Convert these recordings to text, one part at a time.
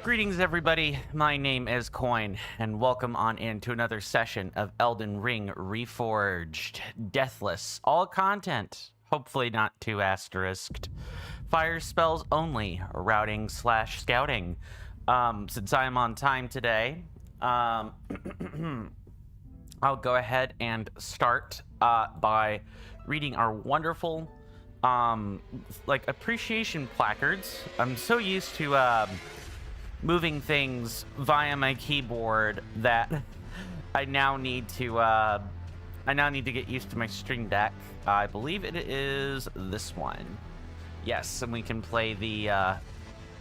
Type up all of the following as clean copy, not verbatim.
Greetings, everybody. My name is Coin, and welcome on into another session of Elden Ring Reforged. Deathless. All content, hopefully not too asterisked. Fire spells only, routing/scouting. Since I am on time today, I'll go ahead and start by reading our wonderful appreciation placards. I'm so used to moving things via my keyboard that I now need to get used to my Stream Deck. I believe it is this one. Yes, and we can play the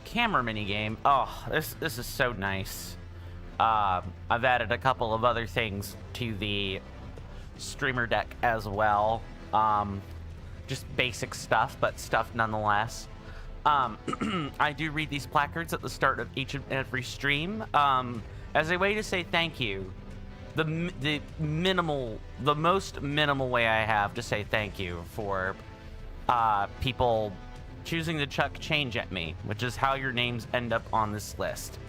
camera minigame. Oh, this is so nice. I've added a couple of other things to the streamer deck as well. Just basic stuff, but stuff nonetheless. I do read these placards at the start of each and every stream as a way to say thank you. The most minimal way I have to say thank you for people choosing to chuck change at me, which is how your names end up on this list.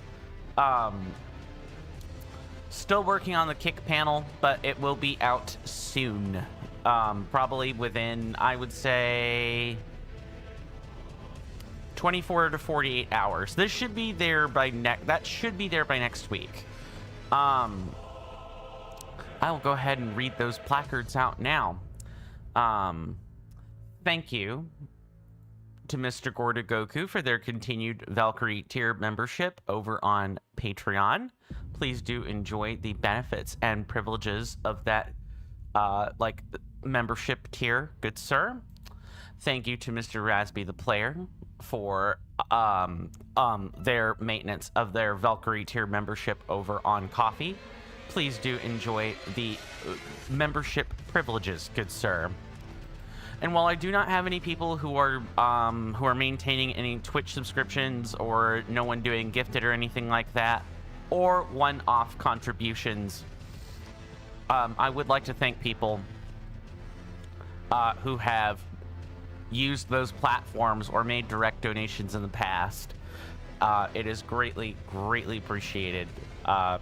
Still working on the kick panel, but it will be out soon. Probably within, I would say, 24 to 48 hours. This should be there by next week. I will go ahead and read those placards out now. Thank you to Mr. Gorda Goku for their continued Valkyrie tier membership over on Patreon. Please do enjoy the benefits and privileges of that membership tier, good sir. Thank you to Mr. Rasby the player for their maintenance of their Valkyrie tier membership over on Coffee. Please do enjoy the membership privileges, good sir. And while I do not have any people who are maintaining any Twitch subscriptions, or no one doing gifted or anything like that, or one-off contributions, I would like to thank people who have used those platforms or made direct donations in the past. It is greatly appreciated.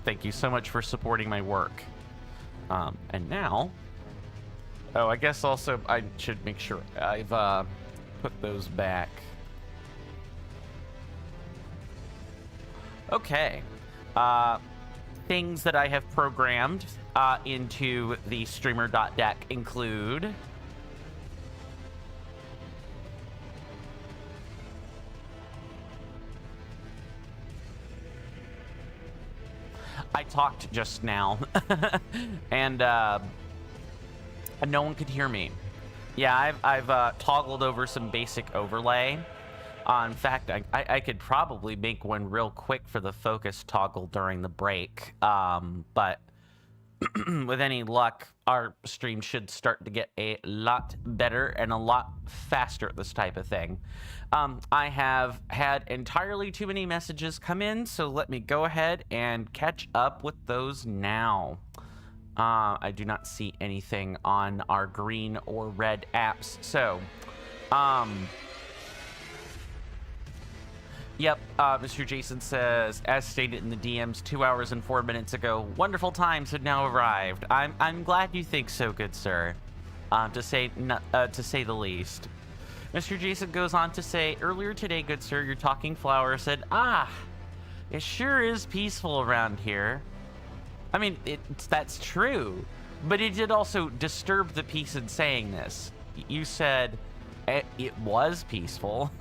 Thank you so much for supporting my work. And now, I guess also I should make sure I've put those back. Okay. Things that I have programmed into the streamer.deck include I talked just now and no one could hear me. Yeah, I've toggled over some basic overlay. In fact, I could probably make one real quick for the focus toggle during the break. But with any luck, our stream should start to get a lot better and a lot faster at this type of thing. I have had entirely too many messages come in, so let me go ahead and catch up with those now. I do not see anything on our green or red apps, so yep, Mr. Jason says, as stated in the DMs 2 hours and 4 minutes ago, wonderful times have now arrived. I'm glad you think so, good sir. To say the least. Mr. Jason goes on to say, earlier today, good sir, your talking flower said, it sure is peaceful around here. I mean, that's true, but it did also disturb the peace in saying this. You said it was peaceful.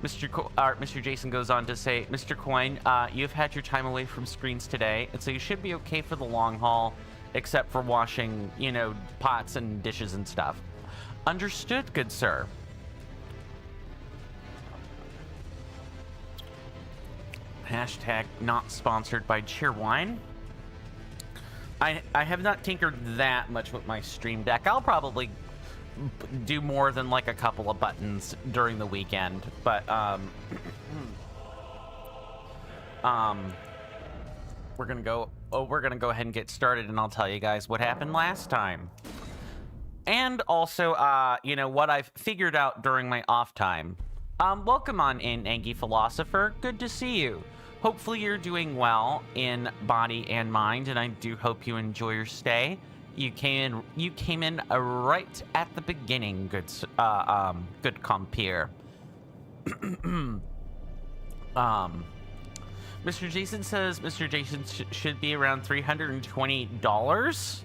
Mr. Jason goes on to say, Mr. Coin, you've had your time away from screens today, and so you should be okay for the long haul, except for washing, pots and dishes and stuff. Understood, good sir. Hashtag not sponsored by Cheerwine. I have not tinkered that much with my Stream Deck. I'll probably do more than like a couple of buttons during the weekend, but we're gonna go ahead and get started, and I'll tell you guys what happened last time, and also what I've figured out during my off time. Welcome on in, Angie Philosopher. Good to see you. Hopefully you're doing well in body and mind, and I do hope you enjoy your stay. You came in right at the beginning, good compeer. Mr. Jason says Mr. Jason should be around $320.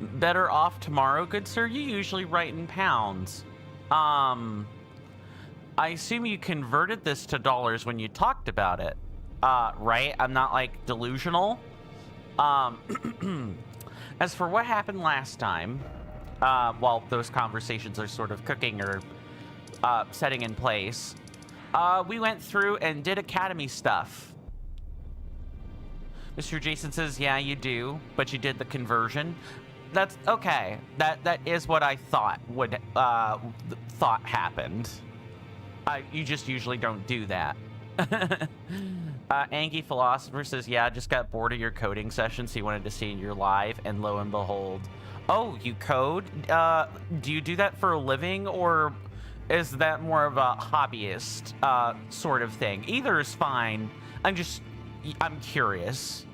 Better off tomorrow, good sir. You usually write in pounds. I assume you converted this to dollars when you talked about it, right? I'm not, like, delusional. As for what happened last time, while those conversations are sort of cooking or setting in place, we went through and did Academy stuff. Mr. Jason says, yeah, you do, but you did the conversion. That's okay. That is what I thought would thought happened. You just usually don't do that. Angie Philosopher says, yeah, just got bored of your coding session, so you wanted to see your live, and lo and behold. Oh, you code? Do you do that for a living, or is that more of a hobbyist sort of thing? Either is fine. I'm curious.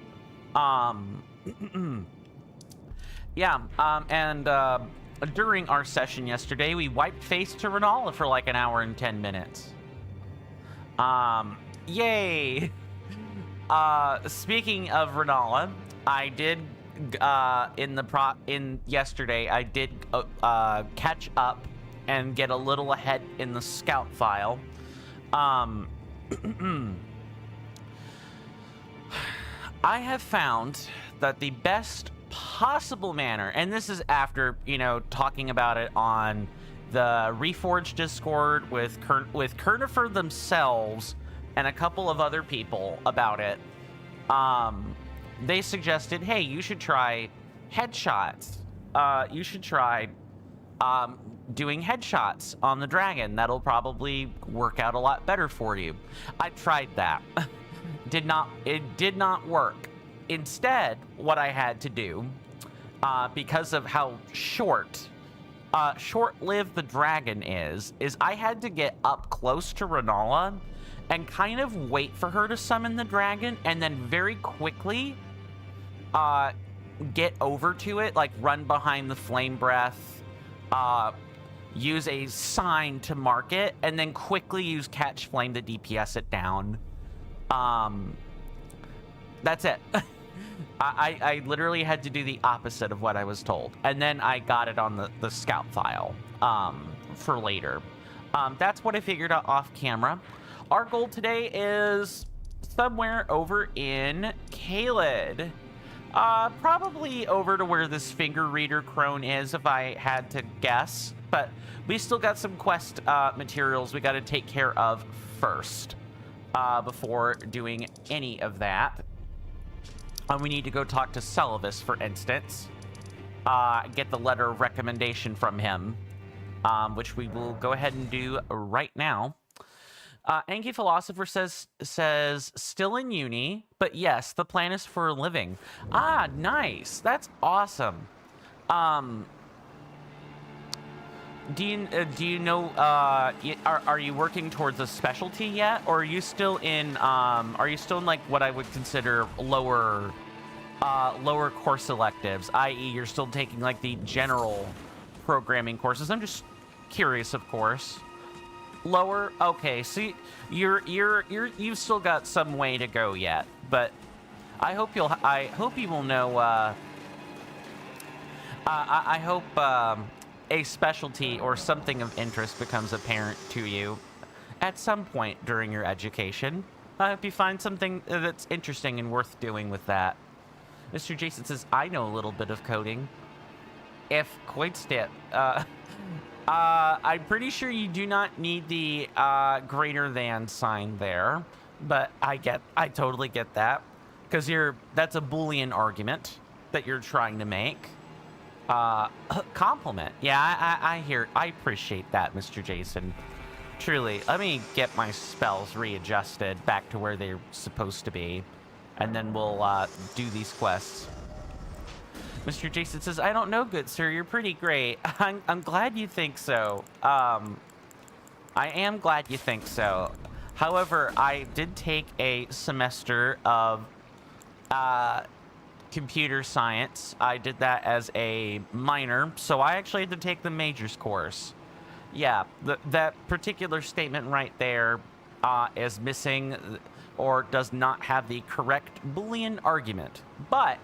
Yeah, and during our session yesterday, we wiped face to Renala for like an hour and 10 minutes. Yay! Speaking of Renala, I did yesterday I did catch up and get a little ahead in the scout file. I have found that the best possible manner, and this is after, you know, talking about it on the Reforged Discord with Kernifer themselves and a couple of other people about it. They suggested, hey, you should try headshots. You should try doing headshots on the dragon. That'll probably work out a lot better for you. I tried that. It did not work. Instead, what I had to do, because of how short-lived the dragon is I had to get up close to Renala and kind of wait for her to summon the dragon, and then very quickly get over to it, like run behind the flame breath, use a sign to mark it, and then quickly use catch flame to DPS it down. That's it. I literally had to do the opposite of what I was told. And then I got it on the scout file for later. That's what I figured out off camera. Our goal today is somewhere over in Caelid. Probably over to where this finger reader crone is, if I had to guess. But we still got some quest materials we got to take care of first before doing any of that. We need to go talk to Celavis, for instance. Get the letter of recommendation from him, which we will go ahead and do right now. Anki Philosopher says still in uni, but yes, the plan is for a living. Ah, nice. That's awesome. Do you know, are you working towards a specialty yet, or are you still in like what I would consider lower course electives, i.e. you're still taking like the general programming courses? I'm just curious, of course. Lower? Okay, so you've still got some way to go yet, but I hope you will know, I hope, a specialty or something of interest becomes apparent to you at some point during your education. I hope you find something that's interesting and worth doing with that. Mr. Jason says, I know a little bit of coding. If Coinstit, I'm pretty sure you do not need the greater than sign there, but I totally get that, because that's a Boolean argument that you're trying to make. Compliment. Yeah, I appreciate that, Mr. Jason. Truly. Let me get my spells readjusted back to where they're supposed to be, and then we'll do these quests. Mr. Jason says, I don't know, good sir. You're pretty great. I'm glad you think so. I am glad you think so. However, I did take a semester of computer science. I did that as a minor, so I actually had to take the majors course. Yeah, that particular statement right there is missing or does not have the correct Boolean argument. But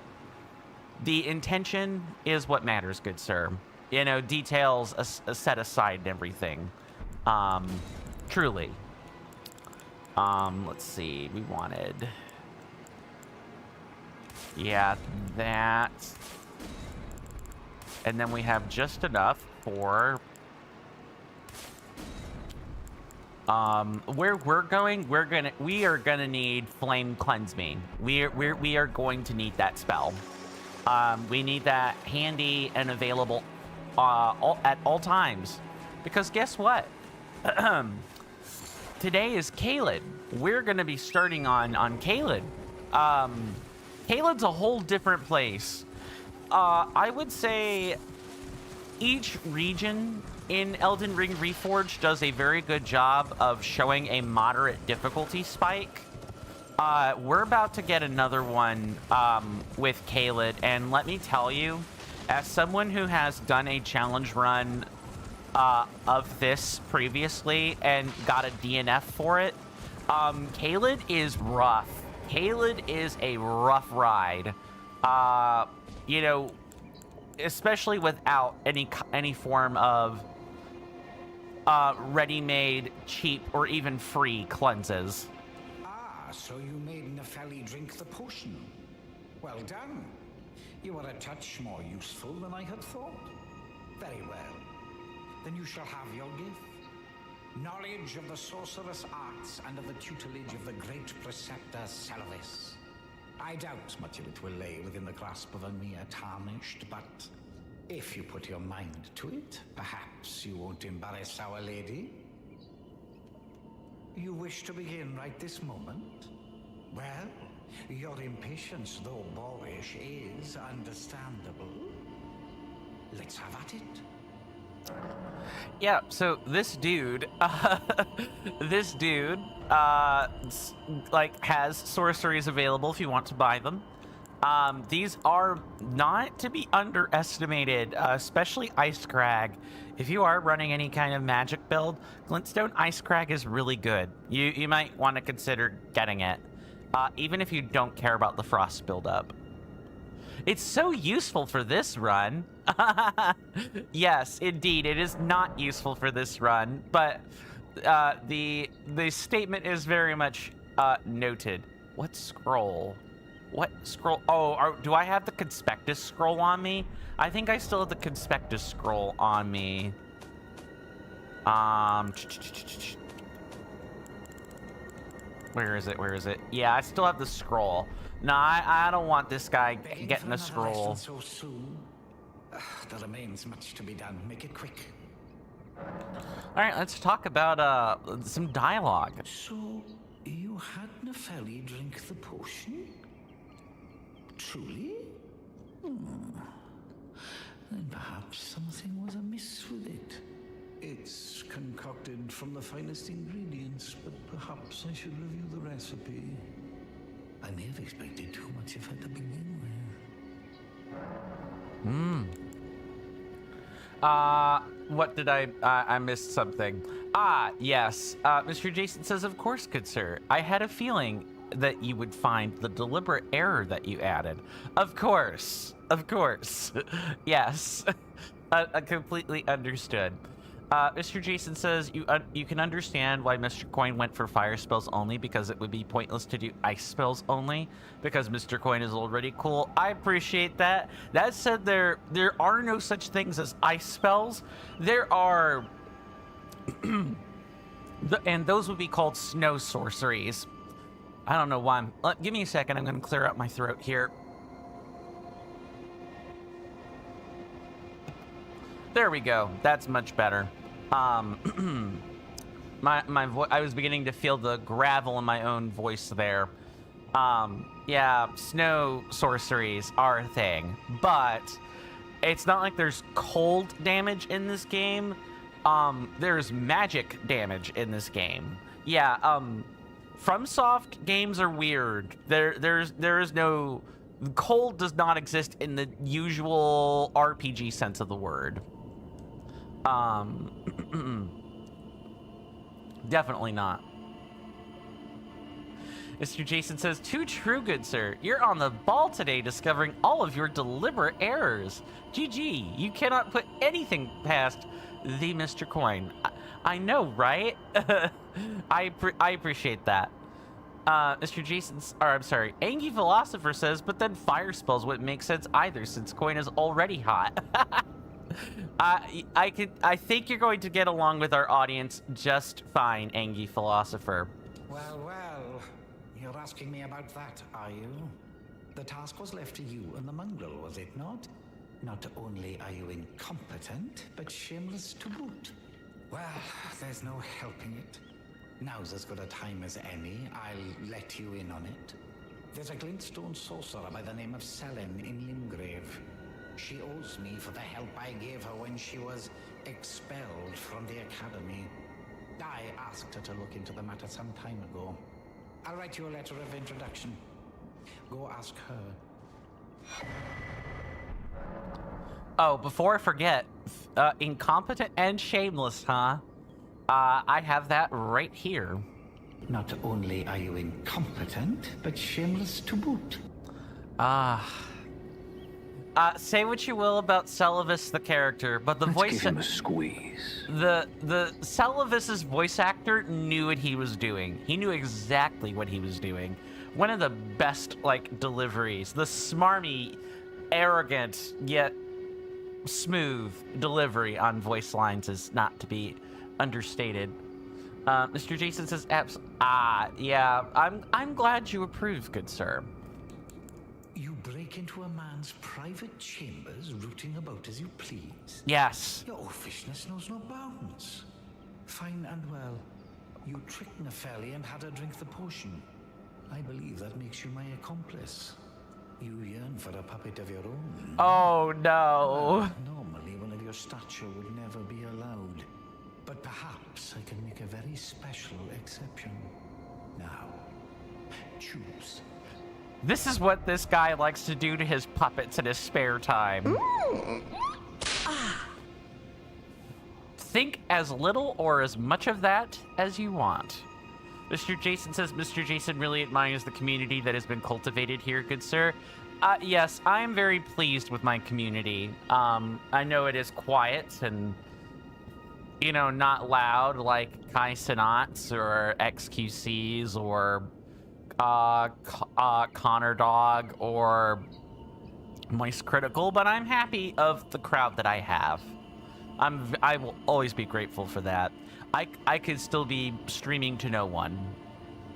the intention is what matters, good sir. You know, details set aside and everything. Truly. Let's see. We wanted... Yeah, that. And then we have just enough for... where we're going, we are gonna need Flame Cleanse Me. We are going to need that spell. We need that handy and available at all times. Because guess what? Today is Caelid. We're gonna be starting on Caelid. Caelid's a whole different place. I would say each region in Elden Ring Reforged does a very good job of showing a moderate difficulty spike. We're about to get another one with Caelid, and let me tell you, as someone who has done a challenge run of this previously and got a DNF for it, Caelid is rough. Caelid is a rough ride. You know, especially without any form of ready-made, cheap, or even free cleanses. Ah, so you made Nepheli drink the potion. Well done. You are a touch more useful than I had thought. Very well. Then you shall have your gift. Knowledge of the sorcerous arts and of the tutelage of the great preceptor Selvis. I doubt much of it will lay within the grasp of a mere tarnished, but if you put your mind to it, perhaps you won't embarrass Our Lady. You wish to begin right this moment? Well, your impatience, though boorish, is understandable. Let's have at it. Yeah, so this dude, like, has sorceries available if you want to buy them. These are not to be underestimated, especially Ice Crag. If you are running any kind of magic build, Glintstone Ice Crag is really good. You might want to consider getting it, even if you don't care about the frost buildup. It's so useful for this run. Yes, indeed, it is not useful for this run, but the statement is very much noted. What scroll? What scroll? Oh, do I have the Conspectus scroll on me? I think I still have the Conspectus scroll on me. Where is it? Where is it? Yeah, I still have the scroll. No, I don't want this guy getting the scroll. So soon. There remains much to be done. Make it quick. All right, let's talk about some dialogue. So, you had Nepheli drink the potion? Truly? Then perhaps something was amiss with it. It's concocted from the finest ingredients, but perhaps I should review the recipe. I may have expected too much of her to begin with. What did I missed something. Yes. Mr. Jason says, of course, good sir. I had a feeling that you would find the deliberate error that you added. Of course. Of course. Yes. Completely understood. Mr. Jason says, you can understand why Mr. Coin went for fire spells only, because it would be pointless to do ice spells only, because Mr. Coin is already cool. I appreciate that. That said, there are no such things as ice spells. There are... and those would be called snow sorceries. I don't know why give me a second, I'm going to clear up my throat here. There we go. That's much better. I was beginning to feel the gravel in my own voice there. Yeah, snow sorceries are a thing, but it's not like there's cold damage in this game. there's magic damage in this game. Yeah, FromSoft games are weird. There is no... Cold does not exist in the usual RPG sense of the word. Definitely not. Mr. Jason says, "Too true, good sir. You're on the ball today, discovering all of your deliberate errors. GG, you cannot put anything past the Mr. Coin." I know, right? I appreciate that. Mr. Jason's, or I'm sorry, Angie Philosopher says, "But then fire spells wouldn't make sense either, since Coin is already hot." I think you're going to get along with our audience just fine, Angie Philosopher. Well, well. You're asking me about that, are you? The task was left to you and the mongrel, was it not? Not only are you incompetent, but shameless to boot. Well, there's no helping it. Now's as good a time as any. I'll let you in on it. There's a glintstone sorcerer by the name of Selene in Limgrave. She owes me for the help I gave her when she was expelled from the academy. I asked her to look into the matter some time ago. I'll write you a letter of introduction. Go ask her. Oh, before I forget, incompetent and shameless, huh? I have that right here. Not only are you incompetent, but shameless to boot. Say what you will about Celavis the character, but the voice... Give him a squeeze. The Celavis's voice actor knew what he was doing. He knew exactly what he was doing. One of the best, like, deliveries. The smarmy, arrogant, yet smooth delivery on voice lines is not to be understated. Mr. Jason says, yeah, I'm glad you approve, good sir. You break into a man's private chambers, rooting about as you please? Yes. Your offishness knows no bounds. Fine and well. You tricked Nepheli and had her drink the potion. I believe that makes you my accomplice. You yearn for a puppet of your own. Oh, no. Well, normally, one of your stature would never be allowed. But perhaps I can make a very special exception. Now, choose. This is what this guy likes to do to his puppets in his spare time. Think as little or as much of that as you want. Mr. Jason says, Mr. Jason really admires the community that has been cultivated here, good sir. Yes, I am very pleased with my community. I know it is quiet and, you know, not loud like Kai Sinats or XQCs or Connor Dog or Moist Critical, but I'm happy of the crowd that I have. I will always be grateful for that. I could still be streaming to no one.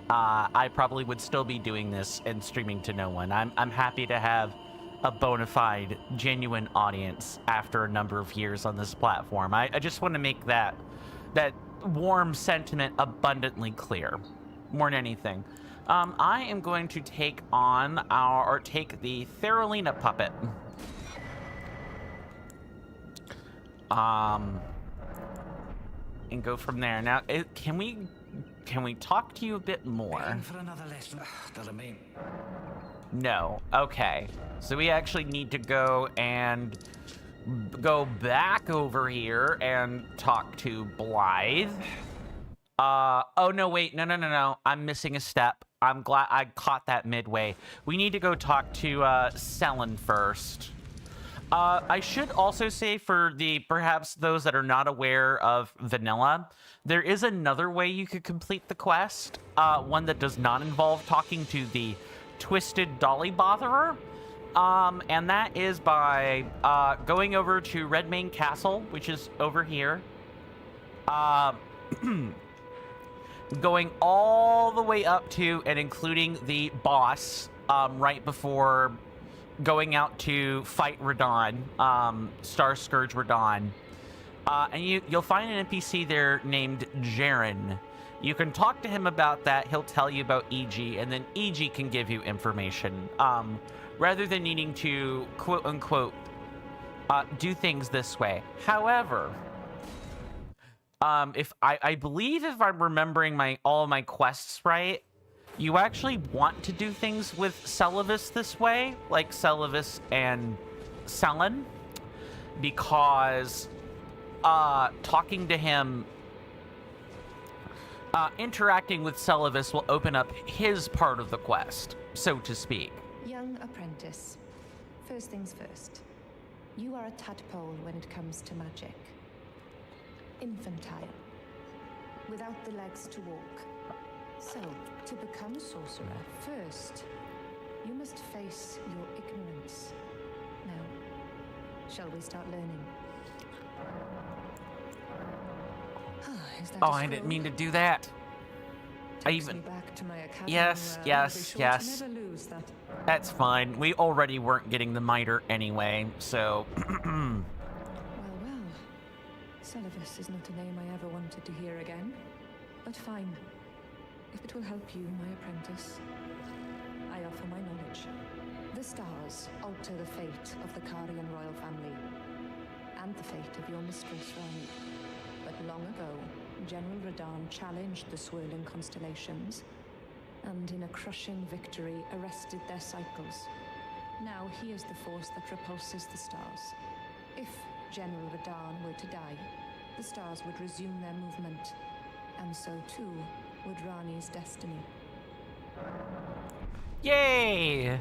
I probably would still be doing this and streaming to no one. I'm happy to have a bona fide, genuine audience after a number of years on this platform. I just want to make that warm sentiment abundantly clear, more than anything. I am going to take on take the Therolina puppet. And go from there. Now, can we talk to you a bit more? For another lesson. No. Okay. So we actually need to go back over here and talk to Blythe. Oh, no, wait. No. I'm missing a step. I'm glad I caught that midway. We need to go talk to Selene first. I should also say for perhaps those that are not aware of Vanilla, there is another way you could complete the quest, one that does not involve talking to the Twisted Dolly Botherer, and that is by going over to Redmane Castle, which is over here, going all the way up to and including the boss right before going out to fight Radon, Star Scourge Radon. And you'll find an NPC there named Jaren. You can talk to him about that. He'll tell you about EG, and then EG can give you information. Rather than needing to, quote-unquote, do things this way. However, If I believe if I'm remembering all of my quests right, you actually want to do things with Celavis this way, like Celavis and Selen, because talking to him, interacting with Celavis will open up his part of the quest, so to speak. Young apprentice, first things first. You are a tadpole when it comes to magic. Infantile, without the legs to walk. So, to become a sorcerer, first, you must face your ignorance. Now, shall we start learning? Is that Oh, I didn't mean to do that. Takes me back to my academy, Yes, I'll yes, be sure to yes. never lose that. That's fine. We already weren't getting the miter anyway, so... Well, Celavis is not a name I ever wanted to hear again. But fine. If it will help you, my apprentice, I offer my knowledge. The stars alter the fate of the Karian royal family, and the fate of your mistress, Rani. But long ago, General Radahn challenged the swirling constellations, and in a crushing victory arrested their cycles. Now he is the force that repulses the stars. If General Radahn were to die, the stars would resume their movement, and so too would Rani's destiny. Yay!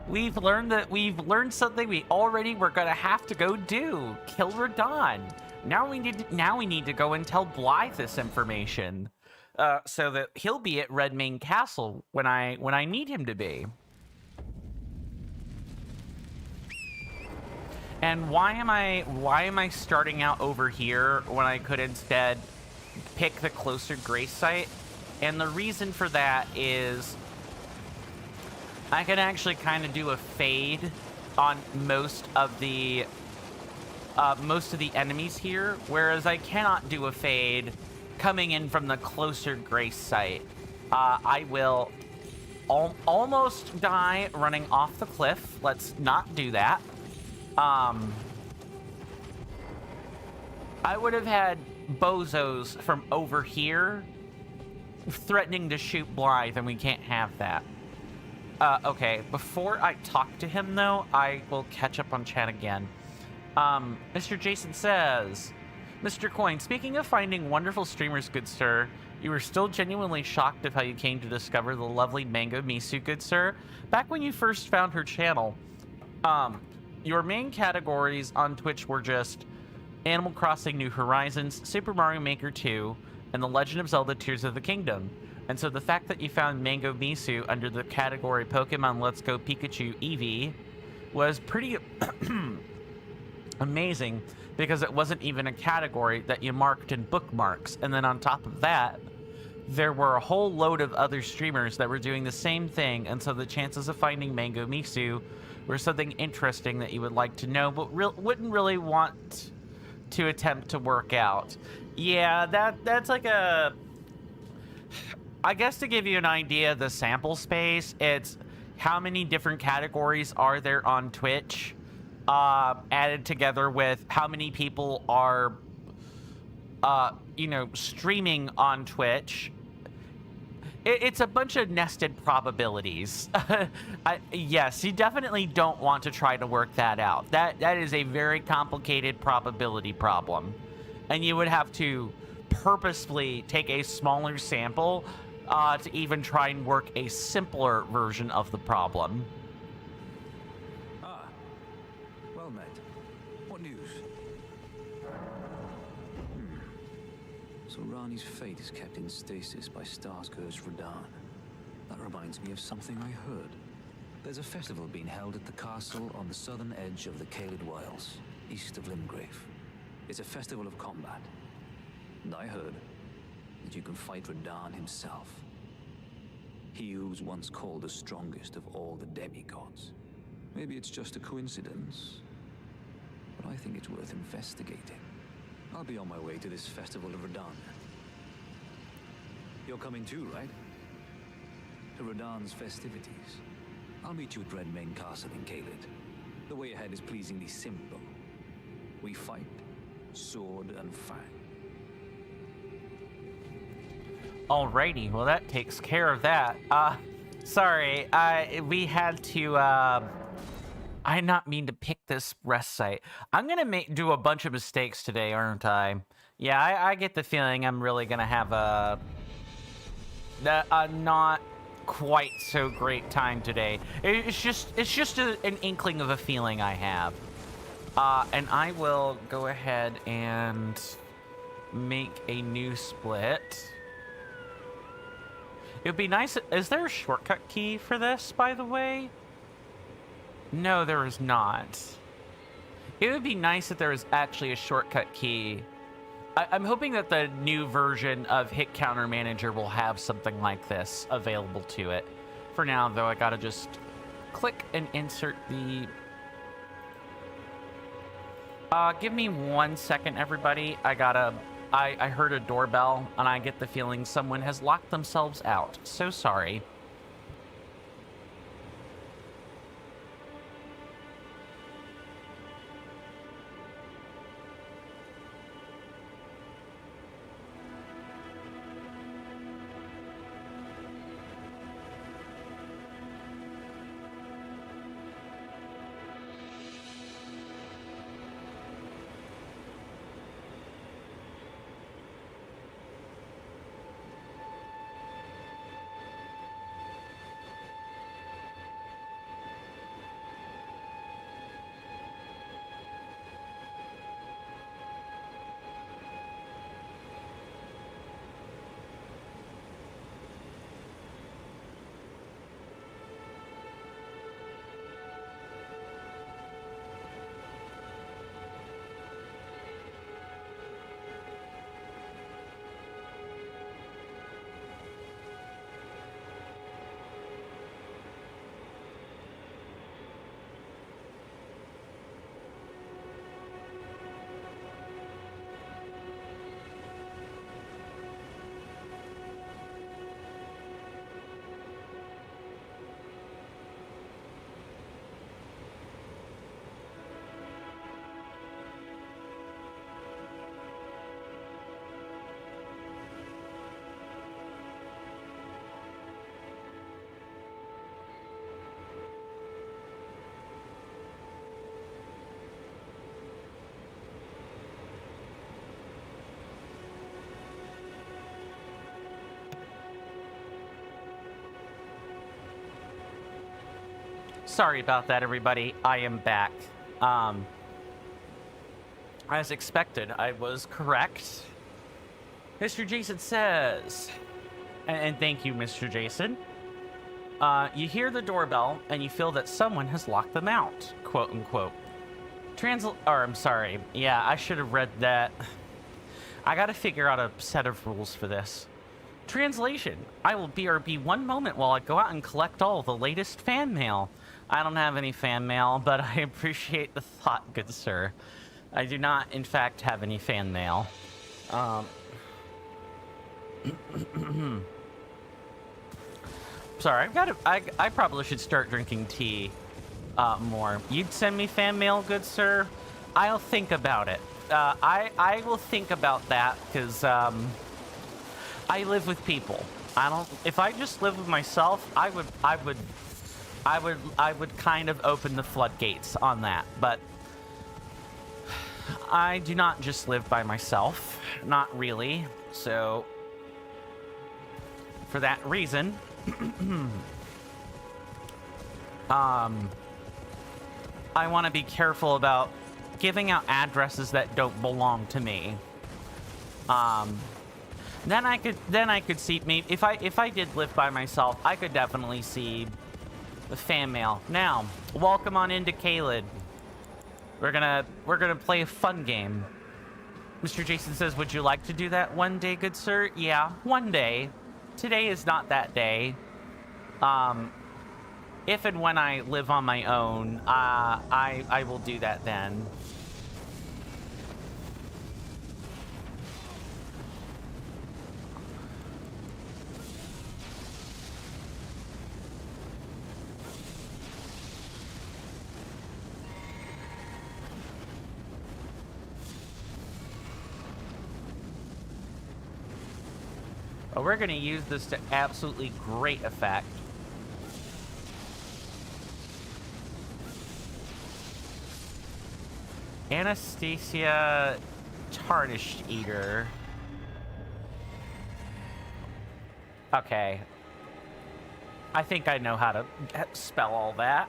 We've learned something we already were gonna have to go do. Kill Radahn. Now we need to go and tell Blythe this information, so that he'll be at Redmane Castle when I need him to be. And why am I starting out over here when I could instead pick the closer grace site? And the reason for that is I can actually kind of do a fade on most of the enemies here, whereas I cannot do a fade coming in from the closer grace site. I will almost die running off the cliff. Let's not do that. I would have had bozos from over here threatening to shoot Blythe, and we can't have that. Okay, before I talk to him, though, I will catch up on chat again. Mr. Jason says, Mr. Coin, speaking of finding wonderful streamers, good sir, you were still genuinely shocked of how you came to discover the lovely Mango Misu, good sir. Back when you first found her channel, your main categories on Twitch were just Animal Crossing New Horizons, Super Mario Maker 2, and The Legend of Zelda Tears of the Kingdom. And so the fact that you found Mango Misu under the category Pokemon Let's Go Pikachu Eevee was pretty amazing, because it wasn't even a category that you marked in bookmarks. And then on top of that, there were a whole load of other streamers that were doing the same thing, and so the chances of finding Mango Misu were something interesting that you would like to know, but wouldn't really want to attempt to work out. Yeah, that's like a... I guess to give you an idea of the sample space, it's how many different categories are there on Twitch, added together with how many people are, streaming on Twitch. It's a bunch of nested probabilities. Yes, you definitely don't want to try to work that out. That is a very complicated probability problem. And you would have to purposefully take a smaller sample to even try and work a simpler version of the problem. Ah, well met. What news? So Rani's fate is kept in stasis by Starscourge Radahn. That reminds me of something I heard. There's a festival being held at the castle on the southern edge of the Caelid Wilds, east of Limgrave. It's a festival of combat. And I heard that you can fight Radahn himself. He who was once called the strongest of all the demigods. Maybe it's just a coincidence, but I think it's worth investigating. I'll be on my way to this festival of Radahn. You're coming too, right? To Radahn's festivities. I'll meet you at Redmane Castle in Caelid. The way ahead is pleasingly simple. We fight, sword and fang. Alrighty, well that takes care of that. Sorry, we had to, I did not mean to pick this rest site. I'm gonna do a bunch of mistakes today, aren't I? Yeah, I get the feeling I'm really gonna have a not quite so great time today. It's just an inkling of a feeling I have. And I will go ahead and make a new split. It would be nice. Is there a shortcut key for this, by the way? No, there is not. It would be nice if there was actually a shortcut key. I'm hoping that the new version of Hit Counter Manager will have something like this available to it. For now, though, I gotta just click and insert the... give me 1 second, everybody. I heard a doorbell, and I get the feeling someone has locked themselves out. So sorry. Sorry about that, everybody. I am back. As expected, I was correct. Mr. Jason says, and thank you, Mr. Jason. You hear the doorbell and you feel that someone has locked them out, quote unquote. I'm sorry. Yeah, I should have read that. I gotta figure out a set of rules for this. Translation. I will BRB one moment while I go out and collect all the latest fan mail. I don't have any fan mail, but I appreciate the thought, good sir. I do not, in fact, have any fan mail. Sorry, I probably should start drinking tea more. You'd send me fan mail, good sir? I'll think about it. I will think about that, because I live with people. If I just live with myself, I would kind of open the floodgates on that, but I do not just live by myself, not really, so for that reason, I want to be careful about giving out addresses that don't belong to me. Then I could see, maybe if I did live by myself, I could definitely see the fan mail. Now, welcome on into Caelid. We're gonna play a fun game. Mr. Jason says, would you like to do that one day, good sir? Yeah, one day. Today is not that day. If and when I live on my own, I will do that then. But we're going to use this to absolutely great effect. Anastasia Tarnished Eater. Okay. I think I know how to spell all that.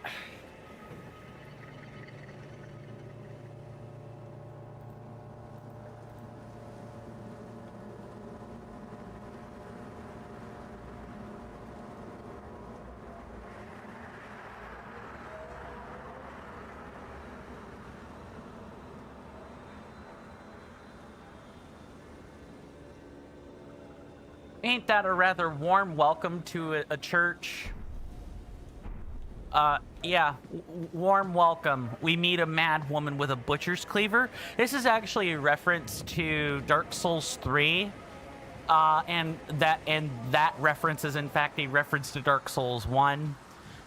Ain't that a rather warm welcome to a church? Yeah, warm welcome. We meet a mad woman with a butcher's cleaver. This is actually a reference to Dark Souls 3. And that reference is in fact a reference to Dark Souls 1.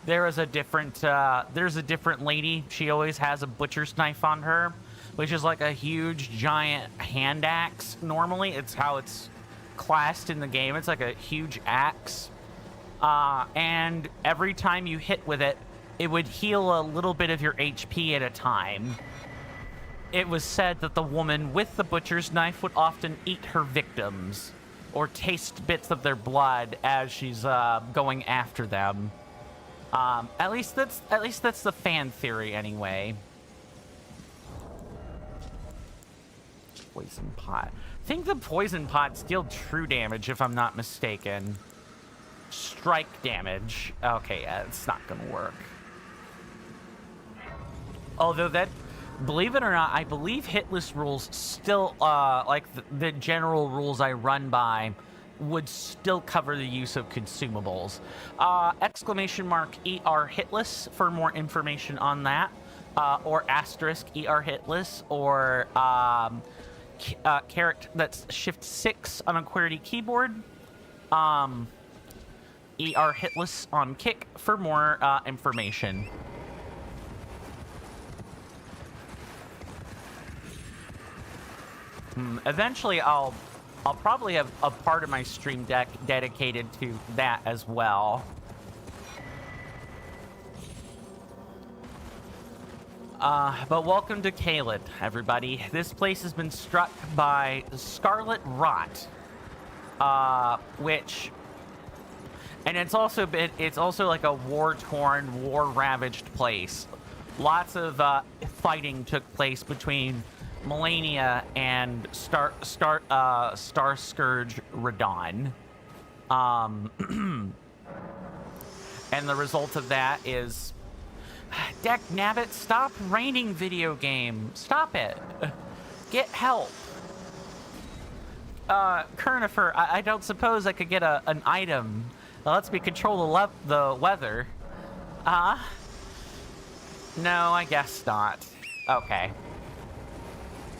There's a different lady. She always has a butcher's knife on her, which is like a huge giant hand axe. Normally, it's how it's classed in the game. It's like a huge axe. And every time you hit with it, it would heal a little bit of your HP at a time. It was said that the woman with the butcher's knife would often eat her victims or taste bits of their blood as she's going after them. At least that's the fan theory anyway. Poison pot. I think the poison pots deal true damage if I'm not mistaken. Strike damage. Okay, yeah, it's not gonna work. Although that, believe it or not, I believe hitless rules still, like the general rules I run by, would still cover the use of consumables. Exclamation mark ER hitless for more information on that, or asterisk ER hitless, or caret that's shift 6 on a QWERTY keyboard. ER hitless on kick for more information. Eventually, I'll probably have a part of my stream deck dedicated to that as well. But welcome to Caelid, everybody. This place has been struck by Scarlet Rot, which, and it's also like a war-torn, war-ravaged place. Lots of fighting took place between Melania and Star Scourge Radon. And the result of that is, Deck Nabbit, stop raining video game. Stop it. Get help. Kernifer, I don't suppose I could get an item that lets me control the weather. No, I guess not. Okay.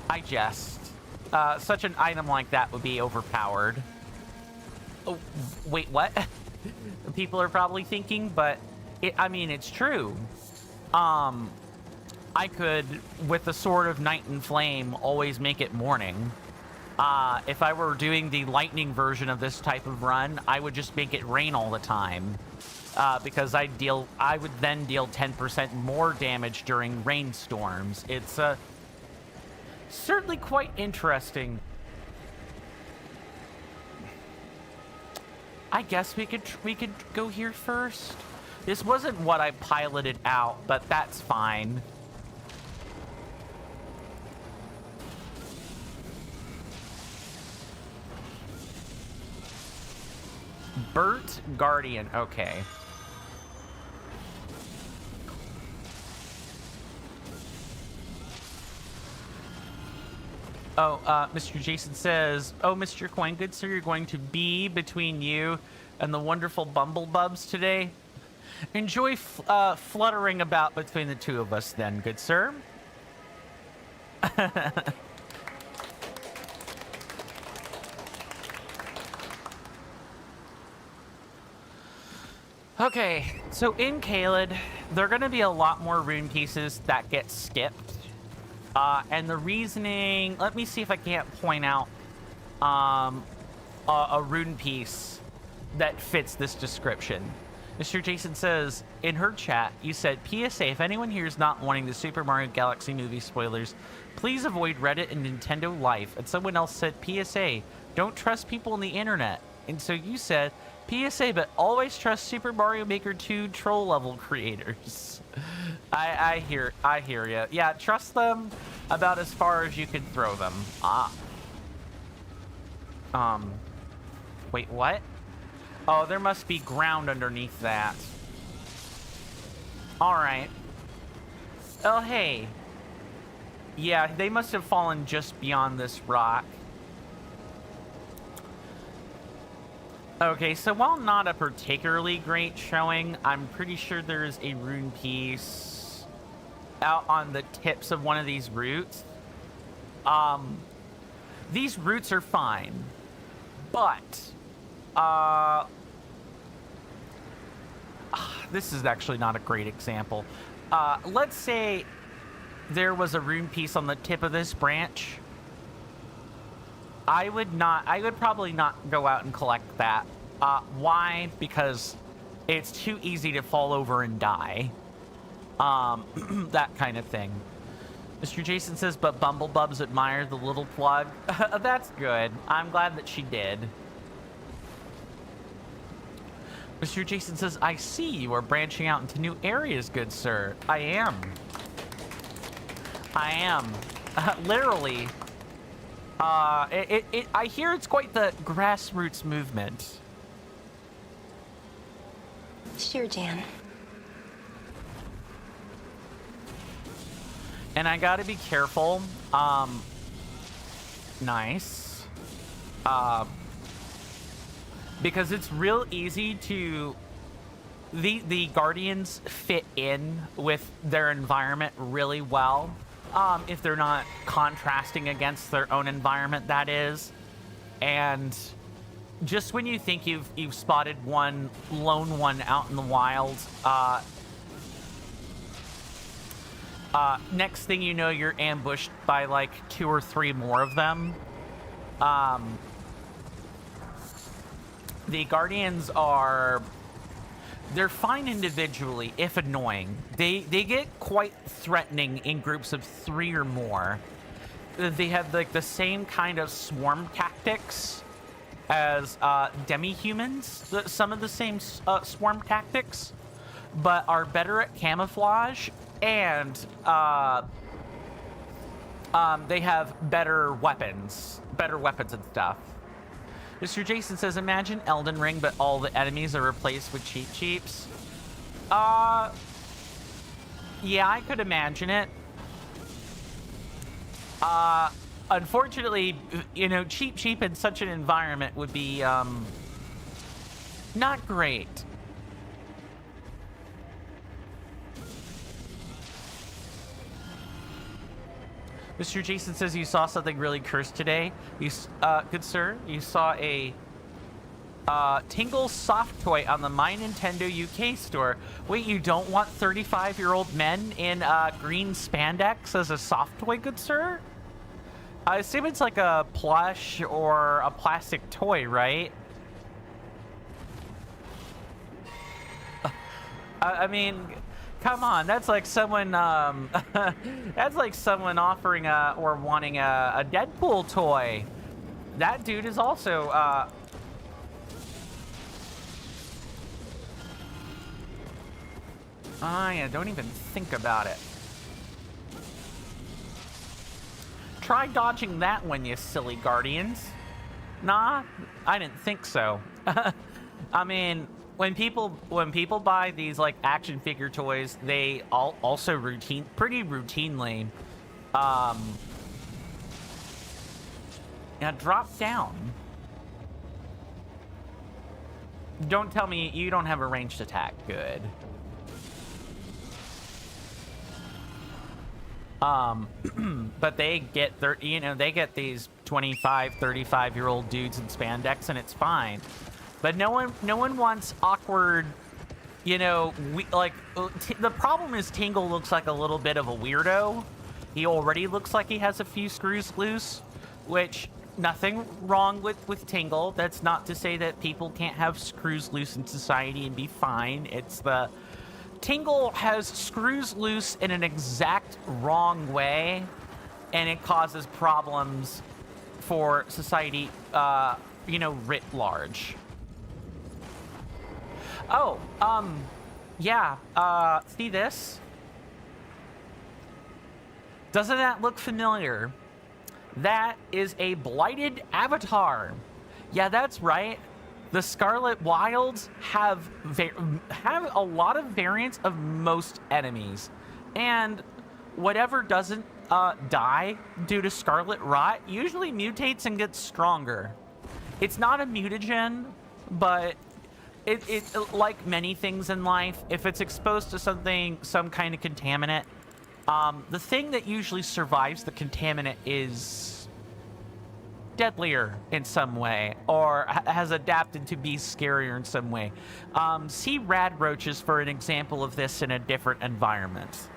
I jest. Such an item like that would be overpowered. Oh, wait, what? People are probably thinking, but I mean, it's true. I could, with the Sword of Night and Flame, always make it morning. If I were doing the lightning version of this type of run, I would just make it rain all the time. Because I would then deal 10% more damage during rainstorms. It's certainly quite interesting. I guess we could go here first. This wasn't what I piloted out, but that's fine. Bert Guardian, okay. Oh, Mr. Jason says, oh, Mr. Coin, good sir, you're going to be between you and the wonderful Bumblebubs today. Enjoy fluttering about between the two of us then, good sir. Okay, so in Caelid, there are going to be a lot more rune pieces that get skipped. And the reasoning, let me see if I can't point out a rune piece that fits this description. Mr. Jason says, in her chat, you said, PSA, if anyone here is not wanting the Super Mario Galaxy movie spoilers, please avoid Reddit and Nintendo Life. And someone else said, PSA, don't trust people on the internet. And so you said, PSA, but always trust Super Mario Maker 2 troll level creators. I hear you. Yeah, trust them about as far as you can throw them. Wait, what? Oh, there must be ground underneath that. Alright. Oh, hey. Yeah, they must have fallen just beyond this rock. Okay, so while not a particularly great showing, I'm pretty sure there's a rune piece out on the tips of one of these roots. These roots are fine, but this is actually not a great example. Let's say there was a rune piece on the tip of this branch. I would probably not go out and collect that. Why? Because it's too easy to fall over and die. That kind of thing. Mr. Jason says, but Bumblebubs admire the little plug. That's good. I'm glad that she did. Mr. Jason says, I see you are branching out into new areas, good sir. I am. Literally. I hear it's quite the grassroots movement. Sure, Jan. And I gotta be careful. Nice. Because it's real easy to... The Guardians fit in with their environment really well. If they're not contrasting against their own environment, that is. And just when you think you've spotted one lone one out in the wild, next thing you know, you're ambushed by like 2 or 3 more of them. The Guardians are... They're fine individually, if annoying. They get quite threatening in groups of 3 or more. They have like the same kind of swarm tactics as demi-humans. Some of the same swarm tactics, but are better at camouflage, and they have better weapons and stuff. Mr. Jason says, imagine Elden Ring, but all the enemies are replaced with Cheep Cheeps. Yeah, I could imagine it. Unfortunately, you know, Cheep Cheep in such an environment would be, not great. Mr. Jason says you saw something really cursed today. You, good sir, you saw a Tingle soft toy on the My Nintendo UK store. Wait, you don't want 35-year-old men in green spandex as a soft toy, good sir? I assume it's like a plush or a plastic toy, right? I mean... Come on, that's like someone, that's like someone offering or wanting a Deadpool toy. That dude is also, yeah, don't even think about it. Try dodging that one, you silly Guardians. Nah, I didn't think so. I mean... When people buy these like action figure toys, they also pretty routinely, yeah, drop down. Don't tell me you don't have a ranged attack. Good. But they get they get these 25, 35-year-old dudes in spandex, and it's fine. But no one wants awkward, you know, the problem is Tingle looks like a little bit of a weirdo. He already looks like he has a few screws loose, which nothing wrong with Tingle. That's not to say that people can't have screws loose in society and be fine. It's the Tingle has screws loose in an exact wrong way, and it causes problems for society, you know, writ large. Oh, yeah, see this? Doesn't that look familiar? That is a blighted avatar. Yeah, that's right. The Scarlet Wilds have a lot of variants of most enemies, and whatever doesn't die due to Scarlet Rot usually mutates and gets stronger. It's not a mutagen, but it like many things in life, if it's exposed to some kind of contaminant, the thing that usually survives the contaminant is deadlier in some way, or has adapted to be scarier in some way. See rad roaches for an example of this in a different environment.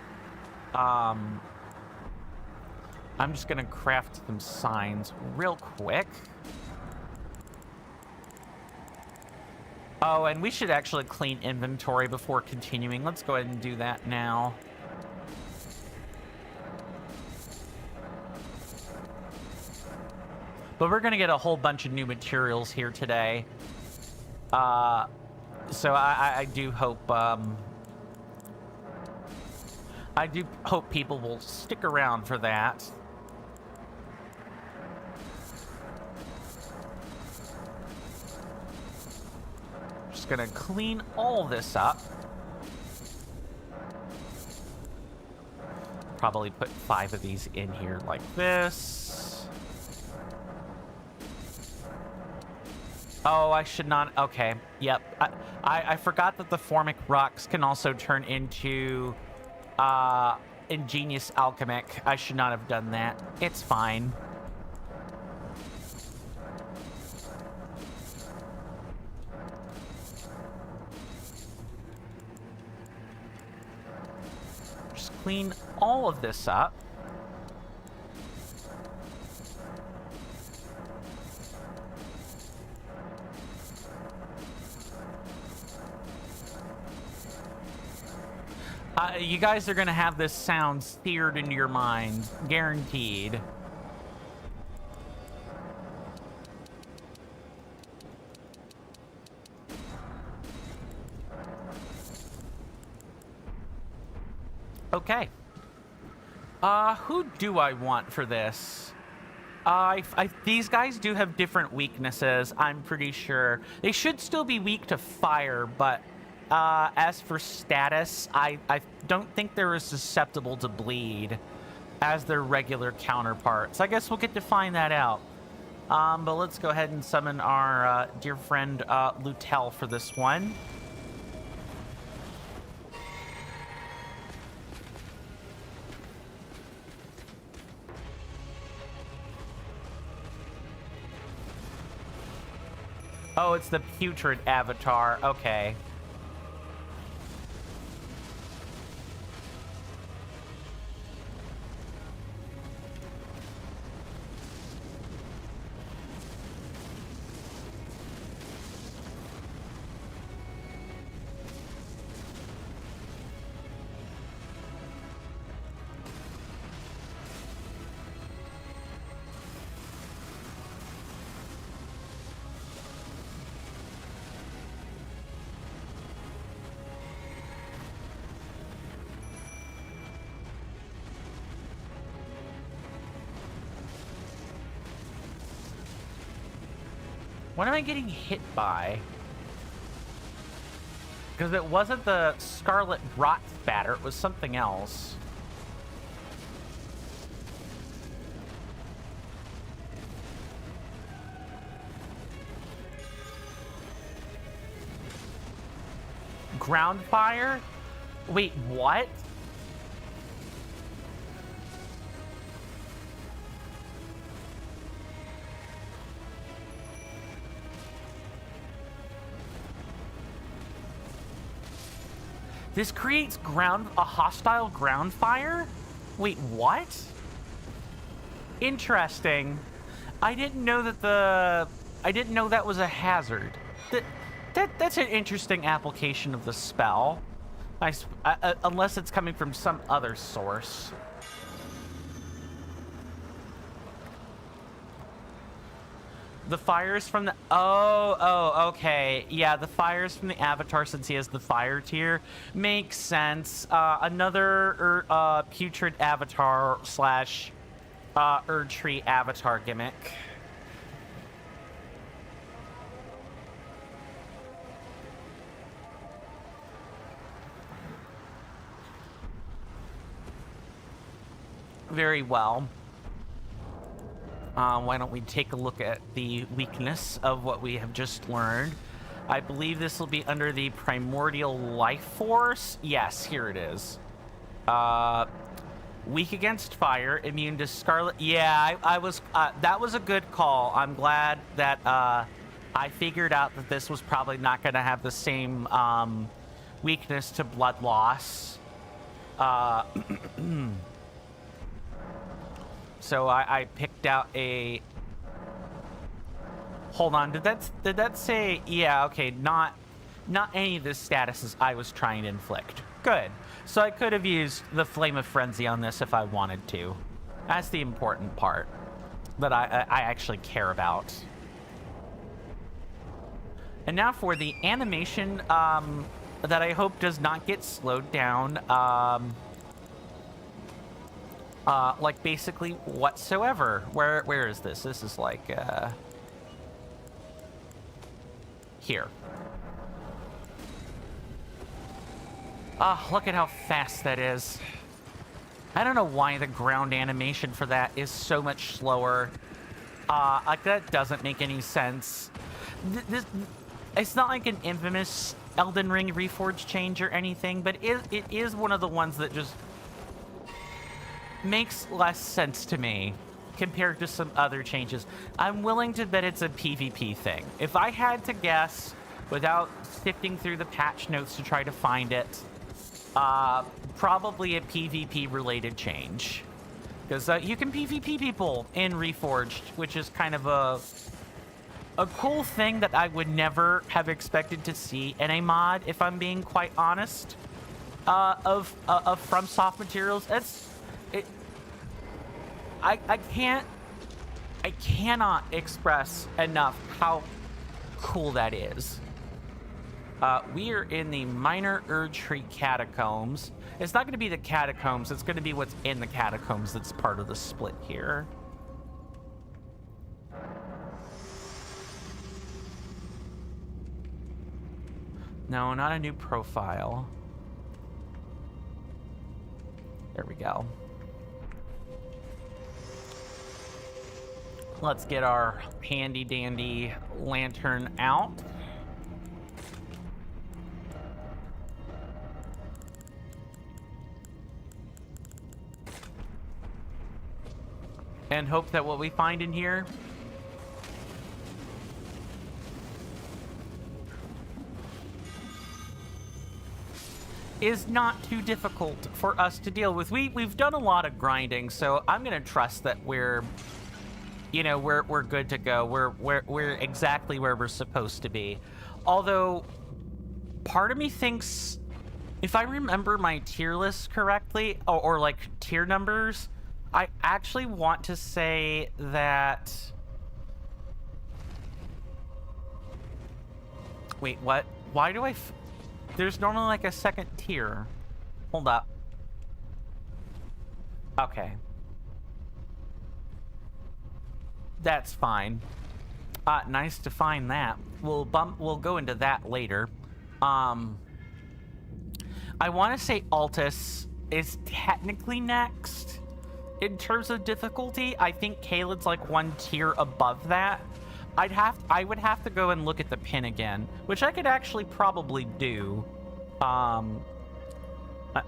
I'm just gonna craft some signs real quick. Oh, and we should actually clean inventory before continuing. Let's go ahead and do that now. But we're going to get a whole bunch of new materials here today. So I do hope... I do hope people will stick around for that. Just going to clean all this up. Probably put 5 of these in here like this. Oh, I should not. Okay. Yep. I forgot that the formic rocks can also turn into ingenious alchemic. I should not have done that. It's fine. Just clean all of this up. You guys are going to have this sound seared into your mind. Guaranteed. Okay. Who do I want for this? These guys do have different weaknesses, I'm pretty sure. They should still be weak to fire, but... as for status, I don't think they're as susceptible to bleed as their regular counterparts. I guess we'll get to find that out. But let's go ahead and summon our dear friend Lutel for this one. Oh, it's the putrid avatar. Okay. What am I getting hit by? Because it wasn't the Scarlet Rot spatter, it was something else. Ground fire? Wait, what? This creates a hostile ground fire? Wait, what? Interesting. I didn't know that that was a hazard. That's an interesting application of the spell. Unless it's coming from some other source. The fires from the... Oh, okay. Yeah, the fires from the Avatar, since he has the fire tier, makes sense. Another putrid Avatar slash Erdtree Avatar gimmick. Very well. Why don't we take a look at the weakness of what we have just learned? I believe this will be under the Primordial Life Force. Yes, here it is. Weak against fire, immune to scarlet. Yeah, I was. That was a good call. I'm glad that I figured out that this was probably not going to have the same weakness to blood loss. So I picked out a... Hold on, did that say... Yeah, okay, not any of the statuses I was trying to inflict. Good. So I could have used the Flame of Frenzy on this if I wanted to. That's the important part that I actually care about. And now for the animation that I hope does not get slowed down. Like basically whatsoever. Where is this? This is like here. Look at how fast that is. I don't know why the ground animation for that is so much slower. Like that doesn't make any sense. It's not like an infamous Elden Ring Reforged change or anything, but it is one of the ones that just makes less sense to me compared to some other changes. I'm willing to bet it's a PvP thing. If I had to guess, without sifting through the patch notes to try to find it, probably a PvP related change. Because you can PvP people in Reforged, which is kind of a cool thing that I would never have expected to see in a mod, if I'm being quite honest, of FromSoft materials. I cannot express enough how cool that is. We are in the Minor Erdtree Catacombs. It's not going to be the catacombs, it's going to be what's in the catacombs that's part of the split here. No, not a new profile. There we go. Let's get our handy dandy lantern out. And hope that what we find in here is not too difficult for us to deal with. We've done a lot of grinding, so I'm gonna trust that we're good to go. We're exactly where we're supposed to be. Although, part of me thinks, if I remember my tier list correctly, or like tier numbers, I actually want to say that... Wait, what? Why do I... There's normally like a second tier. Hold up. Okay. That's fine. Nice to find that. We'll go into that later. I want to say Altus is technically next in terms of difficulty. I think Caelid's like one tier above that. I would have to go and look at the pin again, which I could actually probably do.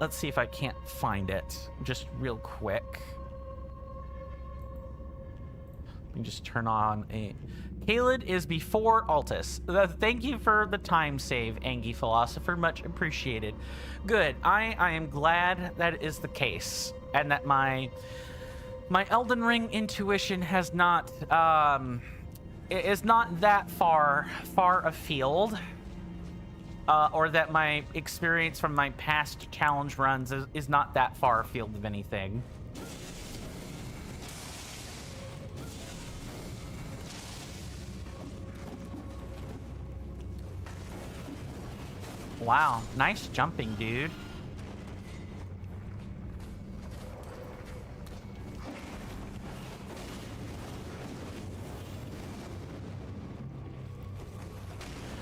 Let's see if I can't find it just real quick. Let me just turn on a... Caelid is before Altus. Thank you for the time save, Angie Philosopher. Much appreciated. Good. I am glad that is the case, and that my My Elden Ring intuition has not, is not that far afield. Or that my experience from my past challenge runs is not that far afield of anything. Wow, nice jumping, dude.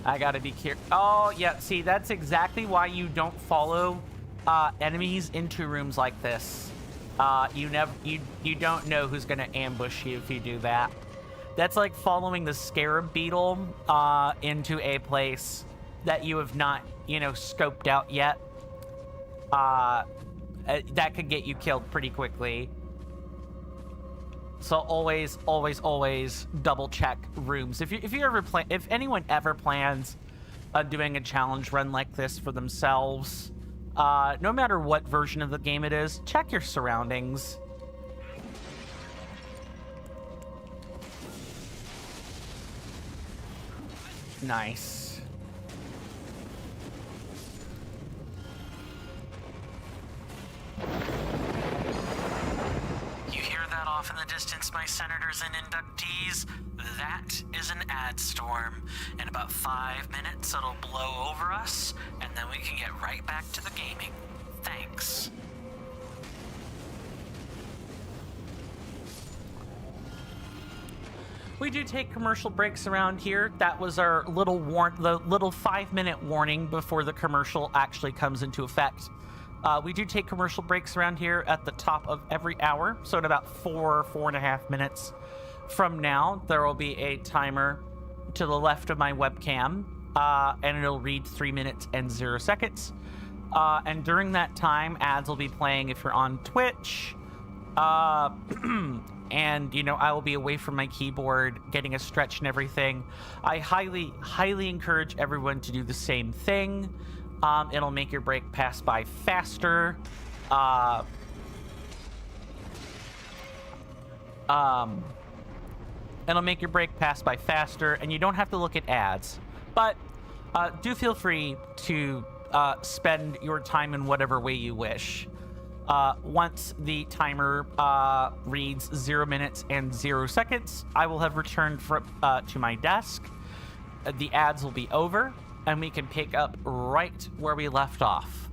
I gotta be careful. Oh, yeah, see, that's exactly why you don't follow enemies into rooms like this. You don't know who's gonna ambush you if you do that. That's like following the scarab beetle into a place that you have not, you know, scoped out yet. That could get you killed pretty quickly. So always double check rooms. If anyone ever plans on doing a challenge run like this for themselves, no matter what version of the game it is, check your surroundings. Nice. Off in the distance, my senators and inductees, that is an ad storm. In about 5 minutes, it'll blow over us, and then we can get right back to the gaming. Thanks. We do take commercial breaks around here. That was our little the little 5-minute warning before the commercial actually comes into effect. We do take commercial breaks around here at the top of every hour. So in about 4.5 minutes from now, there will be a timer to the left of my webcam, and it'll read 3 minutes and 0 seconds. And during that time, ads will be playing if you're on Twitch. And, you know, I will be away from my keyboard, getting a stretch and everything. I highly encourage everyone to do the same thing. It'll make your break pass by faster. It'll make your break pass by faster, and you don't have to look at ads. But do feel free to spend your time in whatever way you wish. Once the timer reads 0 minutes and 0 seconds, I will have returned to my desk. The ads will be over, and we can pick up right where we left off.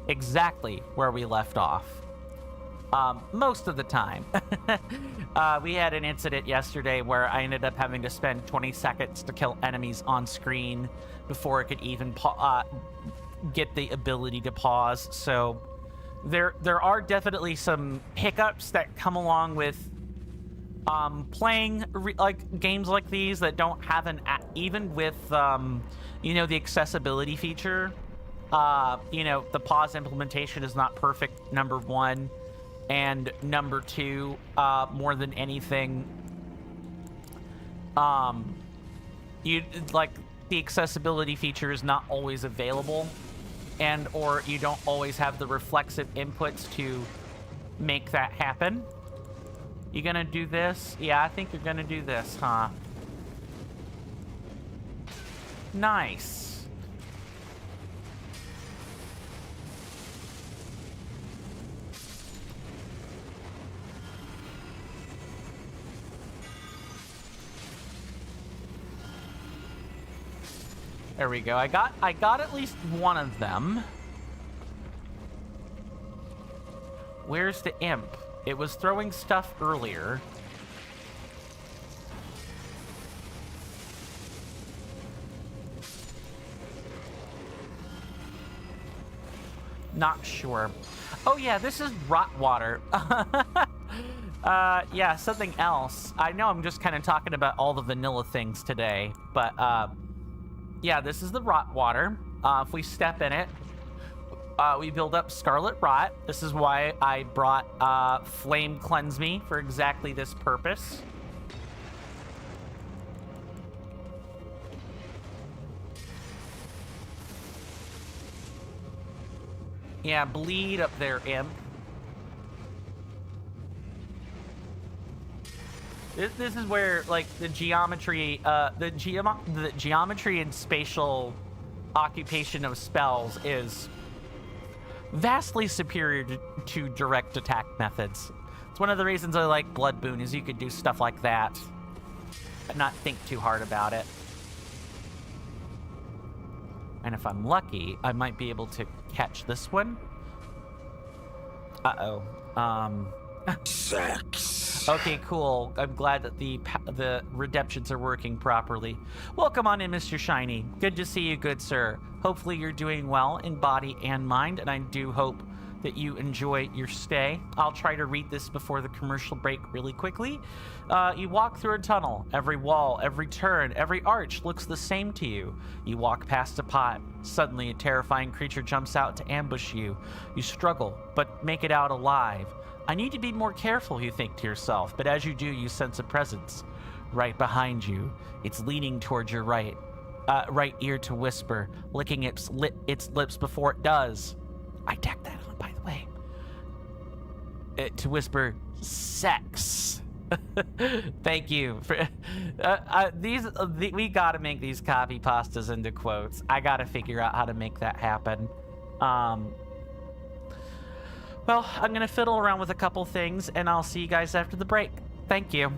Exactly where we left off. Most of the time. We had an incident yesterday where I ended up having to spend 20 seconds to kill enemies on screen before it could even get the ability to pause. So there are definitely some hiccups that come along with playing like games like these that don't have even with you know, the accessibility feature. You know, the pause implementation is not perfect, number one, and number two, more than anything, you like the accessibility feature is not always available, and or you don't always have the reflexive inputs to make that happen. You gonna do this? Yeah, I think you're gonna do this, huh? Nice. There we go. I got at least one of them. Where's the imp? It was throwing stuff earlier. Not sure. Oh yeah, this is rot water. Yeah, something else. I know I'm just kind of talking about all the vanilla things today, but yeah, this is the rot water. If we step in it, we build up scarlet rot. This is why I brought Flame Cleanse Me for exactly this purpose. Yeah, bleed up there, imp. This is where like the geometry and spatial occupation of spells is vastly superior to direct attack methods. It's one of the reasons I like Blood Boon, is you could do stuff like that and not think too hard about it. And if I'm lucky, I might be able to catch this one. Uh-oh. Sex. Okay, cool. I'm glad that the redemptions are working properly. Welcome on in, Mr. Shiny. Good to see you, good sir. Hopefully you're doing well in body and mind, and I do hope that you enjoy your stay. I'll try to read this before the commercial break really quickly. You walk through a tunnel. Every wall, every turn, every arch looks the same to you. You walk past a pot. Suddenly, a terrifying creature jumps out to ambush you. You struggle, but make it out alive. I need to be more careful, you think to yourself, but as you do, you sense a presence right behind you. It's leaning towards your right ear to whisper, licking its lips before it does. I tacked that on, by the way. To whisper, sex. Thank you. We gotta make these copy pastas into quotes. I gotta figure out how to make that happen. Well, I'm gonna fiddle around with a couple things, and I'll see you guys after the break. Thank you.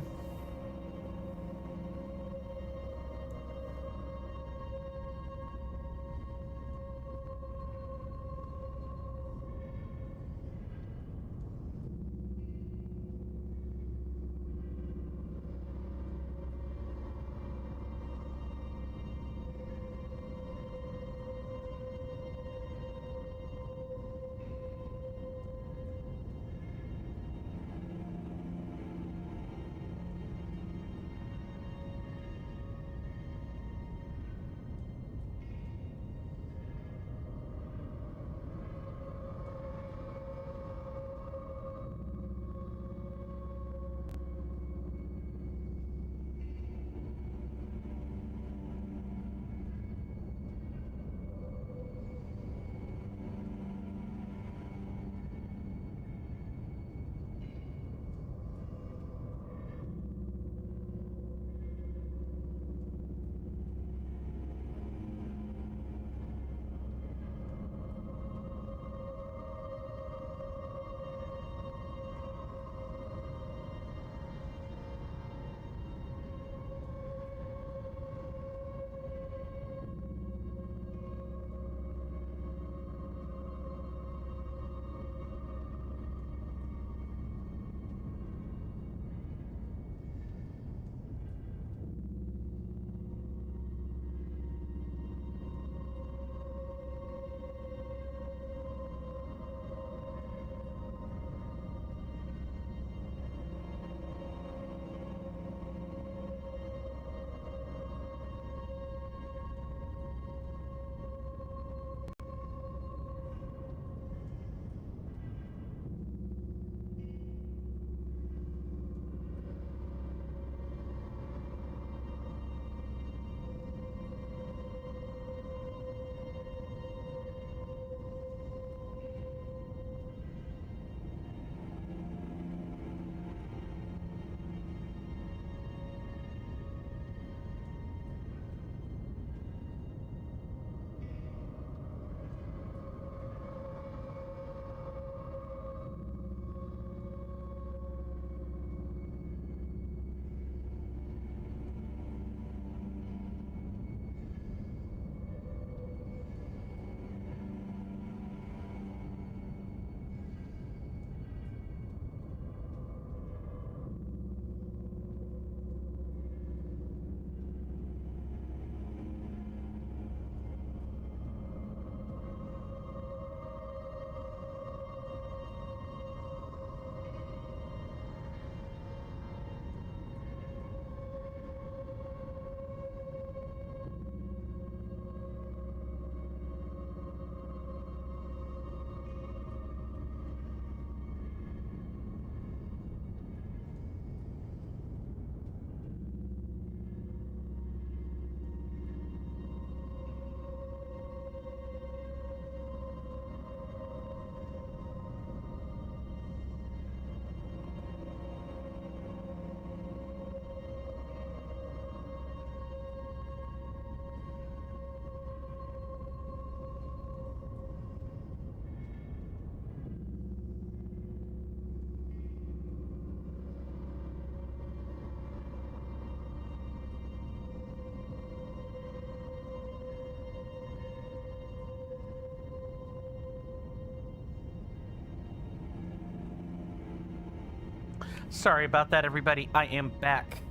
Sorry about that, everybody. I am back.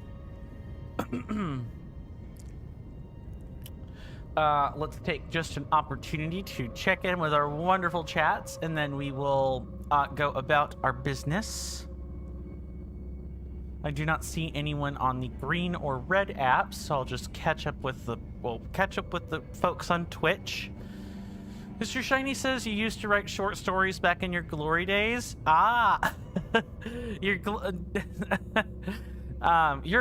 Let's take just an opportunity to check in with our wonderful chats, and then we will go about our business. I do not see anyone on the green or red apps, so I'll just catch up with the folks on Twitch. Mr. Shiny says you used to write short stories back in your glory days. Ah, your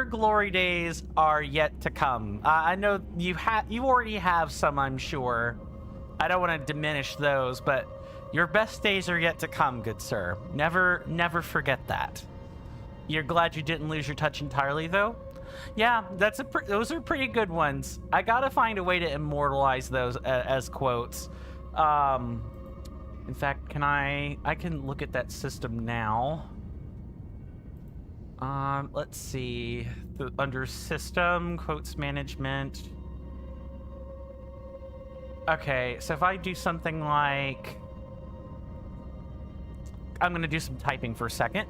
glory days are yet to come. I know you already have some, I'm sure. I don't want to diminish those, but your best days are yet to come, good sir. Never forget that. You're glad you didn't lose your touch entirely, though? Yeah, those are pretty good ones. I gotta find a way to immortalize those as quotes. In fact, I can look at that system now. Let's see. Under system, quotes management. Okay, so if I do something like... I'm gonna do some typing for a second.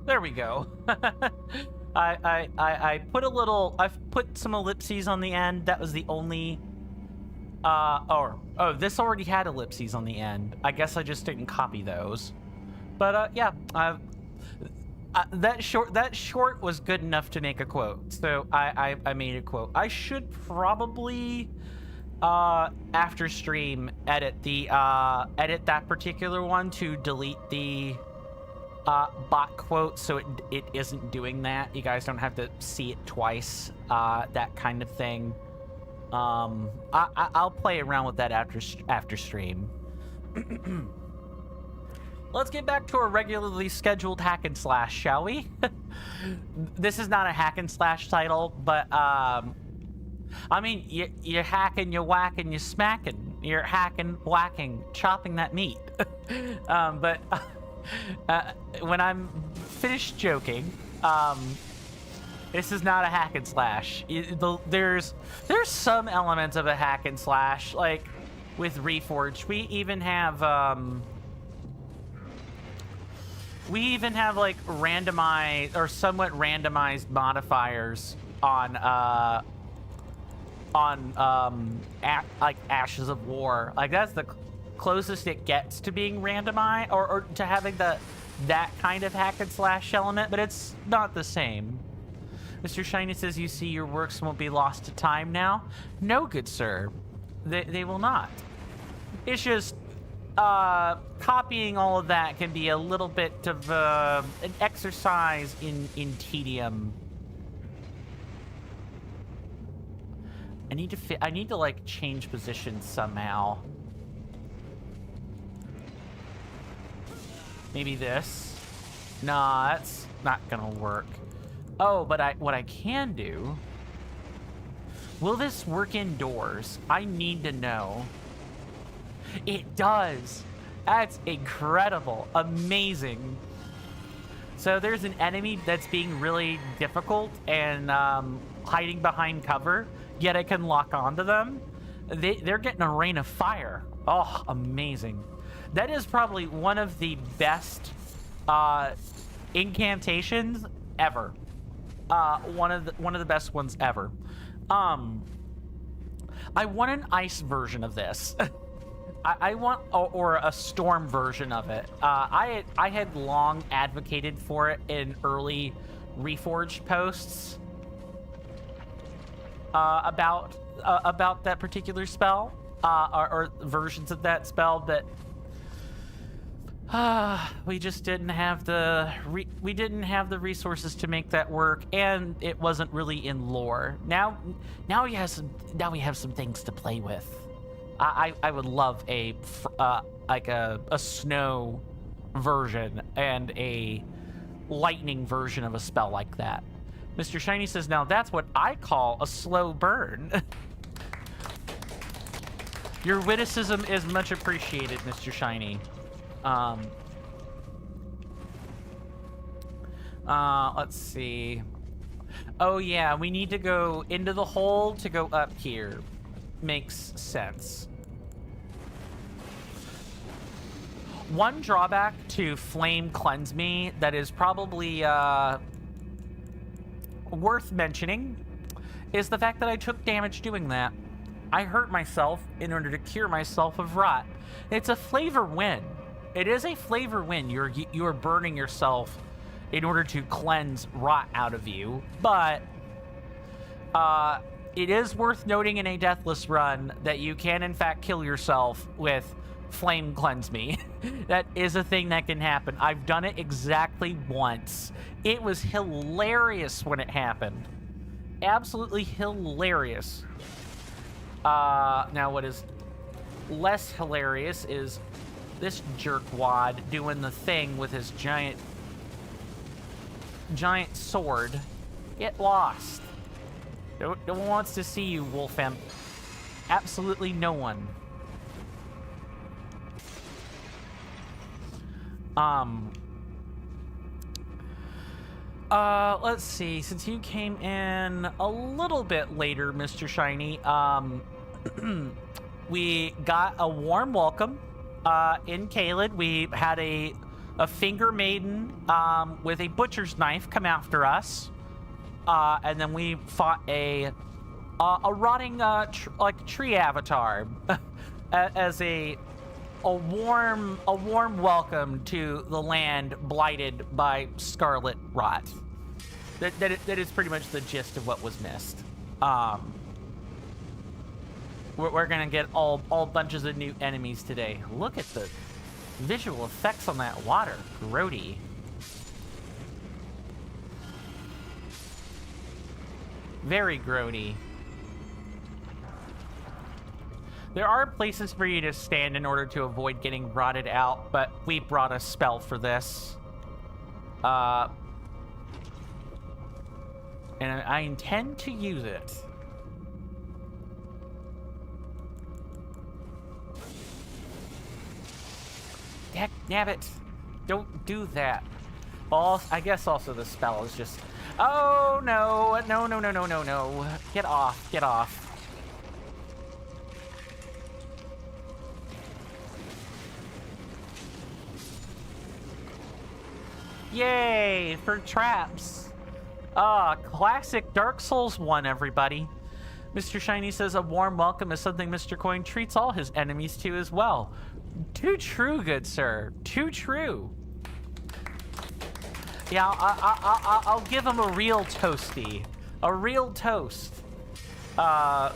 There we go. I put a little, I've put some ellipses on the end. That was the only, this already had ellipses on the end. I guess I just didn't copy those. But, yeah, that short was good enough to make a quote. So I made a quote. I should probably, after stream, edit that particular one to delete the bot quote, so it isn't doing that. You guys don't have to see it twice, that kind of thing. I'll play around with that after stream. Let's get back to our regularly scheduled hack and slash, shall we? This is not a hack and slash title, but I mean, you're hacking, you're whacking, you're smacking, you're hacking, whacking, chopping that meat. But when I'm finished joking, this is not a hack and slash. There's some elements of a hack and slash, like with Reforged. We even have like randomized or somewhat randomized modifiers on like Ashes of War. Like that's the closest it gets to being randomized or to having that kind of hack and slash element, but it's not the same. Mr. Shiny says you see your works won't be lost to time now. No, good sir, they will not. It's just copying all of that can be a little bit of an exercise in tedium. I need to like change positions somehow. Maybe this. Nah, that's not gonna work. Oh, but what I can do... Will this work indoors? I need to know. It does! That's incredible. Amazing. So there's an enemy that's being really difficult and hiding behind cover, yet I can lock onto them. They're getting a rain of fire. Oh, amazing. That is probably one of the best incantations ever. One of the best ones ever. I want an ice version of this. I want or a storm version of it. I had long advocated for it in early Reforged posts about that particular spell or versions of that spell, but We just didn't have the resources to make that work, and it wasn't really in lore. Now we have some things to play with. I would love a snow version and a lightning version of a spell like that. Mr. Shiny says, now that's what I call a slow burn. Your witticism is much appreciated, Mr. Shiny. Let's see. Oh yeah, we need to go into the hole to go up here. Makes sense. One drawback to Flame Cleanse Me that is probably worth mentioning is the fact that I took damage doing that. I hurt myself in order to cure myself of rot. It's a flavor win. It is a flavor win. You're burning yourself in order to cleanse rot out of you, but it is worth noting in a Deathless run that you can in fact kill yourself with Flame Cleanse Me. That is a thing that can happen. I've done it exactly once. It was hilarious when it happened. Absolutely hilarious. Now what is less hilarious is this jerkwad doing the thing with his giant sword. Get lost. No one wants to see you, Wolfam. Absolutely no one. Let's see. Since you came in a little bit later, Mr. Shiny, we got a warm welcome in Caelid. We had a finger maiden with a butcher's knife come after us, and then we fought a rotting tree avatar as a warm welcome to the land blighted by scarlet rot. That is pretty much the gist of what was missed. We're gonna get all bunches of new enemies today. Look at the visual effects on that water. Grody. Very grody. There are places for you to stand in order to avoid getting rotted out, but we brought a spell for this. And I intend to use it. Nabbit, don't do that. Well, I guess also the spell is just... Oh, no. No. Get off. Yay, for traps. Classic Dark Souls 1, everybody. Mr. Shiny says a warm welcome is something Mr. Coin treats all his enemies to as well. Too true, good sir. Too true. Yeah, I'll give him a real toasty. A real toast. Oh,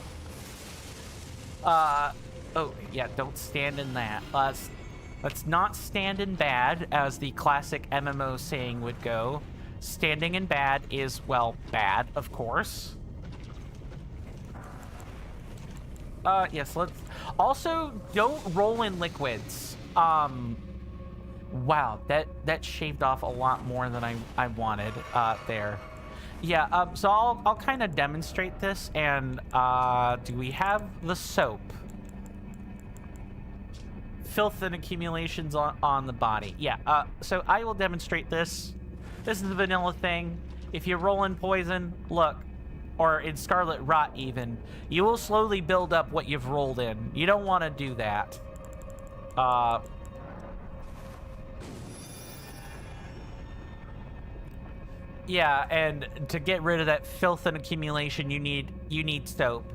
yeah, don't stand in that. Let's not stand in bad, as the classic MMO saying would go. Standing in bad is, well, bad, of course. Yes, let's... Also, don't roll in liquids. Wow, that shaved off a lot more than I wanted, there. Yeah, so I'll kind of demonstrate this, and, do we have the soap? Filth and accumulations on the body. Yeah, so I will demonstrate this. This is the vanilla thing. If you roll in poison, look, or in scarlet rot even, you will slowly build up what you've rolled in. You don't want to do that. Yeah, and to get rid of that filth and accumulation, you need soap.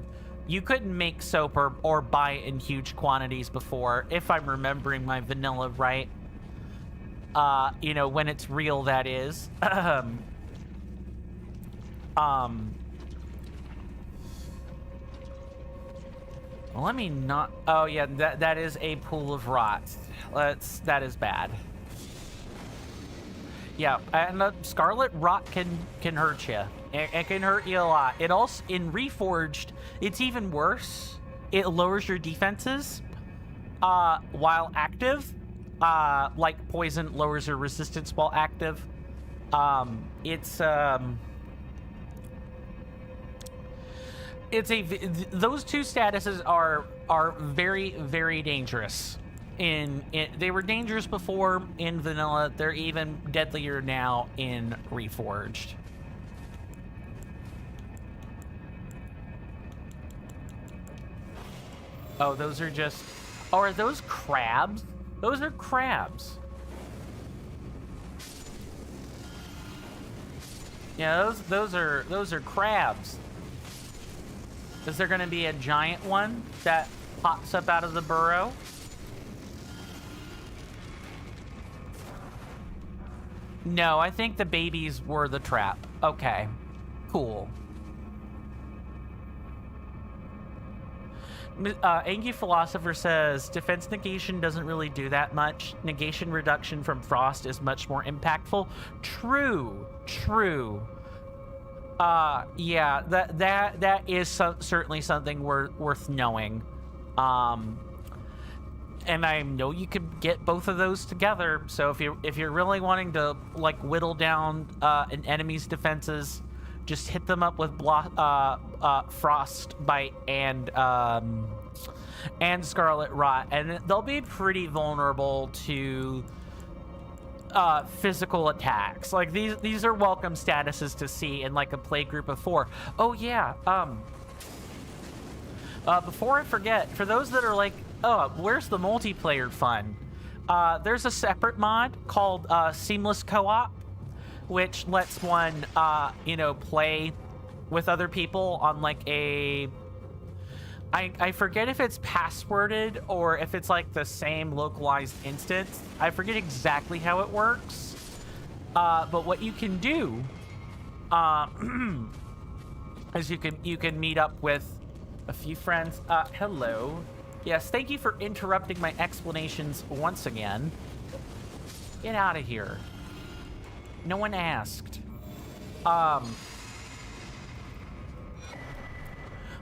You couldn't make soap or buy it in huge quantities before, if I'm remembering my vanilla right. You know, when it's real, that is. Well, let me not... Oh, yeah, that is a pool of rot. That is bad. Yeah, and the Scarlet Rot can hurt you. It can hurt you a lot. It also, in Reforged, it's even worse. It lowers your defenses while active. Like poison lowers your resistance while active. Those two statuses are very, very dangerous. They were dangerous before in vanilla. They're even deadlier now in Reforged. Oh, those are just... Oh, are those crabs? Those are crabs. Yeah, those are crabs. Is there going to be a giant one that pops up out of the burrow? No, I think the babies were the trap. Okay, cool. Angie Philosopher says, defense negation doesn't really do that much. Negation reduction from frost is much more impactful. True. Yeah, that is certainly something worth knowing. And I know you could get both of those together. So if you're really wanting to like whittle down an enemy's defenses, just hit them up with frostbite and scarlet rot, and they'll be pretty vulnerable to physical attacks. Like these are welcome statuses to see in like a play group of 4. Oh yeah. Before I forget, for those that are like, oh, where's the multiplayer fun? There's a separate mod called Seamless Co-op, which lets one, play with other people on like a... I forget if it's passworded or if it's like the same localized instance. I forget exactly how it works. But what you can do is you can meet up with a few friends. Hello. Yes, thank you for interrupting my explanations once again. Get out of here. No one asked.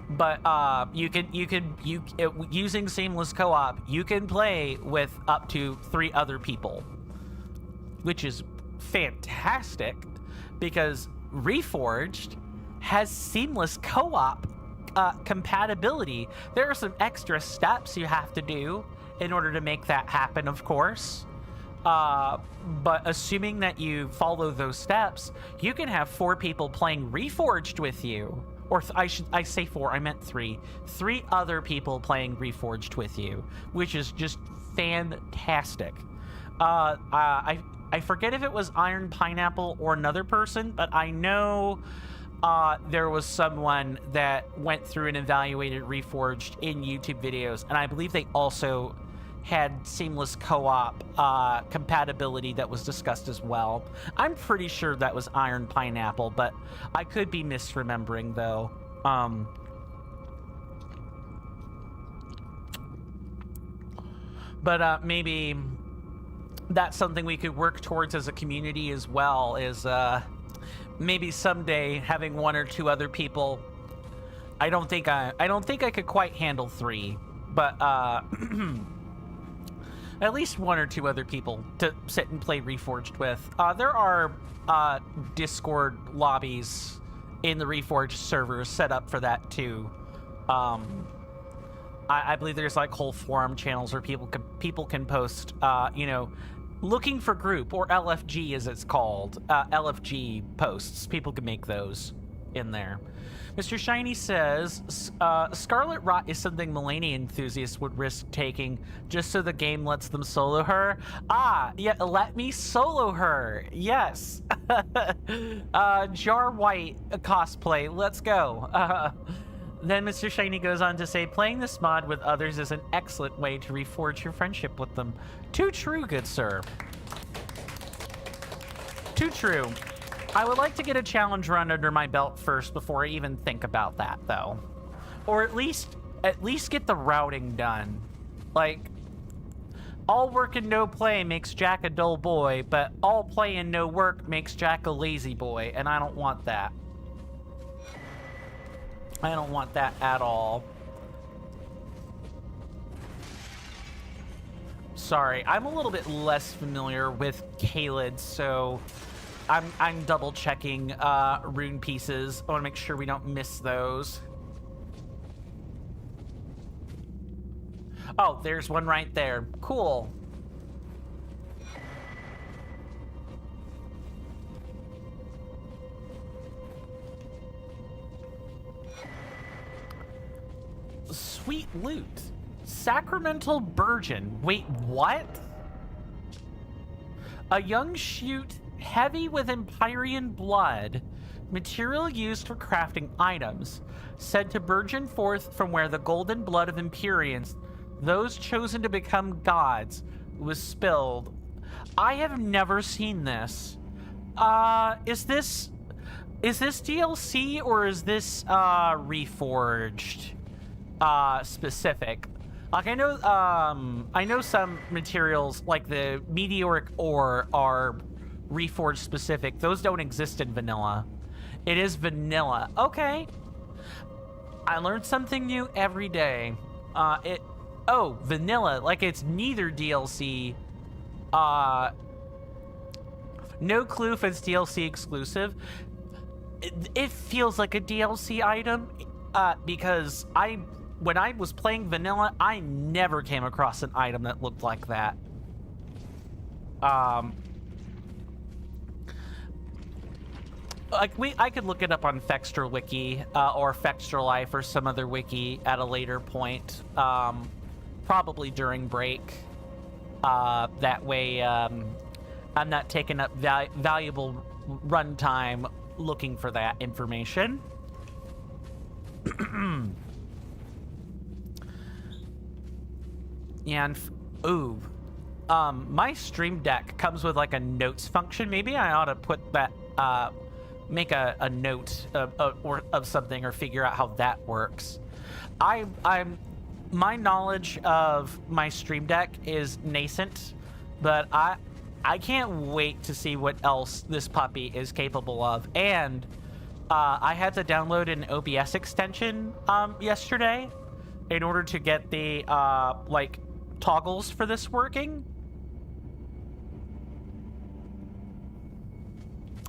But using Seamless Co-op, you can play with up to 3 other people, which is fantastic because Reforged has Seamless Co-op compatibility. There are some extra steps you have to do in order to make that happen, of course. But assuming that you follow those steps, you can have 4 people playing Reforged with you. Or I say 4, I meant 3. 3 other people playing Reforged with you, which is just fantastic. I forget if it was Iron Pineapple or another person, but I know there was someone that went through and evaluated Reforged in YouTube videos, and I believe they also had Seamless Co-op compatibility that was discussed as well. I'm pretty sure that was Iron Pineapple, but I could be misremembering though. But maybe that's something we could work towards as a community as well, is maybe someday having 1 or 2 other people. I don't think I could quite handle 3, but at least 1 or 2 other people to sit and play Reforged with. There are Discord lobbies in the Reforged servers set up for that too. I believe there's like whole forum channels where people can post, looking for group, or LFG as it's called, LFG posts. People can make those in there. Mr. Shiny says, Scarlet Rot is something Mulaney enthusiasts would risk taking just so the game lets them solo her. Ah, yeah, let me solo her. Yes. Jar White cosplay. Let's go. Then Mr. Shiny goes on to say, playing this mod with others is an excellent way to reforge your friendship with them. Too true, good sir. Too true. I would like to get a challenge run under my belt first before I even think about that, though. Or at least at least get the routing done. Like, all work and no play makes Jack a dull boy, but all play and no work makes Jack a lazy boy, and I don't want that. I don't want that at all. Sorry, I'm a little bit less familiar with Caelid, so I'm double checking rune pieces. I want to make sure we don't miss those. Oh, there's one right there. Cool. Sweet loot. Sacramental Burgeon. Wait, what? A young shoot heavy with Empyrean blood. Material used for crafting items. Said to burgeon forth from where the golden blood of Empyreans, those chosen to become gods, was spilled. I have never seen this. Is this DLC or is this Reforged specific? Like, I know some materials like the meteoric ore are Reforged specific. Those don't exist in vanilla. It is vanilla. Okay. I learned something new every day. Oh, vanilla, like it's neither DLC. No clue if it's DLC exclusive. It feels like a DLC item, because when I was playing vanilla, I never came across an item that looked like that. I could look it up on Fextra Wiki, or Fextra Life or some other wiki at a later point. Probably during break. That way, I'm not taking up valuable runtime looking for that information. And, ooh. My Stream Deck comes with like a notes function. Maybe I ought to put that, make a note of something or figure out how that works. My knowledge of my Stream Deck is nascent, but I can't wait to see what else this puppy is capable of. And I had to download an OBS extension yesterday in order to get the like toggles for this working.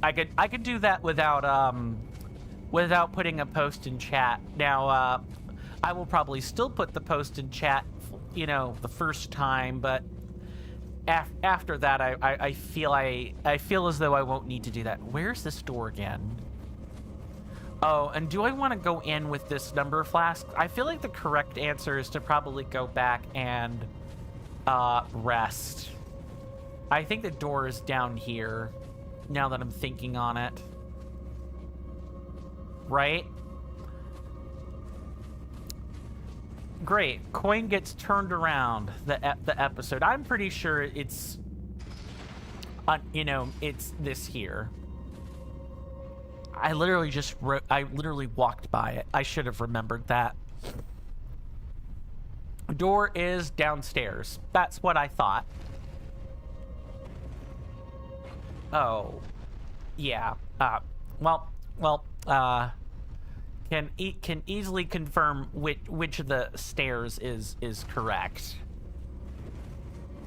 I could do that without putting a post in chat. Now I will probably still put the post in chat, you know, the first time, but after that, I feel as though I won't need to do that. Where's this door again? Oh, and do I want to go in with this number flask? I feel like the correct answer is to probably go back and rest. I think the door is down here, now that I'm thinking on it. Right? Great. Coin gets turned around the episode. I'm pretty sure it's, you know, it's this here. I literally walked by it. I should have remembered that. Door is downstairs. That's what I thought. Oh. Yeah. Can easily confirm which of the stairs is correct.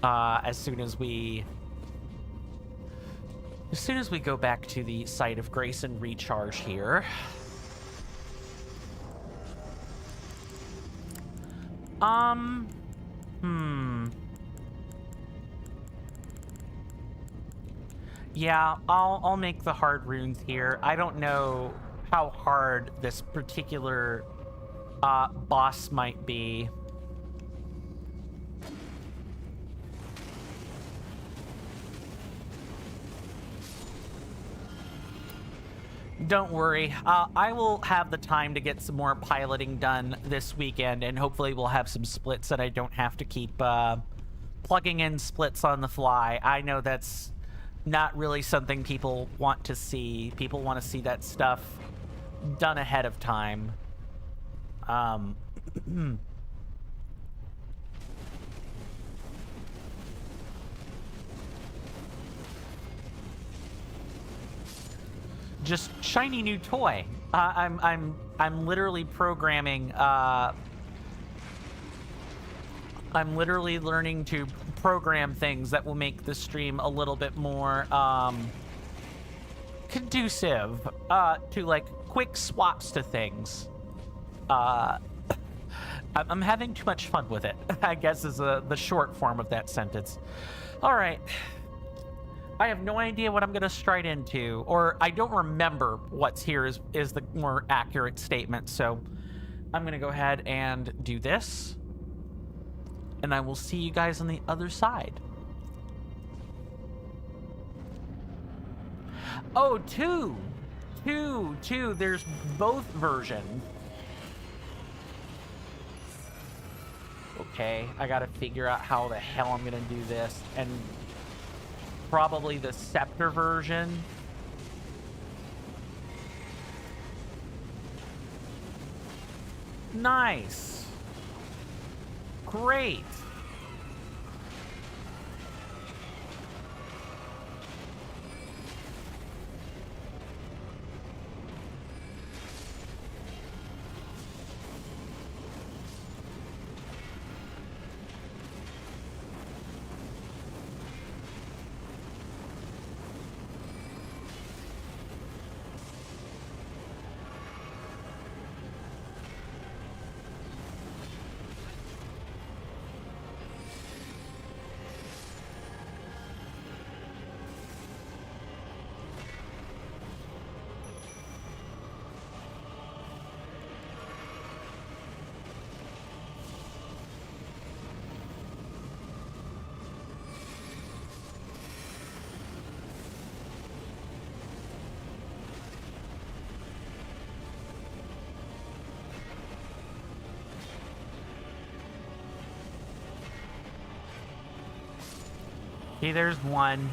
As soon as we go back to the site of grace and recharge here. Yeah, I'll make the hard runes here. I don't know how hard this particular boss might be. Don't worry, I will have the time to get some more piloting done this weekend, and hopefully we'll have some splits that I don't have to keep plugging in splits on the fly. I know that's not really something people want to see. People want to see that stuff done ahead of time. Just shiny new toy. I'm literally programming. I'm literally learning to program things that will make the stream a little bit more conducive to like quick swaps to things. I'm having too much fun with it, I guess is the short form of that sentence. All right. I have no idea what I'm going to stride into, or I don't remember what's here is the more accurate statement. So I'm going to go ahead and do this, and I will see you guys on the other side. Oh, two. There's both versions. Okay, I got to figure out how the hell I'm going to do this, and probably the scepter version. Nice. Great. Okay, there's one.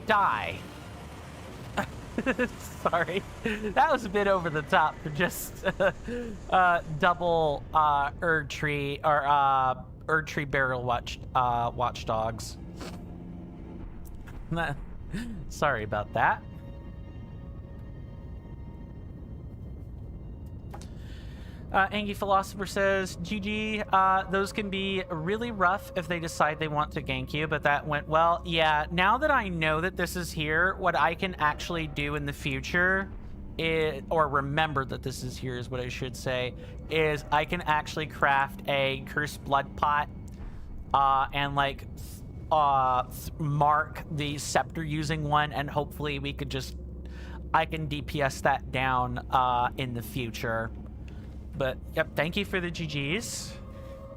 Die. Sorry, that was a bit over the top for just double Erdtree or Erdtree barrel watchdogs. Sorry about that. Angie Philosopher says, GG, those can be really rough if they decide they want to gank you, but that went well. Yeah, now that I know that this is here, what I can actually do in the future, or remember that this is here is what I should say, is I can actually craft a Cursed Blood Pot and like mark the scepter using one, and hopefully we could just, I can DPS that down in the future. But, yep, thank you for the GGs.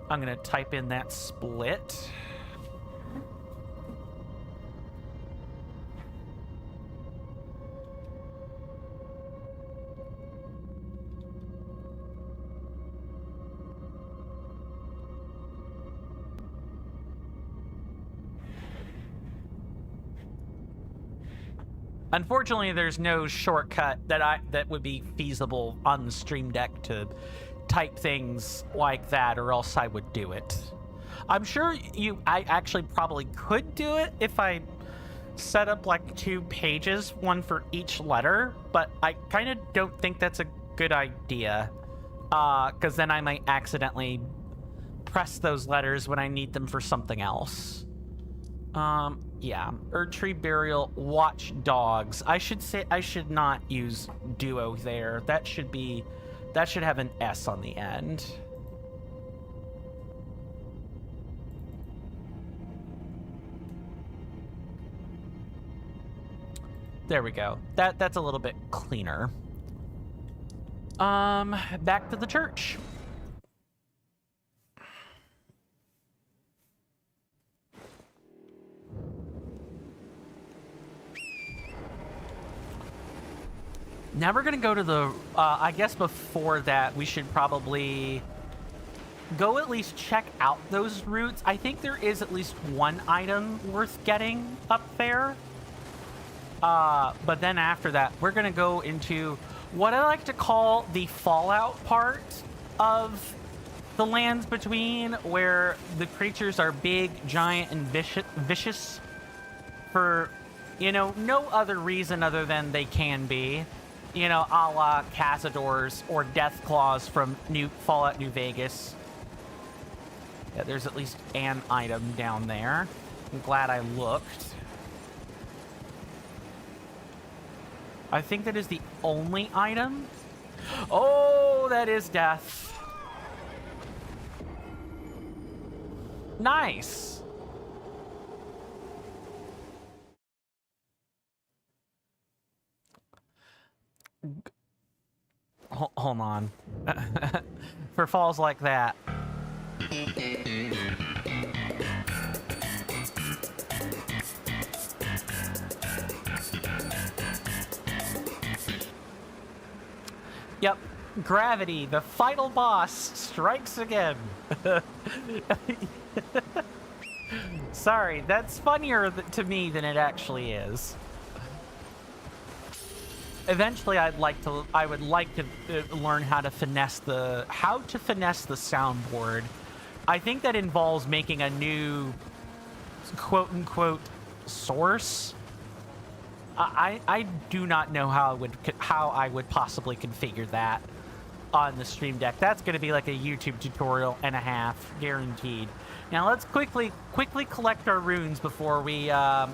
I'm going to type in that split. Unfortunately, there's no shortcut that would be feasible on the Stream Deck to type things like that, or else I would do it. I'm sure I actually probably could do it if I set up like 2 pages, one for each letter, but I kind of don't think that's a good idea, because then I might accidentally press those letters when I need them for something else. Yeah, Erdtree Burial, Watch Dogs. I should not use duo there. That should have an S on the end. There we go. That's a little bit cleaner. Back to the church. Now we're gonna go to the, I guess before that, we should probably go at least check out those routes. I think there is at least one item worth getting up there. But then after that, we're gonna go into what I like to call the Fallout part of the Lands Between, where the creatures are big, giant, and vicious for, you know, no other reason other than they can be. You know, a la Cazadors or Deathclaws from Fallout New Vegas. Yeah, there's at least an item down there. I'm glad I looked. I think that is the only item. Oh, that is death. Nice. Hold on. For falls like that. Yep. Gravity, the final boss, strikes again. Sorry, that's funnier to me than it actually is. Eventually, I would like to learn how to finesse the soundboard. I think that involves making a new quote-unquote source. I do not know how I would possibly configure that on the Stream Deck. That's going to be like a YouTube tutorial and a half, guaranteed. Now let's quickly collect our runes before we, while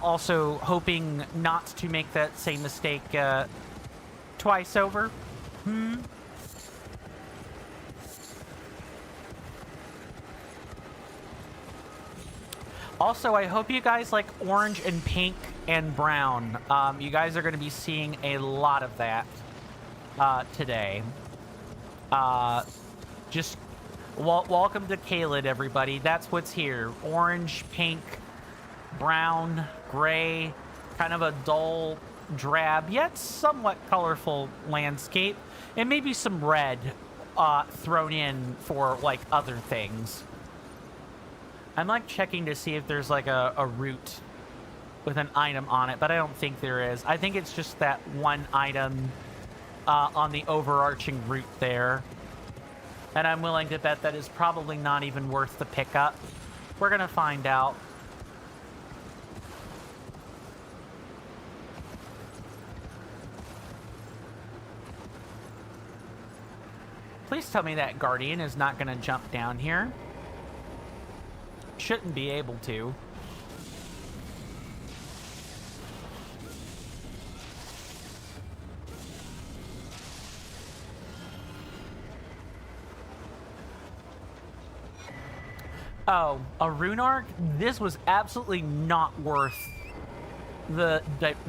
also hoping not to make that same mistake twice over. Also, I hope you guys like orange and pink and brown. You guys are going to be seeing a lot of that today. Just welcome to Caelid, everybody. That's what's here. Orange, pink, brown, gray, kind of a dull, drab, yet somewhat colorful landscape. And maybe some red thrown in for, like, other things. I'm like checking to see if there's like a route with an item on it, but I don't think there is. I think it's just that one item on the overarching route there. And I'm willing to bet that is probably not even worth the pickup. We're gonna find out. Please tell me that Guardian is not gonna jump down here. Shouldn't be able to. Oh, a rune arc? This was absolutely not worth the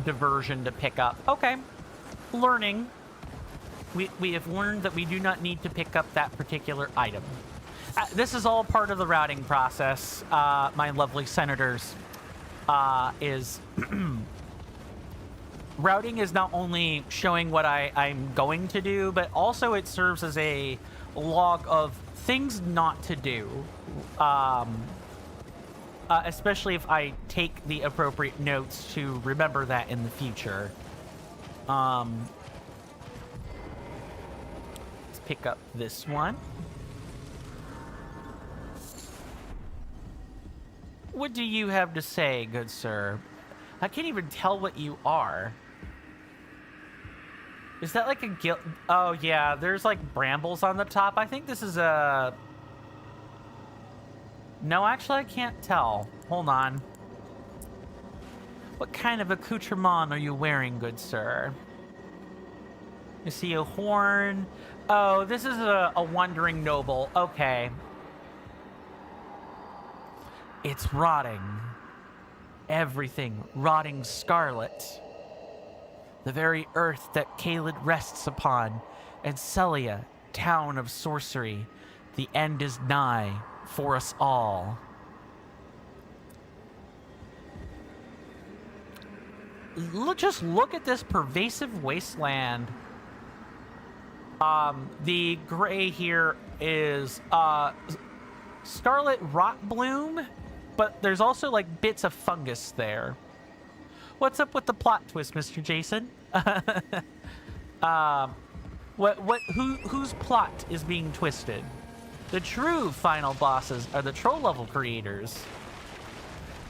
diversion to pick up. Okay, learning. We have learned that we do not need to pick up that particular item. This is all part of the routing process, my lovely senators. Routing is not only showing what I'm going to do, but also it serves as a log of things not to do. especially if I take the appropriate notes to remember that in the future. Let's pick up this one. What do you have to say, good sir? I can't even tell what you are. Is that like a guild? Oh, yeah, there's like brambles on the top. I think this is a... No, actually, I can't tell. Hold on. What kind of accoutrement are you wearing, good sir? You see a horn. Oh, this is a wandering noble. Okay. It's rotting. Everything rotting scarlet. The very earth that Caelid rests upon. And Celia, town of sorcery. The end is nigh for us all. Just look at this pervasive wasteland. The gray here is scarlet rot bloom, but there's also like bits of fungus there. What's up with the plot twist, Mr. Jason? Whose plot is being twisted? The true final bosses are the troll level creators.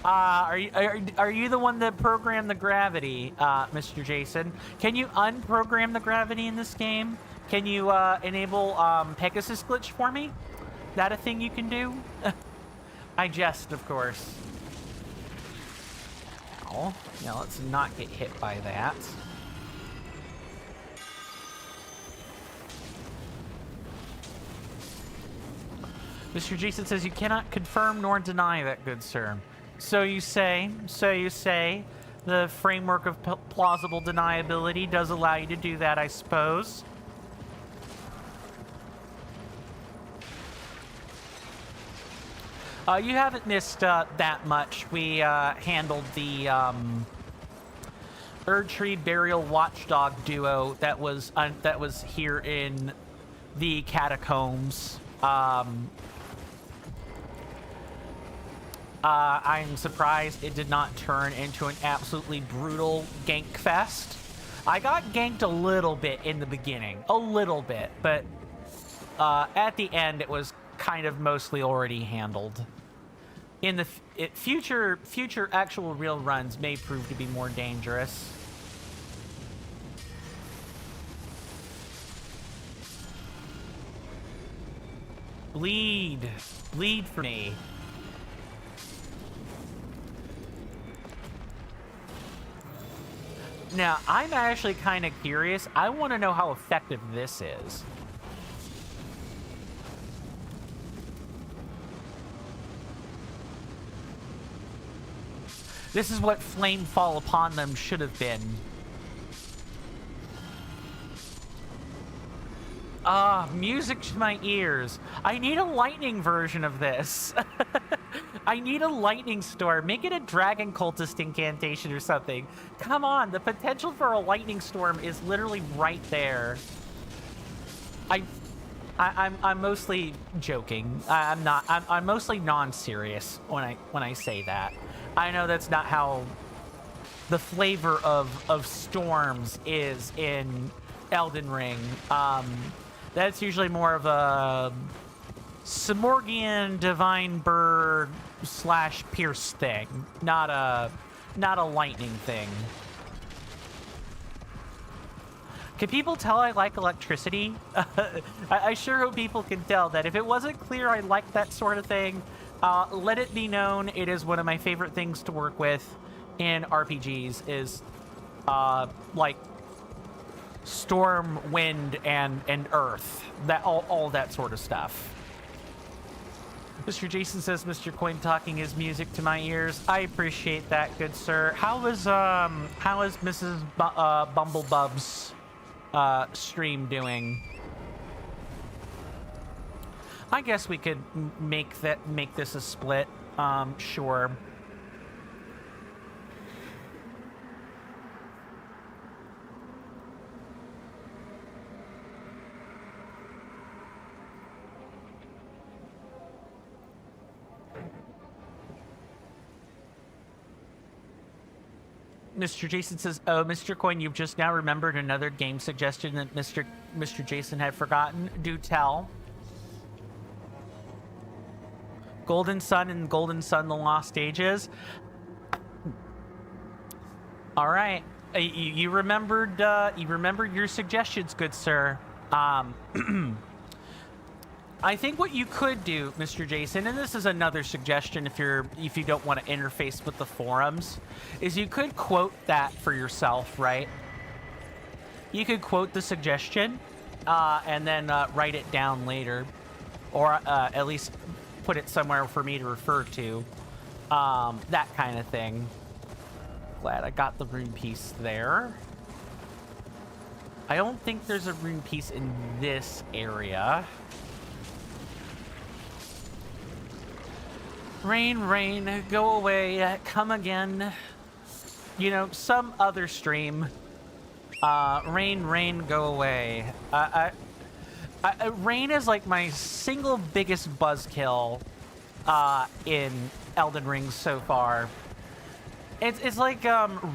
Are you the one that programmed the gravity, Mr. Jason? Can you unprogram the gravity in this game? Can you enable Pegasus glitch for me? That a thing you can do? I jest, of course. Ow. Now let's not get hit by that. Mr. Jason says you cannot confirm nor deny that, good sir. So you say. The framework of plausible deniability does allow you to do that, I suppose. You haven't missed that much. We handled the Erdtree Burial Watchdog duo that was here in the catacombs. I'm surprised it did not turn into an absolutely brutal gank fest. I got ganked a little bit in the beginning, a little bit, but at the end it was kind of mostly already handled. In the future actual real runs may prove to be more dangerous. Bleed for me. Now, I'm actually kind of curious. I want to know how effective this is. This is what Flame Fall Upon Them should have been. Ah, music to my ears. I need a lightning version of this. I need a lightning storm. Make it a dragon cultist incantation or something. Come on, the potential for a lightning storm is literally right there. I'm mostly joking. I'm mostly non-serious when I say that. I know that's not how the flavor of storms is in Elden Ring. That's usually more of a Simorgian divine bird / pierce thing, not a lightning thing. Can people tell I like electricity? I sure hope people can tell that. If it wasn't clear I like that sort of thing, let it be known it is one of my favorite things to work with in RPGs is like storm, wind, and earth. That all that sort of stuff. Mr. Jason says Mr. Coin talking is music to my ears. I appreciate that, good sir. How is Mrs. Bumblebub's stream doing? I guess we could make this a split. Sure. Mr. Jason says, "Oh, Mr. Coin, you've just now remembered another game suggestion that Mr. Jason had forgotten. Do tell." Golden Sun and Golden Sun: The Lost Ages. All right, you remembered. You remembered your suggestions, good sir. I think what you could do, Mr. Jason, and this is another suggestion if you don't want to interface with the forums, is you could quote that for yourself, right? You could quote the suggestion, and then write it down later, or at least put it somewhere for me to refer to, that kind of thing. Glad I got the rune piece there. I don't think there's a rune piece in this area. Rain, rain, go away, come again. You know, some other stream. Rain, rain, go away. Rain is like my single biggest buzzkill in Elden Ring so far. It's like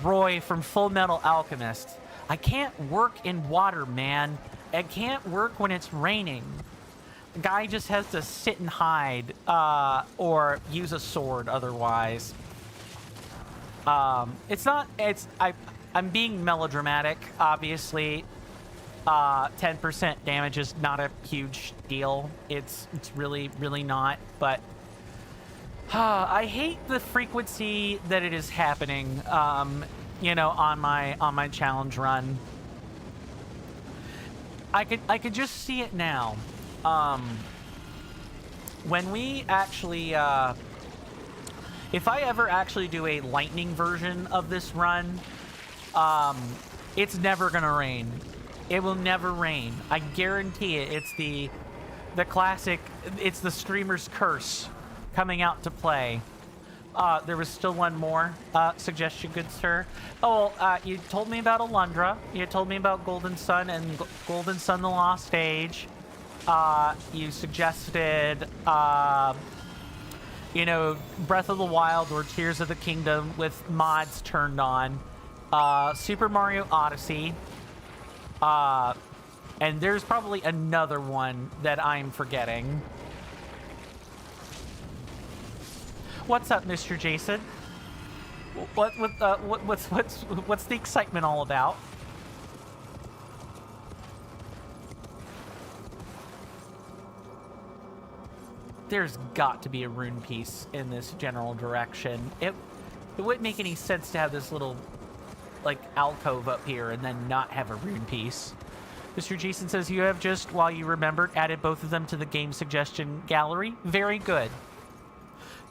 Roy from Full Metal Alchemist. I can't work in water, man. It can't work when it's raining. The guy just has to sit and hide, or use a sword otherwise. I'm being melodramatic, obviously. 10% damage is not a huge deal. It's really, really not, but I hate the frequency that it is happening, you know, on my challenge run. I could just see it now. When we actually, if I ever actually do a lightning version of this run, it's never gonna rain. It will never rain. I guarantee it. It's the classic, it's the streamer's curse coming out to play. There was still one more suggestion, good sir. Oh, you told me about Alundra. You told me about Golden Sun and Golden Sun: The Lost Age. You suggested, you know, Breath of the Wild or Tears of the Kingdom with mods turned on. Super Mario Odyssey. And there's probably another one that I'm forgetting. What's up, Mr. Jason? What's the excitement all about? There's got to be a rune piece in this general direction. It wouldn't make any sense to have this little, like, alcove up here and then not have a rune piece. Mr. Jason says, you have just, while you remembered, added both of them to the game suggestion gallery. Very good.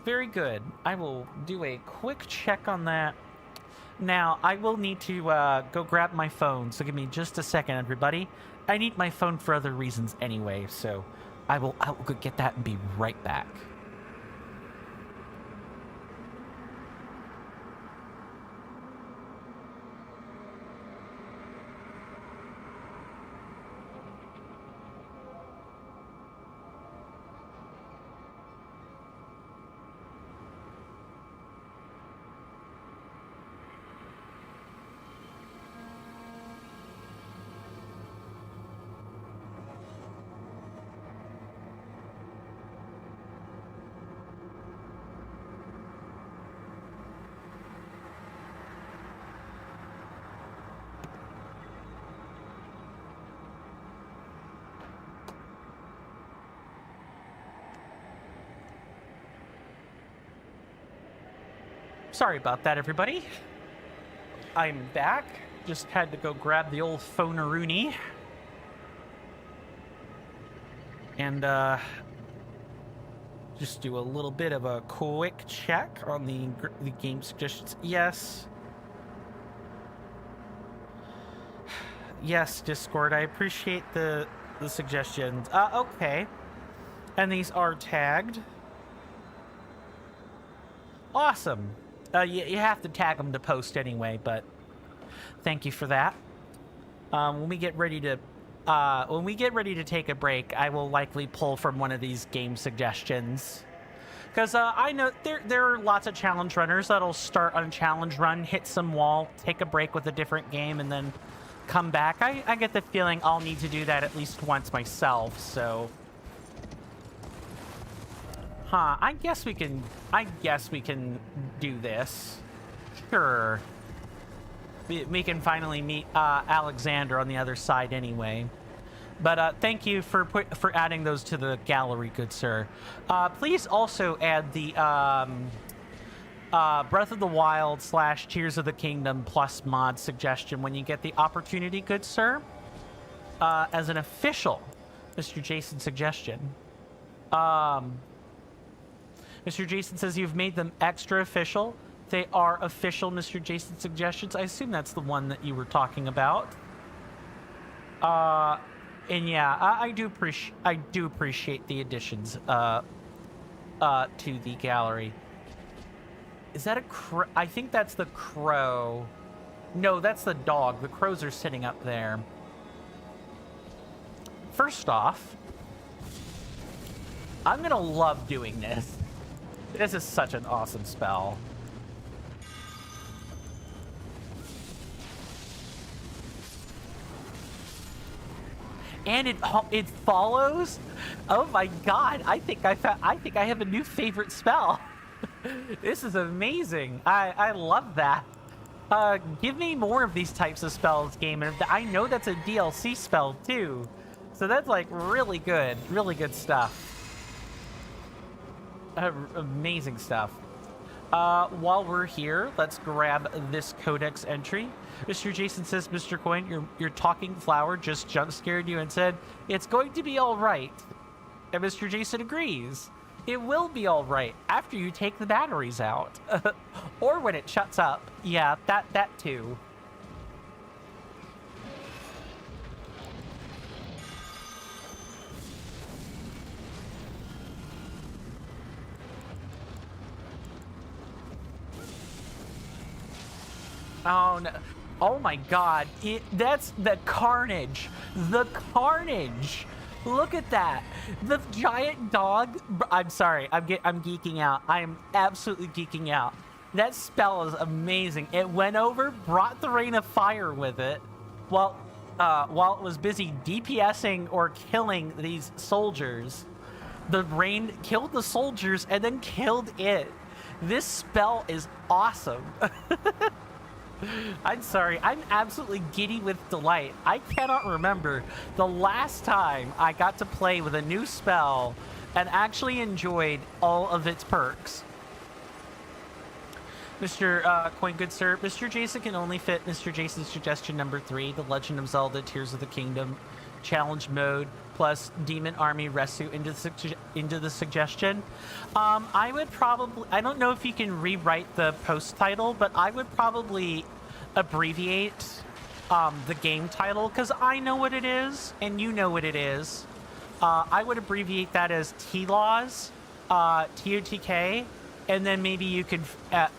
Very good. I will do a quick check on that. Now, I will need to go grab my phone, so give me just a second, everybody. I need my phone for other reasons anyway, so I will go get that and be right back. Sorry about that, everybody. I'm back. Just had to go grab the old phone-a-rooney. And, just do a little bit of a quick check on the game suggestions. Yes. Yes, Discord, I appreciate the suggestions. Okay. And these are tagged. Awesome. You have to tag them to post anyway, but thank you for that. When we get ready to take a break, I will likely pull from one of these game suggestions. Because I know there are lots of challenge runners that'll start on a challenge run, hit some wall, take a break with a different game, and then come back. I get the feeling I'll need to do that at least once myself, so... Huh, I guess we can do this. Sure. We can finally meet Alexander on the other side anyway. But thank you for adding those to the gallery, good sir. Please also add the Breath of the Wild / Tears of the Kingdom plus mod suggestion when you get the opportunity, good sir. As an official Mr. Jason suggestion. Mr. Jason says you've made them extra official. They are official Mr. Jason suggestions. I assume that's the one that you were talking about. And yeah, I do appreciate the additions to the gallery. Is that a crow? I think that's the crow. No, that's the dog. The crows are sitting up there. First off, I'm gonna love doing this. This is such an awesome spell. And it follows. Oh my god! I think I have a new favorite spell. This is amazing. I love that. Give me more of these types of spells, game. And I know that's a DLC spell too, so that's like really good stuff. Amazing stuff. While we're here, let's grab this codex entry. Mr. Jason says, Mr. Coin, your talking flower just jump scared you and said, it's going to be all right. And Mr. Jason agrees. It will be all right after you take the batteries out. Or when it shuts up. Yeah, that too. Oh no. Oh my god. That's the carnage. The carnage. Look at that. The giant dog. I'm sorry. I'm geeking out. I am absolutely geeking out. That spell is amazing. It went over, brought the rain of fire with it while it was busy DPSing or killing these soldiers. The rain killed the soldiers and then killed it. This spell is awesome. I'm sorry, I'm absolutely giddy with delight. I cannot remember the last time I got to play with a new spell and actually enjoyed all of its perks. Mr. Coin Good Sir, Mr. Jason can only fit Mr. Jason's suggestion number 3, The Legend of Zelda Tears of the Kingdom challenge mode plus Demon Army Resu into the suggestion. I would probably, I don't know if you can rewrite the post title, but I would probably abbreviate the game title, because I know what it is and you know what it is. I would abbreviate that as T-Laws, TOTK, and then maybe you could let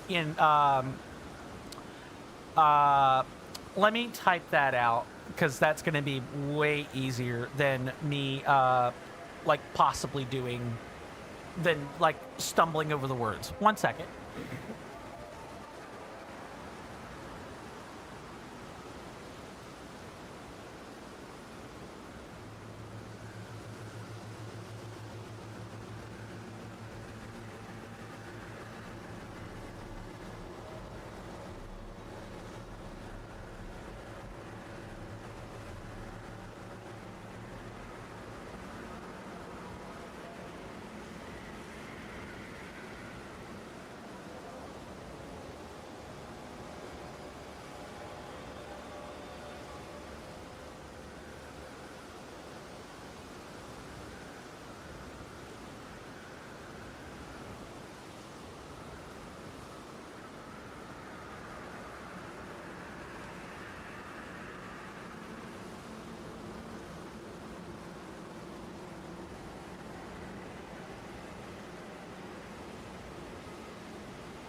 me type that out, because that's going to be way easier than me like possibly doing, than like stumbling over the words. 1 second.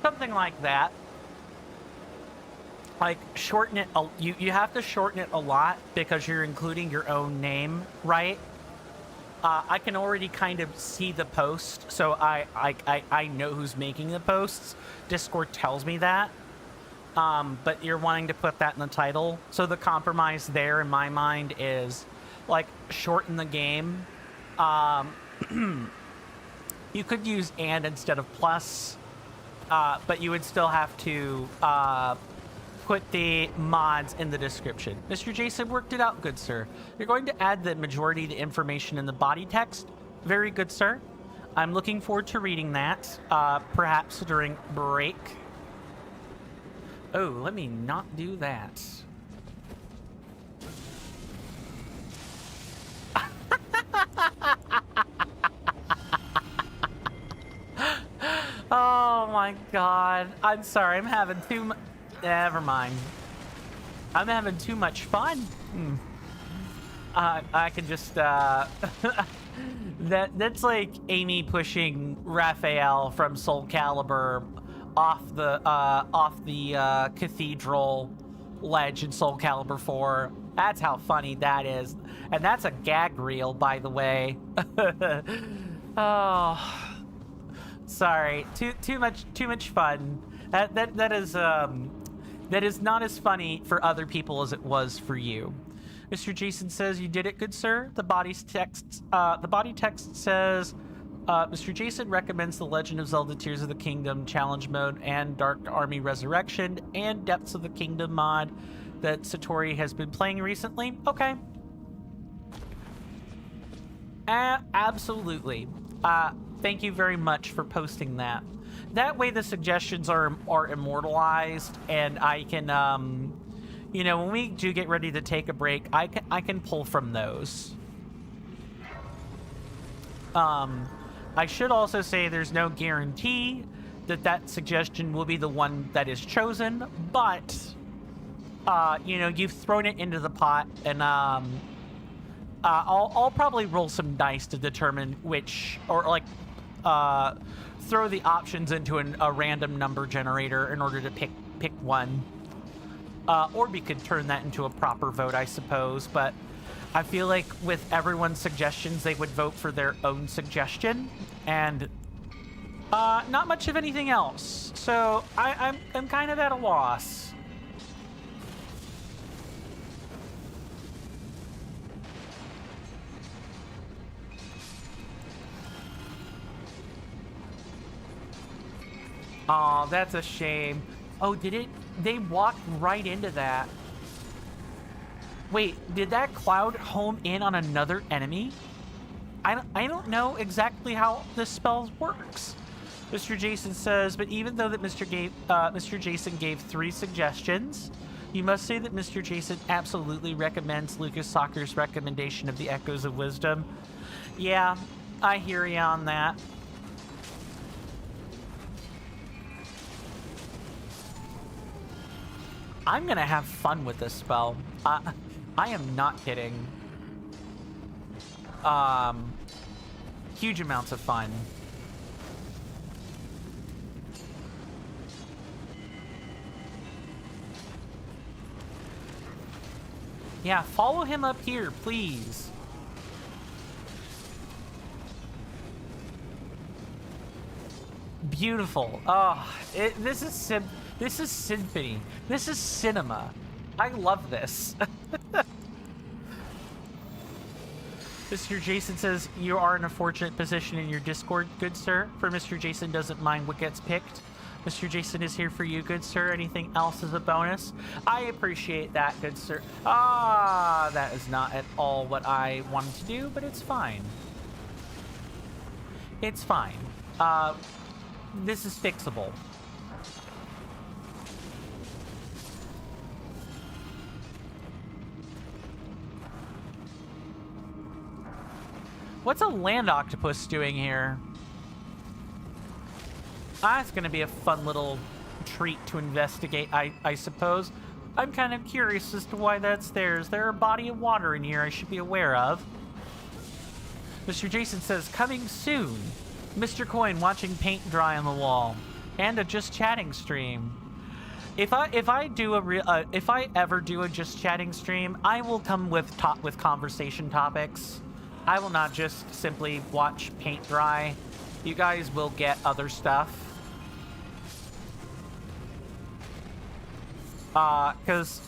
Something like that. Like, shorten it. You have to shorten it a lot because you're including your own name, right? I can already kind of see the post, so I know who's making the posts. Discord tells me that. But you're wanting to put that in the title. So the compromise there in my mind is, like, shorten the game. You could use and instead of plus, but you would still have to put the mods in the description. Mr. Jason worked it out, good sir. You're going to add the majority of the information in the body text. Very good, sir. I'm looking forward to reading that, perhaps during break. Oh, let me not do that. Oh my god. I'm sorry, I'm having too much... Never mind. I'm having too much fun. I can just, That's like Amy pushing Raphael from Soul Calibur off the cathedral ledge in Soul Calibur 4. That's how funny that is. And that's a gag reel, by the way. Oh... Sorry, too much fun. That is not as funny for other people as it was for you. Mr. Jason says you did it, good sir. The body text says, Mr. Jason recommends The Legend of Zelda Tears of the Kingdom Challenge Mode and Dark Army Resurrection and Depths of the Kingdom mod that Satori has been playing recently. Okay. Absolutely. Thank you very much for posting that. That way the suggestions are immortalized, and I can, you know, when we do get ready to take a break, I can pull from those. I should also say there's no guarantee that suggestion will be the one that is chosen, but, you know, you've thrown it into the pot, and, I'll probably roll some dice to determine which, or like, throw the options into a random number generator in order to pick one. Or we could turn that into a proper vote, I suppose, but I feel like with everyone's suggestions, they would vote for their own suggestion, and not much of anything else. So I'm kind of at a loss. Oh, that's a shame. Oh, did it? They walked right into that. Wait, did that cloud home in on another enemy? I don't know exactly how this spell works. Mr. Jason says, but even though that Mr. Jason gave 3 suggestions, you must say that Mr. Jason absolutely recommends Lucas Soccer's recommendation of the Echoes of Wisdom. Yeah, I hear you on that. I'm gonna have fun with this spell. I am not kidding. Huge amounts of fun. Yeah, follow him up here, please. Beautiful. Oh, this is symphony. This is cinema. I love this. Mr. Jason says, you are in a fortunate position in your Discord, good sir. For Mr. Jason doesn't mind what gets picked. Mr. Jason is here for you, good sir. Anything else is a bonus. I appreciate that, good sir. That is not at all what I wanted to do, but it's fine. It's fine. This is fixable. What's a land octopus doing here? It's gonna be a fun little treat to investigate, I suppose. I'm kind of curious as to why that's there. Is there a body of water in here I should be aware of? Mr. Jason says, coming soon. Mr. Coin watching paint dry on the wall. And a just chatting stream. If I ever do a just chatting stream, I will come with conversation topics. I will not just simply watch paint dry. You guys will get other stuff. Because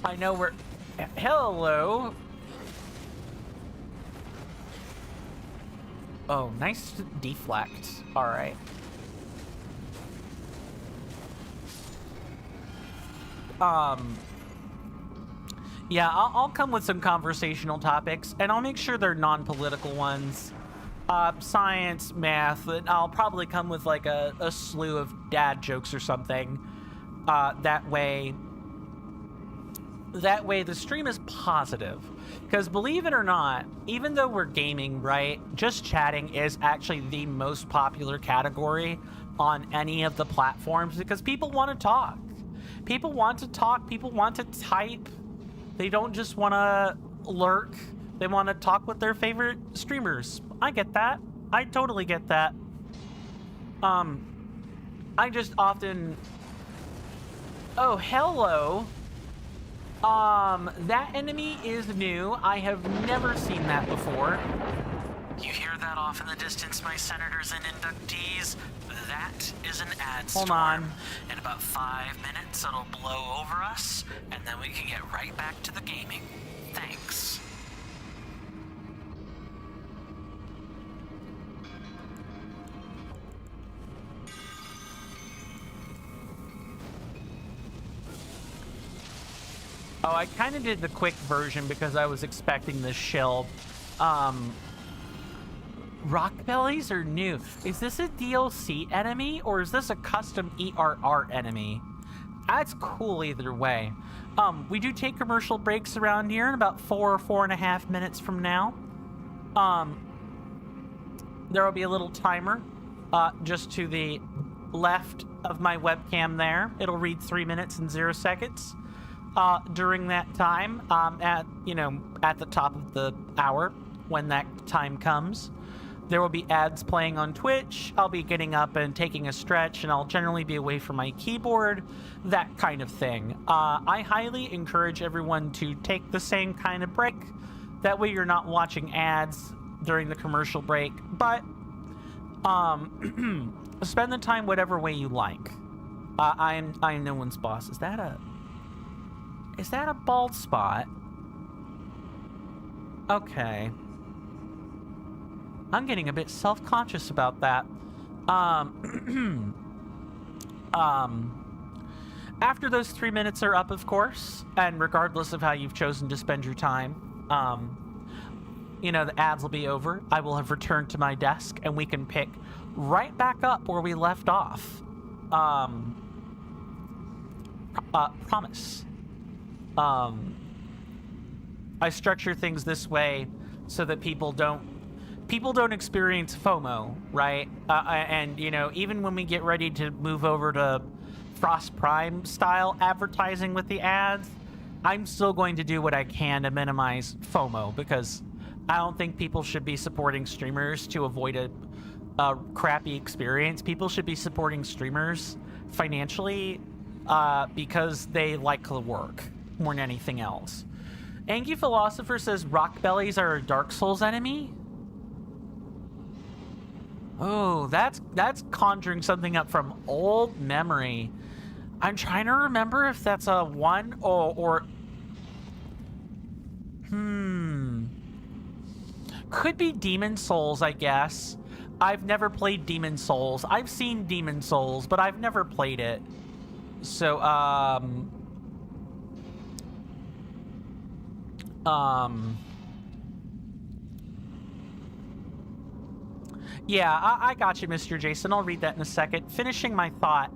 I know we're... Hello. Oh, nice deflect. All right. Yeah, I'll come with some conversational topics, and I'll make sure they're non-political ones. Science, math, and I'll probably come with like a slew of dad jokes or something. That way the stream is positive. Because believe it or not, even though we're gaming, right, just chatting is actually the most popular category on any of the platforms because people want to talk. People want to talk, people want to type. They don't just want to lurk. They want to talk with their favorite streamers. I get that. I totally get that. I just often... Oh, hello. That enemy is new. I have never seen that before. You hear that off in the distance, my senators and inductees? That is an ad storm. Hold on. In about 5 minutes, it'll blow over us, and then we can get right back to the gaming. Thanks. Oh, I kind of did the quick version because I was expecting this shield. Rock bellies are new. Is this a DLC enemy or is this a custom ERR enemy? That's cool either way. We do take commercial breaks around here in about 4 or 4.5 minutes from now. There will be a little timer just to the left of my webcam there. It'll read 3 minutes and 0 seconds. During that time, at the top of the hour, when that time comes, there will be ads playing on Twitch. I'll be getting up and taking a stretch, and I'll generally be away from my keyboard, that kind of thing. I highly encourage everyone to take the same kind of break. That way you're not watching ads during the commercial break, but spend the time whatever way you like. I'm no one's boss. Is that a bald spot? Okay. I'm getting a bit self-conscious about that. After those 3 minutes are up, of course, and regardless of how you've chosen to spend your time, the ads will be over. I will have returned to my desk, and we can pick right back up where we left off. Promise. I structure things this way so that people don't experience FOMO, right? And even when we get ready to move over to Frost Prime style advertising with the ads, I'm still going to do what I can to minimize FOMO because I don't think people should be supporting streamers to avoid a crappy experience. People should be supporting streamers financially because they like the work more than anything else. Angie Philosopher says rock bellies are a Dark Souls enemy. Oh, that's conjuring something up from old memory. I'm trying to remember if that's a one or could be Demon Souls, I guess. I've never played Demon Souls. I've seen Demon Souls, but I've never played it. So, yeah, I got you, Mr. Jason. I'll read that in a second. Finishing my thought.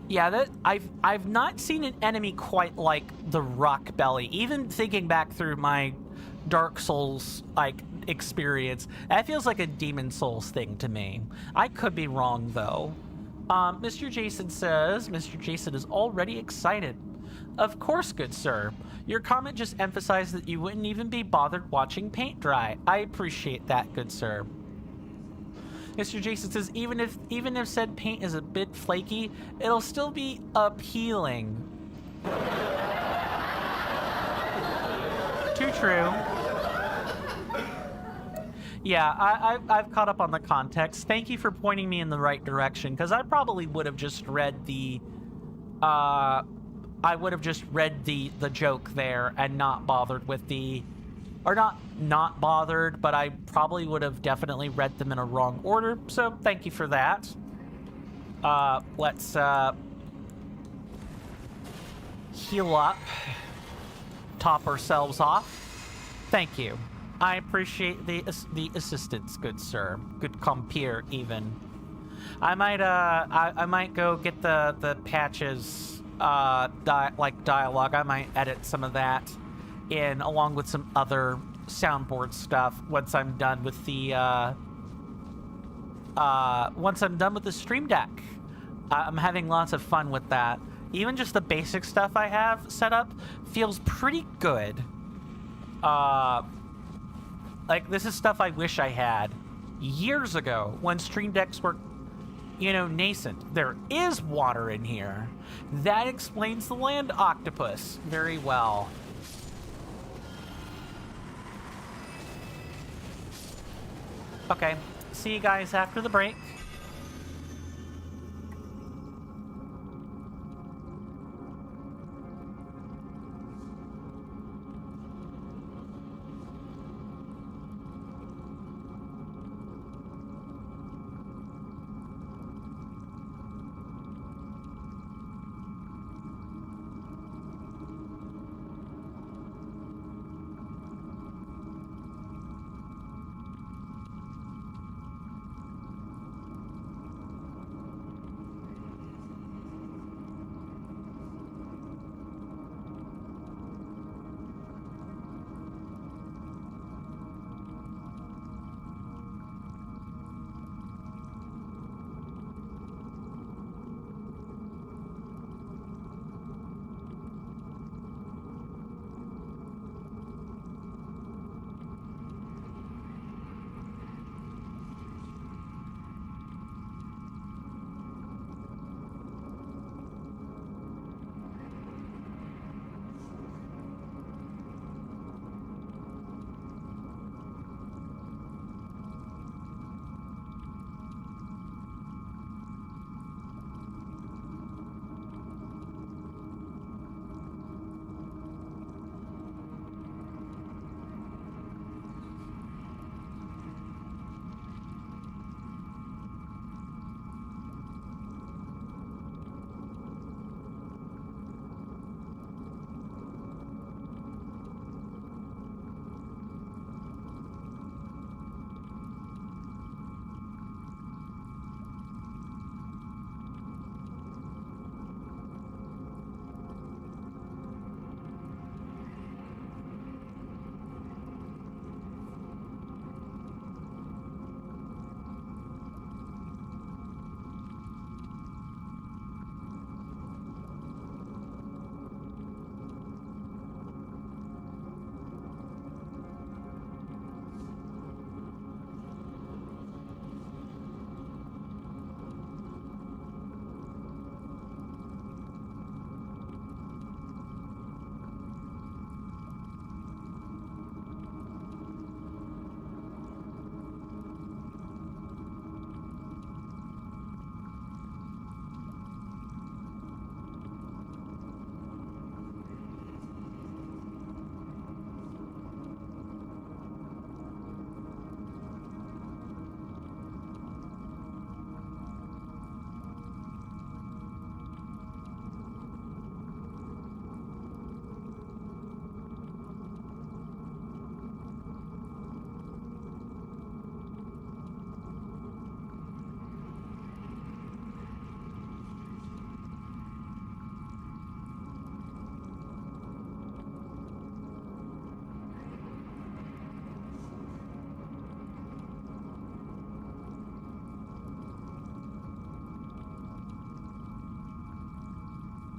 Yeah, that I've not seen an enemy quite like the rock belly. Even thinking back through my Dark Souls experience, that feels like a Demon Souls thing to me. I could be wrong though. Mr. Jason says, Mr. Jason is already excited. Of course, good sir. Your comment just emphasized that you wouldn't even be bothered watching paint dry. I appreciate that, good sir. Mr. Jason says, even if said paint is a bit flaky, it'll still be appealing. Too true. Yeah, I've caught up on the context. Thank you for pointing me in the right direction, because I probably would have just read the joke there and not bothered with the, or not bothered, but I probably would have definitely read them in a wrong order. So thank you for that. Let's heal up, top ourselves off. Thank you. I appreciate the assistance, good sir. Good compeer, even. I might go get the patches, dialogue. I might edit some of that in, along with some other soundboard stuff once I'm done with the Stream Deck. I'm having lots of fun with that. Even just the basic stuff I have set up feels pretty good. Like, this is stuff I wish I had years ago when Stream Decks were, nascent. There is water in here. That explains the land octopus very well. Okay, see you guys after the break.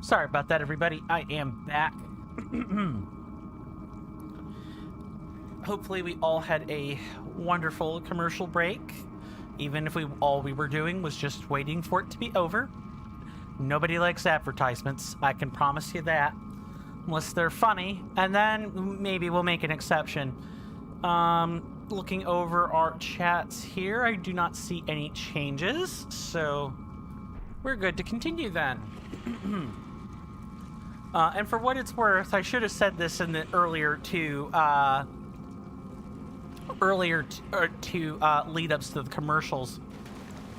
Sorry about that, everybody. I am back. Hopefully we all had a wonderful commercial break, even if all we were doing was just waiting for it to be over. Nobody likes advertisements, I can promise you that. unless they're funny, and then maybe we'll make an exception. Looking over our chats here, I do not see any changes, so we're good to continue then. And for what it's worth, I should have said this in the earlier two lead-ups to the commercials.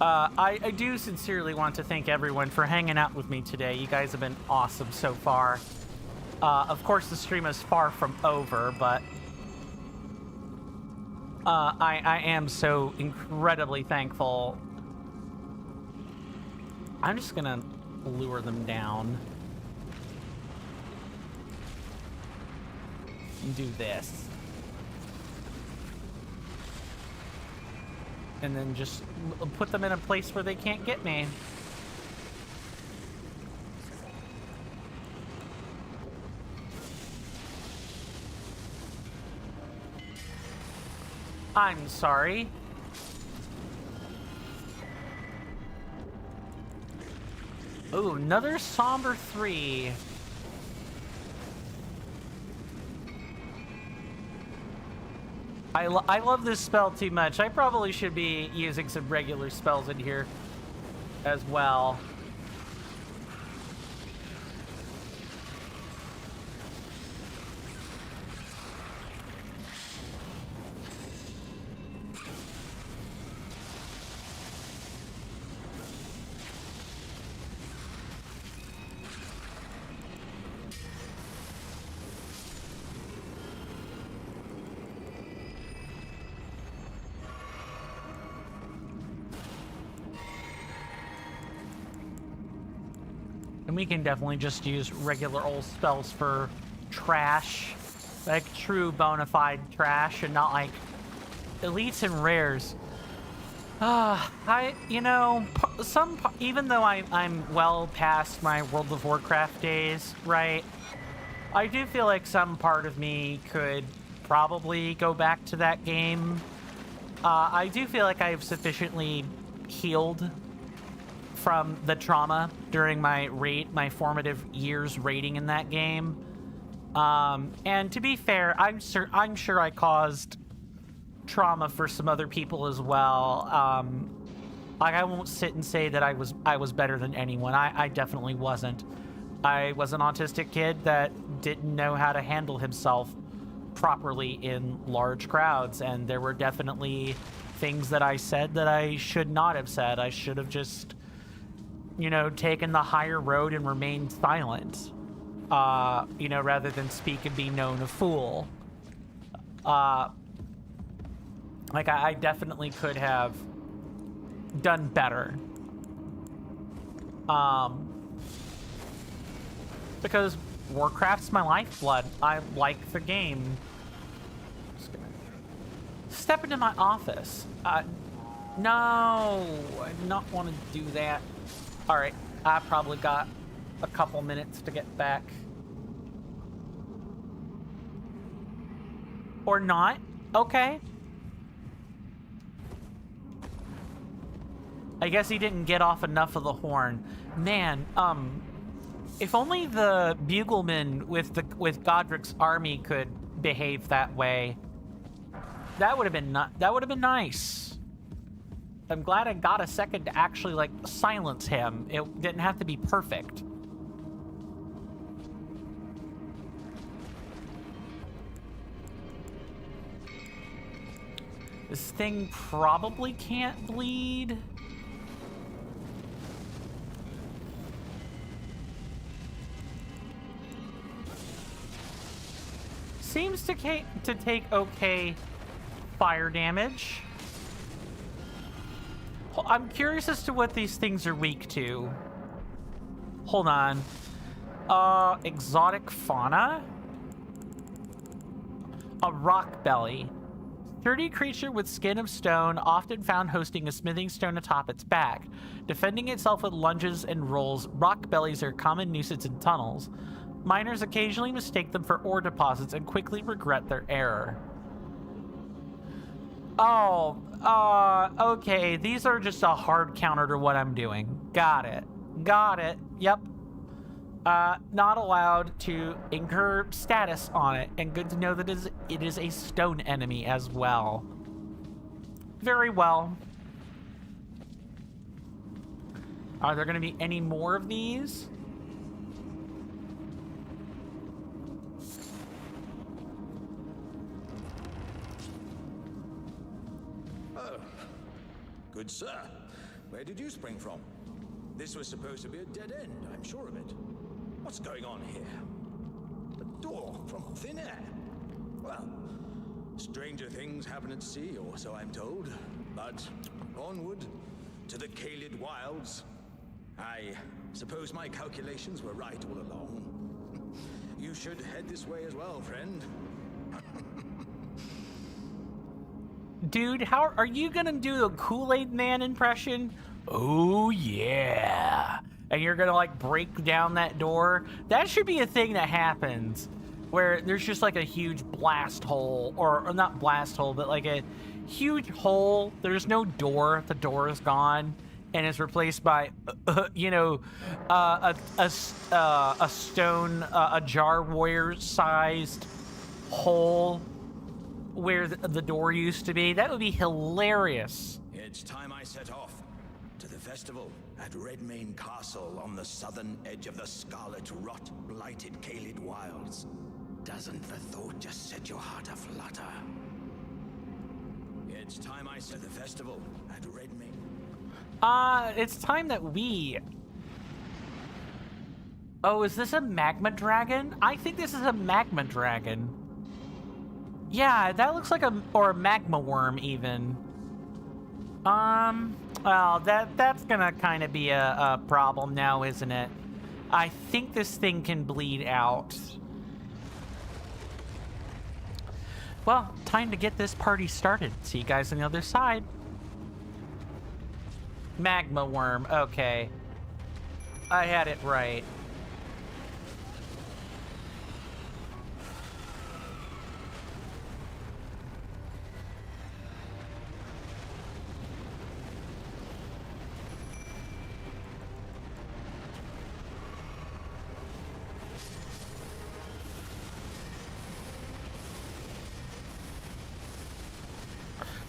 I do sincerely want to thank everyone for hanging out with me today. You guys have been awesome so far. Of course, the stream is far from over, but I am so incredibly thankful. I'm just gonna lure them down. And do this. And then just put them in a place where they can't get me. I'm sorry. Ooh, another Somber 3. I love this spell too much. I probably should be using some regular spells in here as well. And we can definitely just use regular old spells for trash. Like true bona fide trash and not like elites and rares. Even though I'm well past my World of Warcraft days, right? I do feel like some part of me could probably go back to that game. I do feel like I've sufficiently healed from the trauma during my formative years raiding in that game. And to be fair, I'm sure I caused trauma for some other people as well. Like I won't sit and say that I was better than anyone. I definitely wasn't. I was an autistic kid that didn't know how to handle himself properly in large crowds, and there were definitely things that I said that I should not have said. I should have just, taken the higher road and remained silent, rather than speak and be known a fool. I definitely could have done better. Because Warcraft's my lifeblood. I like the game. Just gonna step into my office. No, I do not want to do that. All right, I probably got a couple minutes to get back. Or not. Okay. I guess he didn't get off enough of the horn. Man, if only the bugleman with Godric's army could behave that way. That would have been nice. I'm glad I got a second to actually silence him. It didn't have to be perfect. This thing probably can't bleed. Seems to take okay fire damage. I'm curious as to what these things are weak to. Hold on. Exotic fauna? A rock belly. Sturdy creature with skin of stone, often found hosting a smithing stone atop its back. Defending itself with lunges and rolls, rock bellies are a common nuisance in tunnels. Miners occasionally mistake them for ore deposits and quickly regret their error. Oh, okay. These are just a hard counter to what I'm doing. Got it. Yep. Not allowed to incur status on it, and good to know that it is a stone enemy as well. Very well. Are there going to be any more of these? Oh, good sir. Where did you spring from? This was supposed to be a dead end, I'm sure of it. What's going on here? A door from thin air. Well, stranger things happen at sea, or so I'm told. But onward to the Kaled Wilds. I suppose my calculations were right all along. You should head this way as well, friend. Dude, how are you gonna do a Kool-Aid Man impression? Oh yeah. And you're gonna like break down that door? That should be a thing that happens where there's just like a huge blast hole, or not blast hole, but like a huge hole. There's no door, the door is gone, and it's replaced by you know, a stone, a jar warrior sized hole where the door used to be. That would be hilarious. It's time I set off to the festival at Redmane Castle on the southern edge of the scarlet rot-blighted Kaled Wilds. Doesn't the thought just set your heart aflutter? It's time I set the festival at Redmane. It's time that we... Oh, is this a magma dragon? I think this is a magma dragon. Yeah, that looks like or a magma worm even. Well, that's gonna kind of be a problem now, isn't it? I think this thing can bleed out. Well, time to get this party started. See you guys on the other side. Magma worm, okay. I had it right.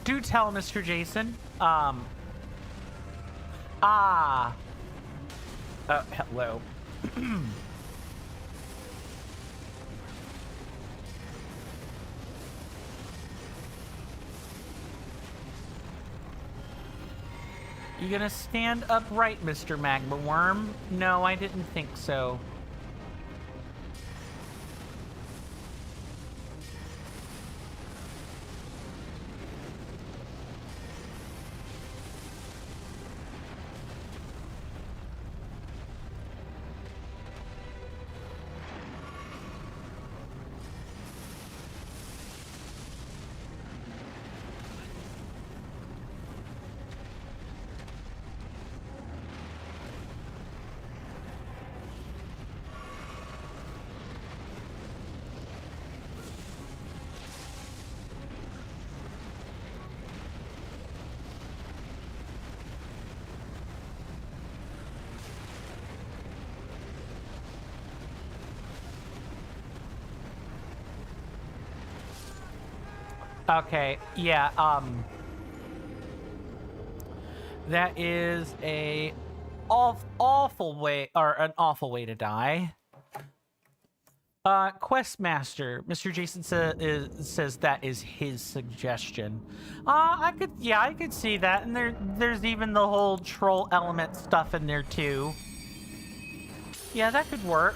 Do tell, Mr. Jason. Oh, hello. You gonna stand upright, Mr. Magma Worm? No, I didn't think so. Okay, yeah, that is a awful way, or an awful way to die. Questmaster, Mr. Jason says that is his suggestion. I could see that, and there's even the whole troll element stuff in there too. Yeah, that could work.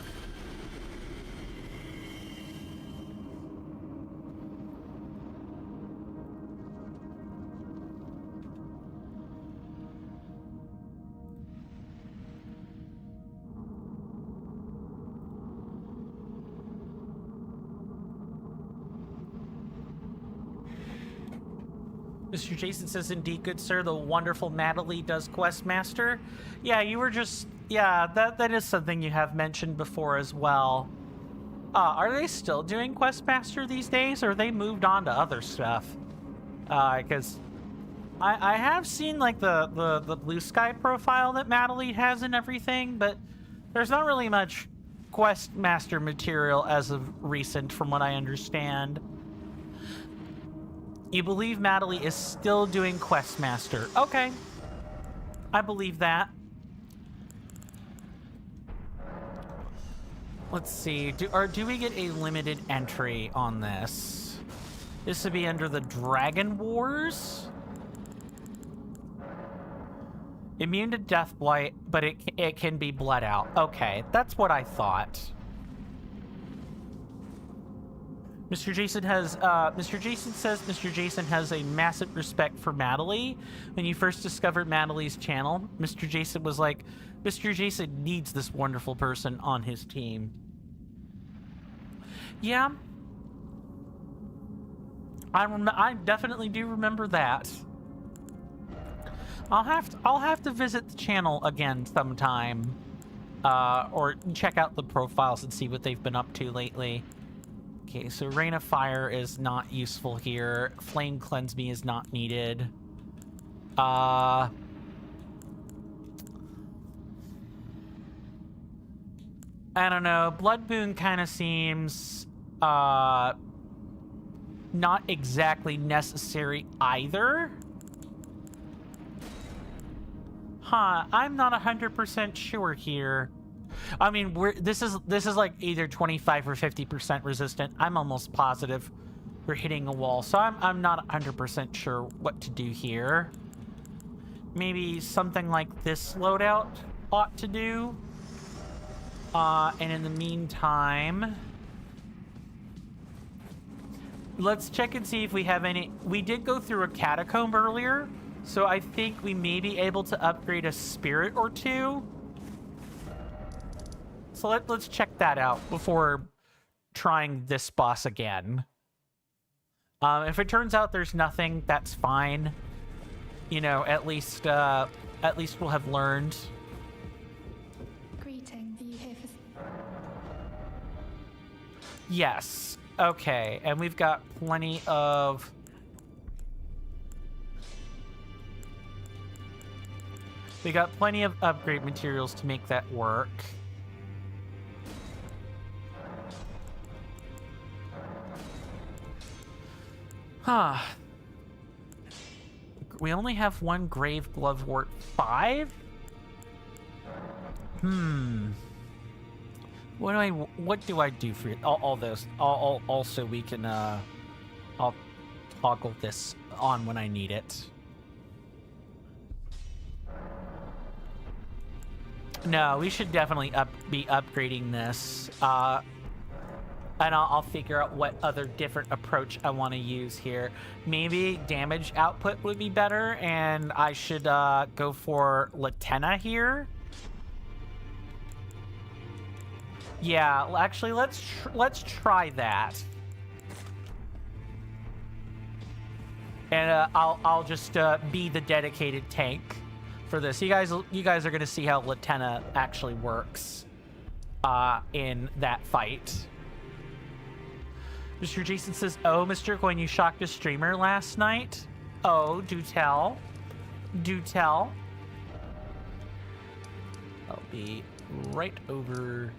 Mr. Jason says, indeed, good sir, the wonderful Natalie does Questmaster. Yeah, you were just... Yeah, that is something you have mentioned before as well. Are they still doing Questmaster these days, or they moved on to other stuff? Because I have seen, like, the Blue Sky profile that Natalie has and everything, but there's not really much quest master material as of recent, from what I understand. You believe Natalie is still doing quest master. Okay. I believe that. Let's see. Do we get a limited entry on this? This would be under the Dragon Wars. Immune to death blight, but it can be bled out. Okay, that's what I thought. Mr. Jason says Mr. Jason has a massive respect for Natalie. When you first discovered Natalie's channel, Mr. Jason was like, Mr. Jason needs this wonderful person on his team. Yeah. I definitely do remember that. I'll have to visit the channel again sometime. Or check out the profiles and see what they've been up to lately. Okay, so Rain of Fire is not useful here. Flame Cleanse Me is not needed. I don't know. Blood Boon kind of seems not exactly necessary either. Huh, I'm not 100% sure here. I mean, this is like either 25 or 50% resistant. I'm almost positive we're hitting a wall, so I'm not 100% sure what to do here. Maybe something like this loadout ought to do. And in the meantime, let's check and see if we have any. We did go through a catacomb earlier, so I think we may be able to upgrade a spirit or two. So let's check that out before trying this boss again. If it turns out there's nothing, that's fine. You know, at least we'll have learned. Greeting, are you here for... Yes. Okay, and we've got plenty of... We got plenty of upgrade materials to make that work. Huh. We only have one Grave Glovewort 5? What do I do for it? All those. Also, we can, I'll toggle this on when I need it. No, we should definitely be upgrading this. And I'll figure out what other different approach I want to use here. Maybe damage output would be better, and I should go for Latenna here. Yeah, actually, let's try that. And I'll just be the dedicated tank for this. You guys are gonna see how Latenna actually works in that fight. Mr. Jason says, "Oh, Mr. Coin, you shocked a streamer last night? Oh, do tell. Do tell." I'll be right over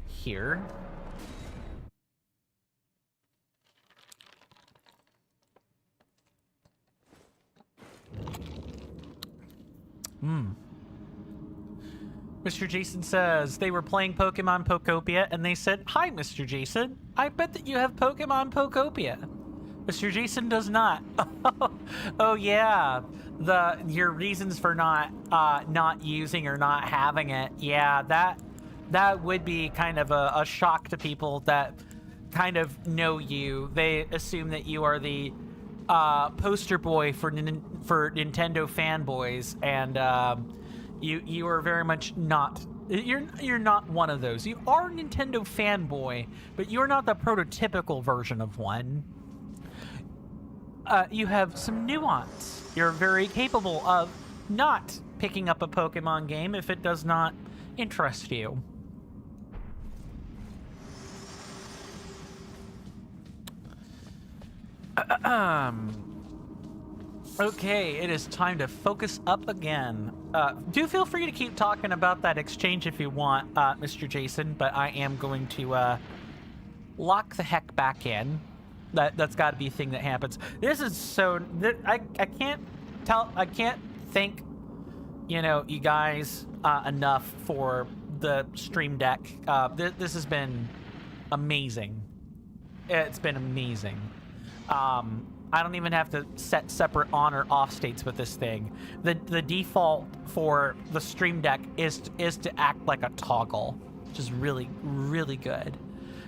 here. Mr. Jason says, they were playing Pokemon Pokopia, and they said, "Hi, Mr. Jason. I bet that you have Pokemon Pokopia." Mr. Jason does not. Oh yeah, your reasons for not using or not having it. Yeah, that would be kind of a shock to people that kind of know you. They assume that you are the poster boy for Nintendo fanboys, and you are very much not. You're not one of those. You are a Nintendo fanboy, but you're not the prototypical version of one. You have some nuance. You're very capable of not picking up a Pokemon game if it does not interest you. Okay, it is time to focus up again. Do feel free to keep talking about that exchange if you want, Mr. Jason, but I am going to lock the heck back in. That's got to be a thing that happens. This is so... I can't tell... I can't thank, you know, you guys enough for the stream deck. This has been amazing. It's been amazing. I don't even have to set separate on or off states with this thing. The default for the stream deck is to act like a toggle, which is really, really good.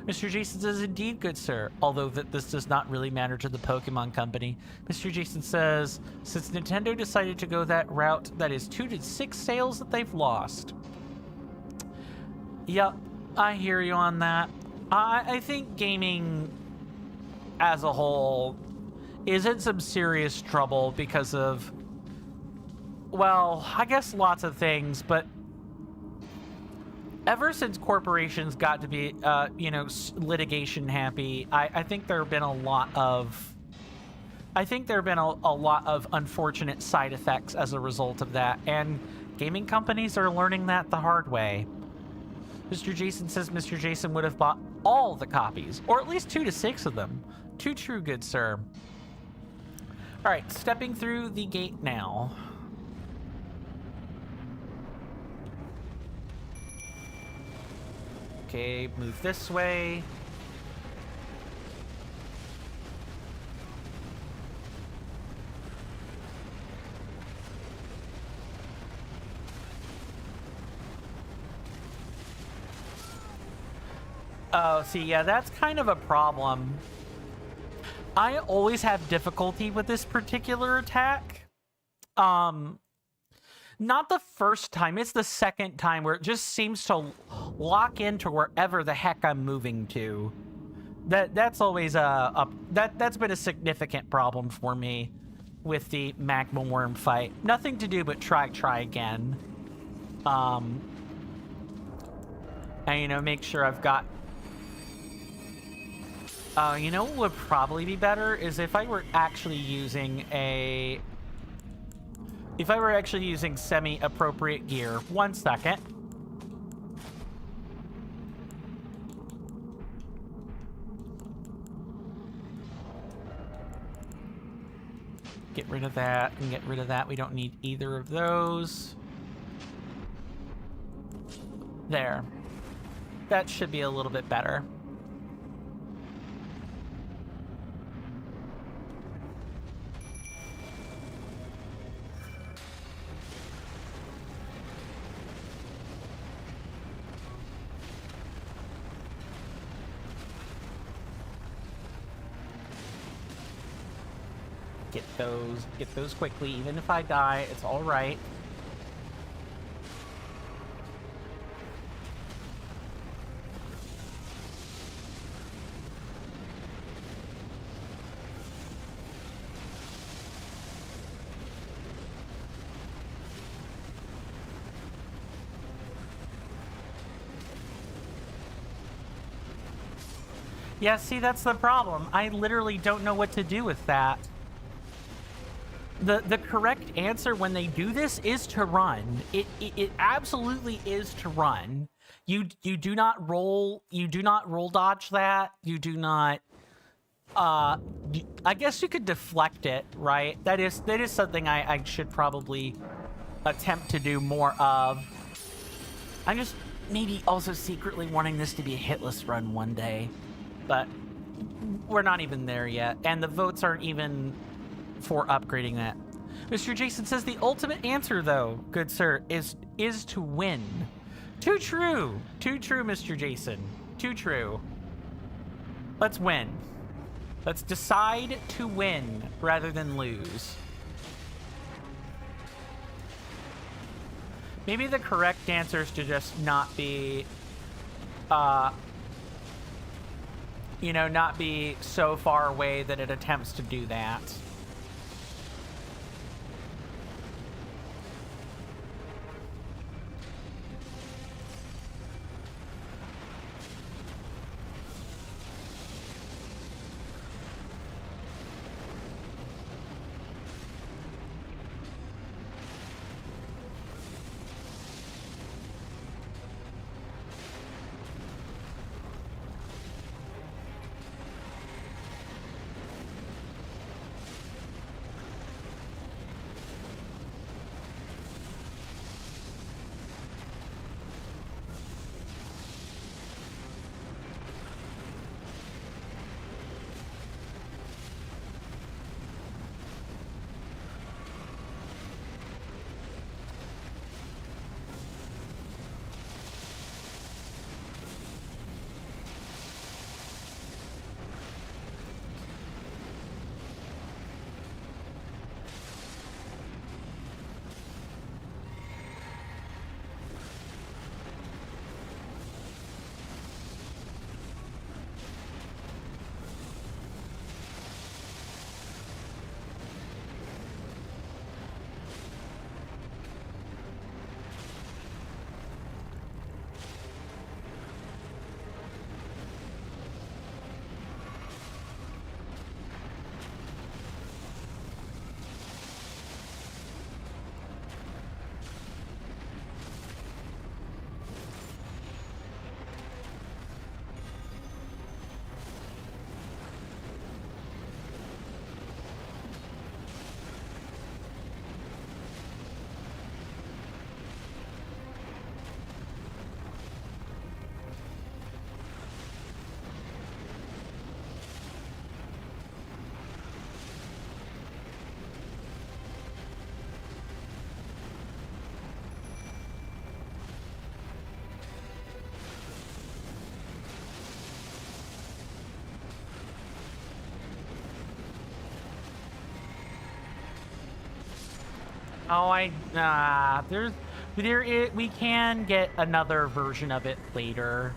Mr. Jason says, indeed, good sir, although this does not really matter to the Pokemon Company. Mr. Jason says, since Nintendo decided to go that route, that is 2 to 6 sales that they've lost. Yep, I hear you on that. I think gaming as a whole is in some serious trouble because of, well, I guess lots of things, but ever since corporations got to be, you know, litigation happy, I think there have been a lot of, a lot of unfortunate side effects as a result of that, and gaming companies are learning that the hard way. Mr. Jason says Mr. Jason would have bought all the copies, or at least 2 to 6 of them. Too true, good sir. All right, stepping through the gate now. Okay, move this way. Oh, see, yeah, that's kind of a problem. I always have difficulty with this particular attack. Not the first time, it's the second time where it just seems to lock into wherever the heck I'm moving to. That's always that's been a significant problem for me with the magma worm fight. Nothing to do but try again. And you know, make sure I've got... you know what would probably be better is if I were actually using a... If I were actually using semi-appropriate gear. 1 second. Get rid of that and get rid of that. We don't need either of those. There. That should be a little bit better. Get those quickly. Even if I die, it's all right. Yeah, see, that's the problem. I literally don't know what to do with that. The correct answer when they do this is to run. It absolutely is to run. You do not roll dodge that. You do not I guess you could deflect it, right? That is something I should probably attempt to do more of. I'm just maybe also secretly wanting this to be a hitless run one day, but we're not even there yet, and the votes aren't even for upgrading that. Mr. Jason says the ultimate answer, though, good sir, is to win. Too true, Mr. Jason. Too true. Let's win. Let's decide to win rather than lose. Maybe the correct answer is to just not be, you know, not be so far away that it attempts to do that. Oh, we can get another version of it later.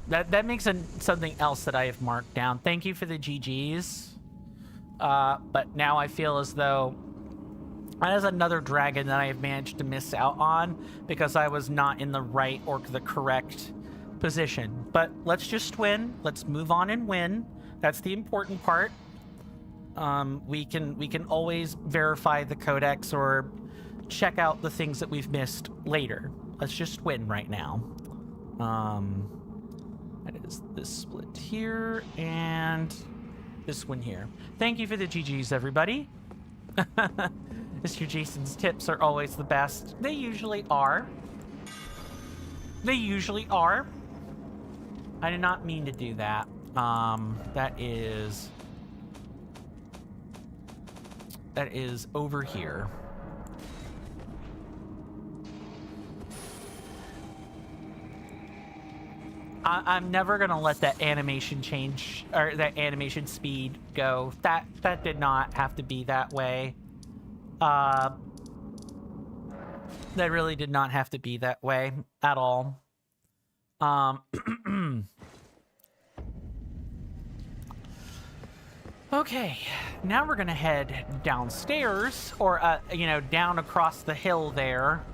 That makes something else that I have marked down. Thank you for the GGs. But now I feel as though that is another dragon that I have managed to miss out on because I was not in the right or the correct position. But let's just win. Let's move on and win. That's the important part. We can always verify the codex or check out the things that we've missed later. Let's just win right now. That is this split here and this one here. Thank you for the GGs, everybody. Mr. Jason's tips are always the best. They usually are. They usually are. I did not mean to do that. That is over here. I'm never gonna let that animation change, or that animation speed go. That did not have to be that way. That really did not have to be that way at all. Okay, now we're gonna head downstairs, or you know, down across the hill there.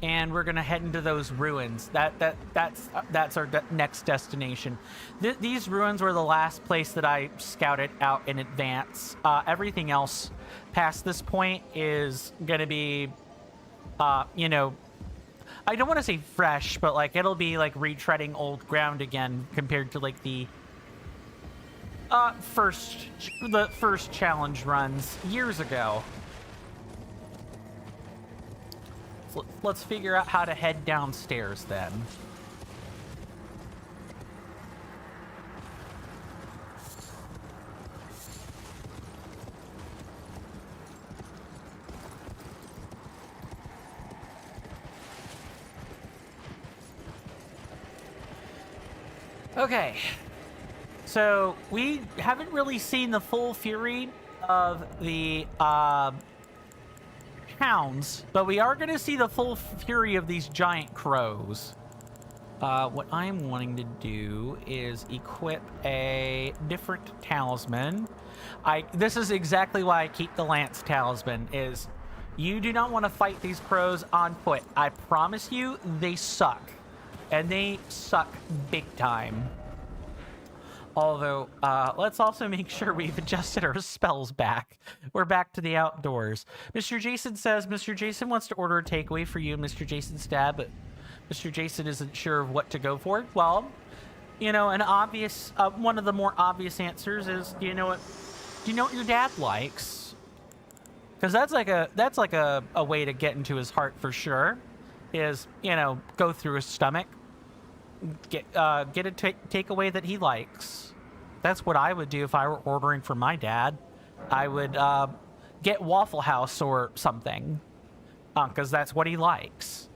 And we're gonna head into those ruins. That's our next destination. These ruins were the last place that I scouted out in advance. Everything else past this point is gonna be, you know, I don't want to say fresh, but like it'll be like retreading old ground again compared to like the first challenge runs years ago. Let's figure out how to head downstairs then. Okay, so we haven't really seen the full fury of the hounds, but we are going to see the full fury of these giant crows. What I'm wanting to do is equip a different talisman. This is exactly why I keep the lance talisman, is you do not want to fight these crows on foot. I promise you, they suck. And they suck big time. Although, let's also make sure we've adjusted our spells back. We're back to the outdoors. Mr. Jason says, Mr. Jason wants to order a takeaway for you, Mr. Jason Stab, but Mr. Jason isn't sure of what to go for. Well, you know, an obvious, one of the more obvious answers is, do you know what your dad likes? Because that's like a way to get into his heart for sure. Is, you know, go through his stomach, get a takeaway that he likes. That's what I would do if I were ordering for my dad. I would get Waffle House or something, because that's what he likes.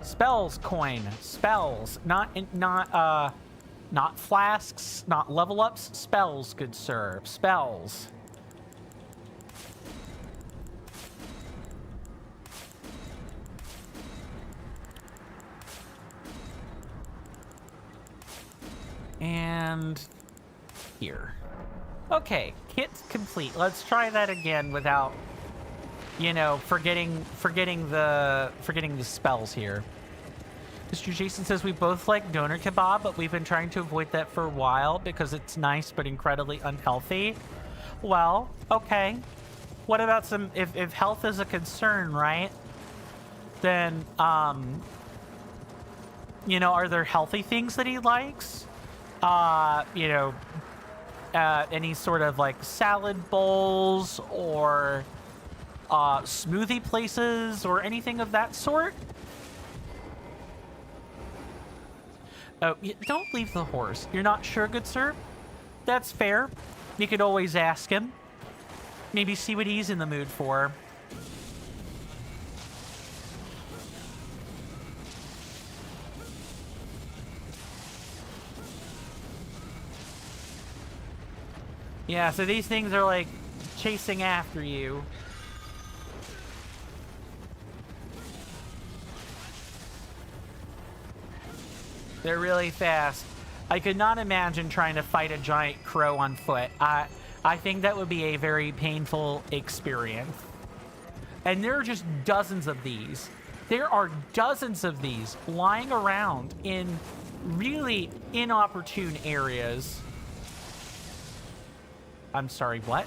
Spells coin, spells, not flasks, not level ups. Spells, good sir, spells. And here. Okay, kit's complete. Let's try that again without, you know, forgetting the spells here. Mr. Jason says we both like doner kebab, but we've been trying to avoid that for a while because it's nice but incredibly unhealthy. Well, okay. What about some, if health is a concern, right? Then, you know, are there healthy things that he likes? You know, any sort of like salad bowls or smoothie places or anything of that sort? Oh, don't leave the horse. You're not sure, good sir? That's fair. You could always ask him. Maybe see what he's in the mood for. Yeah, so these things are like chasing after you. They're really fast. I could not imagine trying to fight a giant crow on foot. I think that would be a very painful experience. And there are just dozens of these. There are dozens of these lying around in really inopportune areas. I'm sorry, what?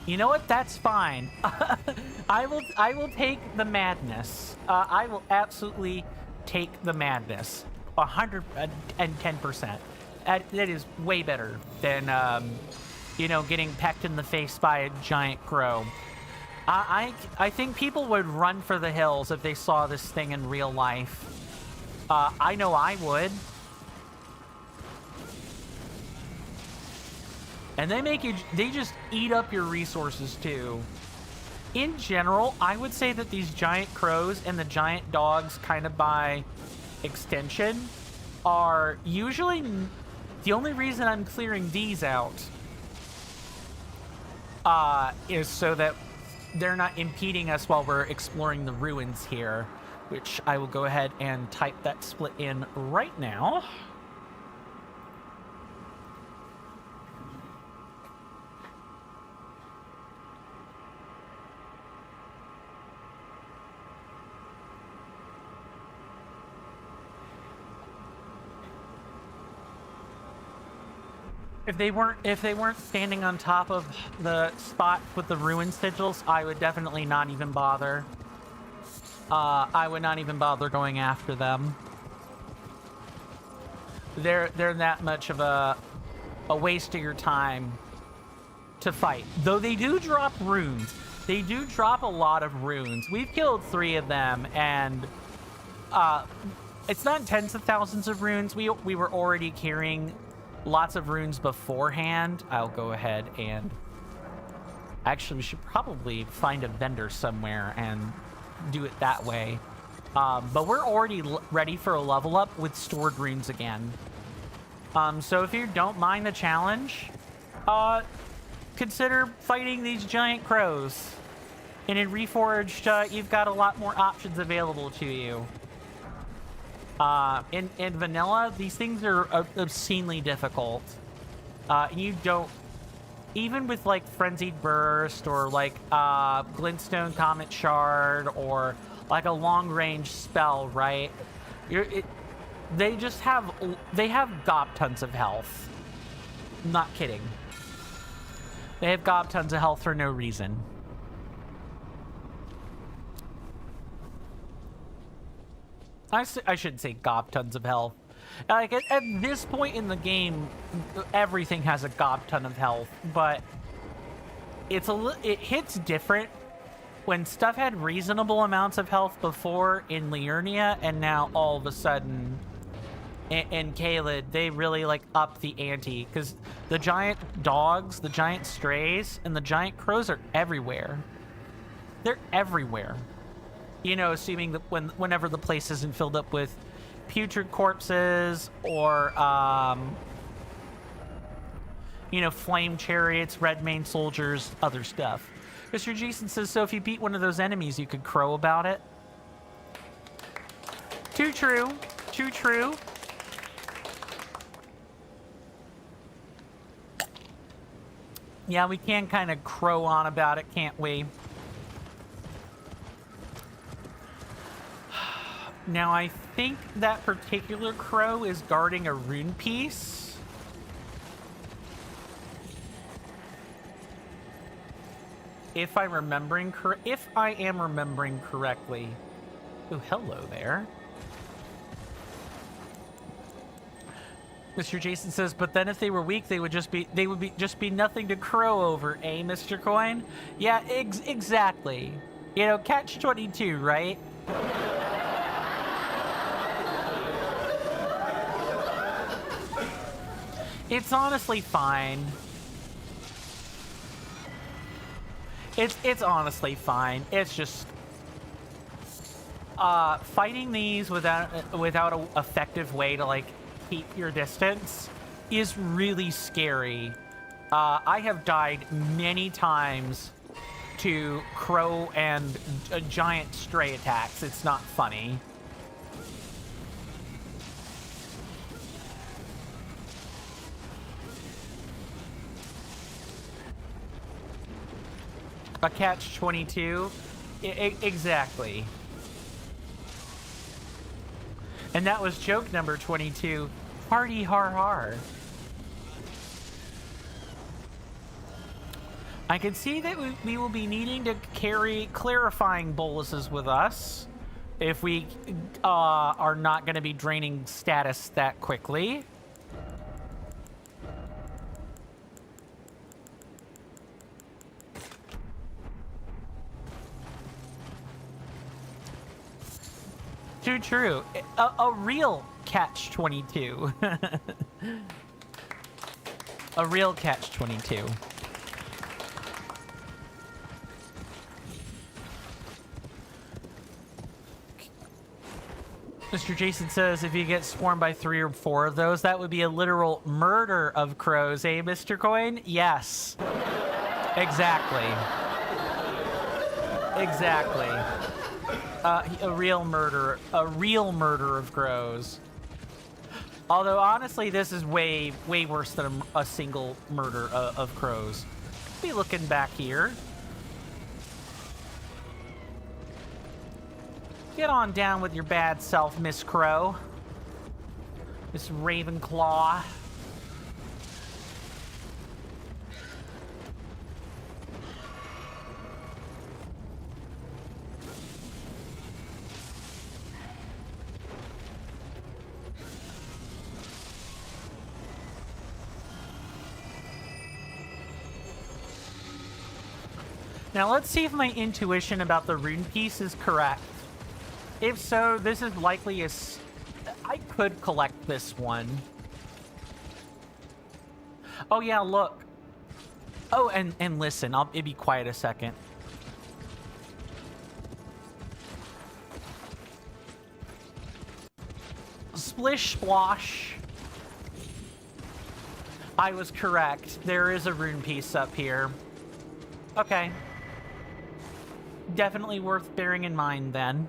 You know what? That's fine. I will take the madness. I will absolutely take the madness. 110%. That is way better than, you know, getting pecked in the face by a giant crow. I think people would run for the hills if they saw this thing in real life. I know I would. And they just eat up your resources too. In general, I would say that these giant crows and the giant dogs, kind of by extension, are usually the only reason I'm clearing these out is so that they're not impeding us while we're exploring the ruins here, which I will go ahead and type that split in right now. If they weren't standing on top of the spot with the ruin sigils, I would definitely not even bother. I would not even bother going after them. They're that much of a waste of your time to fight. Though they do drop runes. They do drop a lot of runes. We've killed 3 of them, and it's not tens of thousands of runes. We were already carrying lots of runes beforehand. I'll go ahead and... Actually, we should probably find a vendor somewhere and do it that way. But we're already ready for a level up with stored runes again. So if you don't mind the challenge, consider fighting these giant crows. And in Reforged, you've got a lot more options available to you. In vanilla, these things are obscenely difficult. And you don't... Even with, like, Frenzied Burst or, like, Glintstone Comet Shard or, like, a long-range spell, right? They just have... They have gob tons of health. I'm not kidding. They have gob tons of health for no reason. I shouldn't say gob tons of health. Like, at this point in the game, everything has a gob ton of health, but it hits different when stuff had reasonable amounts of health before in Liurnia, and now all of a sudden in Caelid, they really, like, up the ante, because the giant dogs, the giant strays, and the giant crows are everywhere. They're everywhere. You know, assuming that whenever the place isn't filled up with putrid corpses or, you know, flame chariots, red mane soldiers, other stuff. Mr. Jason says, so if you beat one of those enemies, you could crow about it. Too true. Too true. Yeah, we can kind of crow on about it, can't we? Now, I think that particular crow is guarding a rune piece. If I am remembering correctly. Oh, hello there. Mr. Jason says, but then if they were weak, they would just be nothing to crow over, eh, Mr. Coin? Yeah, exactly. You know, catch-22, right? It's honestly fine. It's honestly fine. It's just fighting these without an effective way to like keep your distance is really scary. I have died many times to crow and giant stray attacks. It's not funny. A catch-22? Exactly. And that was joke number 22. Party har har. I can see that we will be needing to carry clarifying boluses with us if we are not going to be draining status that quickly. Too true. A real catch-22. A real catch-22. Mr. Jason says if you get swarmed by 3 or 4 of those, that would be a literal murder of crows, eh, Mr. Coin? Yes. Exactly. Exactly. A real murder of crows. Although honestly, this is way worse than a single murder of crows. Be looking back here. Get on down with your bad self, Miss Crow. Miss Ravenclaw. Now let's see if my intuition about the rune piece is correct. If so, this is likely I could collect this one. Oh yeah, look. Oh, and listen, it'll be quiet a second. Splish splosh. I was correct. There is a rune piece up here. Okay. Definitely worth bearing in mind then.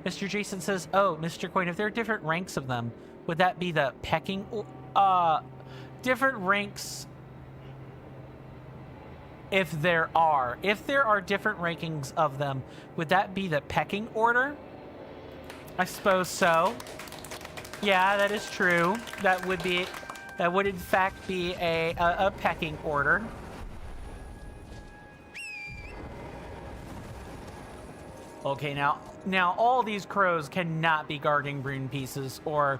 Mr. Jason says, oh, Mr. Coin, if there are different ranks of them, would that be the pecking? Different ranks if there are. If there are different rankings of them, would that be the pecking order? I suppose so. Yeah, that is true. That would in fact be a pecking order. Okay, now all these crows cannot be guarding rune pieces, or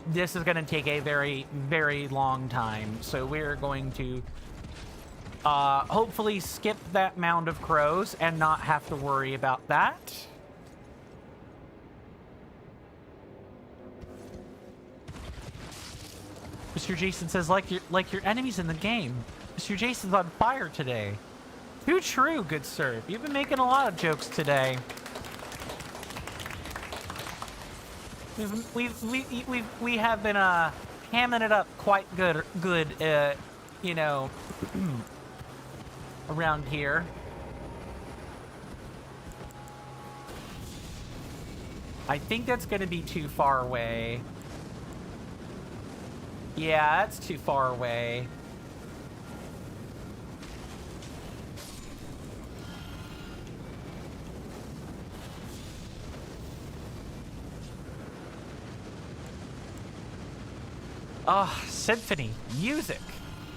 this is going to take a very, very long time. So we're going to hopefully skip that mound of crows and not have to worry about that. Mr. Jason says, like your enemies in the game. Mr. Jason's on fire today. Too true, good sir. You've been making a lot of jokes today. We have been hamming it up quite good, you know, around here. I think that's going to be too far away. Yeah, that's too far away. Ah, symphony, music.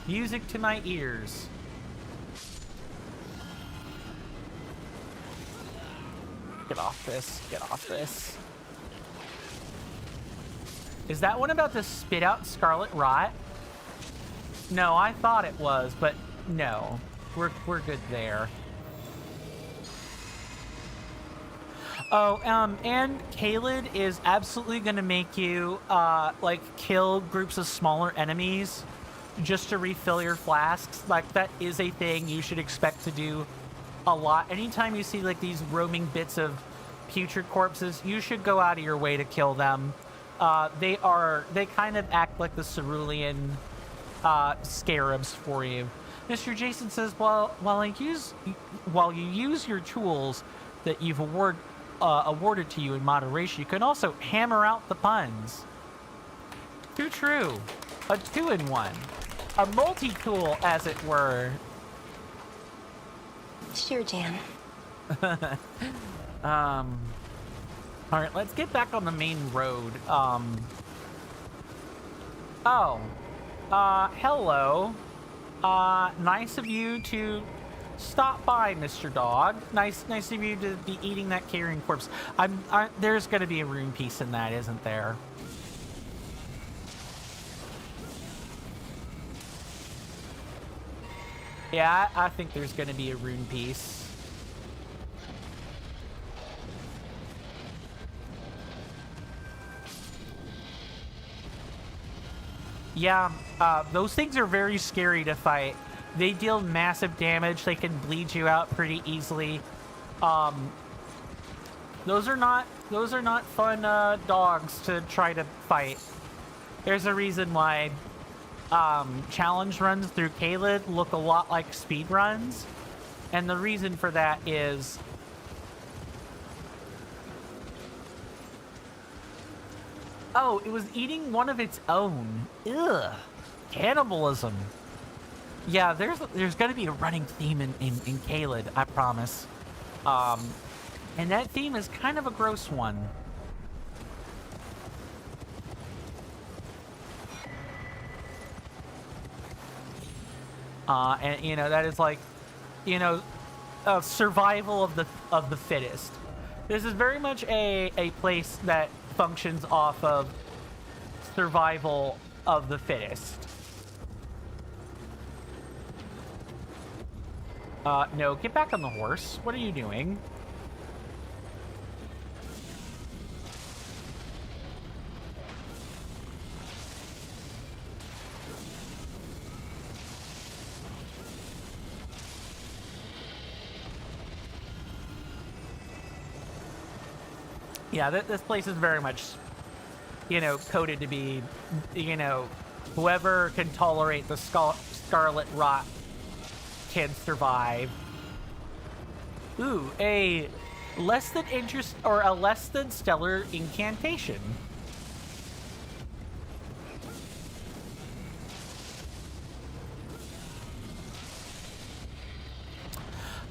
Music to my ears. Get off this, get off this. Is that one about to spit out scarlet rot? No, I thought it was, but no. We're good there. Oh, and Kaled is absolutely gonna make you, like, kill groups of smaller enemies just to refill your flasks. Like, that is a thing you should expect to do a lot. Anytime you see, like, these roaming bits of putrid corpses, you should go out of your way to kill them. They kind of act like the cerulean, scarabs for you. Mr. Jason says, while you use your tools that you've awarded to you in moderation, you can also hammer out the puns. Too true. A 2-in-1. A multi-tool, as it were. Sure, Jan. Alright, let's get back on the main road. Hello. Nice of you to stop by, Mr. Dog. Nice of you to be eating that carrion corpse. There's gonna be a rune piece in that, isn't there? Yeah, I think there's gonna be a rune piece. Yeah, those things are very scary to fight. They deal massive damage. They can bleed you out pretty easily. Those are not fun dogs to try to fight. There's a reason why challenge runs through Kaled look a lot like speed runs, and the reason for that is it was eating one of its own. Ugh, cannibalism. Yeah, there's gonna be a running theme in Kaled, I promise. And that theme is kind of a gross one. And you know, that is like, you know, survival of the fittest. This is very much a place that functions off of survival of the fittest. No, get back on the horse. What are you doing? Yeah, this place is very much, you know, coded to be, you know, whoever can tolerate the scarlet rot can survive. Ooh, a less than stellar incantation.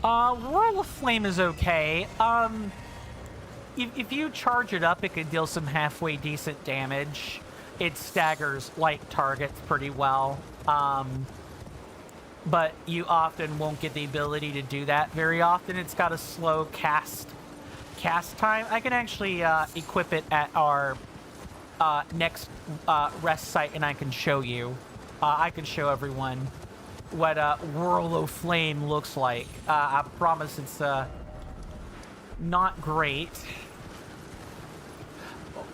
Whirl of Flame is okay. If you charge it up, it can deal some halfway decent damage. It staggers light targets pretty well. But you often won't get the ability to do that very often. It's got a slow cast time. I can actually equip it at our next rest site, and I can show you. I can show everyone what Whirl of Flame looks like. I promise it's not great.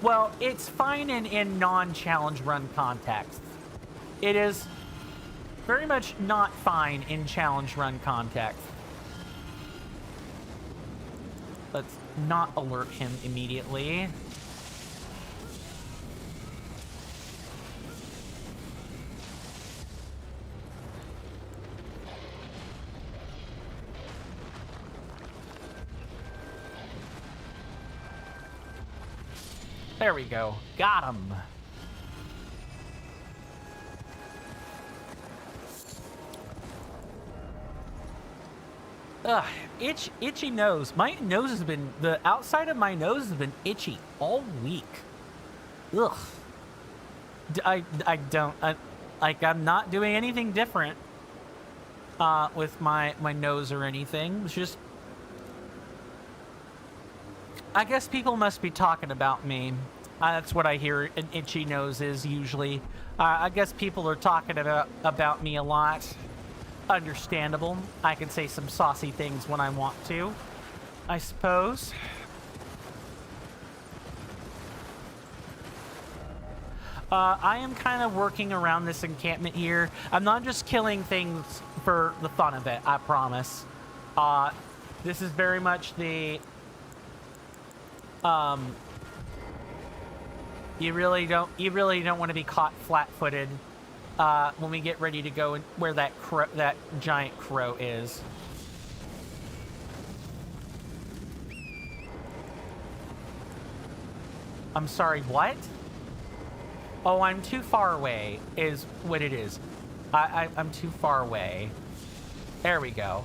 Well, it's fine in non-challenge run context. It is very much not fine in challenge run context. Let's not alert him immediately. There we go. Got him. Ugh, itchy nose. My nose has been, the outside of my nose has been itchy all week. Ugh. I'm not doing anything different with my nose or anything. It's just, I guess people must be talking about me. That's what I hear an itchy nose is usually. I guess people are talking about me a lot. Understandable. I can say some saucy things when I want to, I suppose. I am kind of working around this encampment here. I'm not just killing things for the fun of it, I promise. This is very much the... You really don't want to be caught flat-footed when we get ready to go where that giant crow is. I'm sorry, what? Oh, I'm too far away is what it is. I'm too far away. There we go.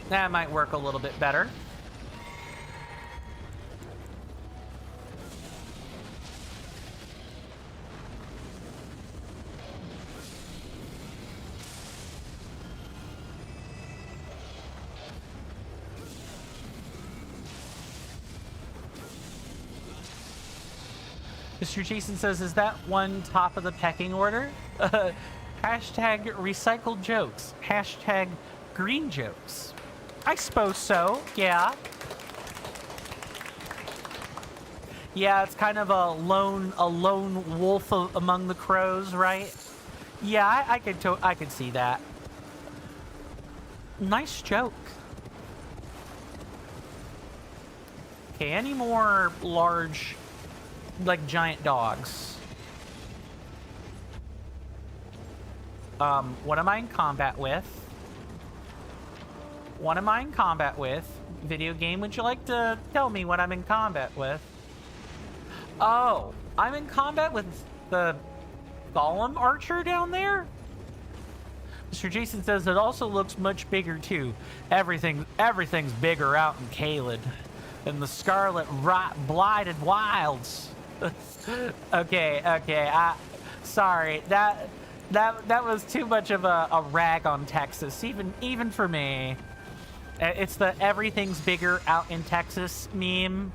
That might work a little bit better. Mr. Jason says, is that one top of the pecking order? Hashtag recycled jokes. Hashtag green jokes. I suppose so, yeah. Yeah, it's kind of a lone wolf among the crows, right? Yeah, I could see that. Nice joke. Okay, any more large... like giant dogs. What am I in combat with? What am I in combat with? Video game, would you like to tell me what I'm in combat with? Oh, I'm in combat with the golem archer down there? Mr. Jason says it also looks much bigger too. Everything's bigger out in Caelid than the scarlet blighted wilds. Okay. Sorry. That was too much of a rag on Texas, even for me. It's the everything's bigger out in Texas meme.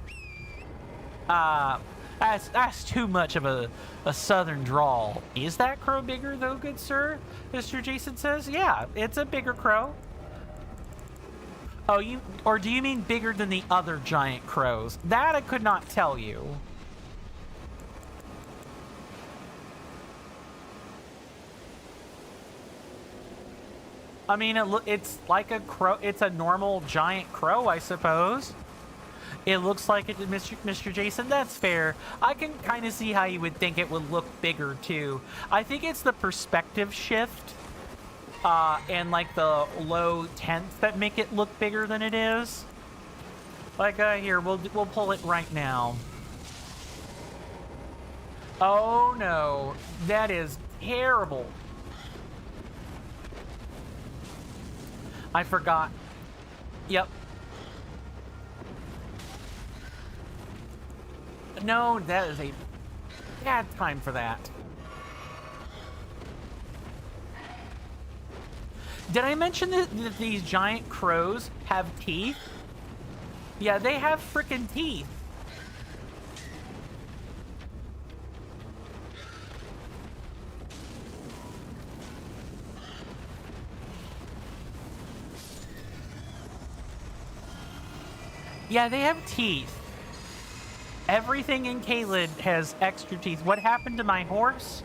That's too much of a southern drawl. Is that crow bigger though, good sir? Mr. Jason says, yeah, it's a bigger crow. Oh, do you mean bigger than the other giant crows? That I could not tell you. I mean, it's like a crow. It's a normal giant crow, I suppose. It looks like it, Mr. Jason. That's fair. I can kind of see how you would think it would look bigger, too. I think it's the perspective shift and, like, the low tents that make it look bigger than it is. Like, here, we'll pull it right now. Oh, no. That is terrible. I forgot. Yep. No, that is a bad time for that. Did I mention that these giant crows have teeth? Yeah, they have frickin' teeth. Yeah, they have teeth. Everything in Caelid has extra teeth. What happened to my horse?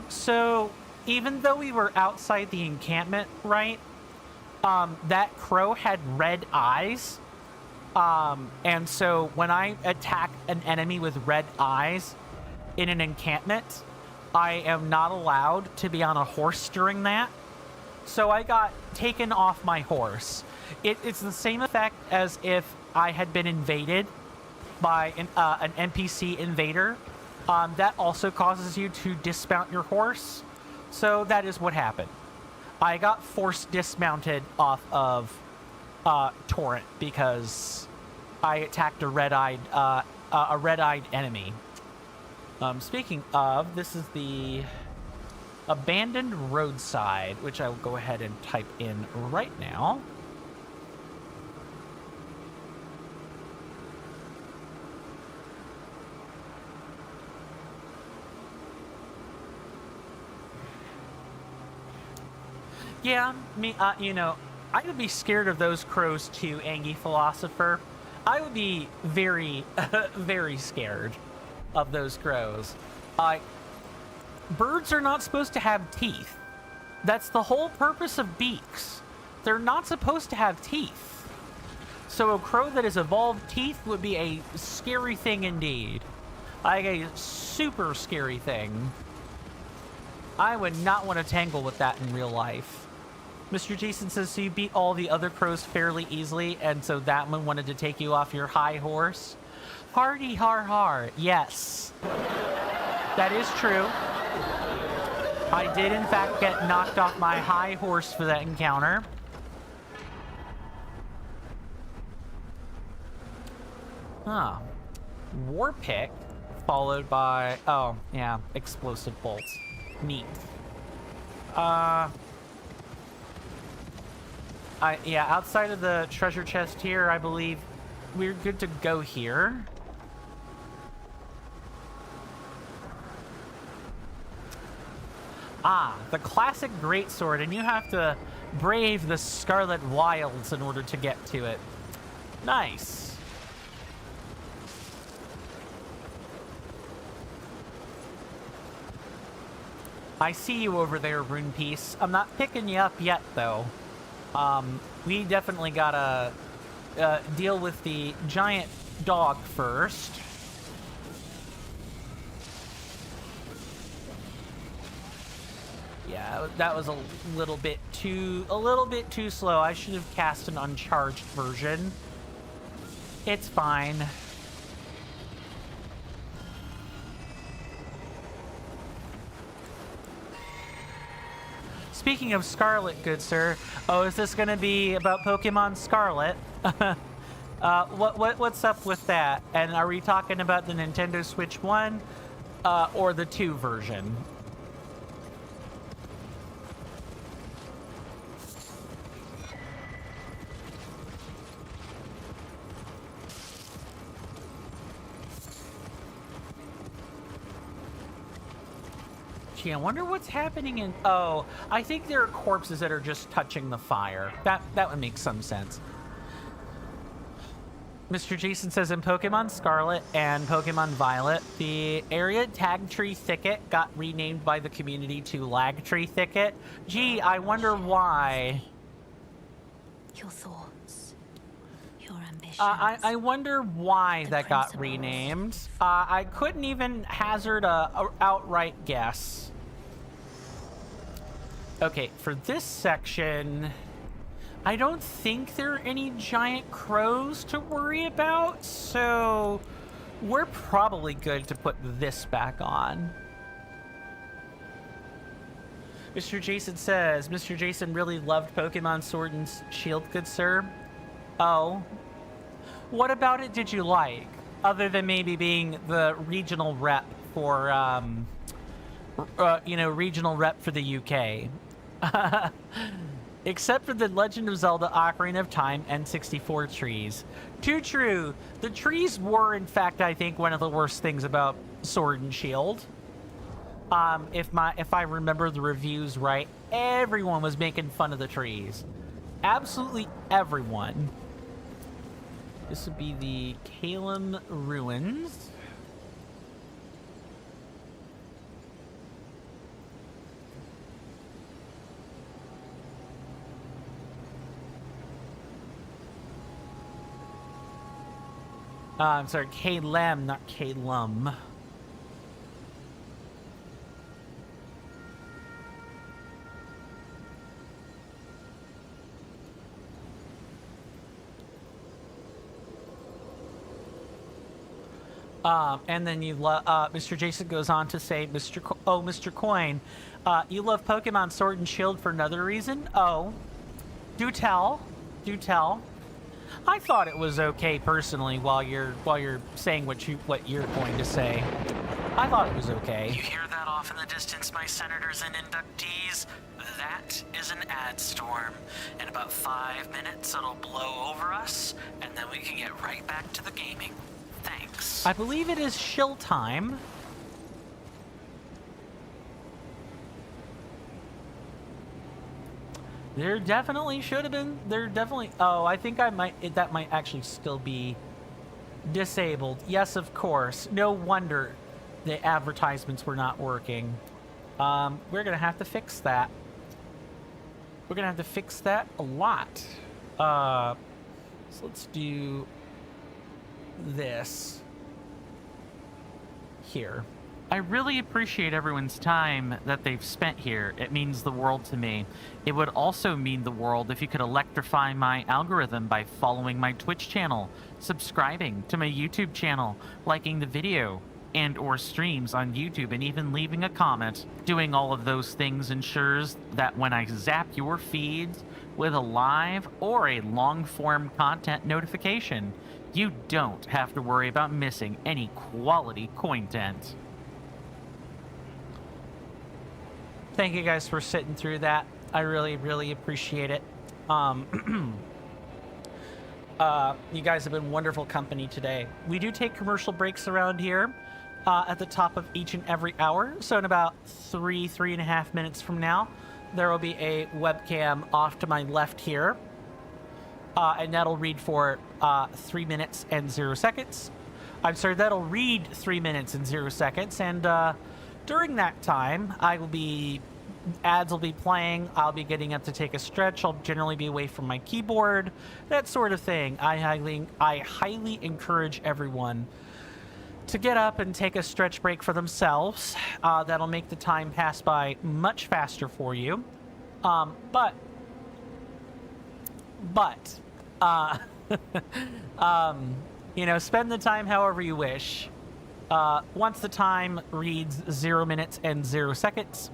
So even though we were outside the encampment, right? That crow had red eyes. And so when I attack an enemy with red eyes in an encampment, I am not allowed to be on a horse during that. So I got taken off my horse. It's the same effect as if I had been invaded by an NPC invader. That also causes you to dismount your horse. So that is what happened. I got forced dismounted off of Torrent because I attacked a red-eyed enemy. Speaking of, this is the abandoned roadside, which I will go ahead and type in right now. Yeah, you know, I would be scared of those crows too, Angie Philosopher. I would be very, very scared. of those crows. Birds are not supposed to have teeth. That's the whole purpose of beaks. They're not supposed to have teeth. So a crow that has evolved teeth would be a scary thing indeed. Like a super scary thing. I would not want to tangle with that in real life. Mr. Jason says, so you beat all the other crows fairly easily, and so that one wanted to take you off your high horse? Hardy har har. Yes. That is true. I did, in fact, get knocked off my high horse for that encounter. Huh. War pick, followed by... Oh, yeah. Explosive bolts. Neat. Yeah, outside of the treasure chest here, I believe we're good to go here. Ah, the classic greatsword, and you have to brave the Scarlet Wilds in order to get to it. Nice. I see you over there, Rune Piece. I'm not picking you up yet, though. We definitely gotta deal with the giant dog first. Yeah, that was a little bit too slow. I should have cast an uncharged version. It's fine. Speaking of Scarlet, good sir. Oh, is this gonna be about Pokemon Scarlet? What's up with that? And are we talking about the Nintendo Switch 1 or the 2 version? I wonder what's happening in... Oh, I think there are corpses that are just touching the fire. That would make some sense. Mr. Jason says in Pokemon Scarlet and Pokemon Violet, the area Tag Tree Thicket got renamed by the community to Lag Tree Thicket. Gee, I wonder why. Your thoughts, your ambitions. I wonder why that got renamed. I couldn't even hazard a outright guess. Okay, for this section, I don't think there are any giant crows to worry about, so we're probably good to put this back on. Mr. Jason says, Mr. Jason really loved Pokemon Sword and Shield, good sir. Oh. What about it did you like? Other than maybe being the regional rep for, regional rep for the UK. Except for the Legend of Zelda Ocarina of Time N64 trees. Too true. The trees were, in fact, I think, one of the worst things about Sword and Shield. If I remember the reviews right, everyone was making fun of the trees. Absolutely everyone. This would be the Kalem Ruins. I'm sorry, Kalem, not Kalum. And then you Mr. Jason goes on to say, Mr. Coin, you love Pokemon Sword and Shield for another reason? Oh, do tell, do tell. I thought it was okay personally. While you're saying what you're going to say, I thought it was okay. You hear that off in the distance, my senators and inductees? That is an ad storm. In about 5 minutes, it'll blow over us, and then we can get right back to the gaming. Thanks. I believe it is shill time. There definitely should have been. Oh, I think that might actually still be disabled. Yes, of course. No wonder. the advertisements were not working. We're gonna have to fix that. We're gonna have to fix that a lot. So let's do this here. I really appreciate everyone's time that they've spent here. It means the world to me. It would also mean the world if you could electrify my algorithm by following my Twitch channel, subscribing to my YouTube channel, liking the video and or streams on YouTube, and even leaving a comment. Doing all of those things ensures that when I zap your feeds with a live or a long-form content notification, you don't have to worry about missing any quality content. Thank you guys for sitting through that. I really, really appreciate it. You guys have been wonderful company today. We do take commercial breaks around here at the top of each and every hour. So in about 3.5 minutes from now, there will be a webcam off to my left here. And that'll read for 3 minutes and 0 seconds. I'm sorry, that'll read 3 minutes and 0 seconds. And during that time, ads will be playing. I'll be getting up to take a stretch. I'll generally be away from my keyboard, that sort of thing. I highly encourage everyone to get up and take a stretch break for themselves. That'll make the time pass by much faster for you. You know, spend the time however you wish. Once the time reads 0 minutes and 0 seconds,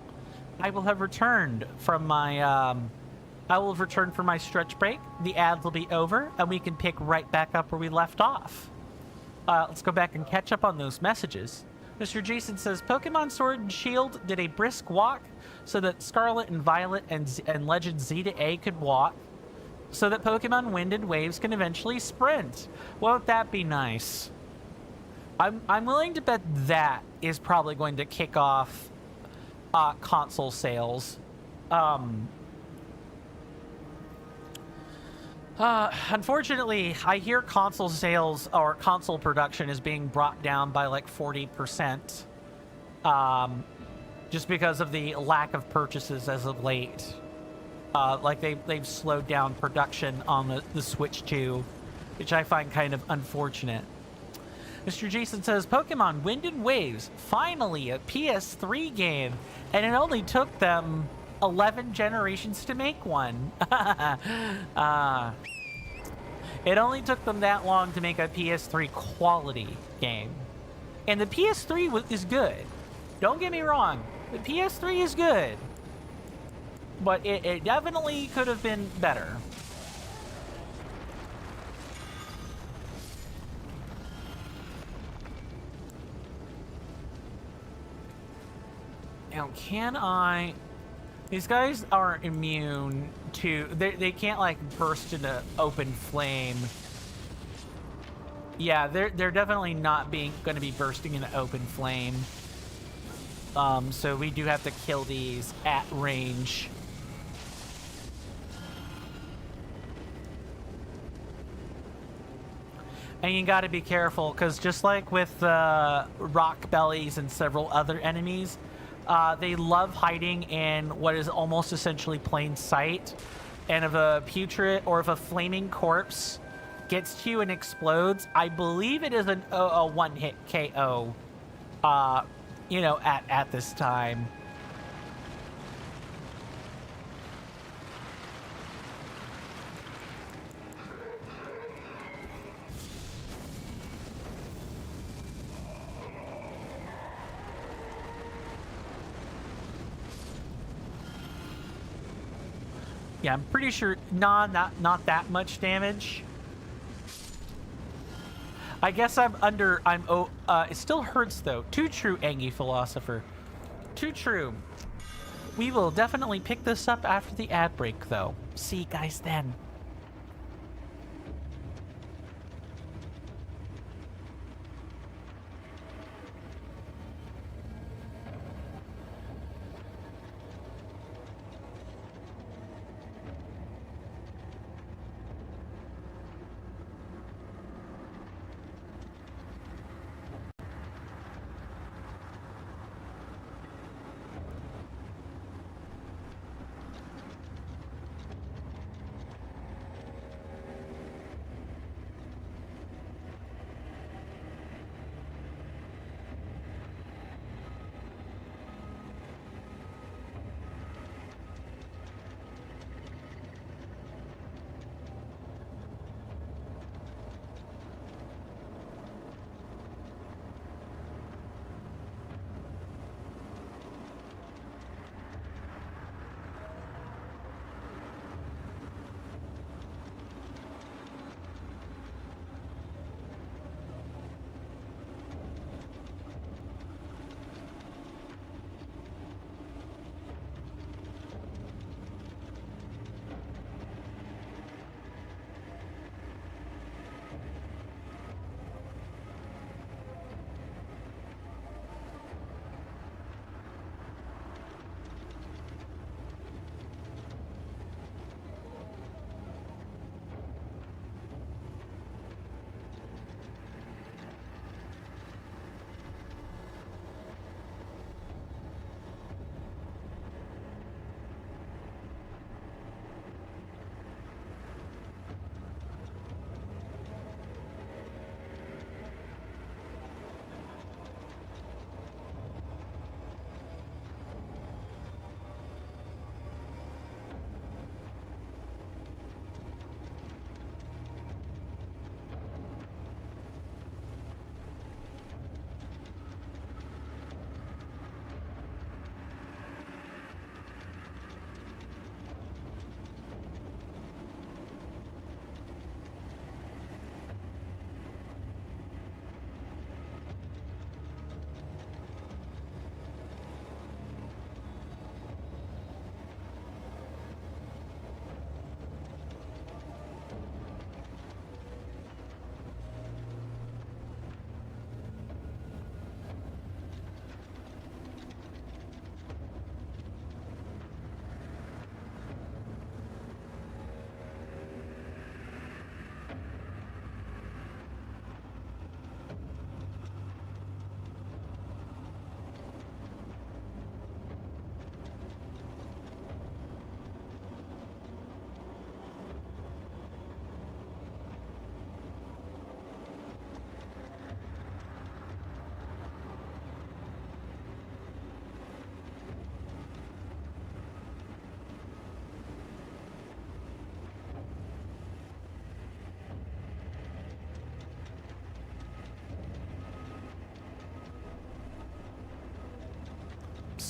I will have returned from my from my stretch break. The ads will be over, and we can pick right back up where we left off. Let's go back and catch up on those messages. Mr. Jason says, Pokemon Sword and Shield did a brisk walk so that Scarlet and Violet and Legend Z to A could walk, so that Pokemon Wind and Waves can eventually sprint. Won't that be nice? I'm willing to bet that is probably going to kick off console sales. Unfortunately, I hear console sales or console production is being brought down by like 40%, just because of the lack of purchases as of late. Like they've slowed down production on the Switch 2, which I find kind of unfortunate. Mr. Jason says, Pokemon Wind and Waves, finally a PS3 game, and it only took them 11 generations to make one. It only took them that long to make a PS3 quality game. And the PS3 is good. Don't get me wrong, the PS3 is good. But it definitely could have been better. Now, can I... These guys are immune to... They can't, like, burst into open flame. Yeah, they're definitely not going to be bursting into open flame. So we do have to kill these at range. And you gotta be careful, because just like with rock bellies and several other enemies, they love hiding in what is almost essentially plain sight. And if a putrid or if a flaming corpse gets to you and explodes, I believe it is a one-hit KO, you know, at this time. Yeah, I'm pretty sure, not that much damage. I guess it still hurts though. Too true, Angie Philosopher. Too true. We will definitely pick this up after the ad break though. See you guys then.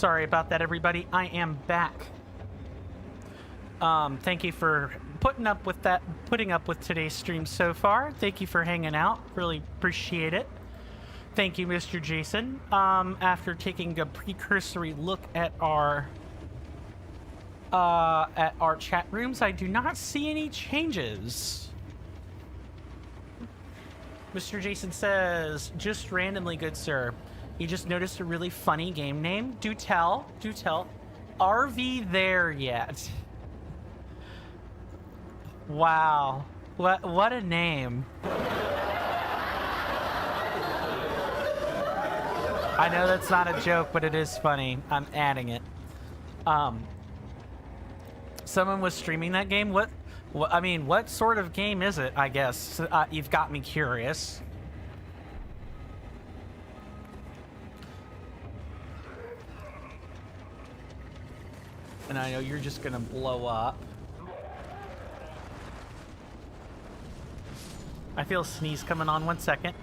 Sorry about that, everybody. I am back. Thank you for putting up with today's stream so far. Thank you for hanging out. Really appreciate it. Thank you, Mr. Jason. After taking a precursory look at our chat rooms, I do not see any changes. Mr. Jason says, just randomly, good sir. You just noticed a really funny game name? Do tell. Do tell. Are we there yet? Wow. What a name. I know that's not a joke, but it is funny. I'm adding it. Someone was streaming that game. I mean, what sort of game is it, I guess? You've got me curious. And I know you're just gonna blow up. I feel a sneeze coming on. 1 second.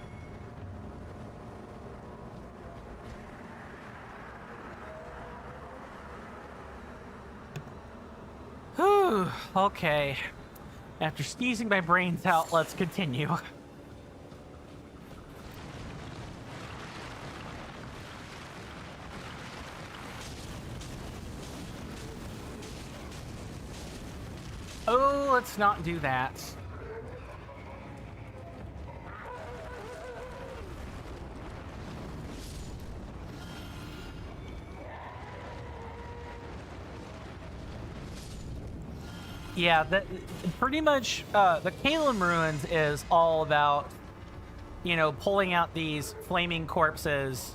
Whew, okay. After sneezing my brains out, let's continue. Oh, let's not do that. Yeah, pretty much the Calum Ruins is all about, you know, pulling out these flaming corpses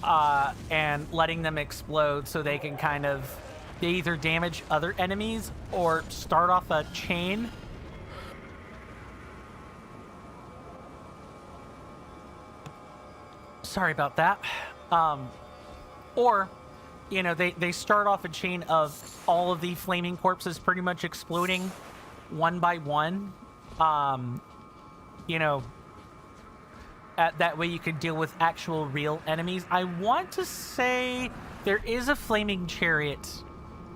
and letting them explode so they can kind of, they either damage other enemies or start off a chain. Sorry about that. Or, you know, they start off a chain of all of the flaming corpses pretty much exploding one by one. You know, that way you can deal with actual real enemies. I want to say there is a flaming chariot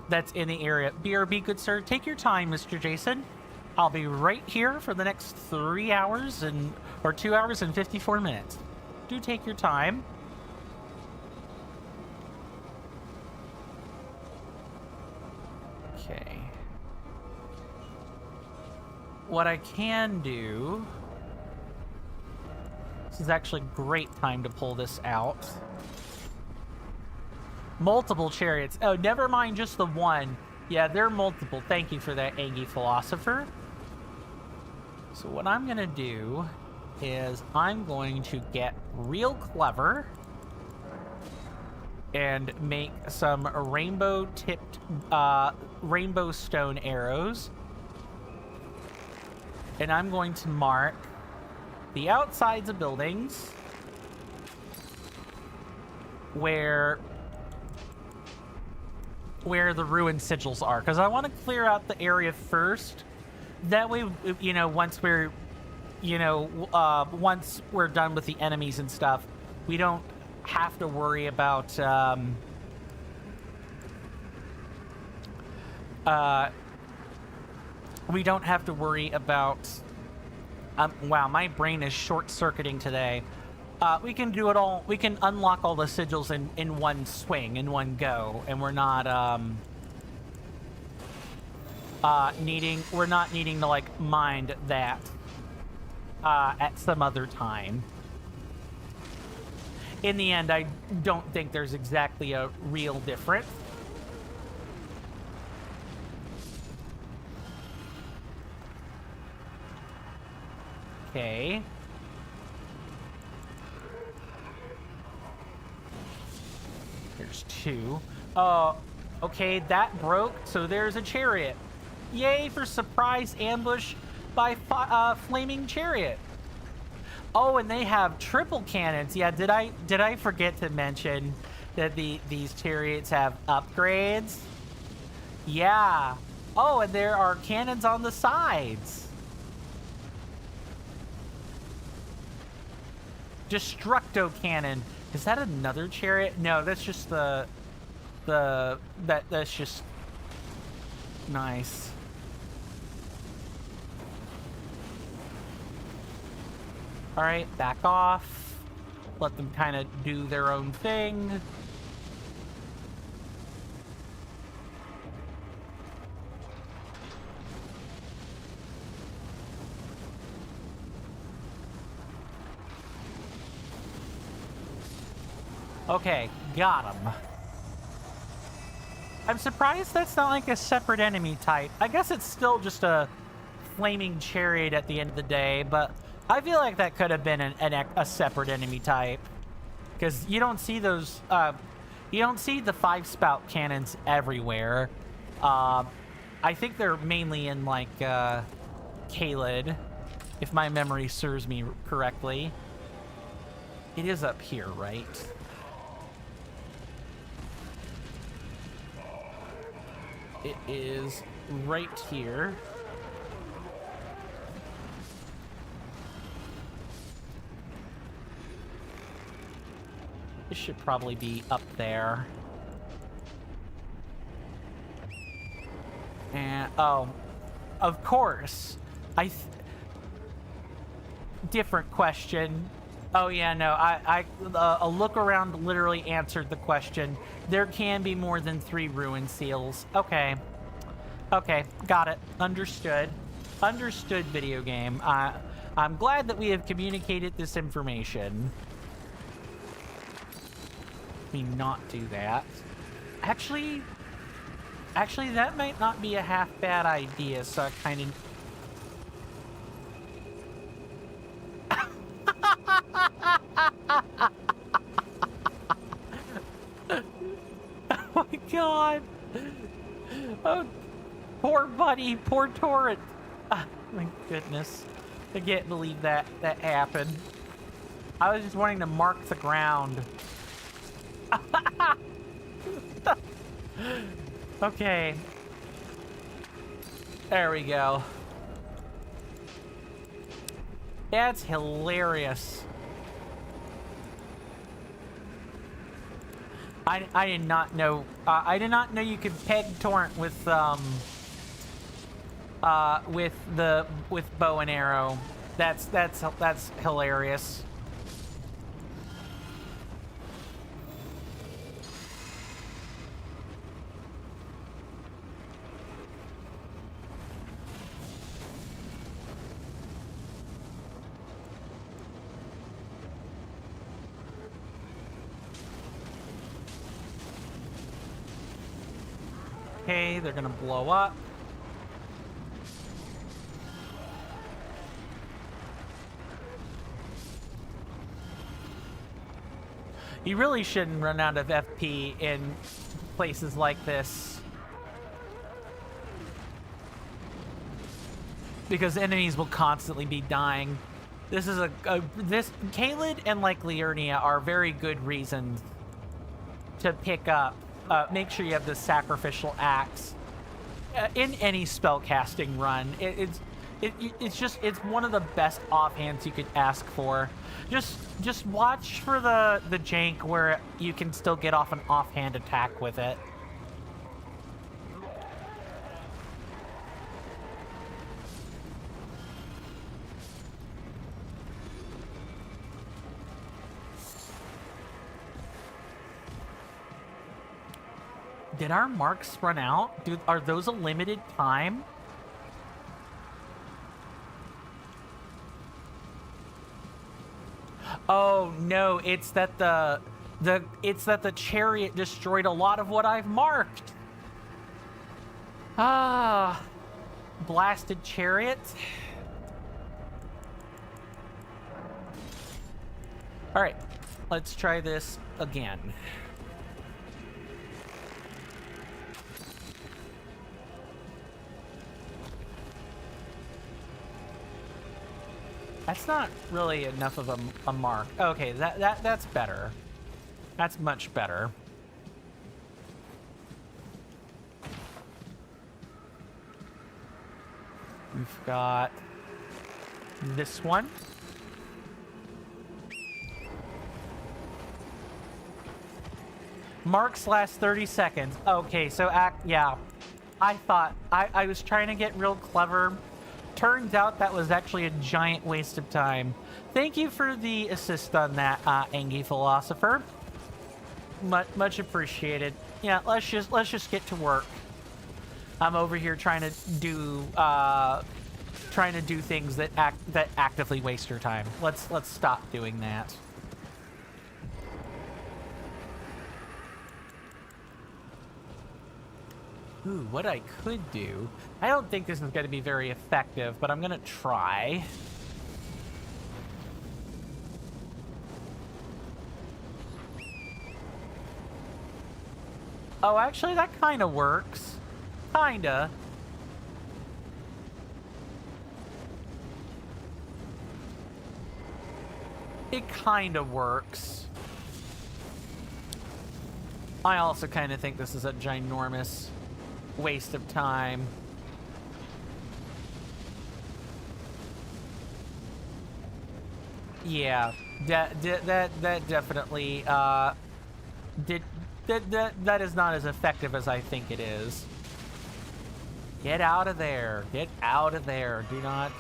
that's in the area. BRB, good sir, take your time, Mr. Jason. I'll be right here for the next 3 hours or 2 hours and 54 minutes. Do take your time. Okay. What I can do... This is actually a great time to pull this out. Multiple chariots. Oh, never mind just the one. Yeah, they're multiple. Thank you for that, Angie Philosopher. So what I'm going to do is I'm going to get real clever and make some rainbow-tipped rainbow stone arrows. And I'm going to mark the outsides of buildings where the ruined sigils are, because I want to clear out the area first. That way, you know, once we're done with the enemies and stuff, we don't have to worry about wow, my brain is short-circuiting today. We can do it all. We can unlock all the sigils in one swing, in one go, and we're not needing to like mind that at some other time. In the end, I don't think there's exactly a real difference. Okay. There's two. Okay, that broke, so there's a chariot. Yay for surprise ambush by flaming chariot. Oh, and they have triple cannons. Yeah, did I forget to mention that these chariots have upgrades? Yeah. Oh, and there are cannons on the sides. Destructo Cannon. Is that another chariot? No, that's just that's just nice. All right, back off. Let them kind of do their own thing. Okay, got him. I'm surprised that's not like a separate enemy type. I guess it's still just a flaming chariot at the end of the day, but I feel like that could have been a separate enemy type. Because you don't see those, you don't see the 5-spout cannons everywhere. I think they're mainly in, like, Caelid, if my memory serves me correctly. It is up here, right? It is right here. This should probably be up there. And, oh, of course. Different question. Oh yeah, no, a look around literally answered the question. There can be more than 3 ruin seals. Okay. Okay, got it. Understood. Understood, video game. I'm glad that we have communicated this information. Let me not do that. Actually, that might not be a half bad idea, so I kind of... Oh my god! Oh, poor buddy, poor Torrent. Ah, my goodness. I can't believe that happened. I was just wanting to mark the ground. Okay. There we go. That's hilarious. I did not know. I did not know you could peg Torrent with bow and arrow. That's hilarious. Okay, they're gonna blow up. You really shouldn't run out of FP in places like this, because enemies will constantly be dying. This is this Caelid and like Liurnia are very good reasons to pick up. Make sure you have the sacrificial axe in any spellcasting run. It's one of the best offhands you could ask for. Just watch for the jank where you can still get off an offhand attack with it. Did our marks run out? Are those a limited time? Oh no, it's that the chariot destroyed a lot of what I've marked. Ah, blasted chariot. All right, let's try this again. That's not really enough of a mark. Okay, that's better. That's much better. We've got this one. Marks last 30 seconds. Okay, so yeah. I thought, I was trying to get real clever. Turns out that was actually a giant waste of time. Thank you for the assist on that, Angie Philosopher. Much appreciated. Yeah, let's just get to work. I'm over here trying to do things that actively waste your time. Let's stop doing that. Ooh, what I could do. I don't think this is going to be very effective, but I'm going to try. Oh, actually, that kind of works. Kinda. It kind of works. I also kind of think this is a ginormous waste of time. Yeah, that definitely that is not as effective as I think it is. Get out of there. Get out of there. Do not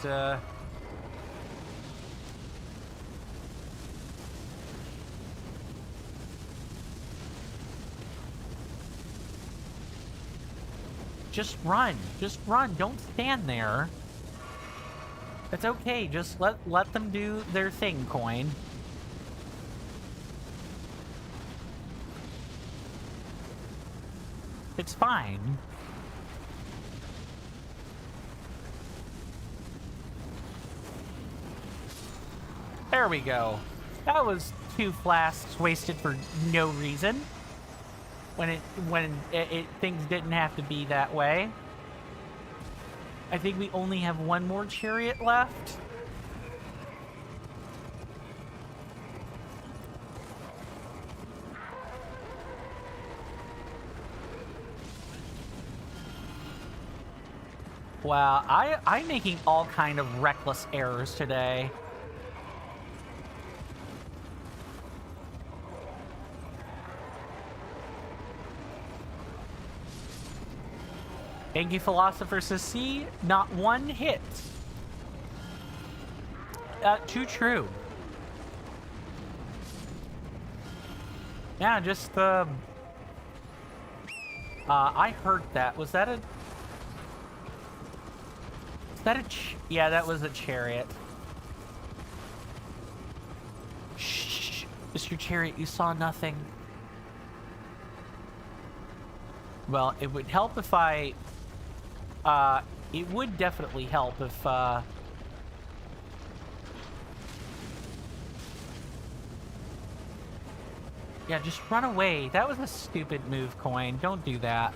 just run. Just run. Don't stand there. It's okay. Just let them do their thing, Coin. It's fine. There we go. That was 2 flasks wasted for no reason. When things didn't have to be that way. I think we only have 1 more chariot left. Wow, I'm making all kind of reckless errors today. Angie Philosopher says, see, not 1 hit. Too true. Yeah, just, I heard that. Was that a... yeah, that was a chariot. Shh, Mr. Chariot, you saw nothing. Well, it would help if I... it would definitely help if, yeah, just run away. That was a stupid move, Coin. Don't do that.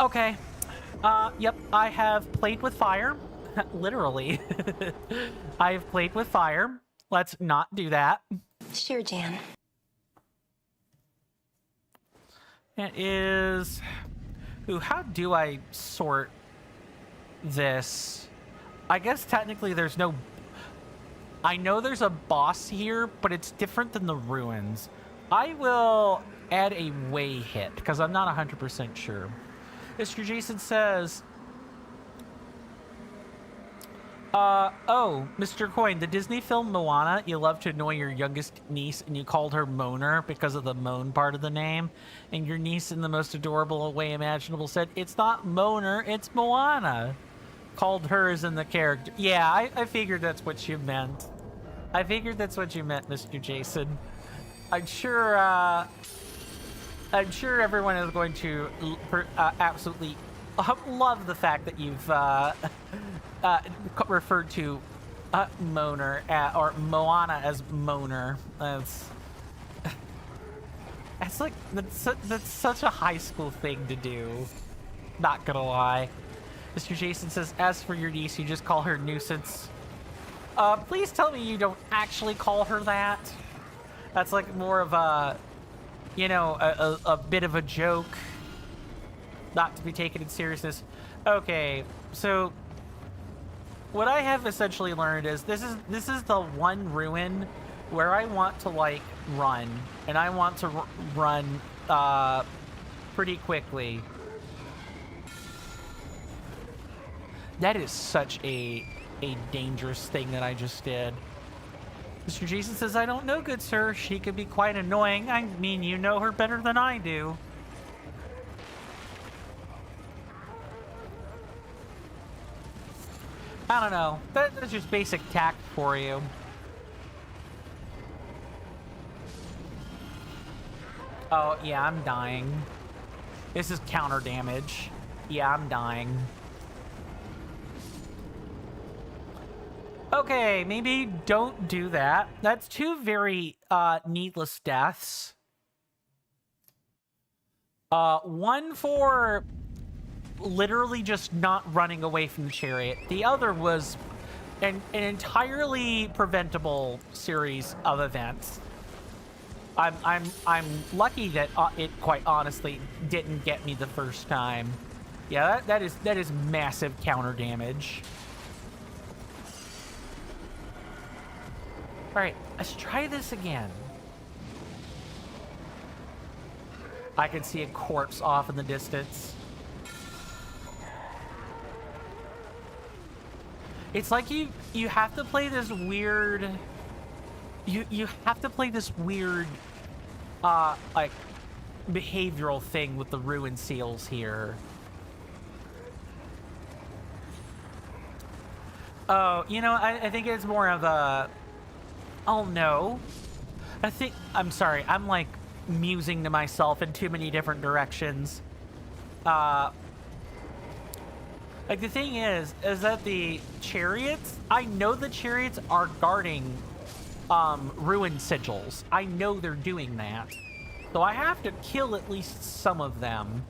Okay. Yep, I have played with fire. Literally. I have played with fire. Let's not do that. Sure, Jan. It is... Ooh, how do I sort this? I guess technically there's no... I know there's a boss here, but it's different than the ruins. I will add a way hit, because I'm not 100% sure. Mr. Jason says... oh, Mr. Coin, the Disney film Moana, you love to annoy your youngest niece and you called her Moaner because of the moan part of the name. And your niece, in the most adorable way imaginable, said, it's not Moaner, it's Moana. Called hers in the character. Yeah, I figured that's what you meant. I figured that's what you meant, Mr. Jason. I'm sure everyone is going to absolutely love the fact that you've referred to Moaner or Moana as Moaner. That's like that's such a high school thing to do. Not gonna lie. Mr. Jason says, as for your niece, you just call her nuisance. Please tell me you don't actually call her that. That's like more of a, you know, a bit of a joke. Not to be taken in seriousness. Okay, so what I have essentially learned is this is the one ruin where I want to like run, and I want to run pretty quickly. That is such a dangerous thing that I just did. Mr. Jason says, I don't know, good sir. She could be quite annoying. I mean, you know her better than I do. I don't know. That's just basic tact for you. Oh, yeah, I'm dying. This is counter damage. Yeah, I'm dying. Okay, maybe don't do that. That's two very needless deaths. One for literally just not running away from the chariot. The other was an entirely preventable series of events. I'm lucky that it quite honestly didn't get me the first time. Yeah, that is massive counter damage. All right, let's try this again. I can see a corpse off in the distance. It's like you have to play this weird. You have to play this weird, like, behavioral thing with the ruin seals here. Oh, you know, I think it's more of a. Oh no. I'm sorry, I'm like musing to myself in too many different directions. Like the thing is that the chariots, I know the chariots are guarding ruin sigils. I know they're doing that. So I have to kill at least some of them.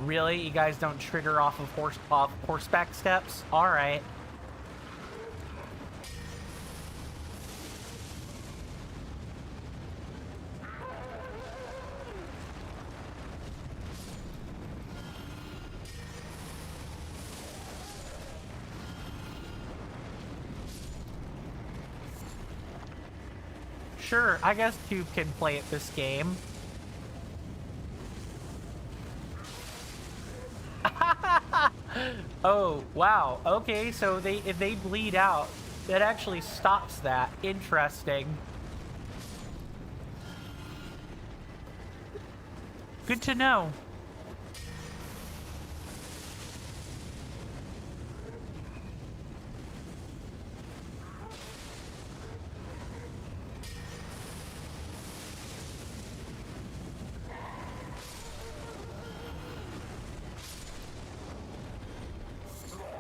Really? You guys don't trigger off of horseback steps? All right. Sure, I guess two can play at this game. Oh, wow. Okay, so if they bleed out, that actually stops that. Interesting. Good to know.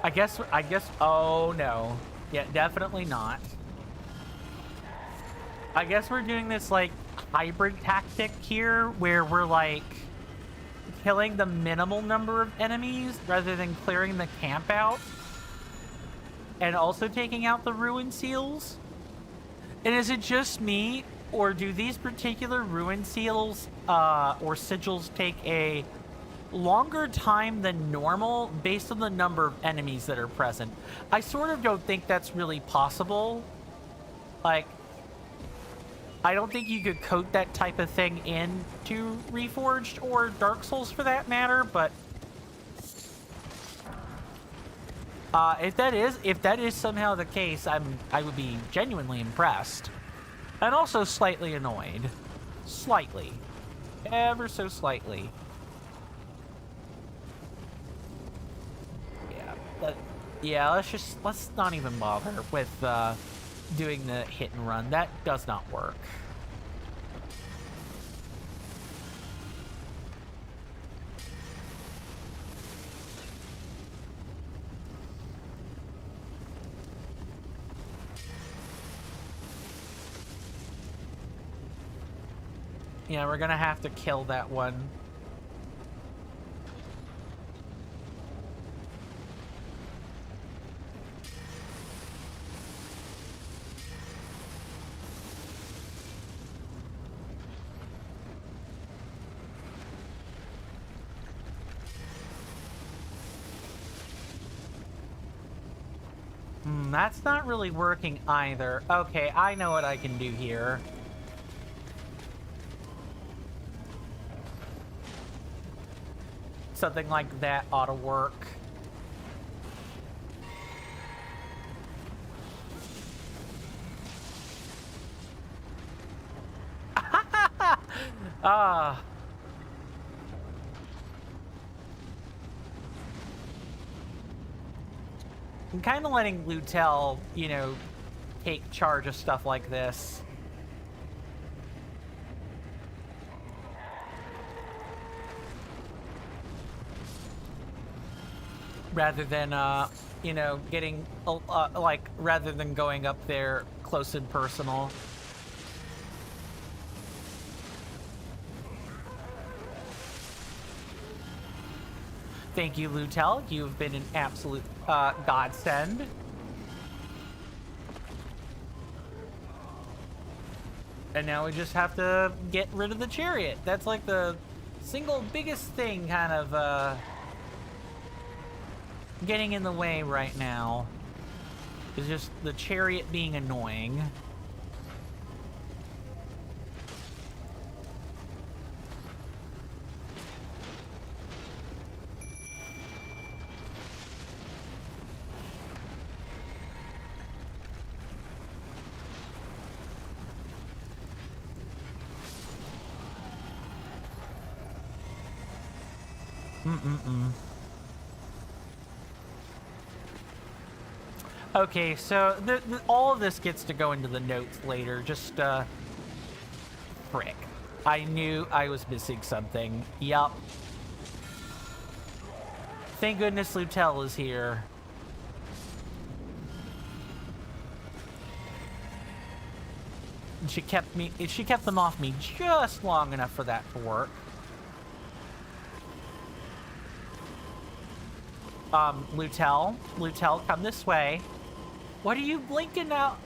I guess, oh no. Yeah, definitely not. I guess we're doing this, like, hybrid tactic here, where we're, like, killing the minimal number of enemies rather than clearing the camp out. And also taking out the ruin seals. And is it just me, or do these particular ruin seals, or sigils take a longer time than normal based on the number of enemies that are present? I sort of don't think that's really possible. Like, I don't think you could code that type of thing into Reforged or Dark Souls for that matter, but if that is somehow the case, I would be genuinely impressed. And also slightly annoyed. Slightly. Ever so slightly. Yeah, let's not even bother with doing the hit and run. That does not work. Yeah, we're gonna have to kill that one. That's not really working either. Okay, I know what I can do here. Something like that ought to work. Ah. I'm kind of letting Lutel, you know, take charge of stuff like this. Rather than, you know, getting, like, rather than going up there close and personal. Thank you, Lutel. You've been an absolute godsend. And now we just have to get rid of the chariot. That's like the single biggest thing kind of getting in the way right now. Is just the chariot being annoying. Okay, so all of this gets to go into the notes later. Just, frick. I knew I was missing something. Yup. Thank goodness Lutel is here. And she kept them off me just long enough for that to work. Lutel, come this way. What are you blinking out?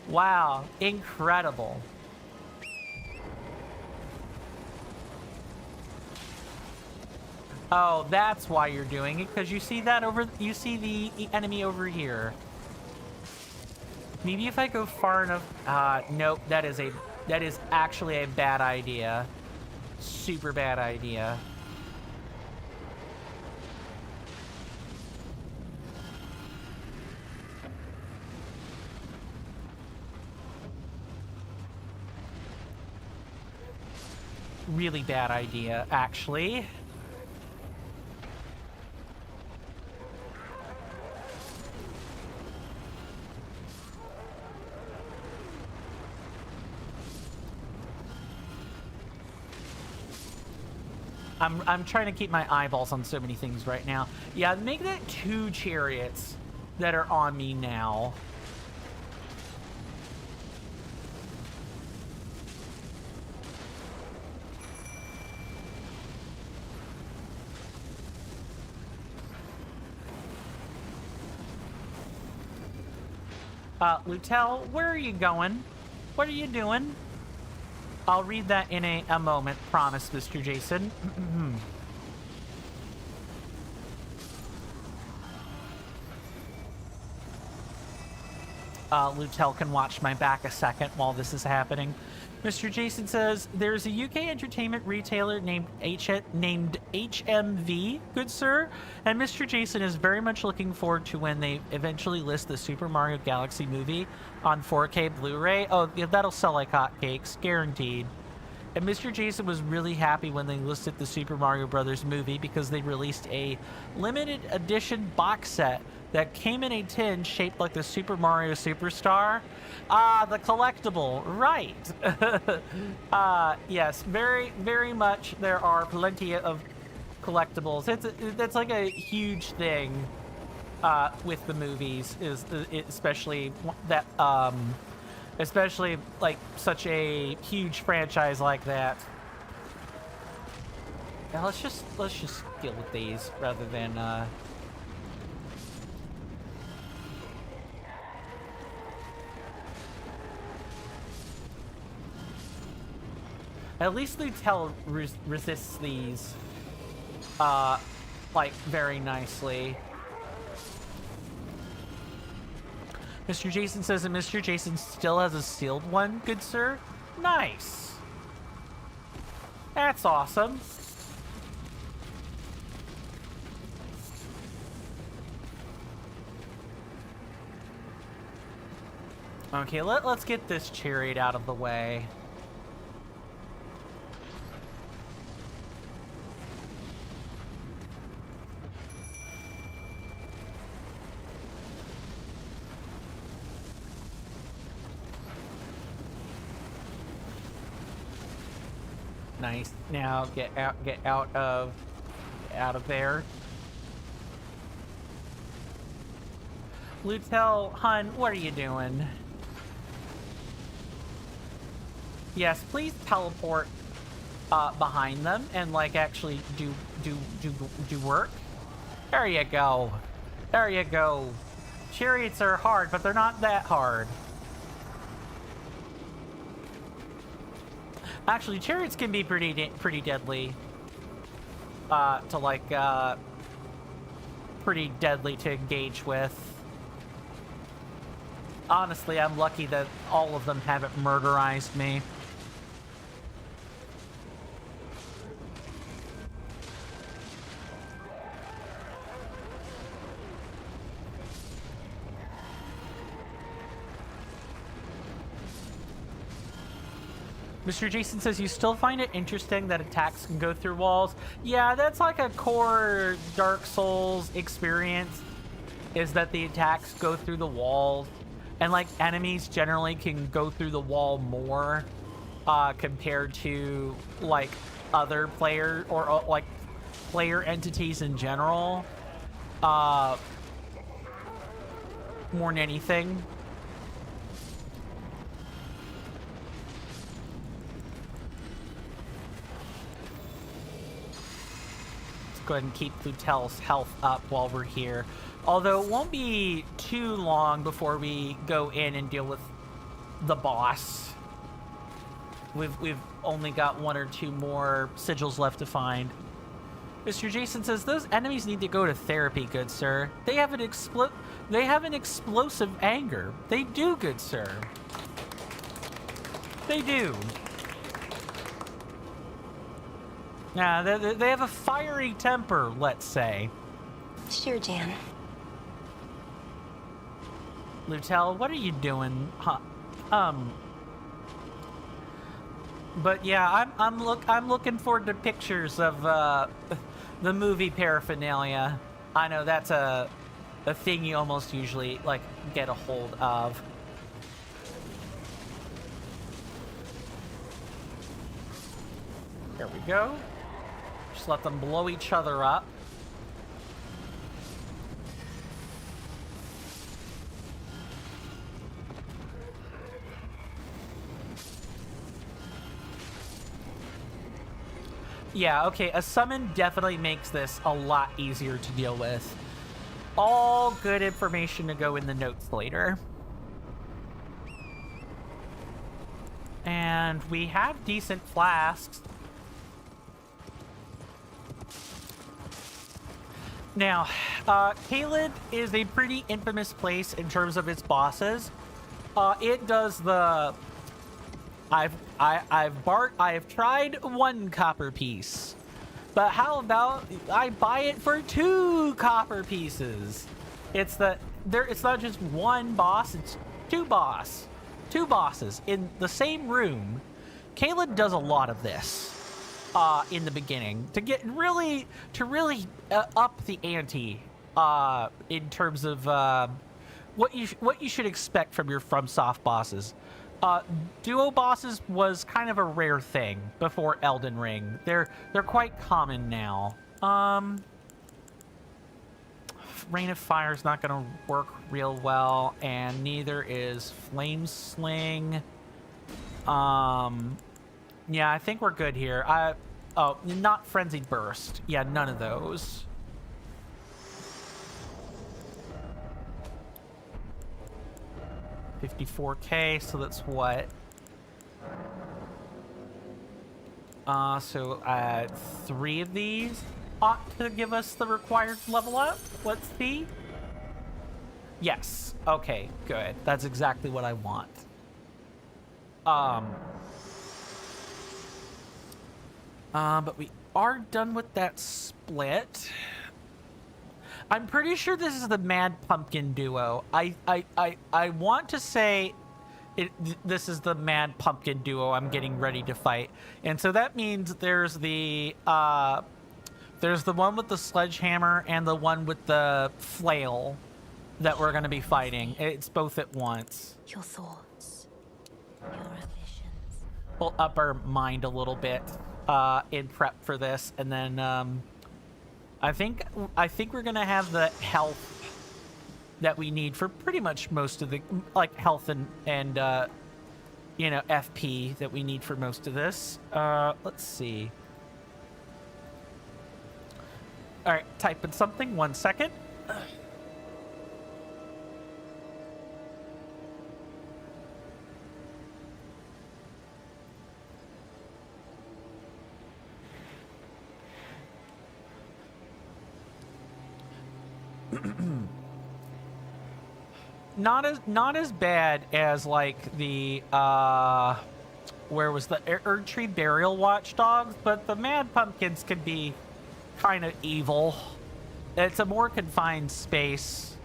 Wow, incredible. Oh, that's why you're doing it, because you see that you see the enemy over here. Maybe if I go far enough. Nope, that is actually a bad idea. Super bad idea. Really bad idea, actually. I'm trying to keep my eyeballs on so many things right now. Yeah, make that 2 chariots that are on me now. Lutel, where are you going? What are you doing? I'll read that in a moment, promise, Mr. Jason. Lutel can watch my back a second while this is happening. Mr. Jason says, there's a UK entertainment retailer named HMV, good sir, and Mr. Jason is very much looking forward to when they eventually list the Super Mario Galaxy movie on 4K Blu-ray. Oh, yeah, that'll sell like hotcakes, guaranteed. And Mr. Jason was really happy when they listed the Super Mario Brothers movie because they released a limited edition box set that came in a tin shaped like the Super Mario Superstar. Ah, the collectible, right. Yes, very, very much there are plenty of collectibles. That's like a huge thing with the movies, especially that, especially like such a huge franchise like that. Now let's just deal with these rather than at least Lutel resists these like very nicely. Mr. Jason says that Mr. Jason still has a sealed one, good sir. Nice. That's awesome. Okay, let's get this chariot out of the way. Nice. Now get out of there. Lutel, hun, what are you doing? Yes, please teleport behind them and like actually do work. There you go. There you go. Chariots are hard, but they're not that hard. Actually, chariots can be pretty deadly. Pretty deadly to engage with. Honestly, I'm lucky that all of them haven't murderized me. Mr. Jason says you still find it interesting that attacks can go through walls. Yeah, that's like a core Dark Souls experience, is that the attacks go through the walls. And like enemies generally can go through the wall more compared to like other player or like player entities in general. More than anything. Let's go ahead and keep Lutel's health up while we're here. Although it won't be too long before we go in and deal with the boss. We've only got 1 or 2 more sigils left to find. Mr. Jason says those enemies need to go to therapy, good sir. They have an explosive anger. They do, good sir. They do. Yeah, they have a fiery temper, let's say. Sure, Jan. Lutel, what are you doing? But yeah, I'm looking forward to pictures of the movie paraphernalia. I know that's a thing you almost usually like get a hold of. There we go. Just let them blow each other up. Yeah, okay, a summon definitely makes this a lot easier to deal with. All good information to go in the notes later. And we have decent flasks. Now, Caelid is a pretty infamous place in terms of its bosses. It does the... I've tried 1 copper piece, but how about I buy it for 2 copper pieces? It's not just 1 boss, it's 2 bosses in the same room. Caelid does a lot of this in the beginning to really up the ante in terms of what you should expect from your FromSoft bosses. Duo bosses was kind of a rare thing before Elden Ring. They're quite common now. Rain of Fire is not going to work real well, and neither is Flame Sling. Yeah, I think we're good here. Oh, not Frenzied Burst. Yeah, none of those. $54K, so that's what? So 3 of these ought to give us the required level up. Let's see. Yes. Okay, good. That's exactly what I want. But we are done with that split. I'm pretty sure this is the Mad Pumpkin duo. I want to say this is the Mad Pumpkin duo I'm getting ready to fight. And so that means there's the one with the sledgehammer and the one with the flail that we're going to be fighting. It's both at once. Your thoughts, your ambitions. We'll up our mind a little bit in prep for this, and then I think we're gonna have the health that we need for pretty much most of the health and you know, FP that we need for most of this. Let's see. All right, typing something. 1 second. Not as bad as like the where was the Erdtree Burial Watchdogs, but the Mad Pumpkins can be kind of evil. It's a more confined space.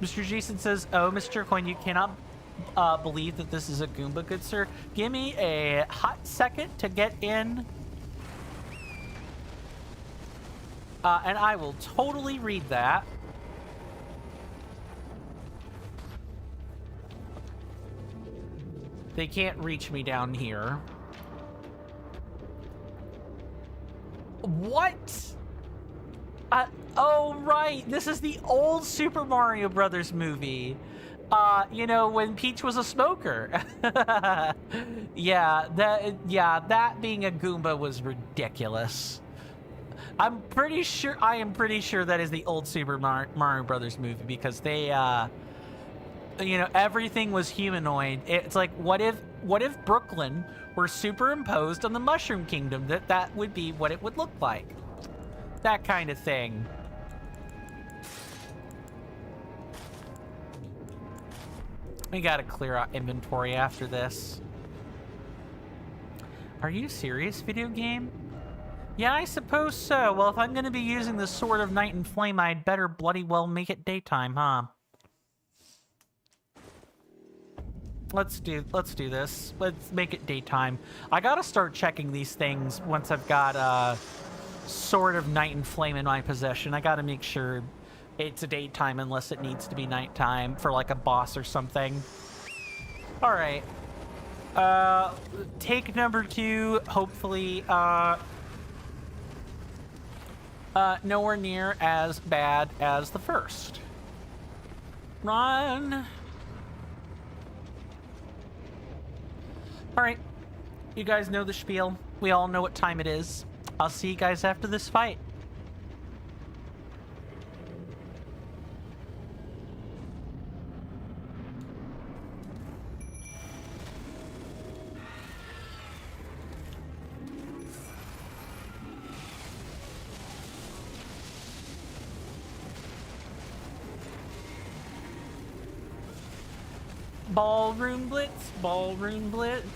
Mr. Jason says, "Oh, Mr. Coin, you cannot believe that this is a Goomba, good sir. Give me a hot second to get in, and I will totally read that." They can't reach me down here. What? Oh, right. This is the old Super Mario Brothers movie. You know, when Peach was a smoker. Yeah, that being a Goomba was ridiculous. I am pretty sure that is the old Super Mario Brothers movie, because they, you know, everything was humanoid. It's like, what if Brooklyn were superimposed on the Mushroom Kingdom? That would be what it would look like. That kind of thing. We gotta clear out inventory after this. Are you serious, video game? Yeah, I suppose so. Well, if I'm gonna be using the Sword of Night and Flame, I'd better bloody well make it daytime, huh? Let's do this. Let's make it daytime. I gotta start checking these things once I've got Sword of Night and Flame in my possession. I gotta make sure it's a daytime unless it needs to be nighttime for like a boss or something. All right. Take number 2. Hopefully, nowhere near as bad as the first. Run. All right, you guys know the spiel. We all know what time it is. I'll see you guys after this fight. Ballroom Blitz, Ballroom Blitz.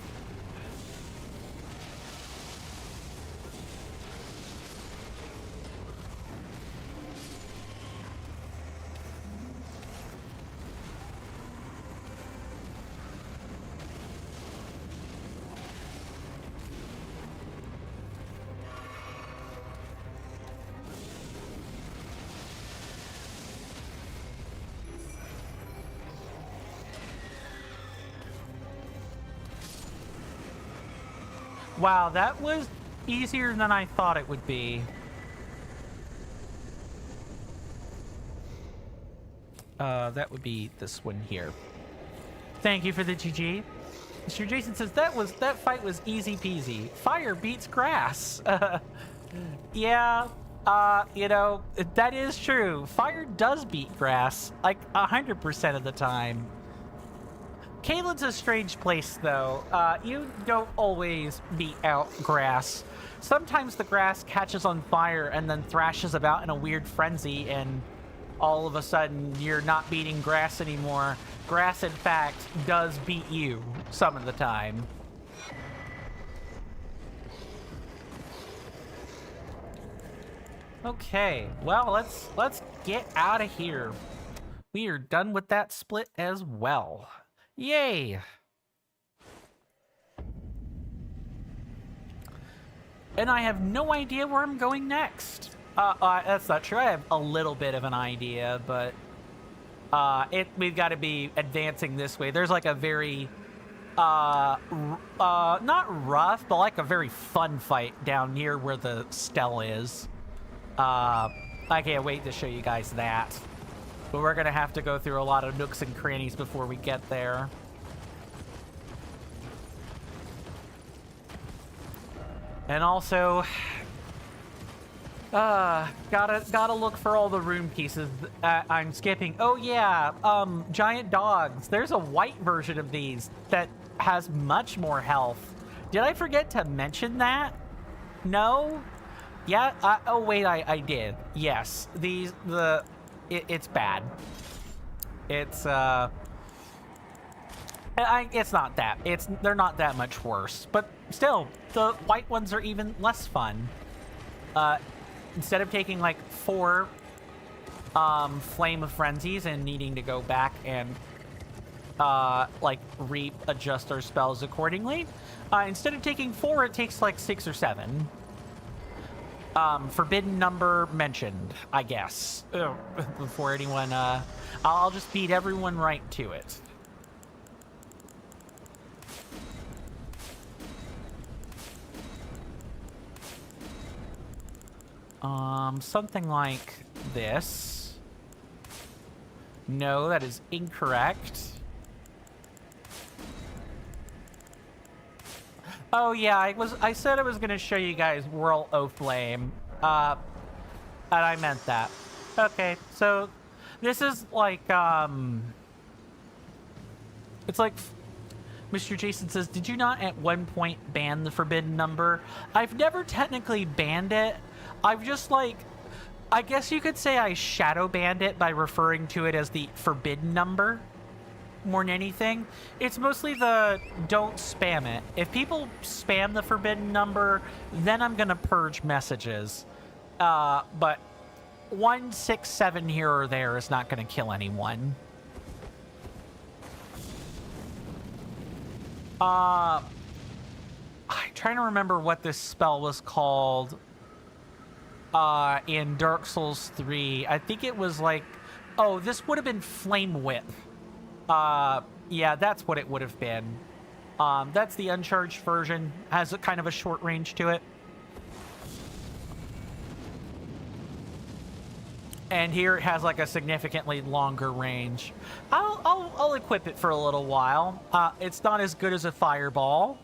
Wow, that was easier than I thought it would be. That would be this one here. Thank you for the GG. Mr. Jason says that fight was easy peasy. Fire beats grass. Yeah, you know, that is true. Fire does beat grass, like 100% of the time. Caelan's a strange place, though. You don't always beat out grass. Sometimes the grass catches on fire and then thrashes about in a weird frenzy, and all of a sudden you're not beating grass anymore. Grass, in fact, does beat you some of the time. Okay, well, let's get out of here. We are done with that split as well. Yay! And I have no idea where I'm going next. That's not true. I have a little bit of an idea, but we've got to be advancing this way. There's like a very not rough, but like a very fun fight down near where the Stell is. I can't wait to show you guys that. But we're gonna have to go through a lot of nooks and crannies before we get there. And also, gotta look for all the room pieces I'm skipping. Oh yeah, giant dogs. There's a white version of these that has much more health. Did I forget to mention that? No? Yeah, oh wait, I did. Yes, it's bad. It's not that. They're not that much worse, but still, the white ones are even less fun. Instead of taking like 4 Flame of Frenzies and needing to go back and like readjust our spells accordingly, instead of taking 4, it takes like 6 or 7. Forbidden number mentioned, I guess. Before anyone, I'll just beat everyone right to it. Something like this. No, that is incorrect. Oh yeah, I said I was gonna show you guys Whirl o' Flame. And I meant that. Okay, so this is like it's like Mr. Jason says, did you not at one point ban the forbidden number? I've never technically banned it. I've just like, I guess you could say I shadow banned it by referring to it as the forbidden number more than anything. It's mostly the don't spam it. If people spam the forbidden number, then I'm gonna purge messages. But 1, 6, 7 here or there is not gonna kill anyone. I'm trying to remember what this spell was called in Dark Souls 3. I think it was like, oh, this would have been Flame Whip. Yeah, that's what it would have been. That's the uncharged version. Has a kind of a short range to it. And here it has like a significantly longer range. I'll equip it for a little while. It's not as good as a fireball,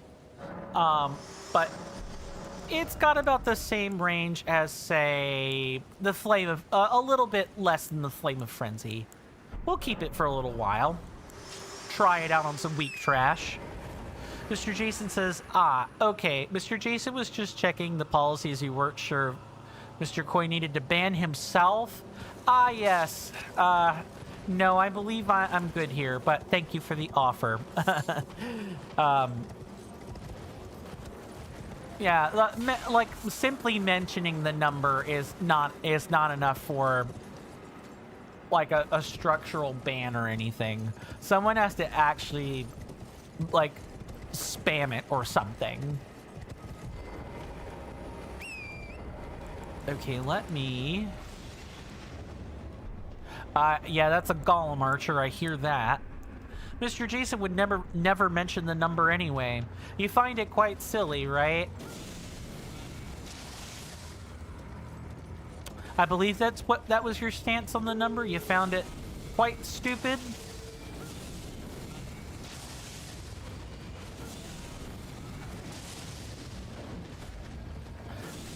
but it's got about the same range as, say, the Flame of... a little bit less than the Flame of Frenzy. We'll keep it for a little while. Try it out on some weak trash. Mr. Jason says, okay. Mr. Jason was just checking the policies. You weren't sure Mr. Coy needed to ban himself. Yes. No, I believe I'm good here, but thank you for the offer. Yeah, like simply mentioning the number is not enough for like a structural ban or anything. Someone has to actually like spam it or something. Okay, let me... yeah, that's a Golem Archer, I hear that. Mr. Jason would never mention the number anyway. You find it quite silly, right? I believe that was your stance on the number. You found it quite stupid.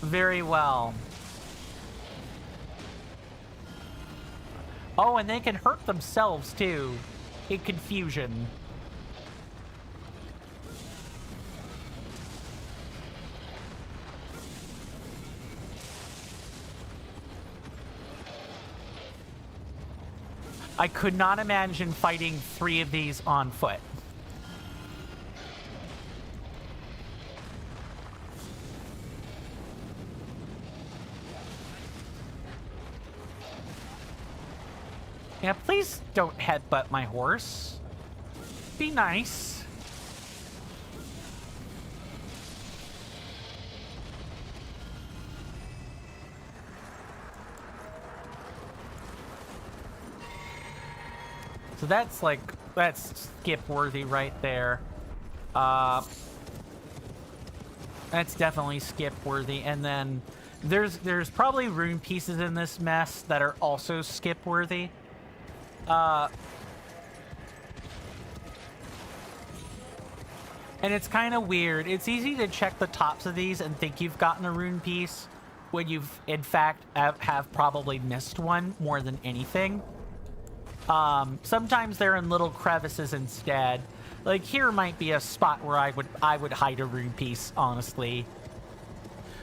Very well. Oh, and they can hurt themselves too in confusion. I could not imagine fighting 3 of these on foot. Yeah, please don't headbutt my horse. Be nice. So that's like, that's skip worthy right there. That's definitely skip worthy. And then there's probably rune pieces in this mess that are also skip worthy. And it's kind of weird. It's easy to check the tops of these and think you've gotten a rune piece when you've in fact have probably missed one more than anything. Sometimes they're in little crevices instead. Like here might be a spot where I would hide a rune piece, honestly.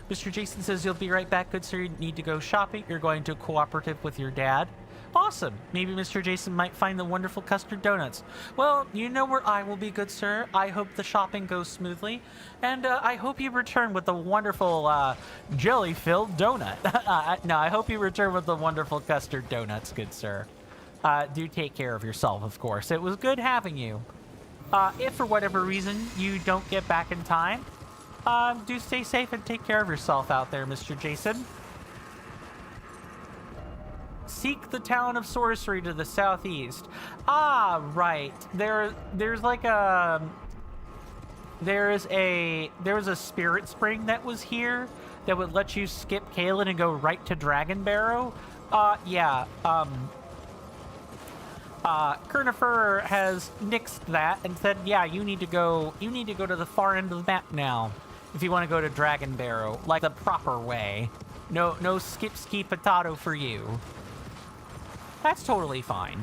Mr. Jason says you'll be right back, good sir. You need to go shopping. You're going to a cooperative with your dad. Awesome. Maybe Mr. Jason might find the wonderful custard donuts. Well, you know where I will be, good sir. I hope the shopping goes smoothly. And I hope you return with the wonderful jelly-filled donut. No, I hope you return with the wonderful custard donuts, good sir. Do take care of yourself, of course. It was good having you. If for whatever reason you don't get back in time, do stay safe and take care of yourself out there, Mr. Jason. Seek the town of Sorcery to the southeast. Ah, right. There's like a... There was a spirit spring that was here that would let you skip Caelid and go right to Dragon Barrow. Yeah, Kernifer has nixed that and said, yeah, you need to go to the far end of the map now if you want to go to Dragon Barrow, like the proper way. No skip ski potato for you. That's totally fine.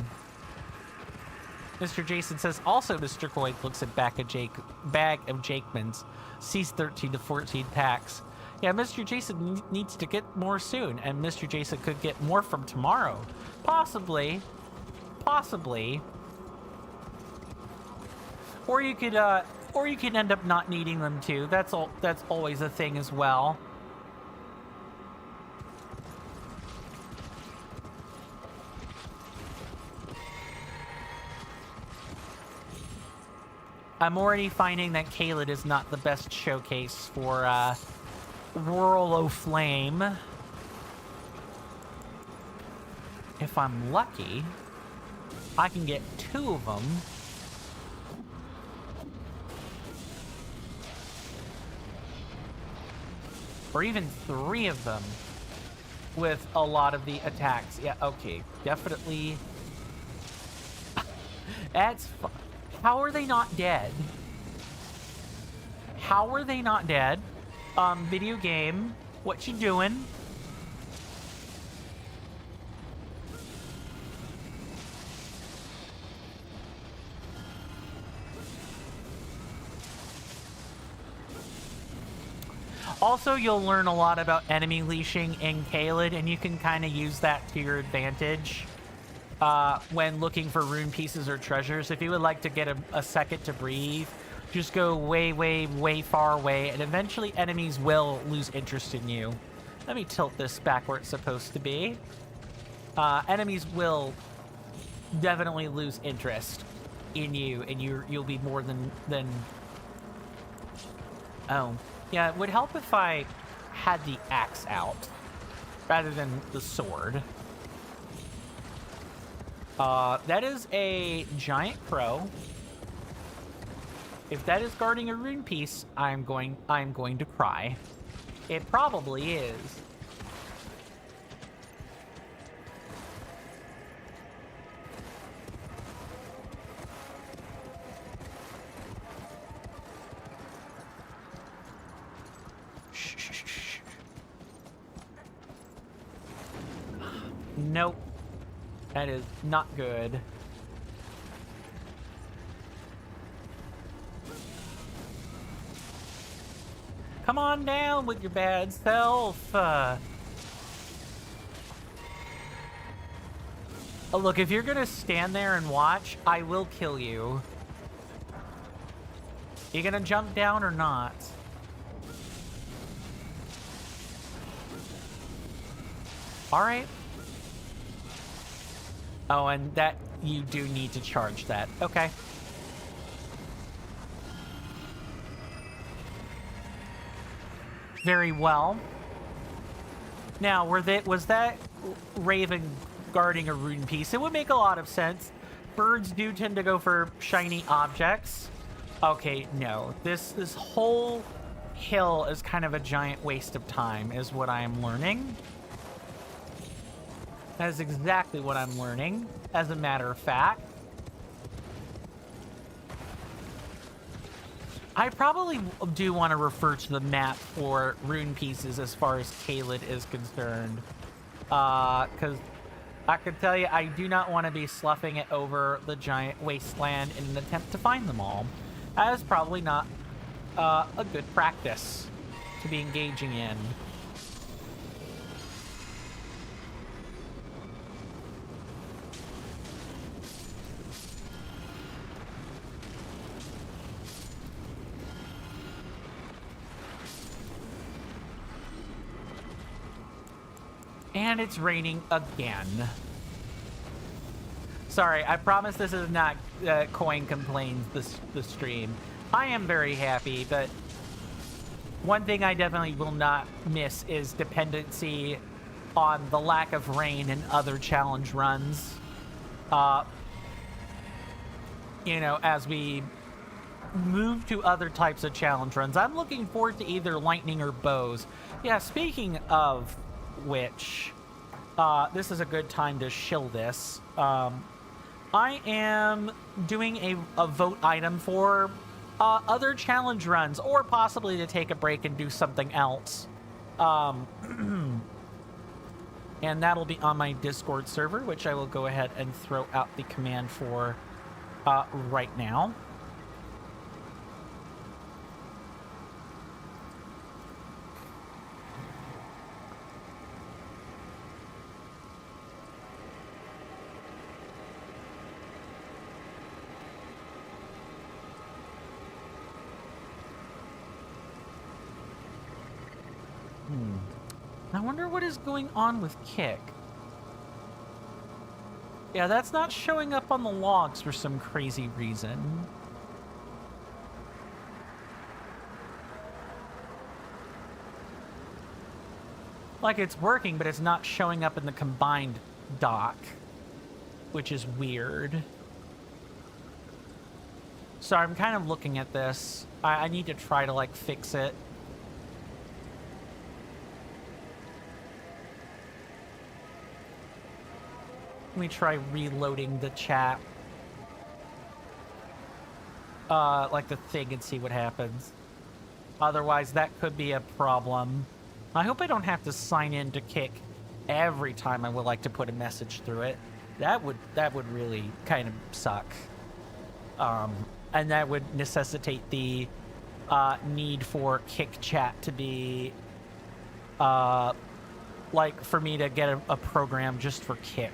Mr. Jason says, also Mr. Coit looks at bag of Jakeman's, sees 13 to 14 packs. Yeah, Mr. Jason needs to get more soon, and Mr. Jason could get more from tomorrow. Possibly. Or you could end up not needing them too. That's always a thing as well. I'm already finding that Caelid is not the best showcase for Rural O'Flame. If I'm lucky, I can get 2 of them. Or even 3 of them with a lot of the attacks. Yeah, okay, definitely. That's fun. How are they not dead? How are they not dead? Video game, what you doing? Also, you'll learn a lot about enemy leashing in Caelid, and you can kind of use that to your advantage when looking for rune pieces or treasures. If you would like to get a second to breathe, just go way far away, and eventually enemies will lose interest in you. Let me tilt this back where it's supposed to be. Enemies will definitely lose interest in you, and you'll be more than... Oh. Yeah, it would help if I had the axe out rather than the sword. That is a giant crow. If that is guarding a rune piece, I'm going to cry. It probably is. Nope. That is not good. Come on down with your bad self. Look, if you're gonna stand there and watch, I will kill you. You gonna jump down or not? Alright. Oh, and that, you do need to charge that. Okay. Very well. Now, was that Raven guarding a rune piece? It would make a lot of sense. Birds do tend to go for shiny objects. Okay, no. This whole hill is kind of a giant waste of time, is what I am learning. That is exactly what I'm learning, as a matter of fact. I probably do want to refer to the map for rune pieces as far as Caelid is concerned. Because I can tell you, I do not want to be sloughing it over the giant wasteland in an attempt to find them all. That is probably not a good practice to be engaging in. And it's raining again. Sorry, I promise this is not Coin Complains the stream. I am very happy, but one thing I definitely will not miss is dependency on the lack of rain in other challenge runs. You know, as we move to other types of challenge runs. I'm looking forward to either lightning or bows. Yeah, speaking of which, this is a good time to shill this. I am doing a vote item for other challenge runs, or possibly to take a break and do something else. And that'll be on my Discord server, which I will go ahead and throw out the command for right now. I wonder what is going on with Kick. Yeah, that's not showing up on the logs for some crazy reason. Like, it's working, but it's not showing up in the combined doc, which is weird. So I'm kind of looking at this. I need to try to, like, fix it. Let me try reloading the chat. Like the thing, and see what happens. Otherwise, that could be a problem. I hope I don't have to sign in to Kick every time I would like to put a message through it. That would really kind of suck. And that would necessitate the need for Kick chat to be like for me to get a program just for Kick.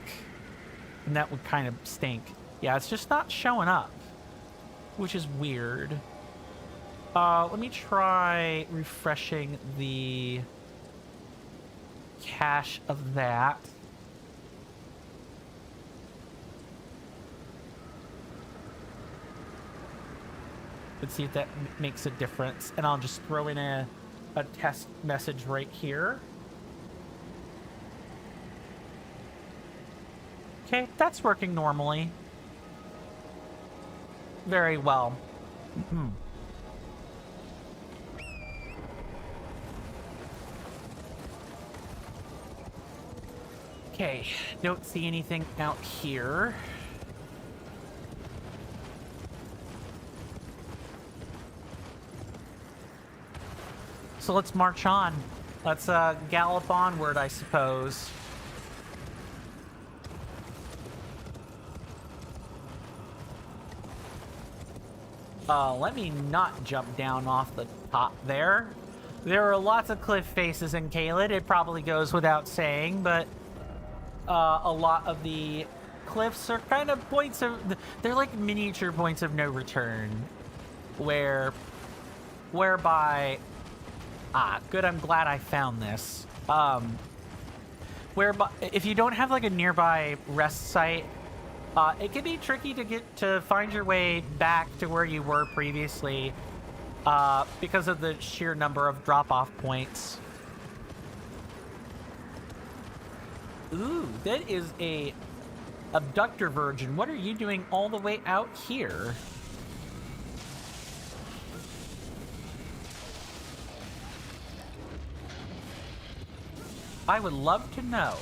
And that would kind of stink. Yeah, it's just not showing up, which is weird. Let me try refreshing the cache of that. Let's see if that makes a difference. And I'll just throw in a test message right here. Okay, that's working normally. Very well. Okay, don't see anything out here. So let's march on. Let's gallop onward, I suppose. Let me not jump down off the top there. There are lots of cliff faces in Caelid. It probably goes without saying, but a lot of the cliffs are kind of points of... They're like miniature points of no return. Whereby... Ah, good, I'm glad I found this. Whereby, if you don't have like a nearby rest site, it can be tricky to find your way back to where you were previously, because of the sheer number of drop-off points. Ooh, that is a abductor virgin. What are you doing all the way out here? I would love to know.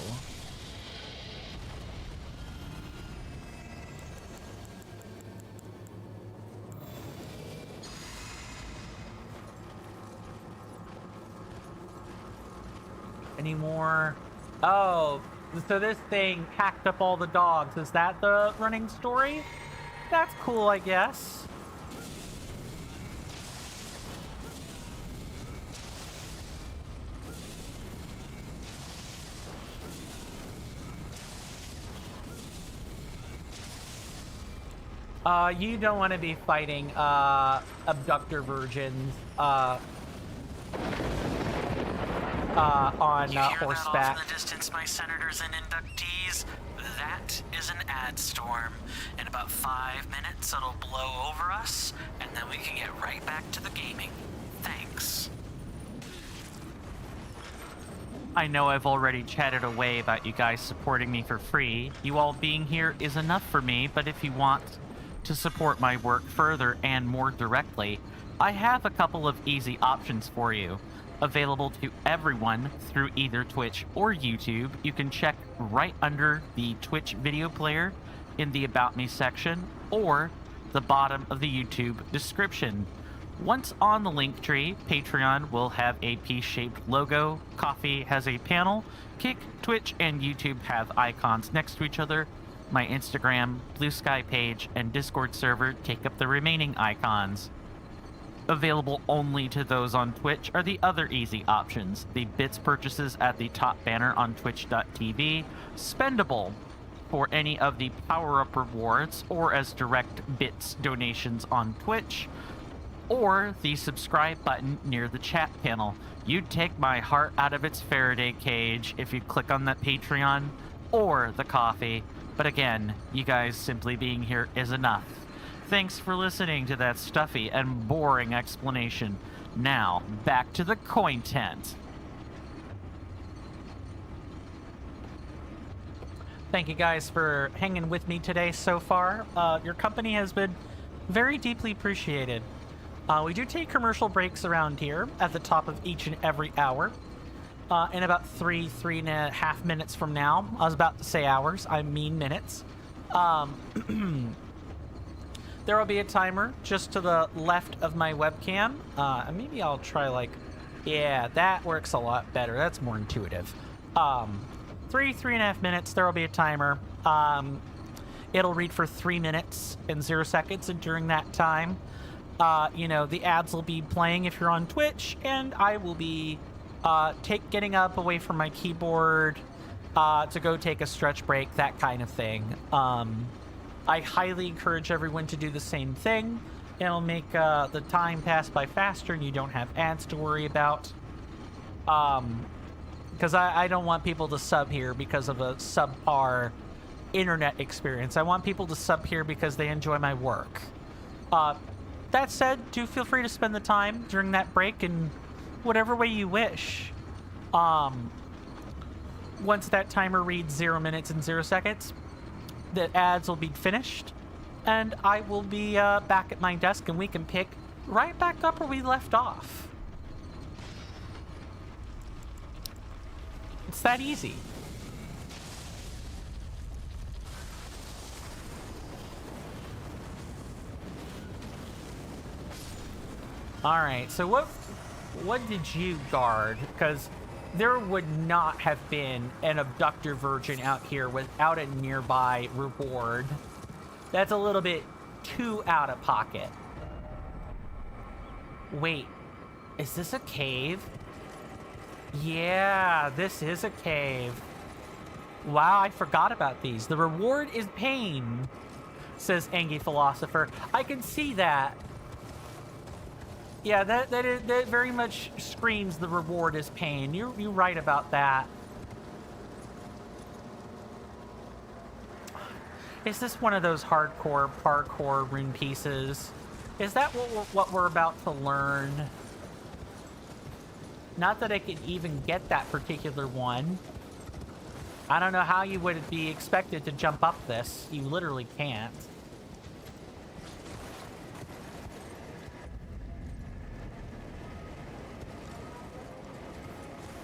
Any more? Oh, so this thing hacked up all the dogs. Is that the running story? That's cool, I guess. You don't want to be fighting, abductor virgins, on horseback. Off in the distance, my senators and inductees? That is an ad storm. In about 5 minutes, it'll blow over us, and then we can get right back to the gaming. Thanks. I know I've already chatted away about you guys supporting me for free. You all being here is enough for me, but if you want to support my work further and more directly, I have a couple of easy options for you. Available to everyone through either Twitch or YouTube. You can check right under the Twitch video player in the About Me section or the bottom of the YouTube description. Once on the link tree, Patreon will have a P-shaped logo, Coffee has a panel, Kick, Twitch, and YouTube have icons next to each other. My Instagram, Blue Sky page, and Discord server take up the remaining icons. Available only to those on Twitch are the other easy options. The bits purchases at the top banner on twitch.tv, spendable for any of the power-up rewards or as direct bits donations on Twitch, or the subscribe button near the chat panel. You'd take my heart out of its Faraday cage if you click on that Patreon or the coffee. But again, you guys simply being here is enough. Thanks for listening to that stuffy and boring explanation. Now, back to the coin tent. Thank you guys for hanging with me today so far. Your company has been very deeply appreciated. We do take commercial breaks around here at the top of each and every hour. In about 3.5 minutes from now, I was about to say hours, I mean minutes. There will be a timer just to the left of my webcam. Maybe I'll try like, yeah, that works a lot better. That's more intuitive. 3.5 minutes, there will be a timer. It'll read for 3 minutes and 0 seconds, and during that time, the ads will be playing if you're on Twitch, and I will be getting up away from my keyboard to go take a stretch break, that kind of thing. I highly encourage everyone to do the same thing. It'll make the time pass by faster, and you don't have ads to worry about. Because I don't want people to sub here because of a subpar internet experience. I want people to sub here because they enjoy my work. That said, do feel free to spend the time during that break in whatever way you wish. Once that timer reads 0 minutes and 0 seconds, the ads will be finished, and I will be back at my desk, and we can pick right back up where we left off. It's that easy. Alright, so what did you guard? Because there would not have been an abductor virgin out here without a nearby reward. That's a little bit too out of pocket. Wait, is this a cave? Yeah, this is a cave. Wow, I forgot about these. The reward is pain, says Angie Philosopher. I can see that. Yeah, that very much screams the reward is pain. You're right about that. Is this one of those hardcore parkour rune pieces? Is that what we're about to learn? Not that I could even get that particular one. I don't know how you would be expected to jump up this. You literally can't.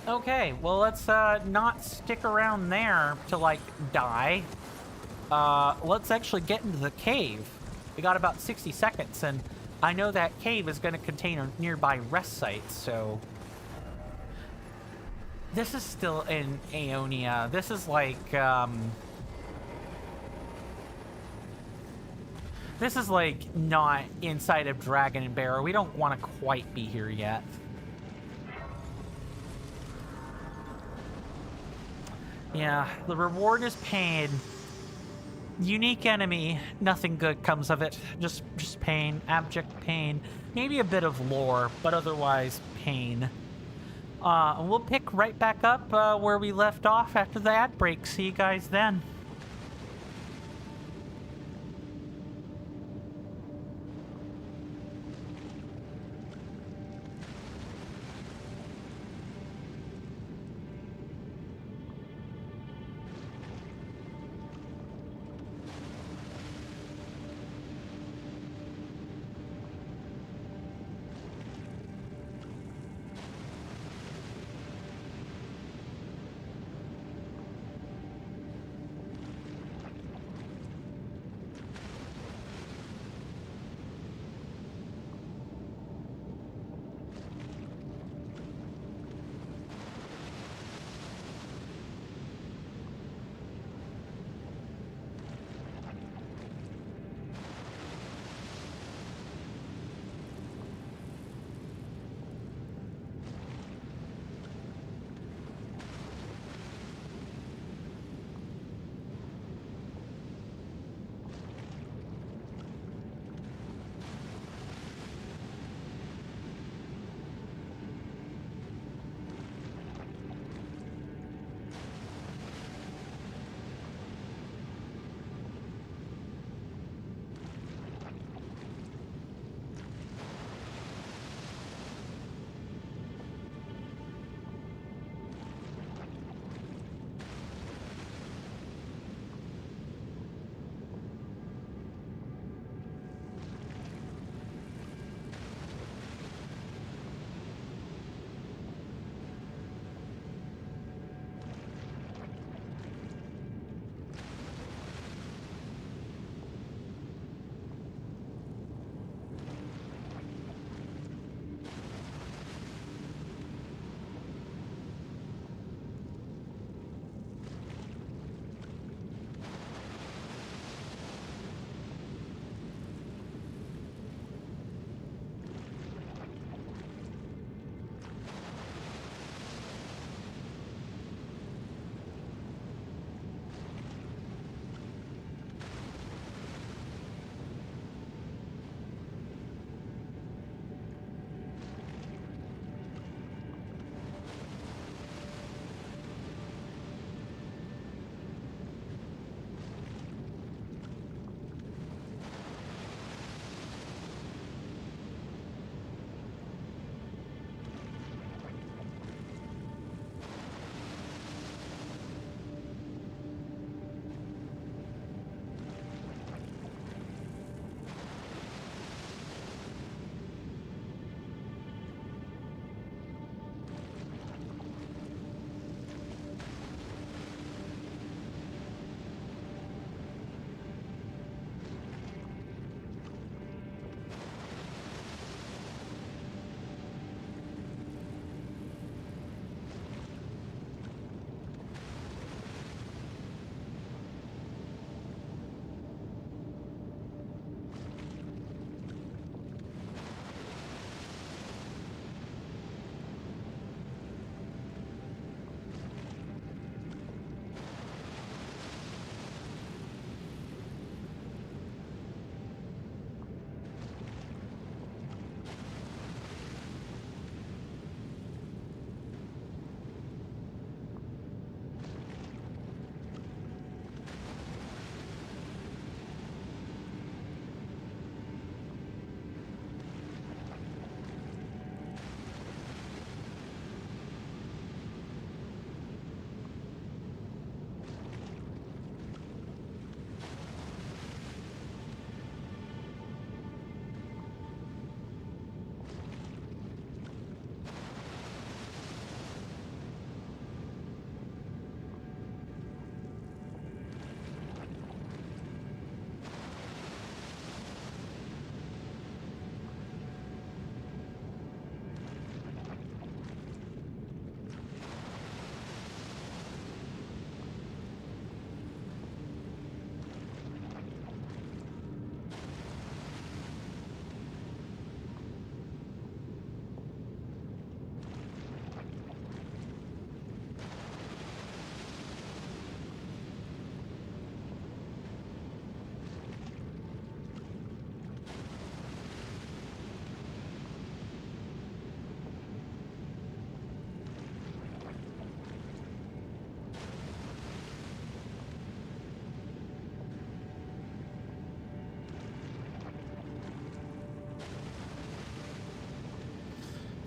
Okay, well, let's not stick around there to, like, die. Let's actually get into the cave. We got about 60 seconds, and I know that cave is going to contain a nearby rest site, so... This is still in Aeonia. This is like, this is like not inside of Dragon and Barrow. We don't want to quite be here yet. Yeah, the reward is pain. Unique enemy. Nothing good comes of it. Just pain. Abject pain. Maybe a bit of lore, but otherwise pain. We'll pick right back up where we left off after the ad break. See you guys then.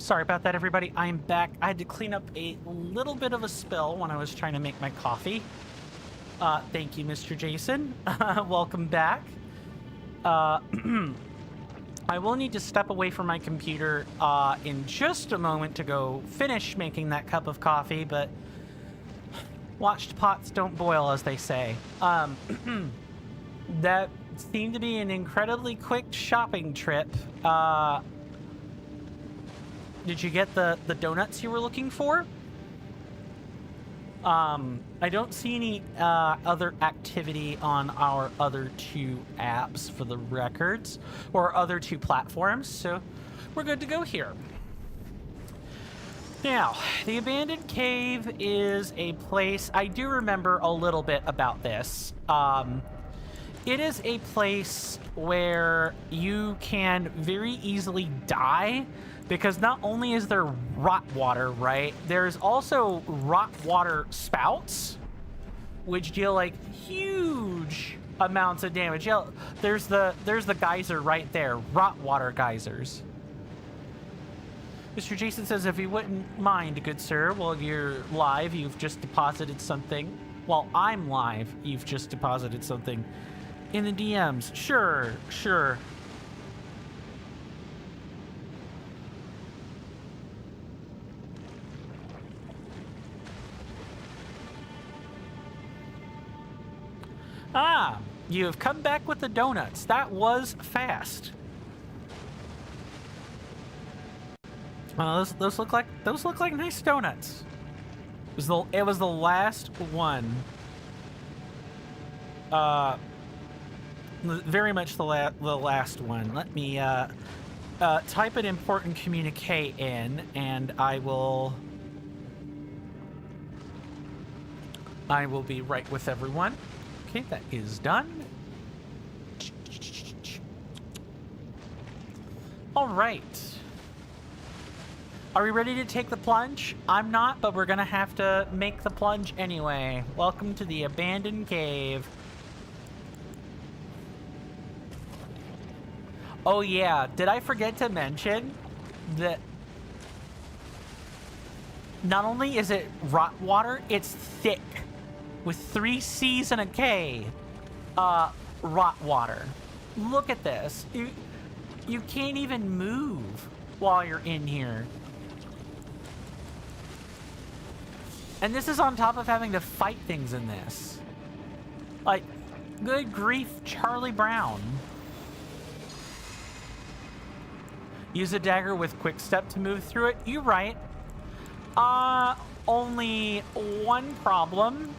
Sorry about that, everybody. I am back. I had to clean up a little bit of a spill when I was trying to make my coffee. Thank you, Mr. Jason. Welcome back. I will need to step away from my computer in just a moment to go finish making that cup of coffee, but watched pots don't boil, as they say. That seemed to be an incredibly quick shopping trip. Did you get the donuts you were looking for? I don't see any other activity on our other two apps for the records, or other two platforms, so we're good to go here. Now, the abandoned cave is a place, I do remember a little bit about this. It is a place where you can very easily die, because not only is there rot water, right? There's also rot water spouts, which deal like huge amounts of damage. Yeah, there's the geyser right there, rot water geysers. Mr. Jason says, if you wouldn't mind, good sir, while you're live, you've just deposited something. While I'm live, you've just deposited something in the DMs. Sure, sure. Ah, you have come back with the donuts. That was fast. Those look like nice donuts. It was the last one. Very much the last one. Let me type an important communique in, and I will be right with everyone. Okay, that is done. All right. Are we ready to take the plunge? I'm not, but we're gonna have to make the plunge anyway. Welcome to the abandoned cave. Oh yeah, did I forget to mention that not only is it rot water, it's thick. With 3 C's and a K, rot water. Look at this. You can't even move while you're in here. And this is on top of having to fight things in this. Like, good grief, Charlie Brown. Use a dagger with quick step to move through it. You're right. Only one problem.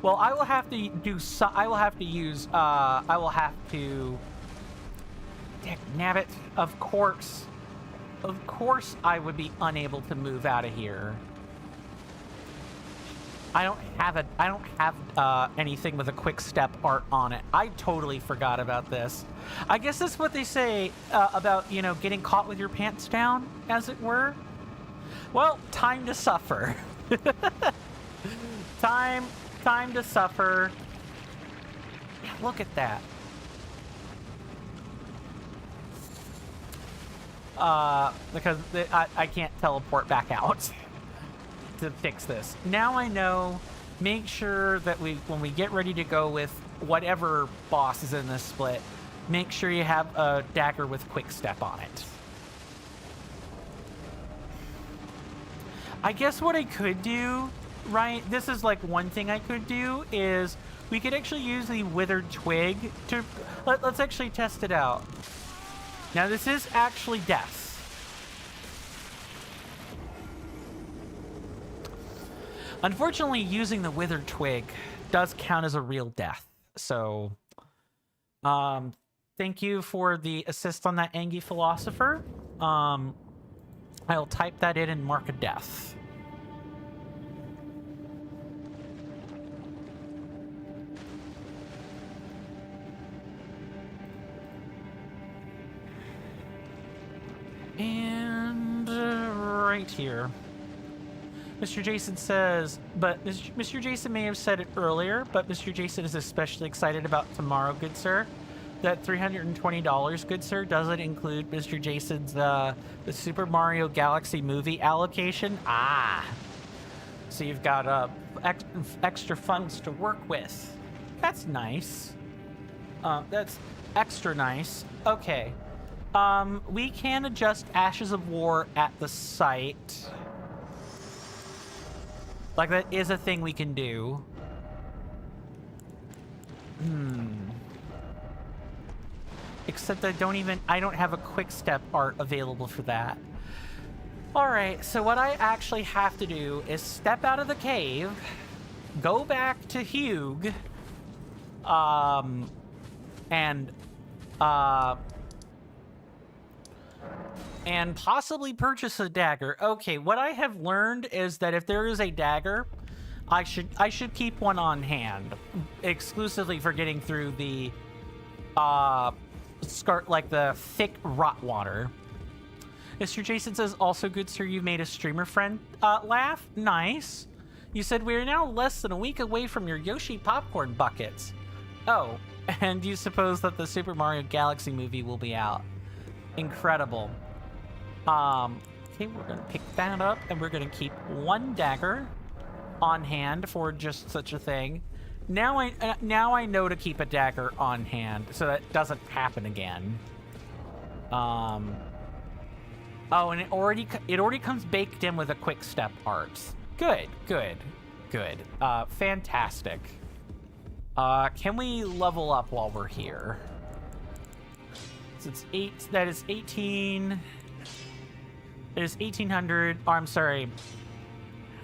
Well, I will have to do so. I will have to use. I will have to. Nabbit. Of course, I would be unable to move out of here. I don't have anything with a quick step art on it. I totally forgot about this. I guess that's what they say about, you know, getting caught with your pants down, as it were. Well, time to suffer. Time to suffer. Look at that. Because I can't teleport back out to fix this. Now I know. Make sure that when we get ready to go with whatever boss is in this split, make sure you have a dagger with quick step on it. I guess what I could do, right? This is like one thing I could do is we could actually use the withered twig to let's actually test it out. Now this is actually death. Unfortunately, using the withered twig does count as a real death. So, thank you for the assist on that, Angie Philosopher. I'll type that in and mark a death. And right here. Mr. Jason says, but Mr. Jason may have said it earlier, but Mr. Jason is especially excited about tomorrow, good sir. That $320, good sir, doesn't include Mr. Jason's the Super Mario Galaxy movie allocation. Ah, so you've got extra funds to work with. That's nice. That's extra nice. Okay. We can adjust Ashes of War at the site. Like, that is a thing we can do. Except I don't have a quick step art available for that. Alright, so what I actually have to do is step out of the cave, go back to Hugh, and possibly purchase a dagger. Okay, what I have learned is that if there is a dagger, I should keep one on hand, exclusively for getting through the the thick rot water. Mr. Jason says, also good sir, you made a streamer friend laugh. Nice. You said we are now less than a week away from your Yoshi popcorn buckets. Oh, and you suppose that the Super Mario Galaxy movie will be out. Incredible. Okay, we're gonna pick that up, and we're gonna keep one dagger on hand for just such a thing. Now I know to keep a dagger on hand, so that doesn't happen again. Oh, and it already comes baked in with a quick step art. Good. Fantastic. Can we level up while we're here? So it's 8. That is 18. It is 1,800. Oh, I'm sorry.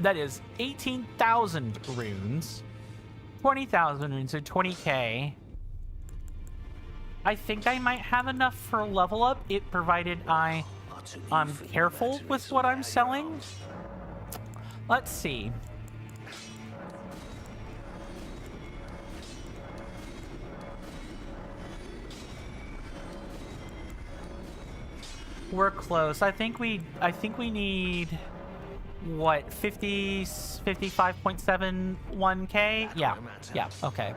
That is 18,000 runes. 20,000 runes, so 20k. I think I might have enough for a level up, provided I'm careful with what I'm selling. Let's see. We're close. I think we need what, 55.71k? Yeah, okay.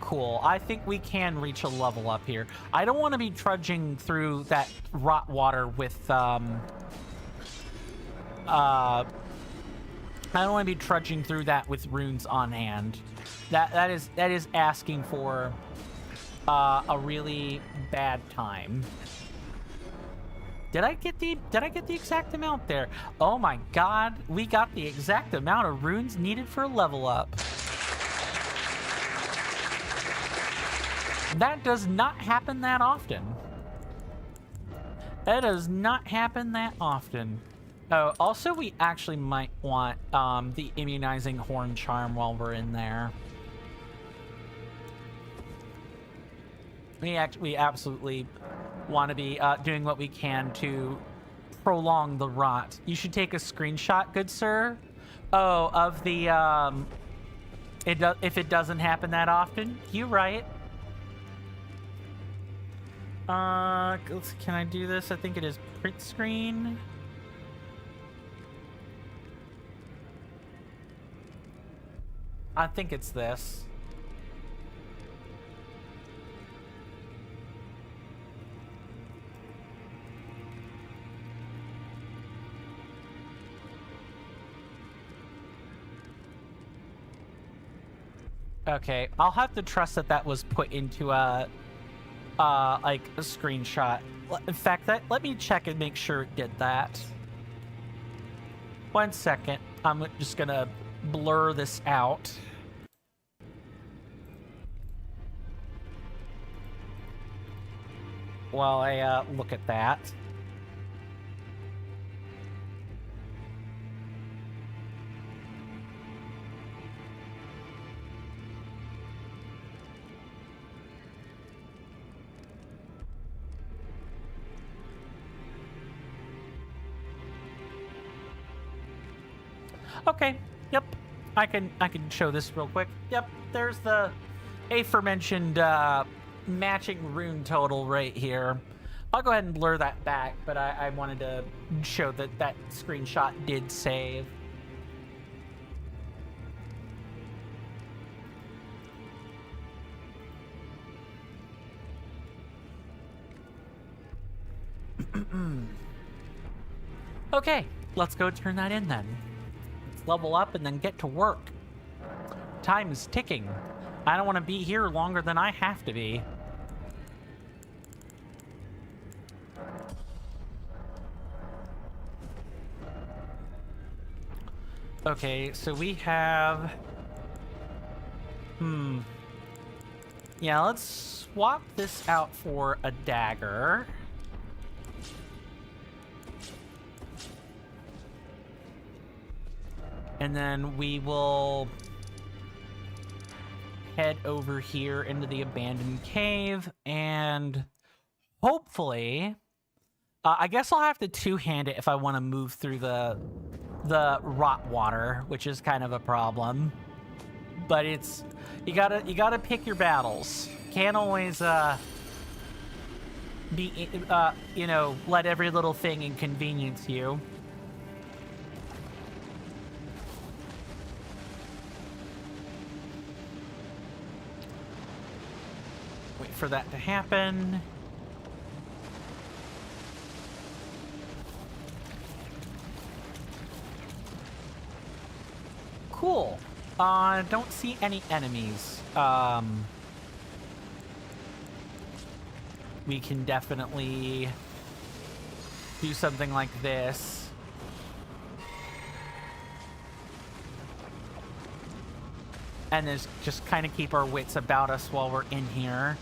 Cool. I think we can reach a level up here. I don't want to be trudging through that rot water with I don't want to be trudging through that with runes on hand. That is asking for a really bad time. Did I get the exact amount there? Oh my god, we got the exact amount of runes needed for a level up. That does not happen that often. That does not happen that often. Oh, also we actually might want the immunizing horn charm while we're in there. We absolutely want to be doing what we can to prolong the rot. You should take a screenshot, good sir. Oh, of the if it doesn't happen that often. You're right. Can I do this? I think it is print screen. I think it's this. Okay, I'll have to trust that was put into a screenshot. In fact, let me check and make sure it did that. 1 second. I'm just gonna blur this out. While I look at that. Okay, yep. I can show this real quick. Yep, there's the aforementioned matching rune total right here. I'll go ahead and blur that back, but I wanted to show that screenshot did save. Okay, let's go turn that in then. Let's level up and then get to work. Time is ticking. I don't want to be here longer than I have to be. Okay, so we have... Yeah, let's swap this out for a dagger. And then we will head over here into the abandoned cave, and hopefully... I guess I'll have to two-hand it if I want to move through the rot water, which is kind of a problem. But it's... You gotta pick your battles. Can't always, be, you know, let every little thing inconvenience you. Wait for that to happen. Cool. Don't see any enemies. We can definitely do something like this. And just kind of keep our wits about us while we're in here.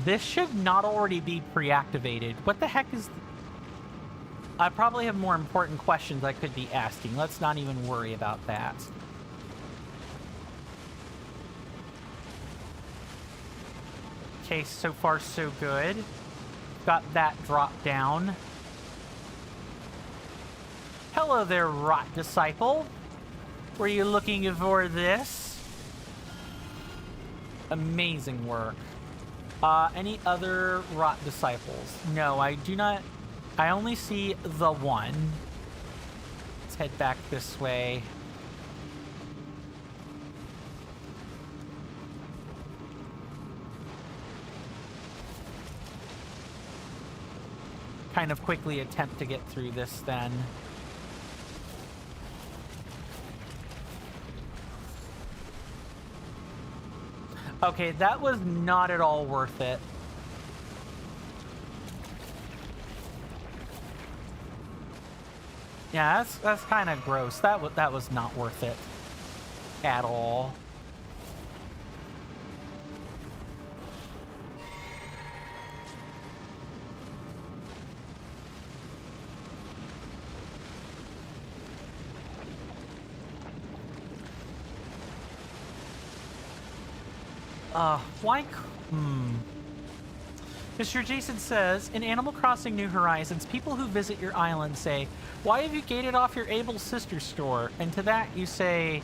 This should not already be pre-activated. What the heck is... I probably have more important questions I could be asking. Let's not even worry about that. Okay, so far so good. Got that drop down. Hello there, Rot Disciple. Were you looking for this? Amazing work. Any other Rot Disciples? No, I do not. I only see the one. Let's head back this way. Kind of quickly attempt to get through this then. Okay, that was not at all worth it. Yeah, that's kind of gross. That was not worth it at all. Mr. Jason says, in Animal Crossing New Horizons, people who visit your island say, "Why have you gated off your able sister store?" And to that you say,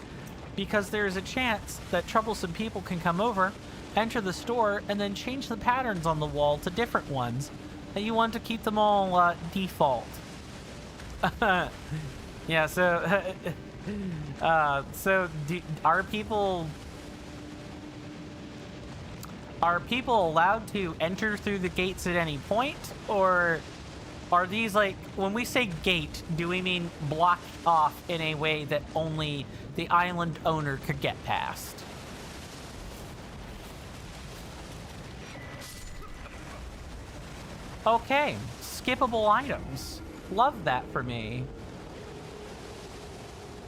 "Because there is a chance that troublesome people can come over, enter the store, and then change the patterns on the wall to different ones, and you want to keep them all default." Yeah, so... Are people allowed to enter through the gates at any point? Or are these, like, when we say gate, do we mean blocked off in a way that only the island owner could get past? Okay, skippable items. Love that for me.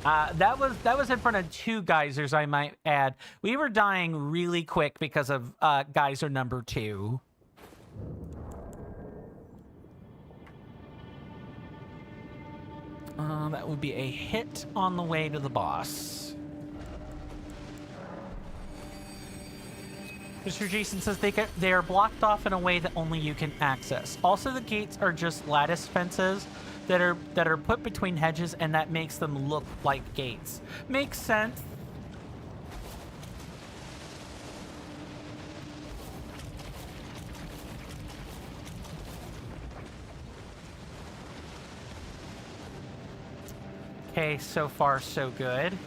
That was in front of two geysers, I might add. We were dying really quick because of geyser number 2. That would be a hit on the way to the boss. Mr. Jason says they are blocked off in a way that only you can access. Also, the gates are just lattice fences that are put between hedges, and that makes them look like gates. Makes sense. Okay, so far so good.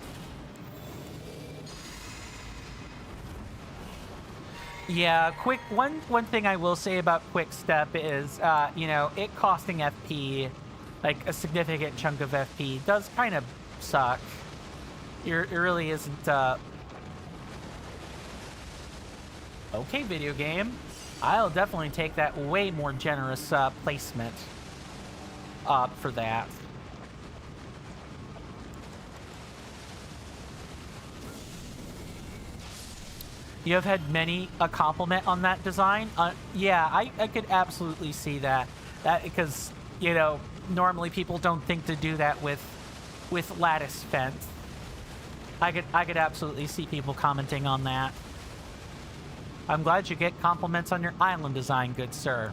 Yeah, one thing I will say about Quick Step is, you know, it costing FP, like a significant chunk of FP, does kind of suck. It really isn't. Okay, video game. I'll definitely take that way more generous placement for that. You have had many a compliment on that design. Yeah, I could absolutely see that. Because, you know, normally people don't think to do that with lattice fence. I could absolutely see people commenting on that. I'm glad you get compliments on your island design, good sir.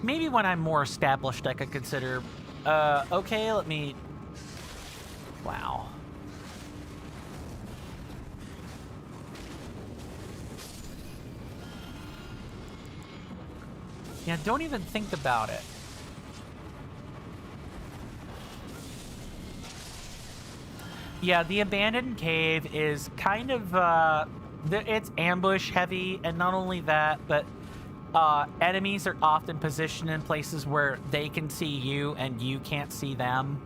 Maybe when I'm more established, I could consider. Okay, let me. Wow. Yeah, don't even think about it. Yeah, the abandoned cave is kind of, it's ambush heavy, and not only that, but enemies are often positioned in places where they can see you and you can't see them.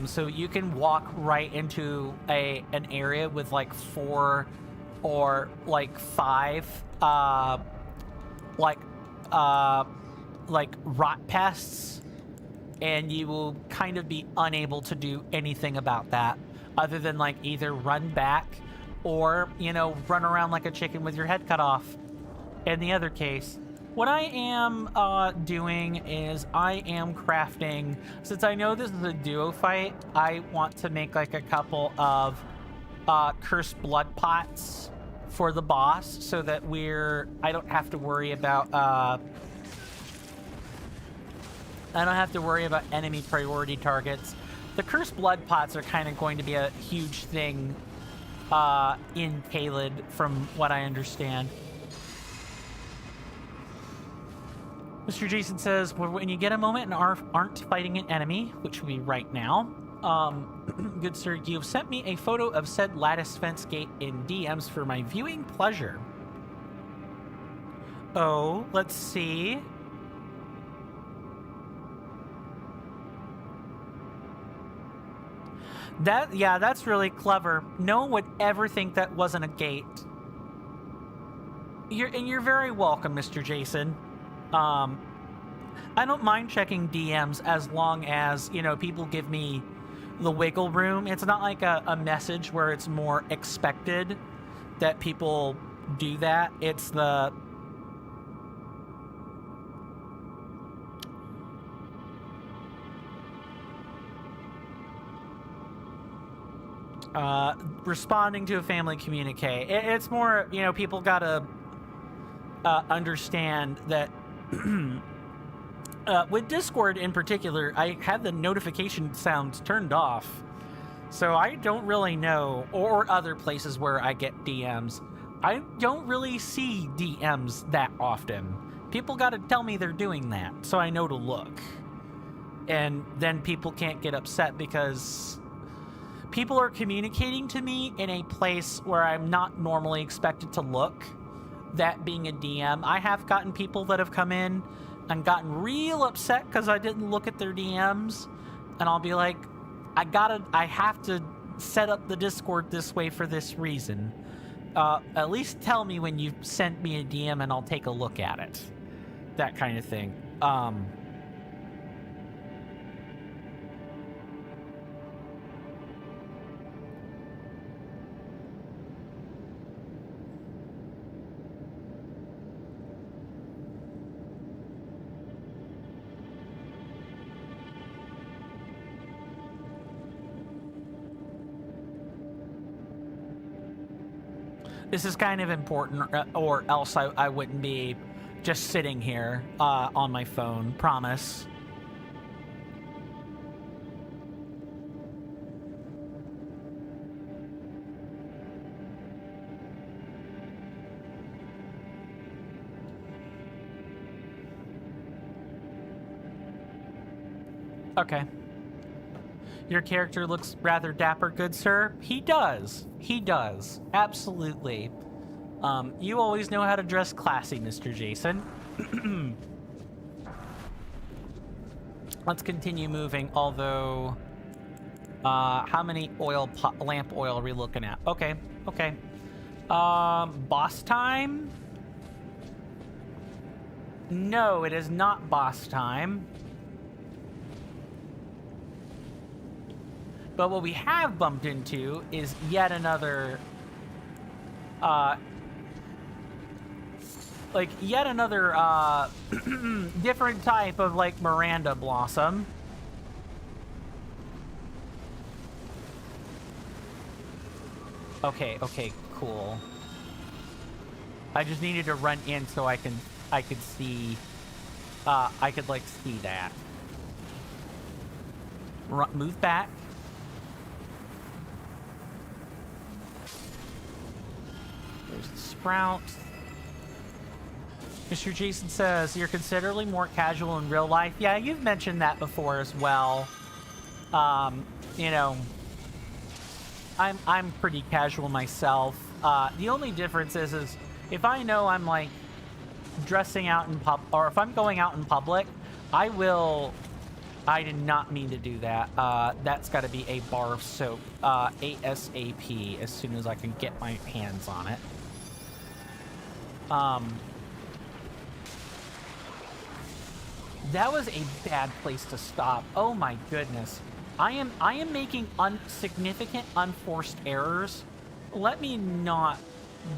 So you can walk right into an area with like 4 or like 5 like rot pests, and you will kind of be unable to do anything about that other than like either run back or, you know, run around like a chicken with your head cut off. In the other case, what I am doing is I am crafting, since I know this is a duo fight, I want to make like a couple of cursed blood pots for the boss so that I don't have to worry about enemy priority targets. The cursed blood pots are kind of going to be a huge thing in Caelid, from what I understand. Mr. Jason says, well, when you get a moment and aren't fighting an enemy, which will be right now, good sir, you have sent me a photo of said lattice fence gate in DMs for my viewing pleasure. Oh, let's see. Yeah, that's really clever. No one would ever think that wasn't a gate. You're very welcome, Mr. Jason. I don't mind checking DMs as long as, you know, people give me the wiggle room. It's not like a message where it's more expected that people do that. It's the... responding to a family communique. It's more, you know, people gotta understand that with Discord in particular, I have the notification sounds turned off, so I don't really know, or other places where I get DMs, I don't really see DMs that often. People gotta tell me they're doing that, so I know to look. And then people can't get upset because people are communicating to me in a place where I'm not normally expected to look, that being a DM. I have gotten people that have come in and gotten real upset because I didn't look at their DMs, and I'll be like, I have to set up the Discord this way for this reason. At least tell me when you sent me a DM and I'll take a look at it. That kind of thing. This is kind of important, or else I wouldn't be just sitting here on my phone, promise. Okay. Your character looks rather dapper, good sir. He does. He does. Absolutely. You always know how to dress classy, Mr. Jason. Let's continue moving, although... how many lamp oil are we looking at? Okay, okay. Boss time? No, it is not boss time. But what we have bumped into is yet another, different type of, like, Miranda Blossom. Okay, okay, cool. I just needed to run in so I could see, I could, like, see that. Move back. There's the sprout. Mr. Jason says, you're considerably more casual in real life. Yeah, you've mentioned that before as well. You know, I'm pretty casual myself. The only difference is if I know I'm, like, dressing out in or if I'm going out in public, I did not mean to do that. That's got to be a bar of soap ASAP as soon as I can get my hands on it. That was a bad place to stop. Oh my goodness. I am making significant unforced errors. Let me not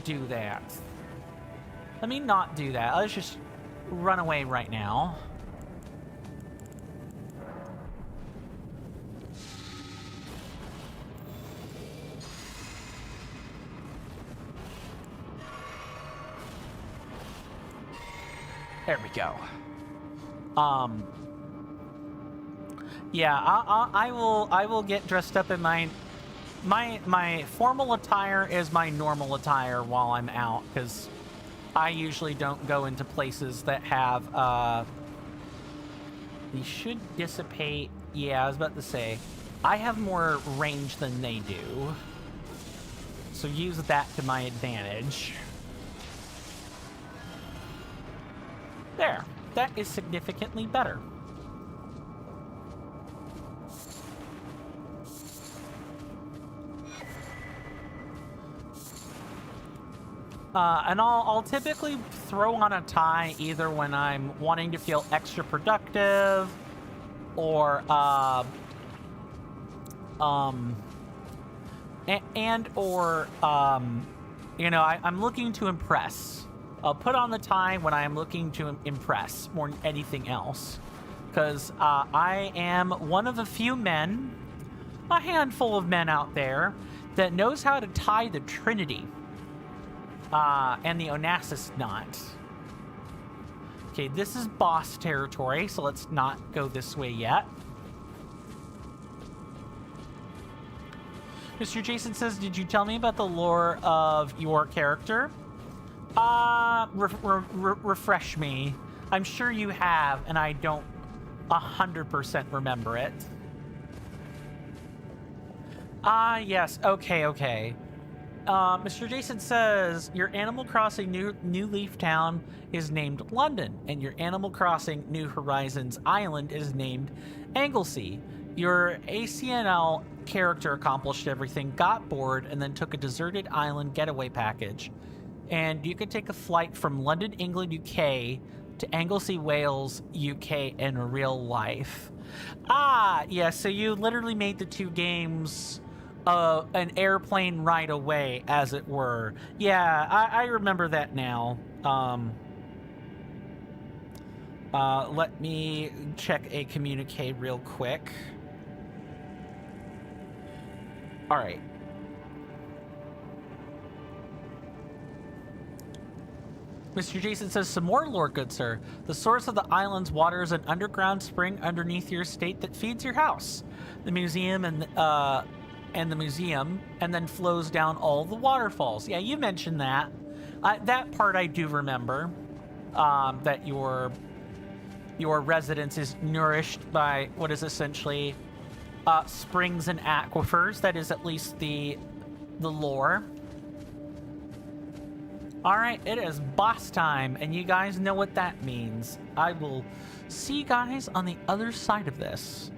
do that. Let me not do that. Let's just run away right now. There we go. Yeah, I will get dressed up in my formal attire is my normal attire while I'm out, because I usually don't go into places that have these should dissipate. Yeah, I was about to say I have more range than they do, so use that to my advantage. There, that is significantly better. And I'll typically throw on a tie either when I'm wanting to feel extra productive, or you know, I'm looking to impress. I'll put on the tie when I am looking to impress more than anything else, because I am one of a few men, a handful of men out there, that knows how to tie the Trinity and the Onassis knot. Okay, this is boss territory, so let's not go this way yet. Mr. Jason says, did you tell me about the lore of your character? Refresh me. I'm sure you have, and I don't 100% remember it. Yes. Okay. Mr. Jason says, your Animal Crossing New Leaf Town is named London, and your Animal Crossing New Horizons Island is named Anglesey. Your ACNL character accomplished everything, got bored, and then took a deserted island getaway package. And you could take a flight from London, England, UK to Anglesey, Wales, UK in real life. Yeah, so you literally made the two games an airplane ride away, as it were. Yeah, I remember that now. Let me check a communique real quick. All right. Mr. Jason says, some more lore, good sir. The source of the island's water is an underground spring underneath your estate that feeds your house, the museum, and the museum, and then flows down all the waterfalls. Yeah, you mentioned that. That part I do remember. That your residence is nourished by what is essentially springs and aquifers. That is at least the lore. Alright, it is boss time, and you guys know what that means. I will see you guys on the other side of this.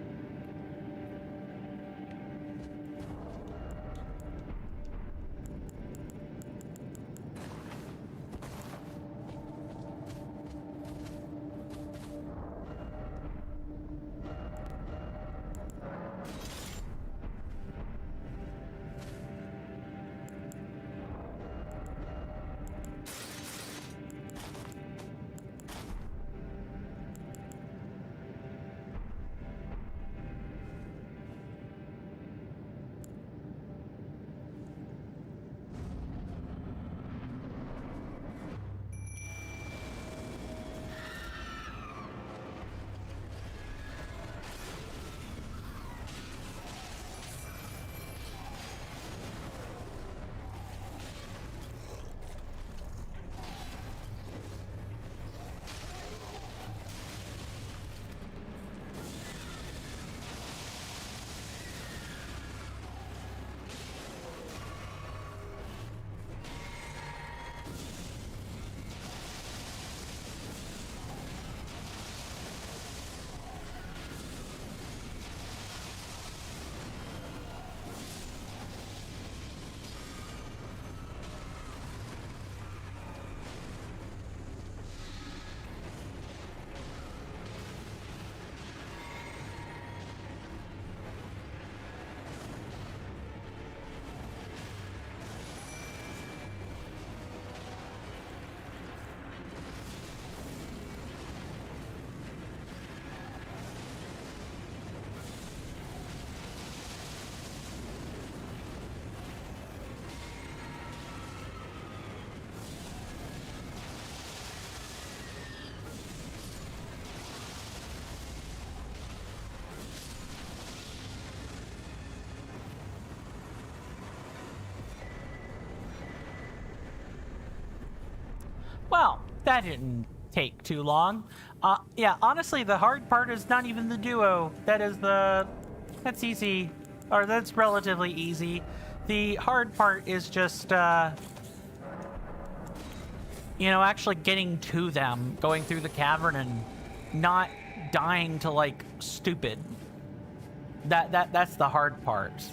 Well, that didn't take too long. Yeah, honestly, the hard part is not even the duo. That's easy, or that's relatively easy. The hard part is just, actually getting to them, going through the cavern and not dying to, like, stupid. That's the hard part.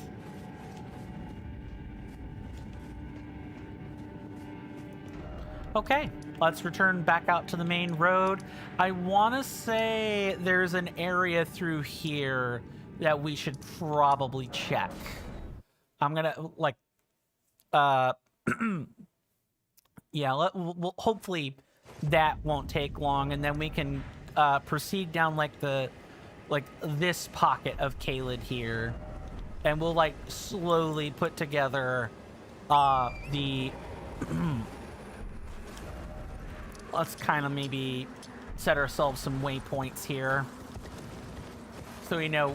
Okay, let's return back out to the main road. I want to say there's an area through here that we should probably check. I'm gonna, like, yeah, hopefully that won't take long, and then we can proceed down, like, this pocket of Caelid here, and we'll, like, slowly put together the... Let's kind of maybe set ourselves some waypoints here, so we know.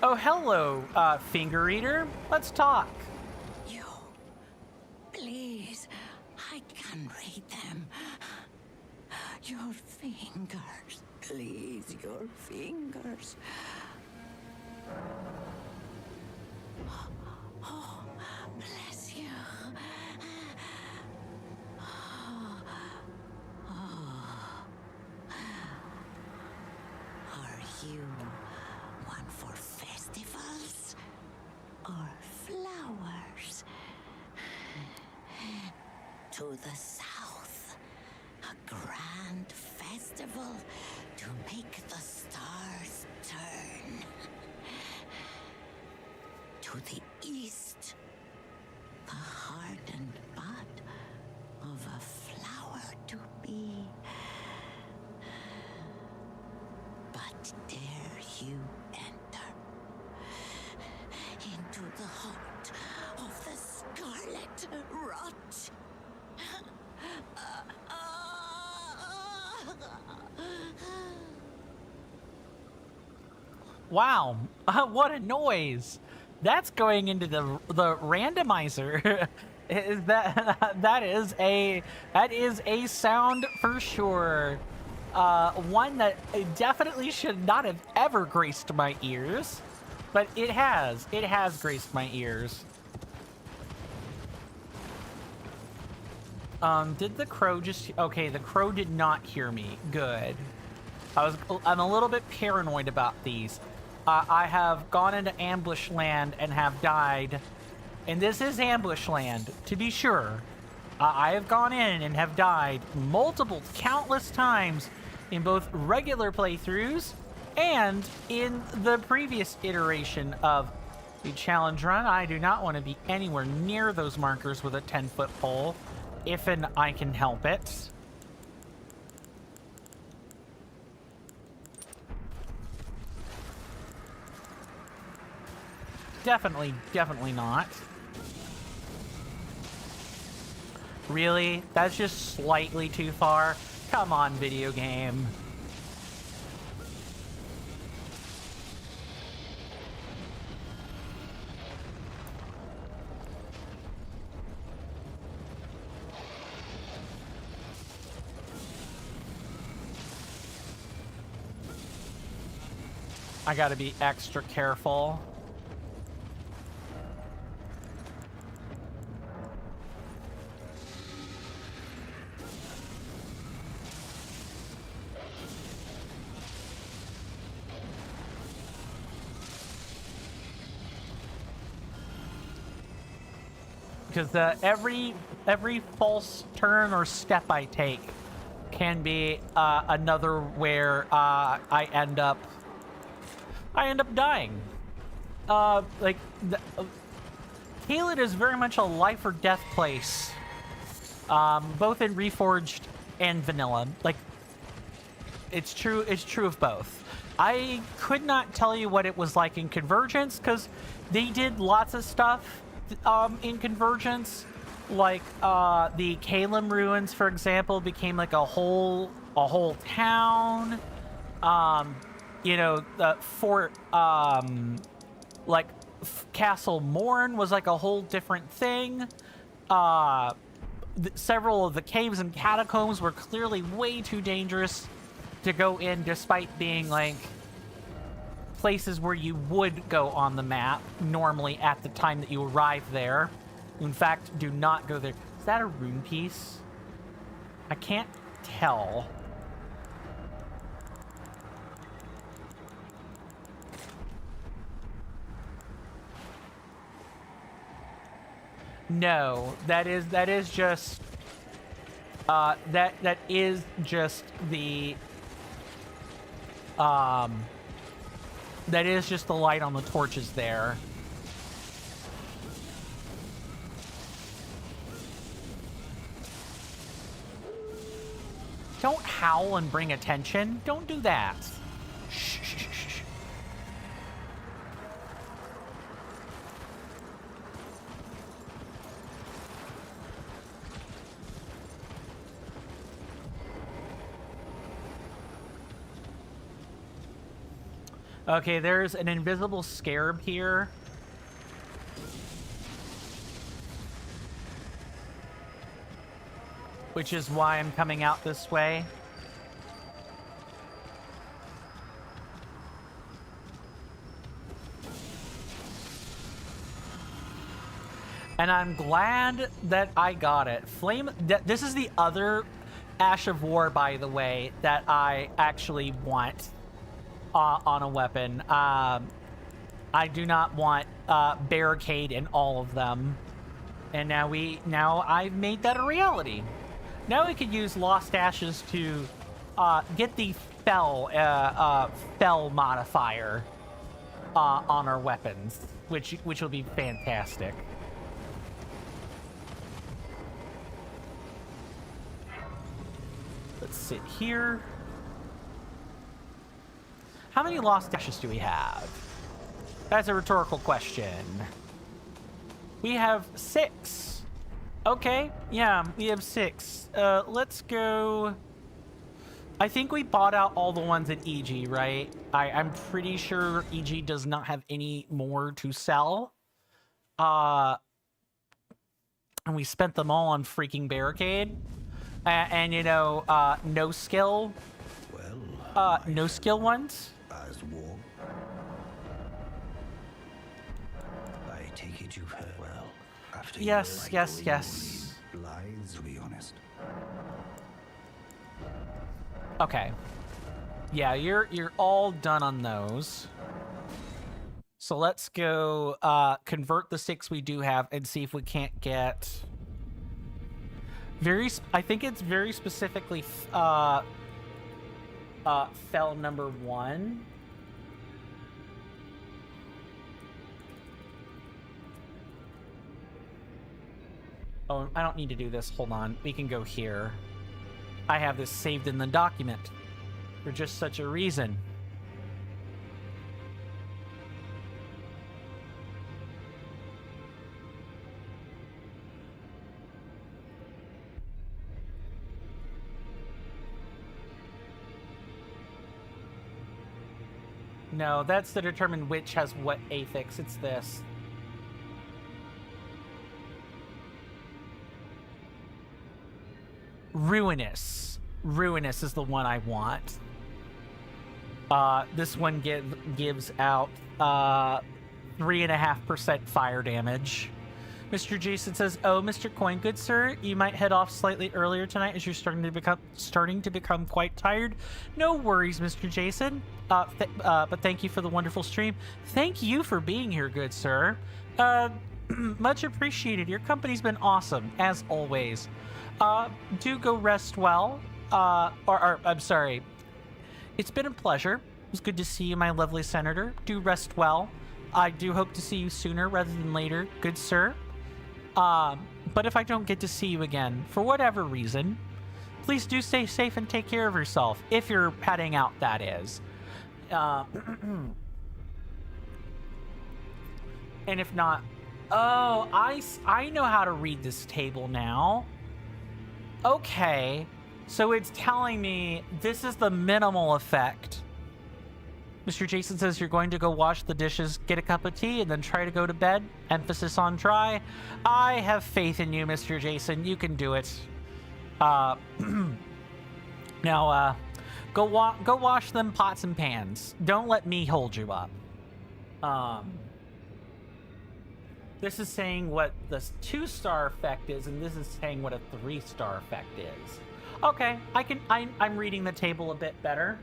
Oh, hello, Finger Eater. Let's talk. You, please, I can read them. Your fingers, please, your fingers. Oh, bless you. Are you one for festivals or flowers? To the south, a grand festival to make the stars turn. To the east, the hardened bud of a flower to be. But dare you enter into the heart of the scarlet rot? Wow, what a noise! That's going into the randomizer. that is a sound for sure. One that definitely should not have ever graced my ears. but it has graced my ears. Did the crow just... Okay, the crow did not hear me. Good. I'm a little bit paranoid about these. I have gone into ambush land and have died. And this is ambush land, to be sure. I have gone in and have died countless times in both regular playthroughs and in the previous iteration of the challenge run. I do not want to be anywhere near those markers with a 10-foot pole, if and I can help it. Definitely not. Really? That's just slightly too far? Come on, video game. I gotta be extra careful. Because every false turn or step I take can be another where I end up dying. Like Caelid is very much a life or death place, both in Reforged and vanilla. Like it's true of both. I could not tell you what it was like in Convergence because they did lots of stuff in Convergence, like the Kalem ruins, for example, became like a whole town. You know, the fort, like Castle Morn was like a whole different thing. Several of the caves and catacombs were clearly way too dangerous to go in, despite being like places where you would go on the map normally at the time that you arrive there. In fact, do not go there. Is that a rune piece? I can't tell. No, that is just that is just the that is just the light on the torches there. Don't howl and bring attention. Don't do that. Shh, shh, shh, shh. Okay, there's an invisible scarab here. Which is why I'm coming out this way. And I'm glad that I got it. This is the other Ash of War, by the way, that I actually want on a weapon. I do not want Barricade in all of them. And now I've made that a reality. Now we could use Lost Ashes to get the Fel modifier on our weapons, which will be fantastic. Let's sit here. How many Lost Ashes do we have? That's a rhetorical question. We have 6. Okay, yeah, we have 6. Let's go... I think we bought out all the ones at EG, right? I'm pretty sure EG does not have any more to sell. And we spent them all on freaking Barricade. And you know, no skill. Well, no skill ones. as war. take it you've heard well. After Yes, yes. Lies, to be honest. Okay. Yeah, you're all done on those. So let's go convert the 6 we do have and see if we can't get I think it's very specifically fell number 1. Oh, I don't need to do this. Hold on. We can go here. I have this saved in the document for just such a reason. No, that's to determine which has what affix. It's this. Ruinous. Ruinous is the one I want. This one gives out 3.5% fire damage. Mr. Jason says, "Oh, Mr. Coin, good sir, you might head off slightly earlier tonight as you're starting to become quite tired. No worries, Mr. Jason. But thank you for the wonderful stream. Thank you for being here, good sir. Much appreciated. Your company's been awesome as always. Do go rest well. I'm sorry. It's been a pleasure. It was good to see you, my lovely senator. Do rest well. I do hope to see you sooner rather than later, good sir. But if I don't get to see you again, for whatever reason, please do stay safe and take care of yourself. If you're heading out, that is. And if not... Oh, I know how to read this table now. Okay. So it's telling me this is the minimal effect. Mr. Jason says you're going to go wash the dishes, get a cup of tea, and then try to go to bed. Emphasis on try. I have faith in you, Mr. Jason. You can do it. Now, go wash them pots and pans. Don't let me hold you up. This is saying what the 2-star effect is, and this is saying what a 3-star effect is. Okay, I'm reading the table a bit better.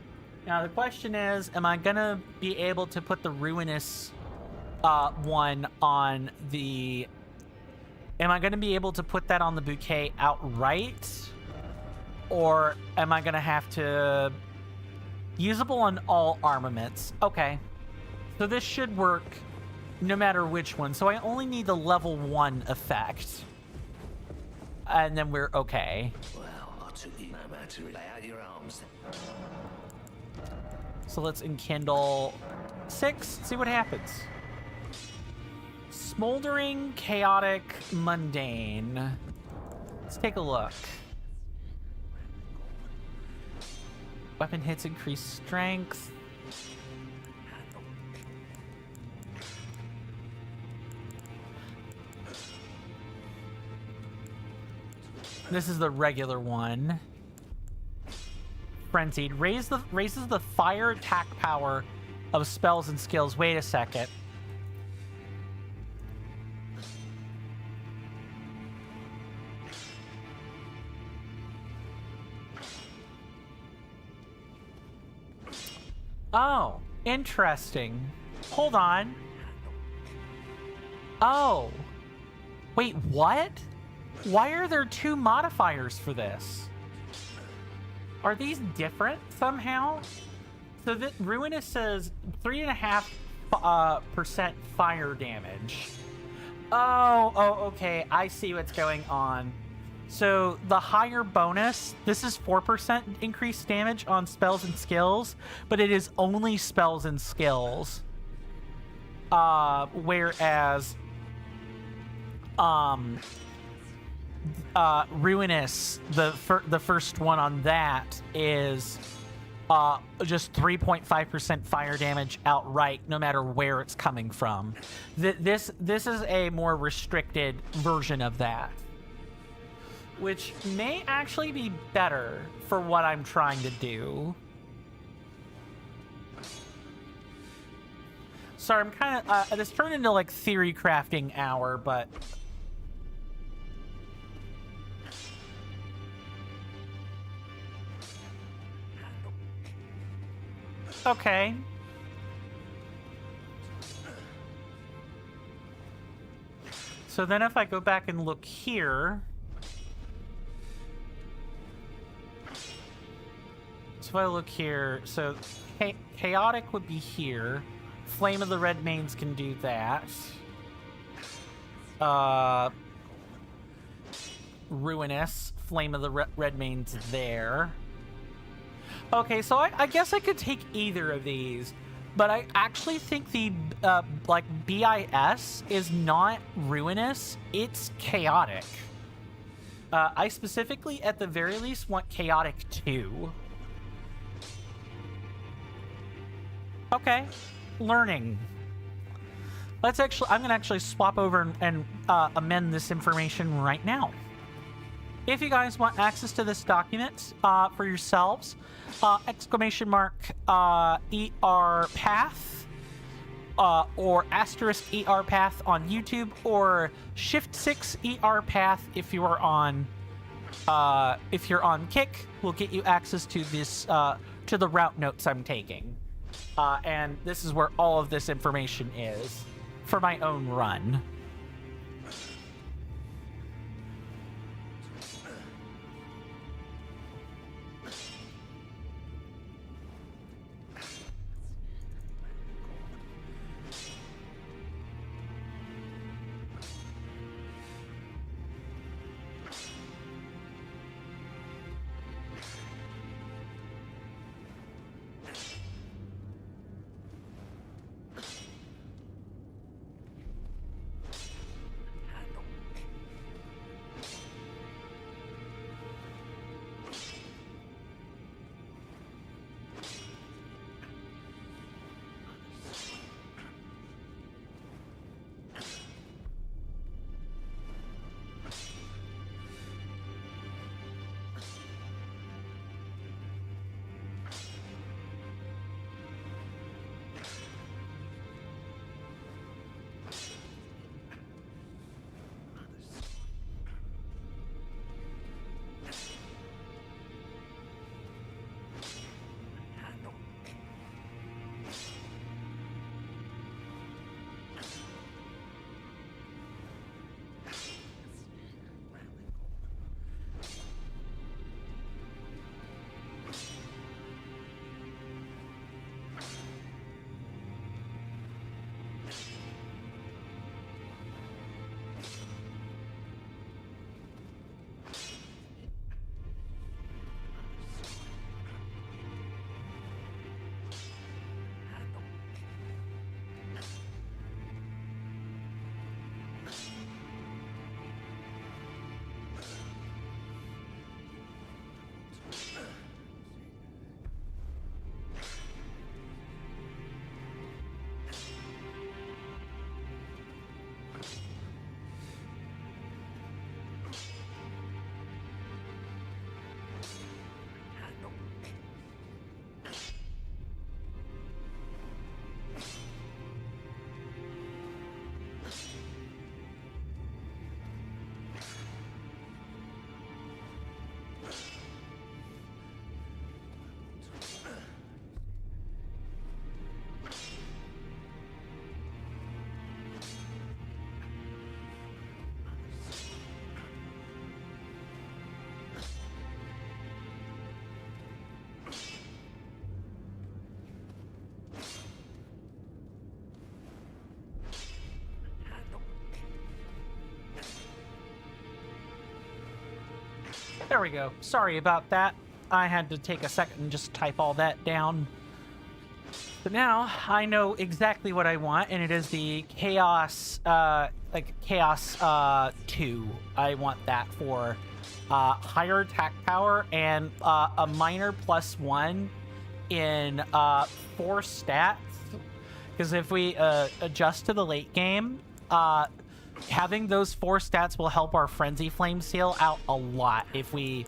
Now the question is, am I gonna be able to put the ruinous one on the... Am I gonna be able to put that on the bouquet outright? Or am I gonna have to... Usable on all armaments. Okay. So this should work no matter which one. So I only need the level 1 effect. And then we're okay. Well, I took you no matter lay out your arms. So let's enkindle 6, see what happens. Smoldering, chaotic, mundane. Let's take a look. Weapon hits increase strength. This is the regular one. Frenzied. Raises the fire attack power of spells and skills. Wait a second. Oh, interesting. Hold on. Oh. Wait, what? Why are there 2 modifiers for this? Are these different somehow? So the Ruinous says 3.5% fire damage. Oh, okay. I see what's going on. So the higher bonus, this is 4% increased damage on spells and skills, but it is only spells and skills. Whereas Ruinous, the first one on that is just 3.5% fire damage outright, no matter where it's coming from. This is a more restricted version of that, which may actually be better for what I'm trying to do. Sorry, I'm kind of, this turned into like theory crafting hour, but... Okay. So then if I go back and look here... So if I look here, so Chaotic would be here. Flame of the Red Mains can do that. Ruinous. Flame of the Red Mains there. Okay, so I guess I could take either of these. But I actually think the, like, BIS is not Ruinous. It's Chaotic. I specifically, at the very least, want Chaotic 2. Okay. Learning. Let's actually, I'm gonna actually swap over and amend this information right now. If you guys want access to this document for yourselves, exclamation mark ER path or asterisk ER path on YouTube, or shift 6 ER path if you are on Kick, will get you access to this to the route notes I'm taking. And this is where all of this information is for my own run. There we go. Sorry about that. I had to take a second and just type all that down. But now I know exactly what I want, and it is the Chaos, Chaos 2. I want that for higher attack power and a minor +1 in 4 stats. Because if we adjust to the late game, having those 4 stats will help our Frenzy Flame Seal out a lot if we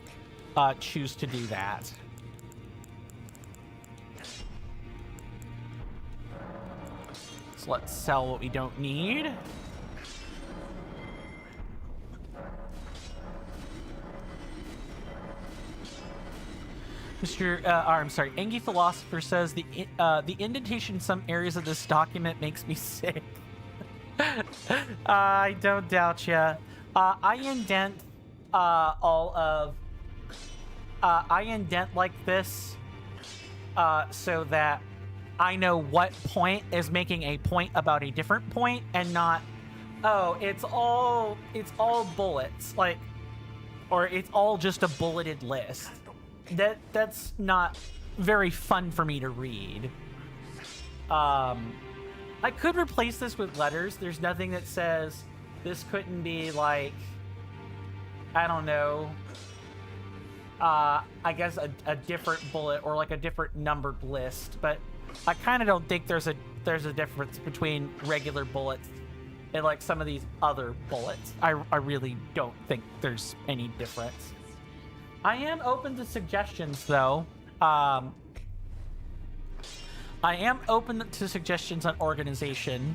choose to do that. So let's sell what we don't need. I'm sorry, Engie Philosopher says the indentation in some areas of this document makes me sick. I don't doubt ya. I indent I indent like this so that I know what point is making a point about a different point and not, oh, it's all bullets, like, or it's all just a bulleted list. That's not very fun for me to read. I could replace this with letters. There's nothing that says this couldn't be like, I don't know, I guess a different bullet or like a different numbered list, but I kind of don't think there's a difference between regular bullets and like some of these other bullets. I really don't think there's any difference. I am open to suggestions though. I am open to suggestions on organization.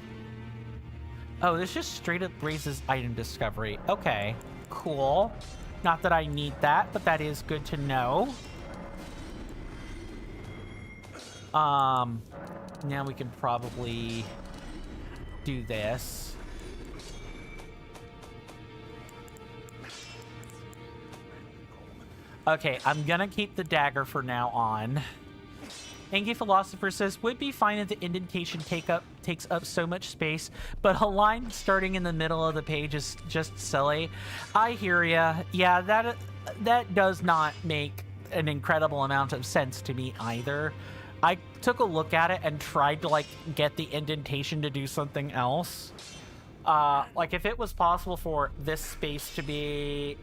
Oh, this just straight up raises item discovery. Okay, cool. Not that I need that, but that is good to know. Now we can probably do this. Okay, I'm gonna keep the dagger for now on. Engie Philosopher says, would be fine if the indentation takes up so much space, but a line starting in the middle of the page is just silly. I hear ya. Yeah, that does not make an incredible amount of sense to me either. I took a look at it and tried to like get the indentation to do something else. Like if it was possible for this space to be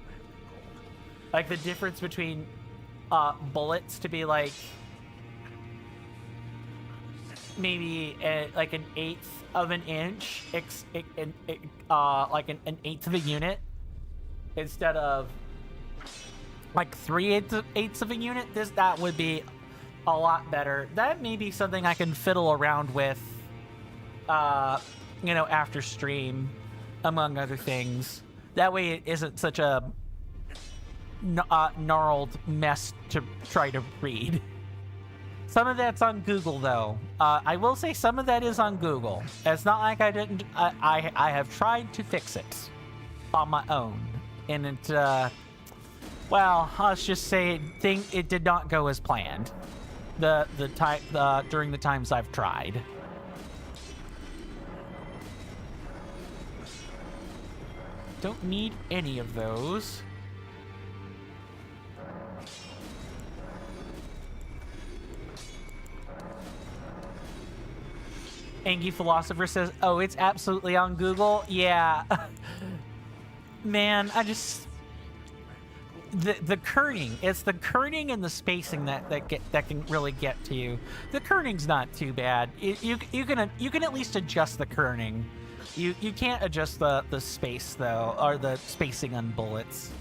like the difference between bullets to be like maybe like an 1/8 of an inch, like an 1/8 of a unit instead of like 3/8 of a unit. That would be a lot better. That may be something I can fiddle around with, you know, after stream, among other things. That way it isn't such a gnarled mess to try to read. Some of that's on Google, though. I will say some of that is on Google. It's not like I didn't. I have tried to fix it on my own, and it. Well, let's just say it did not go as planned. During the times I've tried. Don't need any of those. Engie Philosopher says, oh, it's absolutely on Google. Yeah. Man, I just... The kerning. It's the kerning and the spacing that can really get to you. The kerning's not too bad. You can at least adjust the kerning. You can't adjust the space, though, or the spacing on bullets.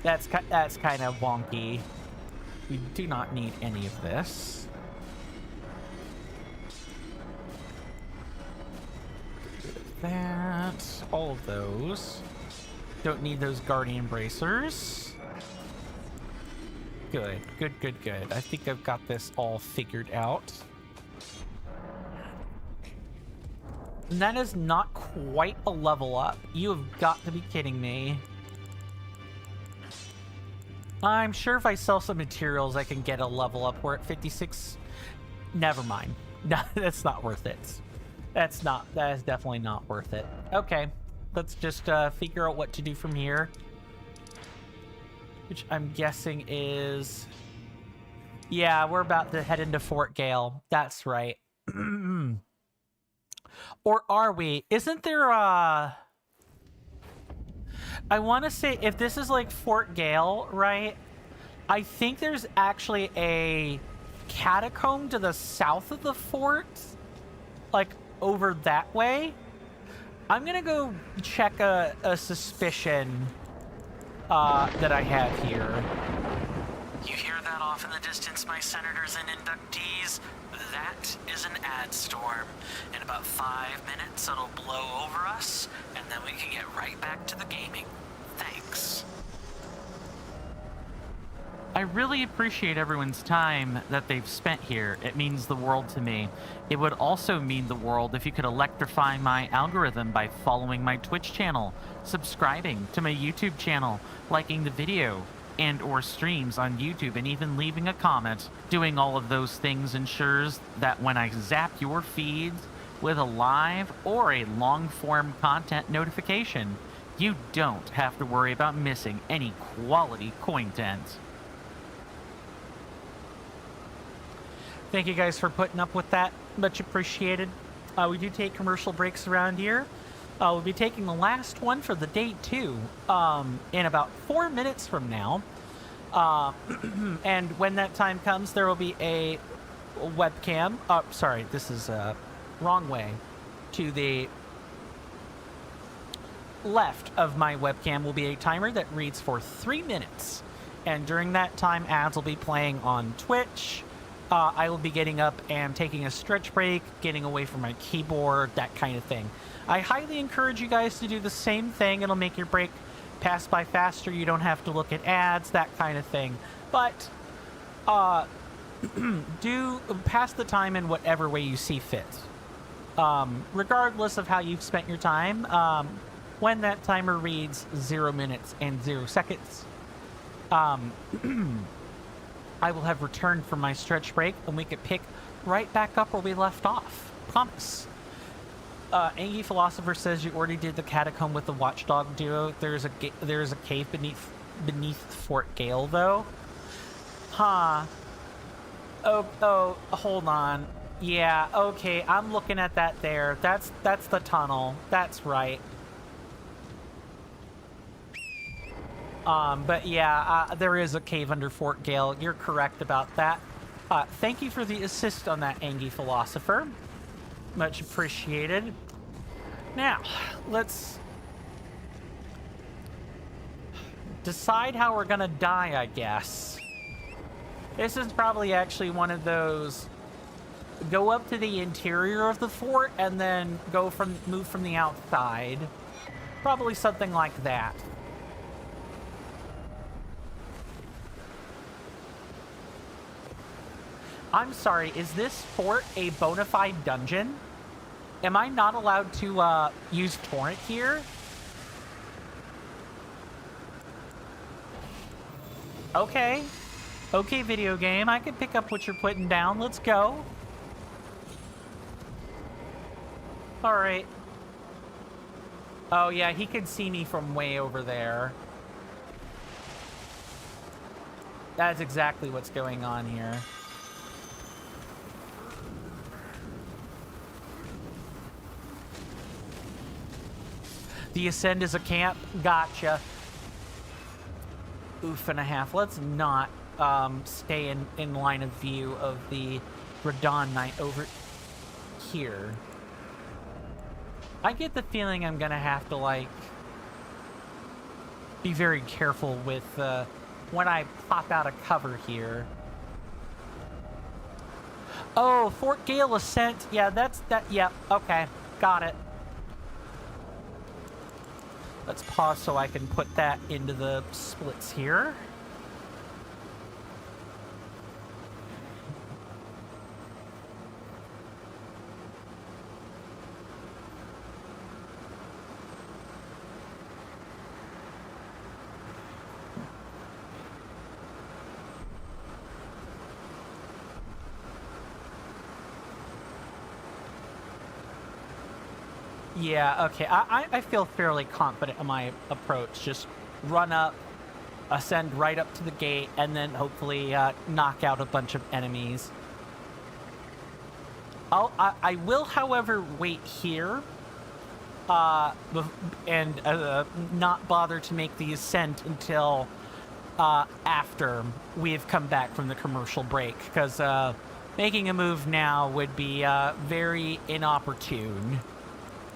That's kind of wonky. We do not need any of this. That, all of those. Don't need those guardian bracers. Good. I think I've got this all figured out. And that is not quite a level up. You have got to be kidding me. I'm sure if I sell some materials, I can get a level up. We're at 56. Never mind. No, that's not worth it. That is definitely not worth it. Okay, let's just figure out what to do from here. Which I'm guessing is... Yeah, we're about to head into Fort Gale. That's right. Or are we? Isn't there a... I want to say, if this is like Fort Gale, right? I think there's actually a catacomb to the south of the fort. Like, over that way. I'm gonna go check a suspicion that I have here. You hear that, off in the distance, my senators and inductees, that is an ad storm. In about 5 minutes, it'll blow over us, and then we can get right back to the gaming. Thanks. I really appreciate everyone's time that they've spent here. It means the world to me. It would also mean the world if you could electrify my algorithm by following my Twitch channel, subscribing to my YouTube channel, liking the video and or streams on YouTube, and even leaving a comment. Doing all of those things ensures that when I zap your feeds with a live or a long-form content notification, you don't have to worry about missing any quality content. Thank you guys for putting up with that. Much appreciated. We do take commercial breaks around here. We'll be taking the last one for the day too, in about 4 minutes from now. And when that time comes, there will be a webcam. Sorry, this is wrong way. To the left of my webcam will be a timer that reads for 3 minutes. And during that time, ads will be playing on Twitch. I will be getting up and taking a stretch break, getting away from my keyboard, that kind of thing. I highly encourage you guys to do the same thing. It'll make your break pass by faster. You don't have to look at ads, that kind of thing. But do pass the time in whatever way you see fit. Regardless of how you've spent your time, when that timer reads 0 minutes and 0 seconds, I will have returned from my stretch break, and we could pick right back up where we left off. Promise. Angie Philosopher says you already did the catacomb with the Watchdog duo. There's a cave beneath Fort Gale, though. Huh. Oh, hold on. Yeah, okay, I'm looking at that there. That's the tunnel. That's right. But yeah, there is a cave under Fort Gale. You're correct about that. Thank you for the assist on that, Angie Philosopher. Much appreciated. Now, let's decide how we're gonna die, I guess. This is probably actually one of those go up to the interior of the fort and then move from the outside. Probably something like that. I'm sorry, is this fort a bona fide dungeon? Am I not allowed to use torrent here? Okay. Okay, video game, I can pick up what you're putting down. Let's go. Alright. Oh yeah, he can see me from way over there. That's exactly what's going on here. The Ascend is a camp. Gotcha. Oof and a half. Let's not stay in line of view of the Radon Knight over here. I get the feeling I'm gonna have to, like, be very careful with when I pop out of cover here. Oh, Fort Gale Ascent. Yeah, yep, okay. Got it. Let's pause so I can put that into the splits here. Yeah, okay. I feel fairly confident in my approach. Just run up, ascend right up to the gate, and then hopefully knock out a bunch of enemies. I will, however, wait here and not bother to make the ascent until after we've come back from the commercial break, because making a move now would be very inopportune.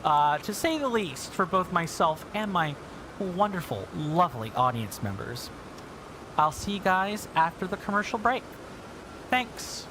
To say the least, for both myself and my wonderful, lovely audience members. I'll see you guys after the commercial break. Thanks.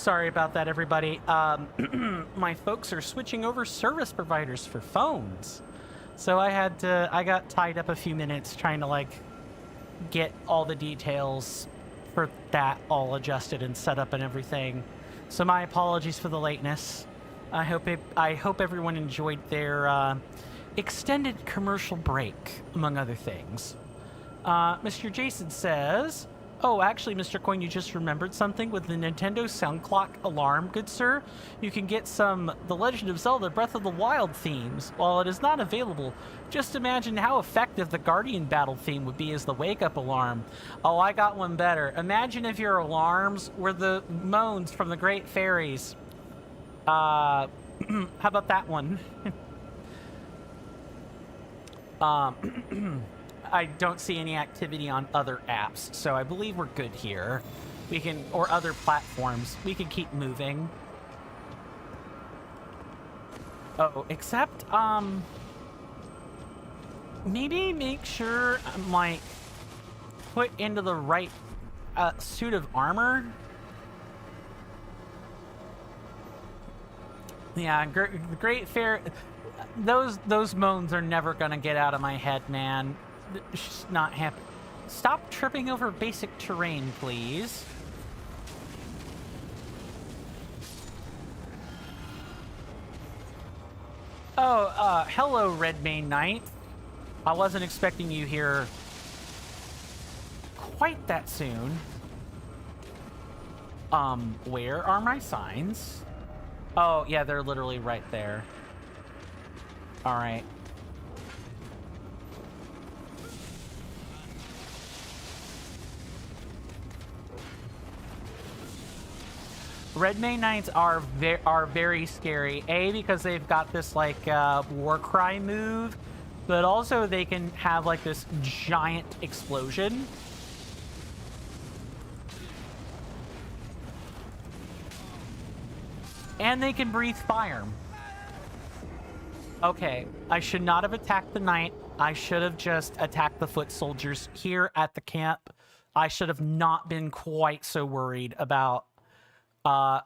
Sorry about that, everybody. My folks are switching over service providers for phones. So I got tied up a few minutes trying to, like, get all the details for that all adjusted and set up and everything. So my apologies for the lateness. I hope everyone enjoyed their extended commercial break, among other things. Mr. Jason says, oh, actually, Mr. Coin, you just remembered something with the Nintendo Sound Clock alarm, good sir. You can get some The Legend of Zelda Breath of the Wild themes. While it is not available, just imagine how effective the Guardian Battle theme would be as the wake-up alarm. Oh, I got one better. Imagine if your alarms were the moans from the Great Fairies. How about that one? I don't see any activity on other apps, so I believe we're good here. We can, or other platforms. We can keep moving. Oh, except, maybe make sure I'm, like, put into the right, suit of armor. Yeah, Great Fair, those moans are never gonna get out of my head, man. She's not happy. Stop tripping over basic terrain, please. Oh, hello, Redmane Knight. I wasn't expecting you here quite that soon. Where are my signs? Oh, yeah, they're literally right there. All right. Redmane Knights are very scary. A, because they've got this, like, war cry move, but also they can have, like, this giant explosion. And they can breathe fire. Okay, I should not have attacked the knight. I should have just attacked the foot soldiers here at the camp. I should have not been quite so worried about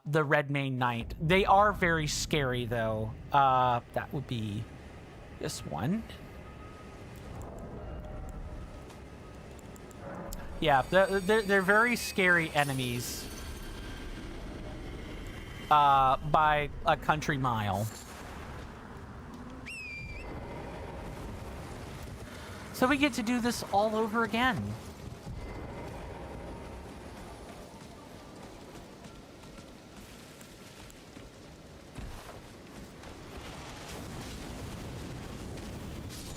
the Redmane Knight. They are very scary, though. That would be this one. Yeah, they're very scary enemies. By a country mile. So we get to do this all over again.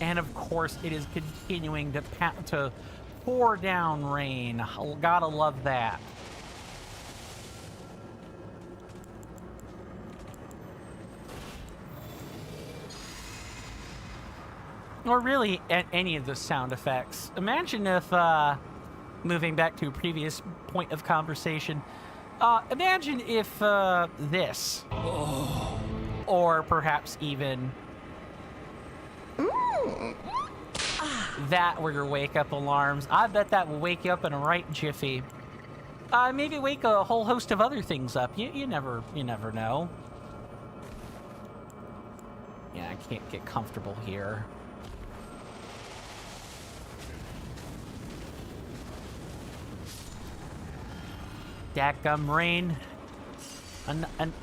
And of course, it is continuing to pour down rain. Gotta love that. Or really, any of the sound effects. Imagine if, moving back to a previous point of conversation, imagine if this, or perhaps even that were your wake-up alarms. I bet that will wake you up in a right jiffy. Maybe wake a whole host of other things up. You never know. Yeah, I can't get comfortable here. Dadgum rain.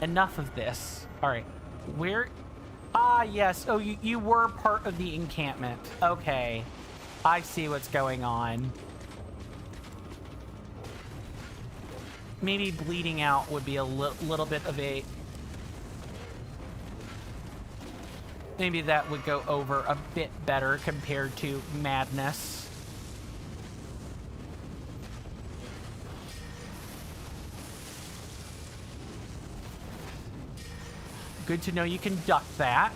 Enough of this. Alright. Where? Ah, yes. Oh, you were part of the encampment. Okay. I see what's going on. Maybe bleeding out would be a little bit of a... Maybe that would go over a bit better compared to madness. Good to know you can duck that.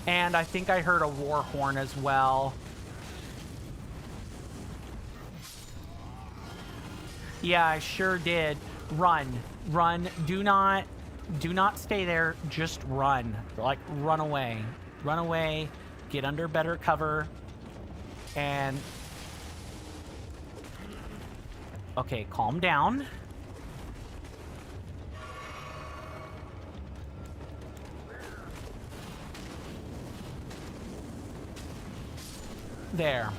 And I think I heard a war horn as well. Yeah, I sure did. Run. Run. Do not stay there. Just run. Like, run away. Run away. Get under better cover. And... Okay, calm down. There.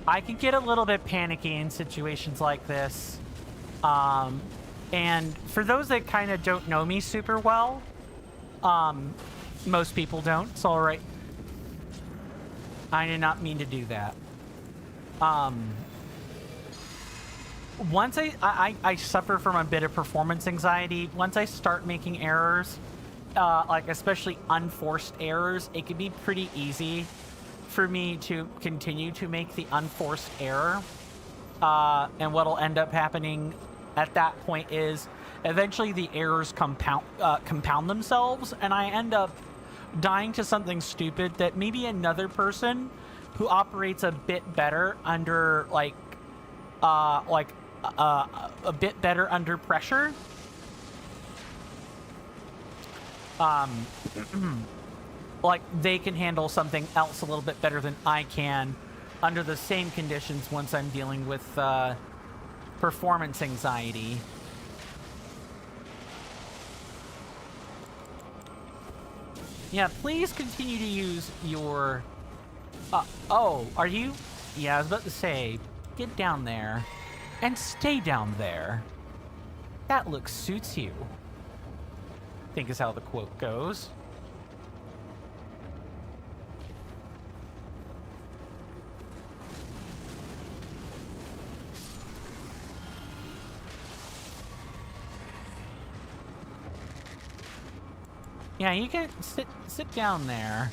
I can get a little bit panicky in situations like this. And for those that kind of don't know me super well, most people don't, it's all right. I did not mean to do that. Once I suffer from a bit of performance anxiety. Once I start making errors, like especially unforced errors, it can be pretty easy for me to continue to make the unforced error. And what'll end up happening at that point is eventually the errors compound themselves, and I end up dying to something stupid that maybe another person who operates a bit better under a bit better under pressure like they can handle something else a little bit better than I can under the same conditions once I'm dealing with performance anxiety. Yeah, please continue to use your... oh, are you... Yeah, I was about to say, get down there and stay down there. That look suits you, I think is how the quote goes. Yeah, you can sit down there.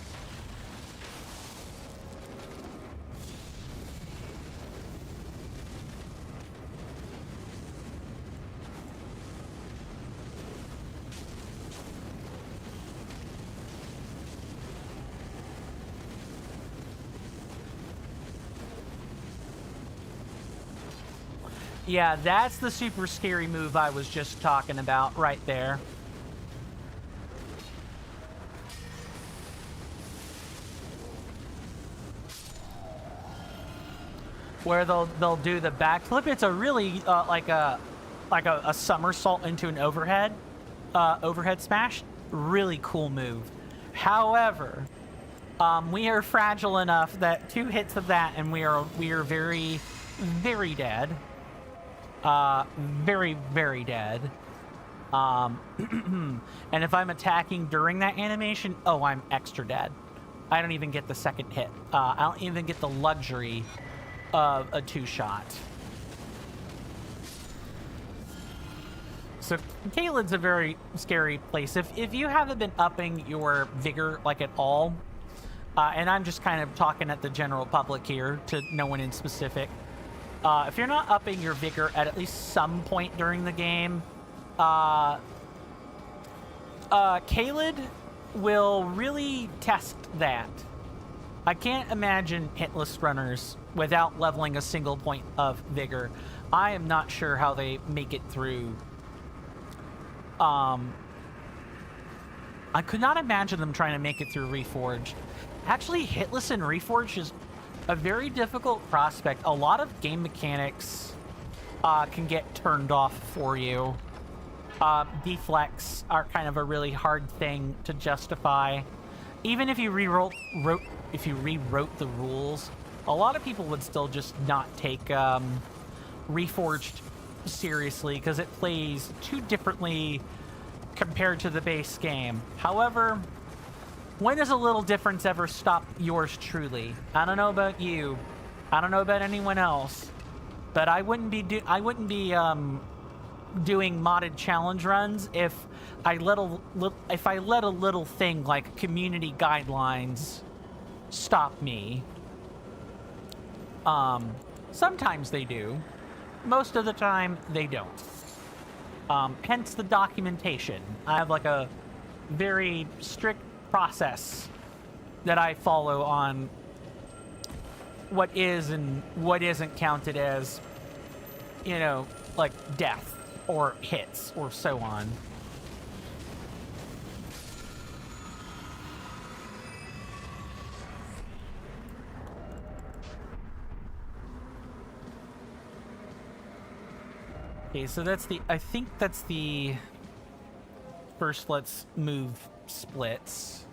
Yeah, that's the super scary move I was just talking about right there. Where they'll do the backflip. It's a really like a somersault into an overhead smash. Really cool move. However, we are fragile enough that 2 hits of that and we are very, very dead. Very, very dead. And if I'm attacking during that animation, oh, I'm extra dead. I don't even get the second hit. I don't even get the luxury of a 2-shot. So Caelad's a very scary place. If you haven't been upping your vigor like at all, and I'm just kind of talking at the general public here to no one in specific, if you're not upping your vigor at least some point during the game, Caelad will really test that. I can't imagine hitless runners without leveling a single point of vigor. I am not sure how they make it through. I could not imagine them trying to make it through Reforged. Actually, hitless in Reforged is a very difficult prospect. A lot of game mechanics can get turned off for you. Deflects are kind of a really hard thing to justify. Even if you rewrote the rules, a lot of people would still just not take Reforged seriously because it plays too differently compared to the base game. However, when does a little difference ever stop yours truly? I don't know about you. I don't know about anyone else, but I wouldn't be doing modded challenge runs if I let a little thing like community guidelines stop me. Sometimes they do. Most of the time, they don't. Hence the documentation. I have like a very strict process that I follow on what is and what isn't counted as, you know, like death or hits or so on. Okay, so that's the, I think that's the first let's move splits.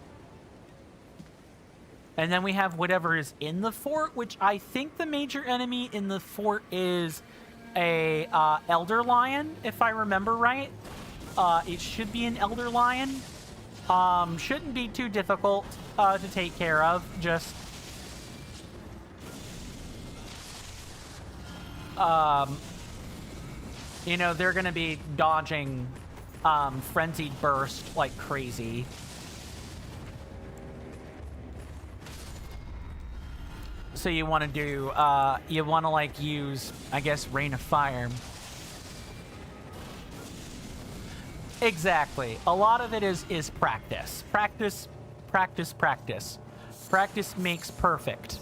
And then we have whatever is in the fort, which I think the major enemy in the fort is a elder lion, if I remember right. It should be an elder lion. Shouldn't be too difficult to take care of. Just you know, they're gonna be dodging Frenzied Burst like crazy. So you want to do, you want to like use, I guess, Rain of Fire. Exactly. A lot of it is practice. Practice, practice, practice. Practice makes perfect.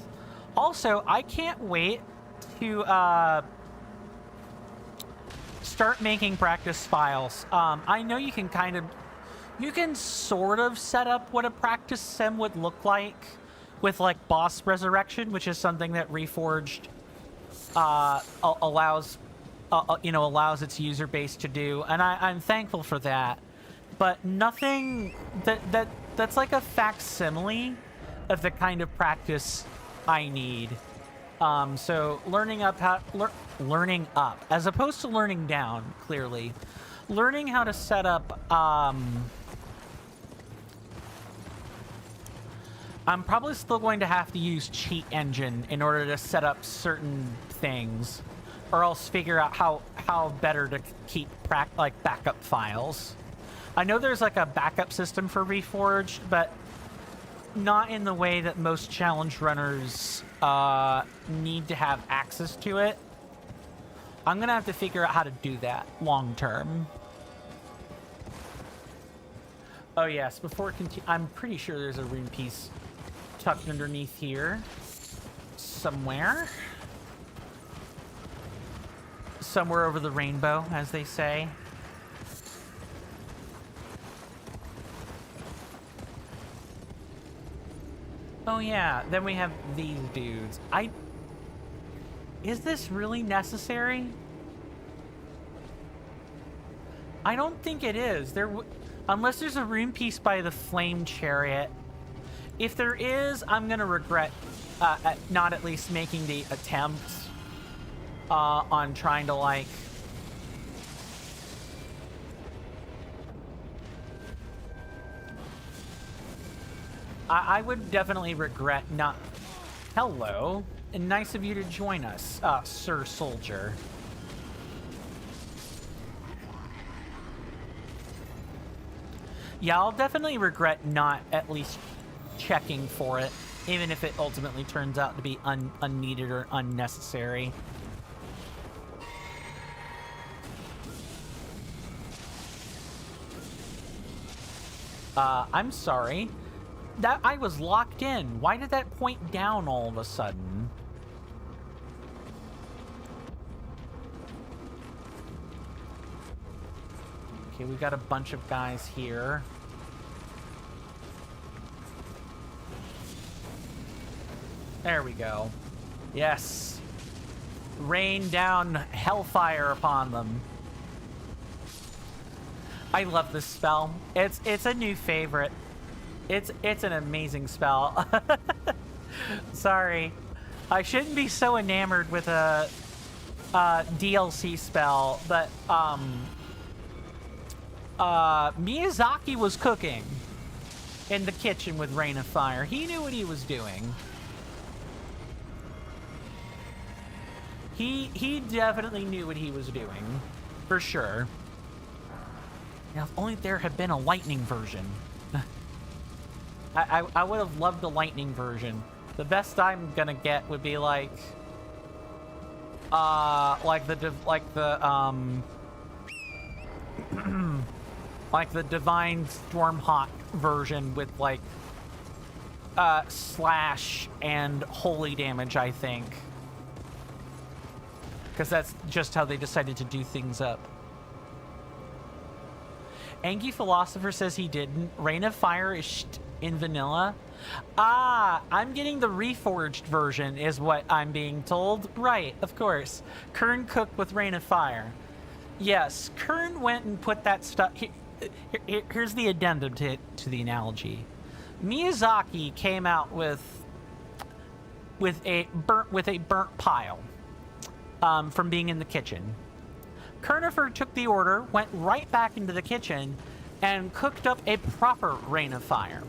Also, I can't wait to start making practice files. I know you can kind of, you can sort of set up what a practice sim would look like with like boss resurrection, which is something that Reforged allows, you know, allows its user base to do, and I'm thankful for that. But nothing that's like a facsimile of the kind of practice I need. So learning up as opposed to learning down, clearly. Learning how to set up, I'm probably still going to have to use Cheat Engine in order to set up certain things, or else figure out how better to keep backup files. I know there's like a backup system for Reforged, but not in the way that most challenge runners need to have access to it. I'm gonna have to figure out how to do that long term. Oh yes, before I'm pretty sure there's a rune piece tucked underneath here somewhere. Somewhere over the rainbow, as they say. Oh yeah, then we have these dudes. Is this really necessary? I don't think it is. Unless there's a rune piece by the Flame Chariot. If there is, I'm gonna regret not at least making the attempt on trying to like... I would definitely regret not... Hello, and nice of you to join us, Sir Soldier. Yeah, I'll definitely regret not at least checking for it, even if it ultimately turns out to be unneeded or unnecessary. I'm sorry. That I was locked in. Why did that point down all of a sudden? Okay, we got a bunch of guys here. There we go. Yes. Rain down hellfire upon them. I love this spell. It's a new favorite. It's an amazing spell. Sorry. I shouldn't be so enamored with a DLC spell, but Miyazaki was cooking in the kitchen with Rain of Fire. He knew what he was doing. He definitely knew what he was doing, for sure. Now, if only there had been a lightning version. I would have loved the lightning version. The best I'm gonna get would be like the Divine Stormhawk version with like slash and holy damage, I think. because that's just how they decided to do things up. Angie Philosopher says he didn't. Rain of Fire is in vanilla. Ah, I'm getting the Reforged version is what I'm being told. Right, of course. Kern cooked with Rain of Fire. Yes, Kern went and put that stuff... Here's the addendum to the analogy. Miyazaki came out with a burnt pile from being in the kitchen. Kernifer took the order, went right back into the kitchen, and cooked up a proper Rain of Fire.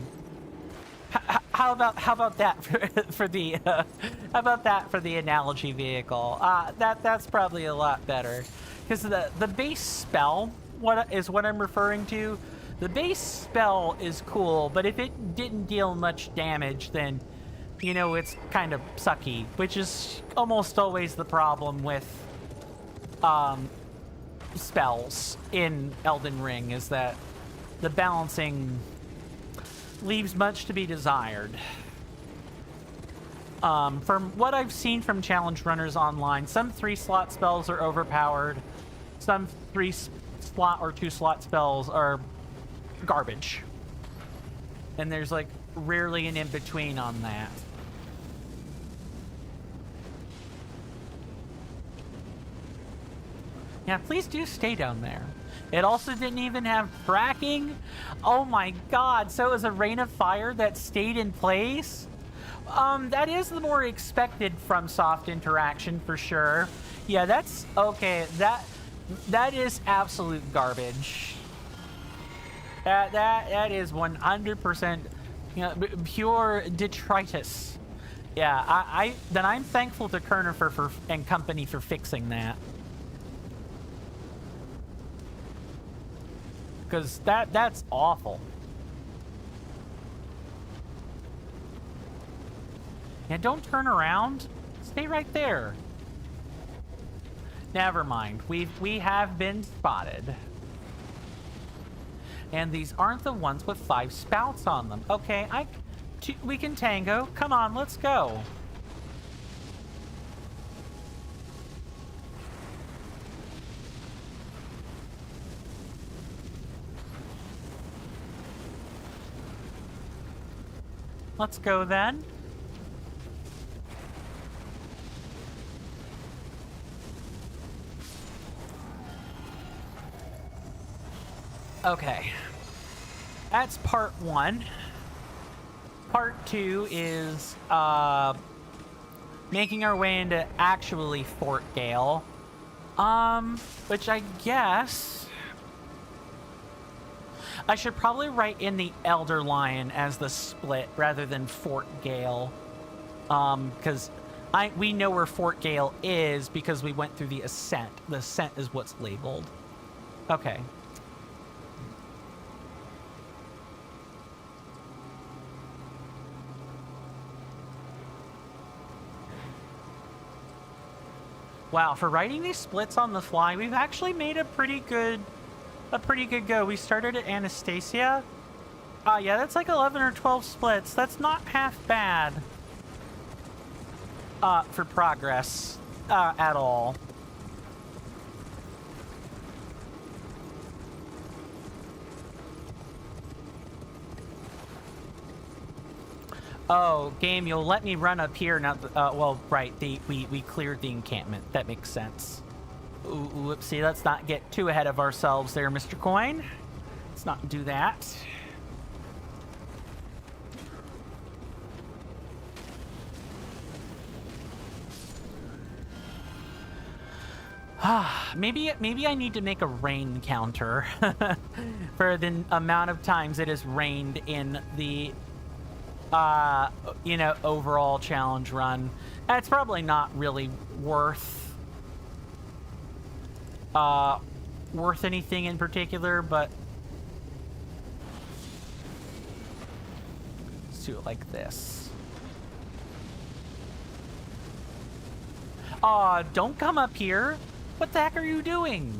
How about that for the how about that for the analogy vehicle? That's probably a lot better, because the base spell what I'm referring to. The base spell is cool, but if it didn't deal much damage, then you know it's kind of sucky, which is almost always the problem with spells in Elden Ring, is that the balancing leaves much to be desired. From what I've seen from challenge runners online, some 3-slot spells are overpowered, some 3-slot or 2-slot spells are garbage, and there's like rarely an in-between on that. Yeah, please do stay down there. It also didn't even have tracking. Oh my god, so it was a Rain of Fire that stayed in place? That is the more expected FromSoft interaction for sure. Yeah, that's okay. That is absolute garbage. That is 100%, you know, pure detritus. Yeah, then I'm thankful to Kernifer and company for fixing that. Because that's awful. Yeah, don't turn around. Stay right there. Never mind. We have been spotted. And these aren't the ones with 5 spouts on them. Okay, we can tango. Come on, let's go. Let's go then. Okay. That's part 1. Part 2 is making our way into actually Fort Gale. Which I guess I should probably write in the Elder Lion as the split rather than Fort Gale. Because we know where Fort Gale is because we went through the Ascent. The Ascent is what's labeled. Okay. Wow, for writing these splits on the fly, we've actually made a pretty good go. We started at Anastasia. Yeah, that's like 11 or 12 splits. That's not half bad for progress at all. Oh, game, you'll let me run up here now. Well, right, we cleared the encampment. That makes sense. Ooh, whoopsie, let's not get too ahead of ourselves there, Mr. Coin. Let's not do that. Maybe I need to make a rain counter for the amount of times it has rained in the you know, overall challenge run. It's probably not really worth anything in particular, but let's do it like this. Aw, don't come up here. What the heck are you doing?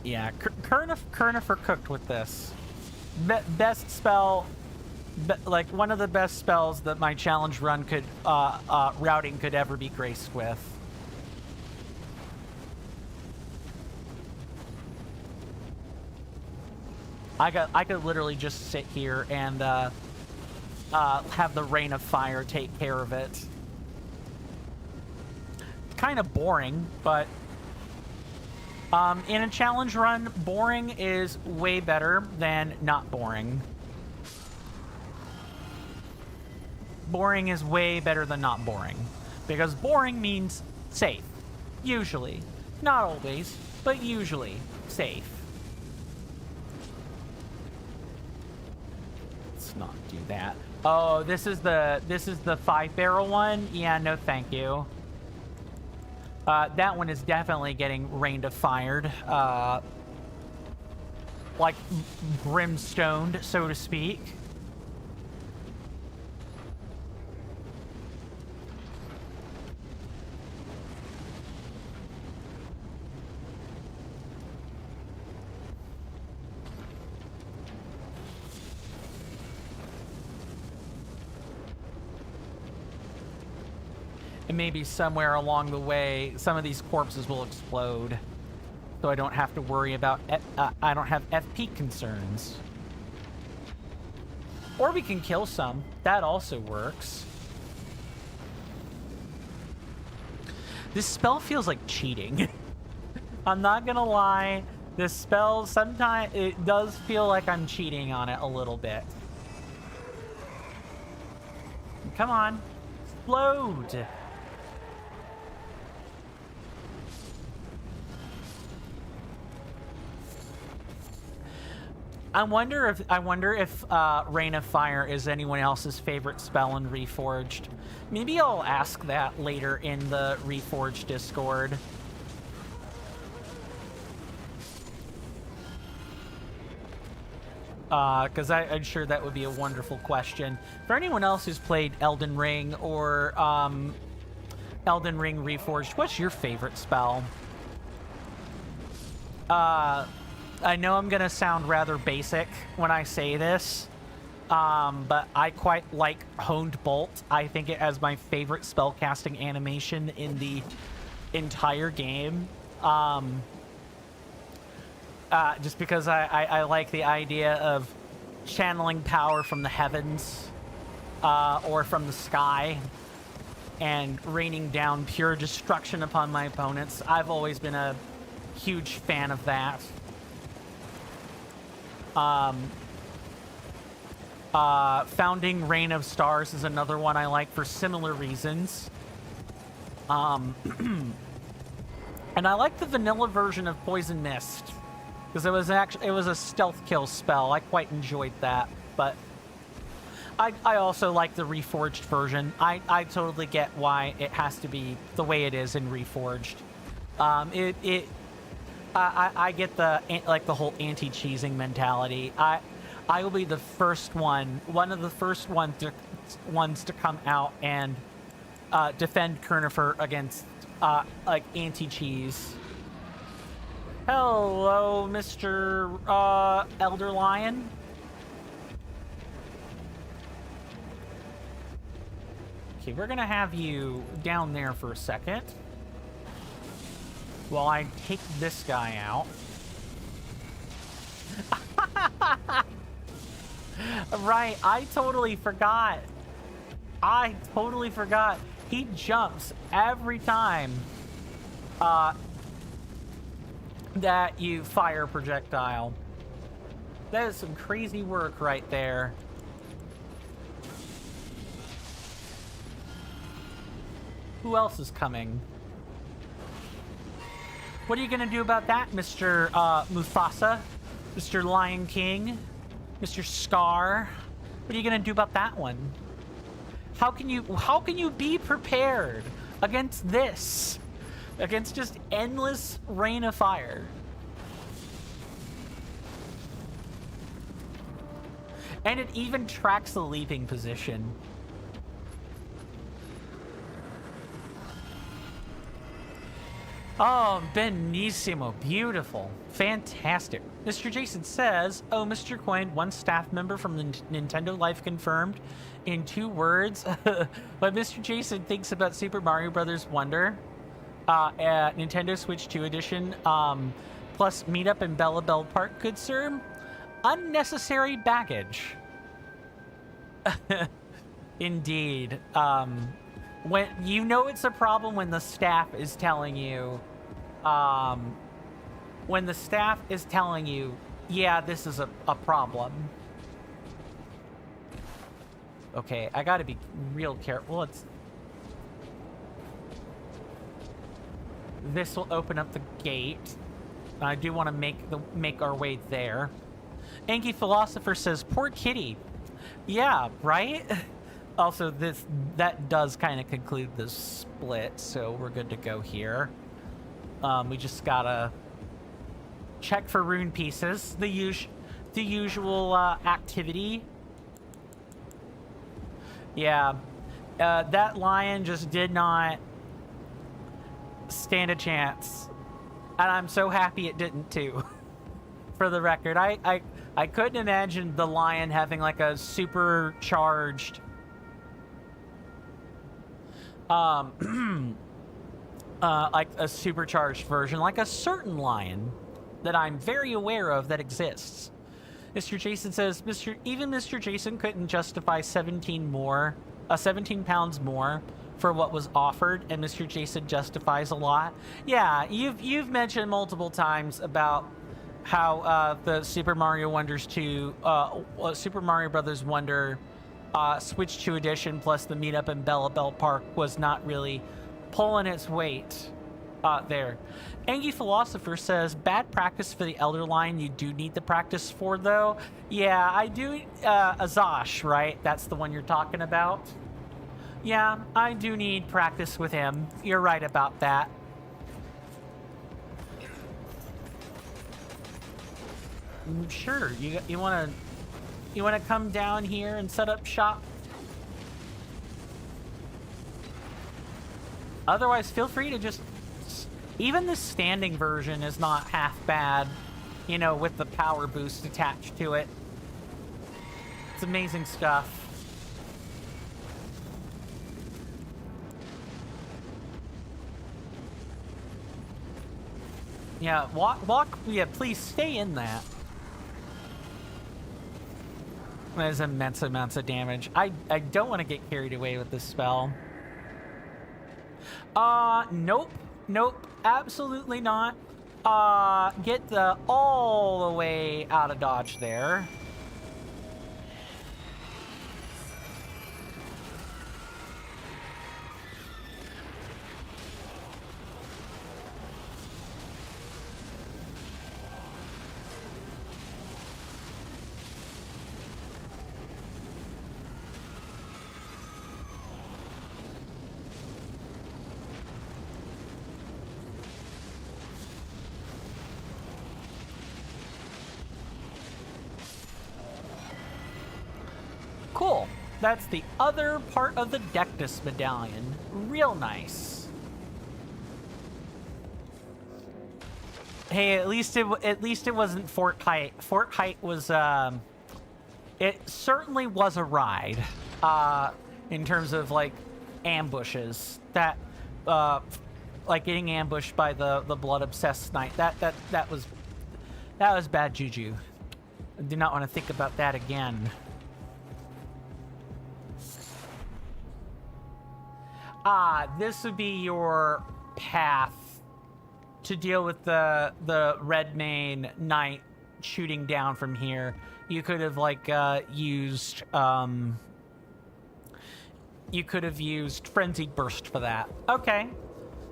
Yeah, Kernifer cooked with this. Best spell like one of the best spells that my challenge run could routing could ever be graced with. I could literally just sit here and have the Rain of Fire take care of it. Kind of boring, but in a challenge run, boring is way better than not boring. Boring is way better than not boring, because boring means safe. Usually. Not always, but usually safe. Let's not do that. Oh, this is the 5-barrel one? Yeah, no thank you. That one is definitely getting rained of fired. Like brimstoned, so to speak. And maybe somewhere along the way, some of these corpses will explode. So I don't have to worry about, I don't have FP concerns. Or we can kill some. That also works. This spell feels like cheating. I'm not gonna lie. This spell, sometimes it does feel like I'm cheating on it a little bit. Come on. Explode. I wonder if Rain of Fire is anyone else's favorite spell in Reforged. Maybe I'll ask that later in the Reforged Discord. Because I'm sure that would be a wonderful question. For anyone else who's played Elden Ring or Elden Ring Reforged, what's your favorite spell? I know I'm gonna sound rather basic when I say this, but I quite like Honed Bolt. I think it has my favorite spellcasting animation in the entire game. Just because I like the idea of channeling power from the heavens or from the sky and raining down pure destruction upon my opponents. I've always been a huge fan of that. Founding Rain of Stars is another one I like for similar reasons. And I like the vanilla version of Poison Mist because it was a stealth kill spell. I quite enjoyed that, but I also like the Reforged version. I totally get why it has to be the way it is in Reforged. I get the whole anti-cheesing mentality. I will be the first one of the first ones to come out and defend Kernifer against like anti-cheese. Hello, Mr. Elder Lion. Okay, we're gonna have you down there for a second while I take this guy out. Right, I totally forgot. He jumps every time that you fire a projectile. That is some crazy work right there. Who else is coming? What are you gonna do about that, Mr. Mufasa? Mr. Lion King? Mr. Scar? What are you gonna do about that one? How can you be prepared against this? Against just endless rain of fire? And it even tracks the leaping position. Oh, benissimo. Beautiful. Fantastic. Mr. Jason says, oh, Mr. Coin, one staff member from the Nintendo Life confirmed in 2 words what Mr. Jason thinks about Super Mario Brothers Wonder at Nintendo Switch 2 edition, plus meetup in Bella Bell Park, good sir. Unnecessary baggage. Indeed. When you know it's a problem when the staff is telling you, yeah, this is a problem. Okay, I gotta be real careful. This will open up the gate. I do want to make our way there. Anki Philosopher says, poor kitty. Yeah, right? Also, that does kind of conclude the split, so we're good to go here. We just gotta check for rune pieces, the usual activity. Yeah, that lion just did not stand a chance, and I'm so happy it didn't too. For the record, I couldn't imagine the lion having like a supercharged like a supercharged version, like a certain lion that I'm very aware of that exists. Mr. Jason says, even Mr. Jason couldn't justify 17 pounds more for what was offered, and Mr. Jason justifies a lot. Yeah, you've mentioned multiple times about how the Super Mario Brothers Wonder Switch 2 edition plus the meetup in Bella Bell Park was not really pulling its weight there. Angie Philosopher says, bad practice for the Elder line you do need the practice for, though. Yeah, I do. Azash, right? That's the one you're talking about? Yeah, I do need practice with him. You're right about that. Sure, you want to come down here and set up shop? Otherwise, feel free to just... Even the standing version is not half bad, you know, with the power boost attached to it. It's amazing stuff. Yeah, walk, yeah, please stay in that. That is immense amounts of damage. I don't want to get carried away with this spell. Nope, absolutely not. Get all the way out of dodge there. Cool. That's the other part of the Deathless medallion. Real nice. Hey, at least it wasn't Fort Height. Fort Height was it certainly was a ride. In terms of like ambushes. That like getting ambushed by the blood obsessed knight. That was bad juju. I do not want to think about that again. This would be your path to deal with the red mane knight shooting down from here. You could have like used Frenzied Burst for that. Okay.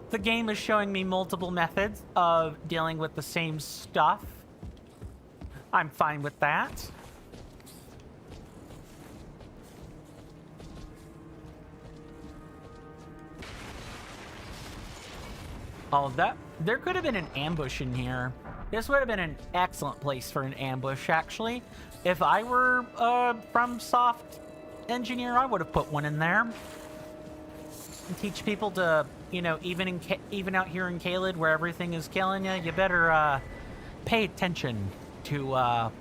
The game is showing me multiple methods of dealing with the same stuff. I'm fine with that. All of that. There could have been an ambush in here. This would have been an excellent place for an ambush, actually. If I were from Soft Engineer, I would have put one in there. teach people to, you know, even out here in Caelid where everything is killing you, you better pay attention to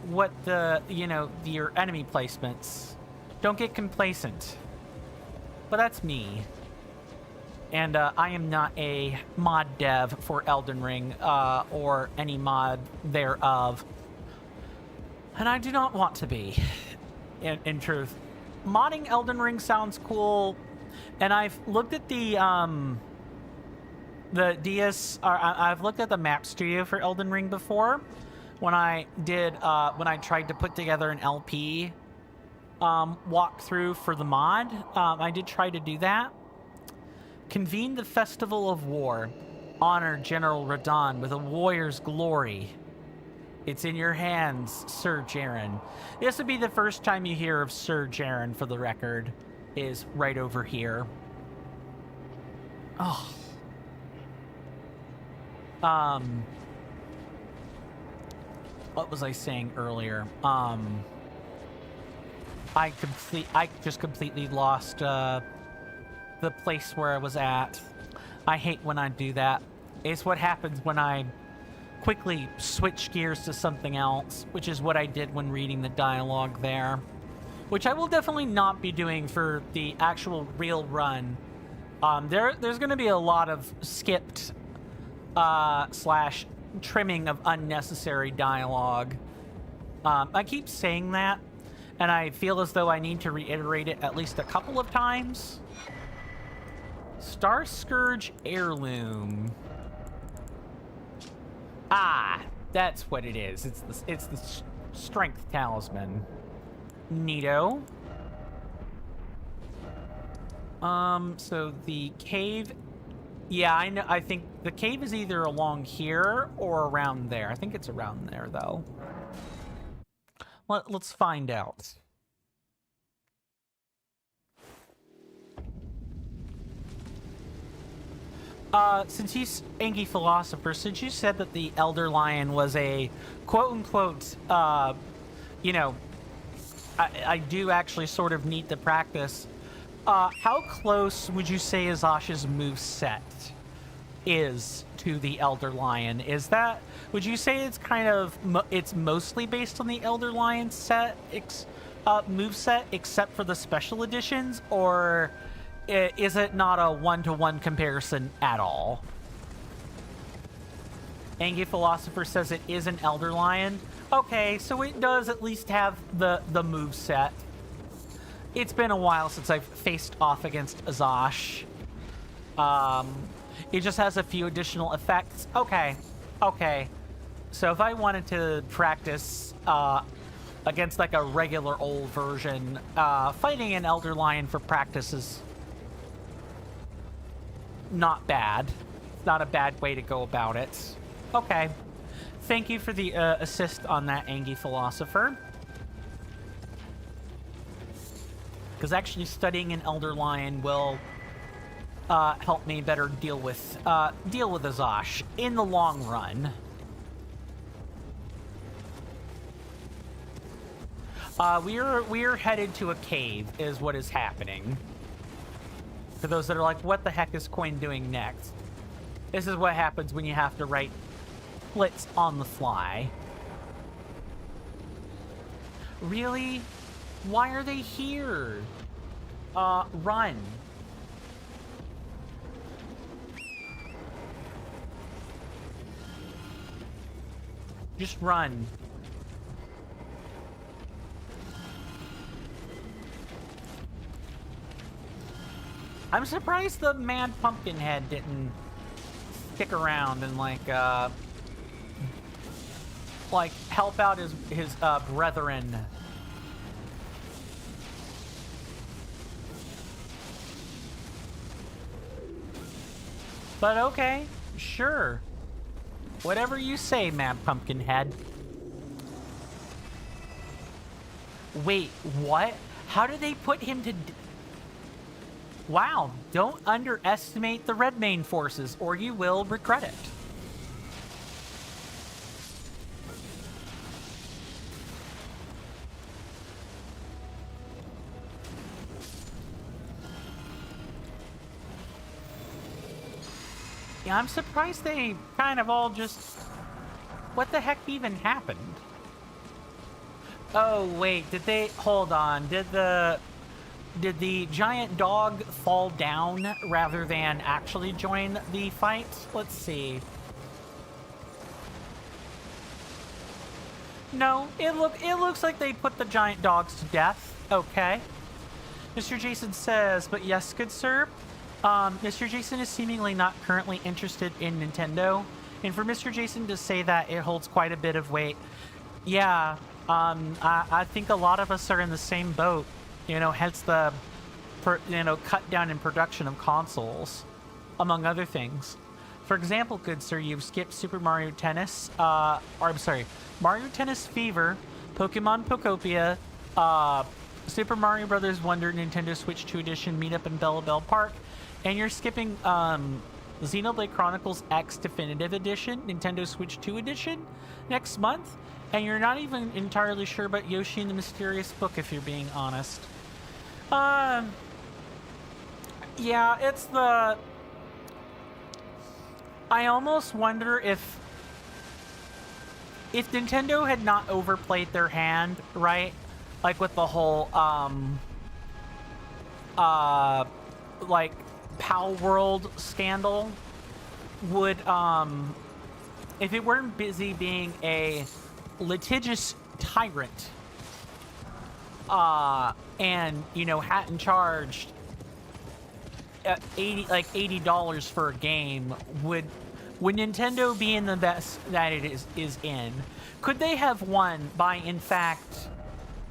what the, you know, your enemy placements. Don't get complacent. But that's me. And I am not a mod dev for Elden Ring or any mod thereof. And I do not want to be, in truth. Modding Elden Ring sounds cool, and I've looked at I've looked at the map studio for Elden Ring before. When I tried to put together an LP walkthrough for the mod, I did try to do that. Convene the Festival of War. Honor General Radahn with a warrior's glory. It's in your hands, Sir Jaren. This would be the first time you hear of Sir Jaren, for the record, is right over here. Oh. What was I saying earlier? I just completely lost the place where I was at. I hate when I do that. It's what happens when I quickly switch gears to something else, which is what I did when reading the dialogue there, which I will definitely not be doing for the actual real run. There's going to be a lot of skipped slash trimming of unnecessary dialogue. I keep saying that, and I feel as though I need to reiterate it at least a couple of times. Star Scourge Heirloom. Ah, that's what it is. It's the Strength Talisman. Neato. So the cave... Yeah, I know. I think the cave is either along here or around there. I think it's around there, though. Let's find out. Since he's Angie Philosopher, since you said that the Elder Lion was a quote-unquote, you know, I do actually sort of need to practice. How close would you say Azash's moveset is to the Elder Lion? Would you say it's kind of, it's mostly based on the Elder Lion moveset, except for the special editions, or is it not a one-to-one comparison at all? Angie Philosopher says it is an Elder Lion. Okay, so it does at least have the moveset. It's been a while since I've faced off against Azash. It just has a few additional effects. Okay. So if I wanted to practice against like a regular old version, fighting an Elder Lion for practice is not bad. It's not a bad way to go about it. Okay. Thank you for the assist on that, Angie Philosopher. Because actually studying an Elder Lion will help me better deal with Azash in the long run. We're headed to a cave, is what is happening. For those that are like, what the heck is Coin doing next? This is what happens when you have to write splits on the fly. Really? Why are they here? Run. Just run. I'm surprised the Mad Pumpkinhead didn't stick around and like help out his brethren. But okay, sure. Whatever you say, Mad Pumpkinhead. Wait, what? How did they put him to... Wow, don't underestimate the Redmane forces, or you will regret it. Yeah, I'm surprised they kind of all just... What the heck even happened? Oh, wait, did they... Hold on, did the giant dog fall down rather than actually join the fight? Let's see. No, it looks like they put the giant dogs to death. Okay. Mr. Jason says, but yes, good sir. Mr. Jason is seemingly not currently interested in Nintendo. And for Mr. Jason to say that, it holds quite a bit of weight. Yeah, I think a lot of us are in the same boat. You know, hence the, cut down in production of consoles, among other things. For example, good sir, you've skipped Super Mario Tennis, Mario Tennis Fever, Pokemon Pokopia, Super Mario Brothers Wonder, Nintendo Switch 2 Edition, Meetup in Bella Bell Park, and you're skipping, Xenoblade Chronicles X Definitive Edition, Nintendo Switch 2 Edition, next month, and you're not even entirely sure about Yoshi and the Mysterious Book, if you're being honest. Yeah, it's the... I almost wonder if Nintendo had not overplayed their hand, right? Like with the whole, like, Pal World scandal, would, if it weren't busy being a litigious tyrant, and, you know, hadn't charged $80 for a game, would Nintendo be in the best that it is in? Could they have won by, in fact,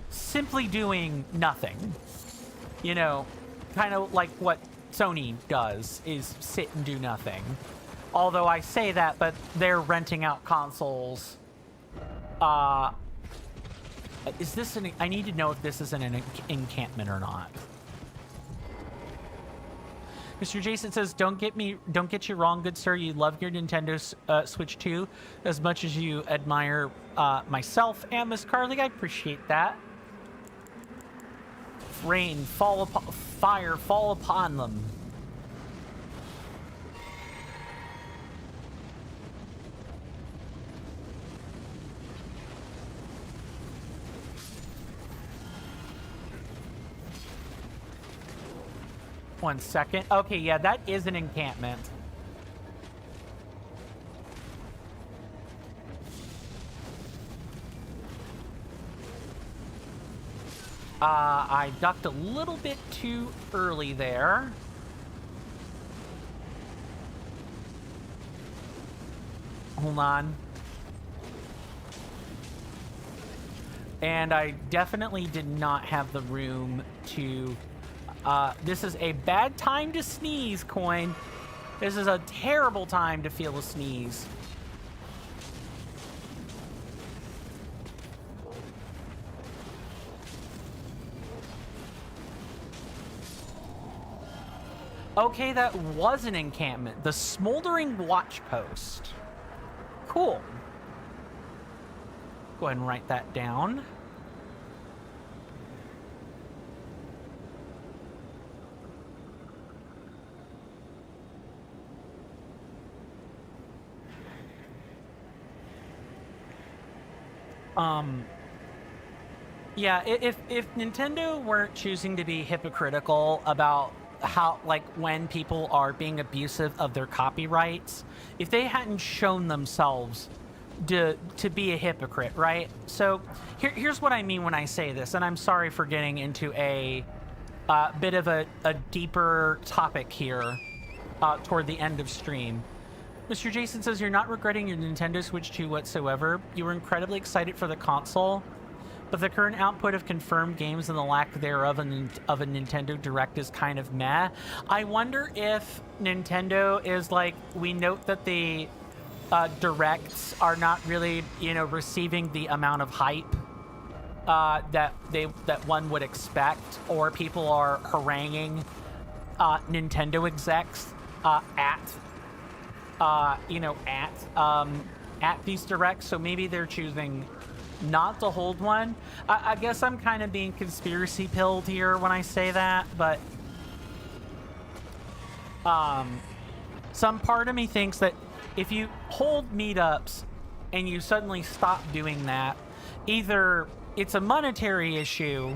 simply doing nothing? You know, kind of like what Sony does, is sit and do nothing. Although I say that, but they're renting out consoles. Is this I need to know if this is an encampment or not. Mr. Jason says, don't get you wrong, good sir. You love your Nintendo Switch 2 as much as you admire myself and Miss Carly. I appreciate that. Rain, fire, fall upon them. One second. Okay, yeah, that is an encampment. I ducked a little bit too early there. Hold on. And I definitely did not have the room to... this is a bad time to sneeze, Coin. This is a terrible time to feel a sneeze. Okay, that was an encampment. The Smoldering Watch Post. Cool. Go ahead and write that down. Yeah, if Nintendo weren't choosing to be hypocritical about how, like, when people are being abusive of their copyrights, if they hadn't shown themselves to be a hypocrite, right? So here's what I mean when I say this, and I'm sorry for getting into a bit of a deeper topic here toward the end of stream. Mr. Jason says, you're not regretting your Nintendo Switch 2 whatsoever. You were incredibly excited for the console, but the current output of confirmed games and the lack thereof of a Nintendo Direct is kind of meh. I wonder if Nintendo is like, we note that the Directs are not really, you know, receiving the amount of hype that one would expect, or people are haranguing Nintendo execs at these Directs, so maybe they're choosing not to hold one. I guess I'm kind of being conspiracy pilled here when I say that, but some part of me thinks that if you hold meetups and you suddenly stop doing that, either it's a monetary issue,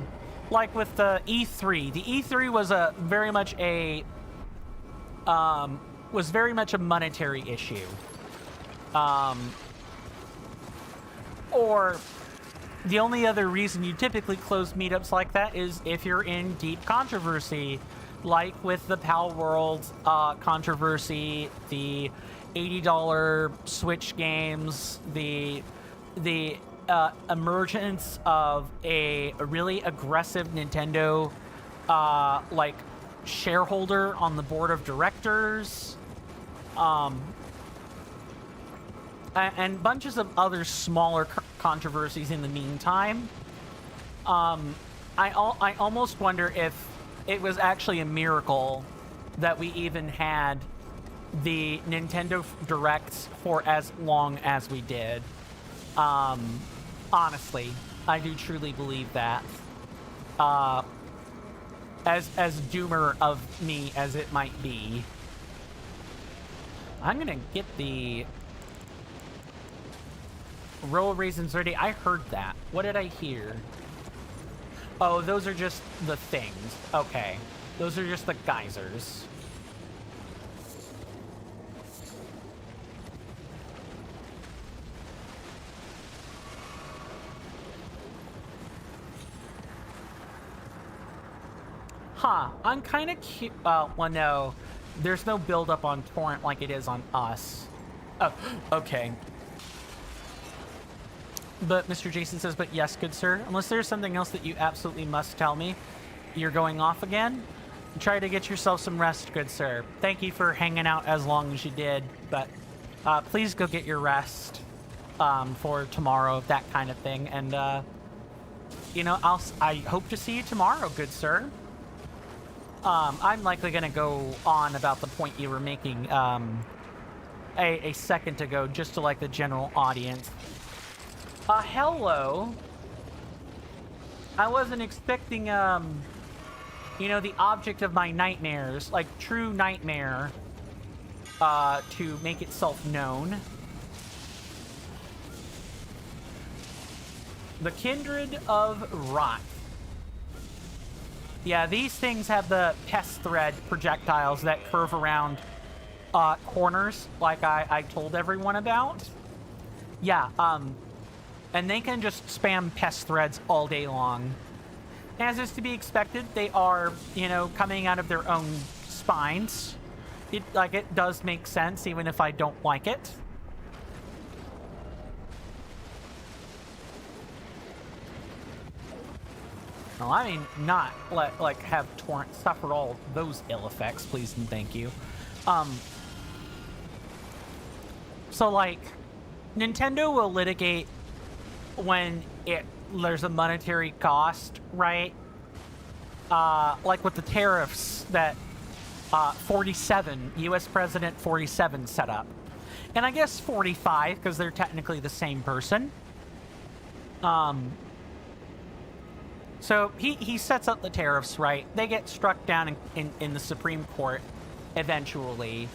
like with the E3. The E3 was very much a monetary issue. Or the only other reason you typically close meetups like that is if you're in deep controversy, like with the Pal World controversy, the $80 Switch games, the emergence of a really aggressive Nintendo like shareholder on the board of directors, and bunches of other smaller controversies in the meantime. I almost wonder if it was actually a miracle that we even had the Nintendo Directs for as long as we did. Honestly, I do truly believe that. As doomer of me as it might be. I'm gonna get the roll raisins ready. I heard that. What did I hear? Oh, those are just the things. Okay. Those are just the geysers. Huh. I'm kind of cute. Well, no. There's no build-up on Torrent like it is on us. Oh, okay. But Mr. Jason says, but yes, good sir. Unless there's something else that you absolutely must tell me, you're going off again? Try to get yourself some rest, good sir. Thank you for hanging out as long as you did, but please go get your rest for tomorrow, that kind of thing. And, you know, I hope to see you tomorrow, good sir. I'm likely going to go on about the point you were making a second ago, just to, like, the general audience. Hello. I wasn't expecting, you know, the object of my nightmares, like true nightmare, to make itself known. The Kindred of Rot. Yeah, these things have the pest thread projectiles that curve around corners, like I told everyone about. Yeah, and they can just spam pest threads all day long. As is to be expected, they are, you know, coming out of their own spines. It does make sense, even if I don't like it. Well, I mean, not like have Torrent suffer all those ill effects, please and thank you. So like, Nintendo will litigate when there's a monetary cost, right? Like with the tariffs that 47, US President 47 set up. And I guess 45, because they're technically the same person. So he sets up the tariffs, right? They get struck down in the Supreme Court eventually.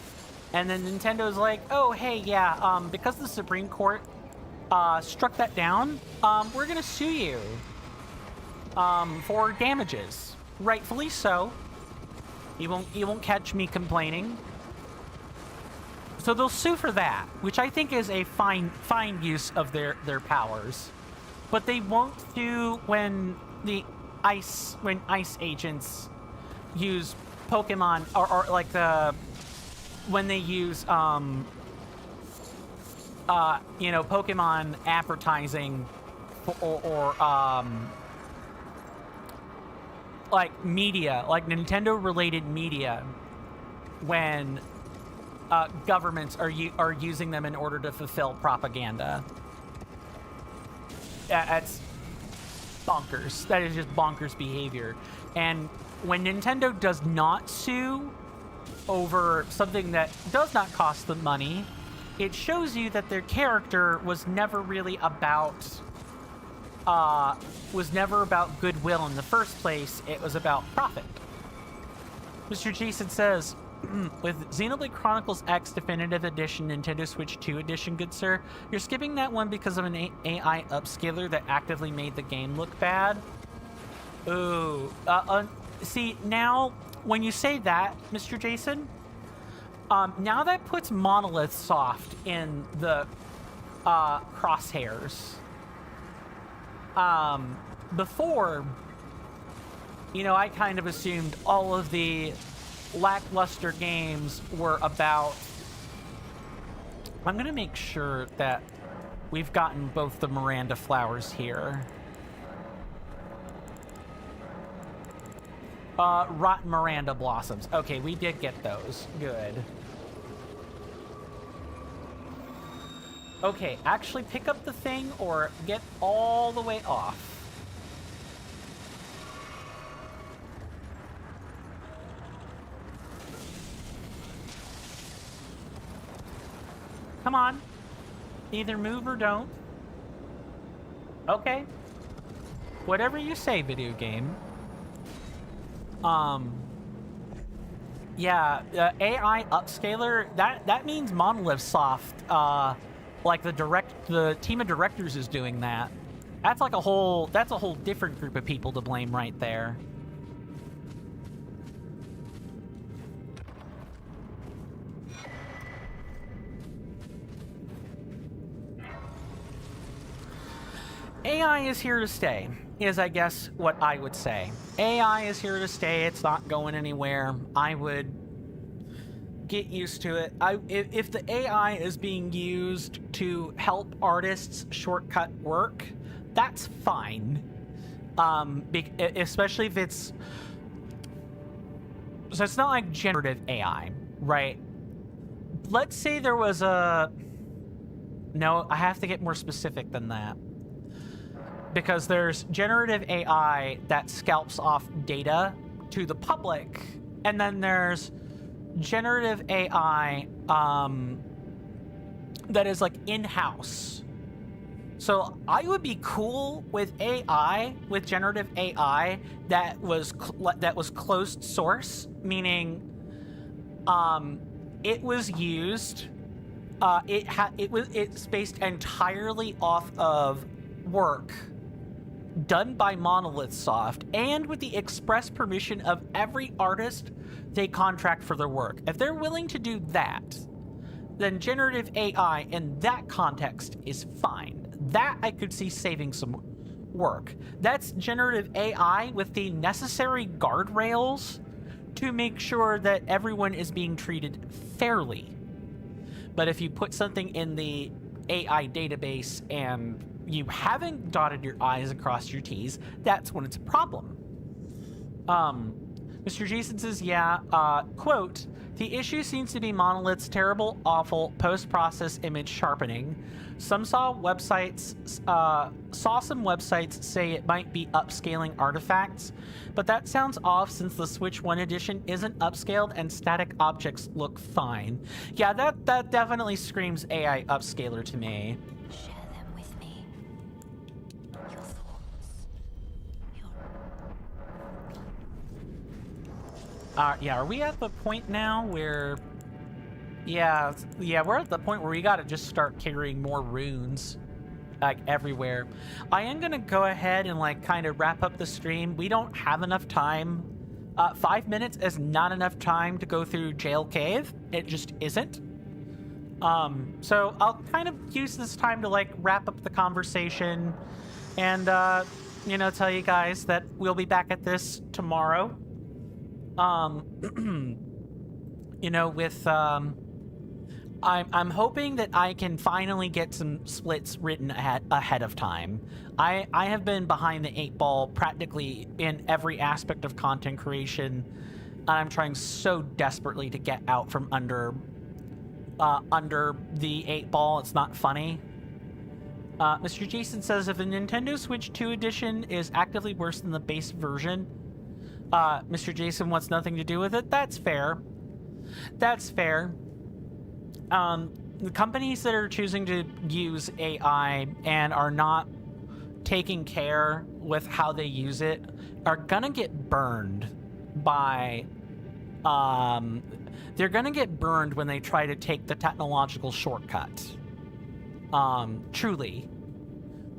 And then Nintendo's like, oh, hey, yeah, because the Supreme Court struck that down, we're going to sue you for damages. Rightfully so. You won't catch me complaining. So they'll sue for that, which I think is a fine use of their powers. But they won't sue when ice agents use Pokemon or like when they use you know, Pokemon advertising or like media, like Nintendo related media, when governments are using them in order to fulfill propaganda. That's bonkers. That is just bonkers behavior. And when Nintendo does not sue over something that does not cost them money, it shows you that their character was never really about goodwill in the first place. It was about profit. Mr. Jason says, with Xenoblade Chronicles X Definitive Edition, Nintendo Switch 2 Edition, good sir, you're skipping that one because of an AI upscaler that actively made the game look bad. Ooh. See, now, when you say that, Mr. Jason, now that puts Monolith Soft in the crosshairs. Before, you know, I kind of assumed all of the lackluster games were about... I'm going to make sure that we've gotten both the Miranda flowers here. Rotten Miranda blossoms. Okay, we did get those. Good. Okay, actually pick up the thing or get all the way off. Come on. Either move or don't. Okay. Whatever you say, video game. Yeah, AI upscaler, that means Monolith Soft, like the team of directors is doing that. That's a whole different group of people to blame right there. AI is here to stay, is I guess what I would say. AI is here to stay. It's not going anywhere. I would get used to it. If the AI is being used to help artists shortcut work, that's fine. Especially if it's... So it's not like generative AI, right? Let's say there was a... No, I have to get more specific than that. Because there's generative AI that scalps off data to the public, and then there's generative AI that is like in-house. So I would be cool with AI, with generative AI that was closed source, meaning it was used. It's based entirely off of work done by Monolith Soft, and with the express permission of every artist they contract for their work. If they're willing to do that, then generative AI in that context is fine. That I could see saving some work. That's generative AI with the necessary guardrails to make sure that everyone is being treated fairly. But if you put something in the AI database and you haven't dotted your I's across your T's, that's when it's a problem. Mr. Jason says, yeah, quote, the issue seems to be Monolith's terrible, awful post-process image sharpening. Saw some websites say it might be upscaling artifacts, but that sounds off since the Switch 1 edition isn't upscaled and static objects look fine. Yeah, that definitely screams AI upscaler to me. Share them with me. Your thoughts. Yeah, are we at the point now where... Yeah, we're at the point where we gotta just start carrying more runes, like, everywhere. I am gonna go ahead and, like, kind of wrap up the stream. We don't have enough time. 5 minutes is not enough time to go through Jail Cave. It just isn't. So I'll kind of use this time to, like, wrap up the conversation and, you know, tell you guys that we'll be back at this tomorrow. You know, with, I'm hoping that I can finally get some splits written ahead of time. I have been behind the 8 ball practically in every aspect of content creation, and I'm trying so desperately to get out from under the 8 ball. It's not funny. Mr. Jason says, if the Nintendo Switch 2 edition is actively worse than the base version, Mr. Jason wants nothing to do with it. That's fair. That's fair. The companies that are choosing to use AI and are not taking care with how they use it are gonna get burned by they're gonna get burned when they try to take the technological shortcut. Truly.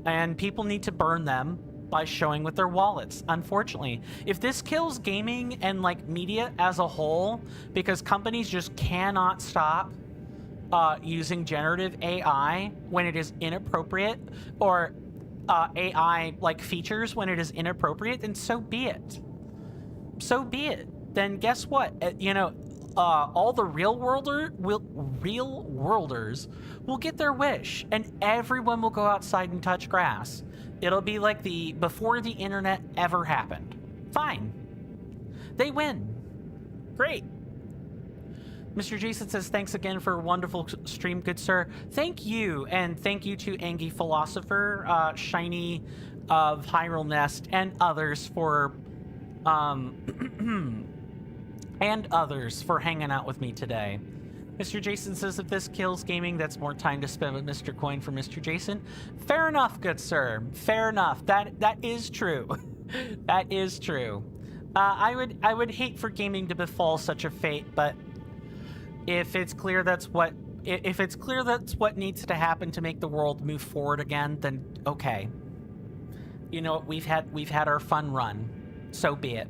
And people need to burn them by showing with their wallets, unfortunately. If this kills gaming and like media as a whole, because companies just cannot stop using generative AI when it is inappropriate, or AI like features when it is inappropriate, then so be it. So be it. Then guess what? All the real worlders will get their wish, and everyone will go outside and touch grass. It'll be like before the internet ever happened. Fine. They win. Great. Mr. Jason says, thanks again for a wonderful stream, good sir. Thank you, and thank you to Angie Philosopher, Shiny of Hyrule Nest, and others for hanging out with me today. Mr. Jason says, if this kills gaming, that's more time to spend with Mr. Coin for Mr. Jason. Fair enough, good sir. Fair enough. That is true. That is true. I would hate for gaming to befall such a fate, but if it's clear that's what needs to happen to make the world move forward again, then okay. You know what? We've had our fun run. So be it.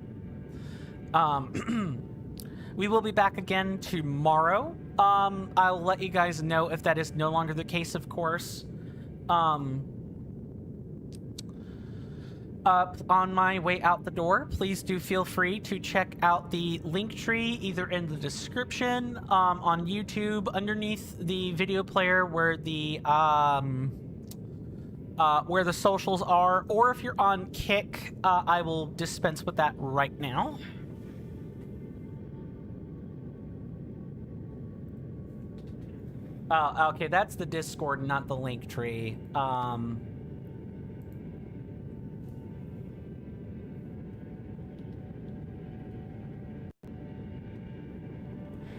We will be back again tomorrow. I'll let you guys know if that is no longer the case, of course. On my way out the door, please do feel free to check out the link tree either in the description on YouTube underneath the video player where the socials are, or if you're on Kick, I will dispense with that right now. Okay, that's the Discord, not the link tree.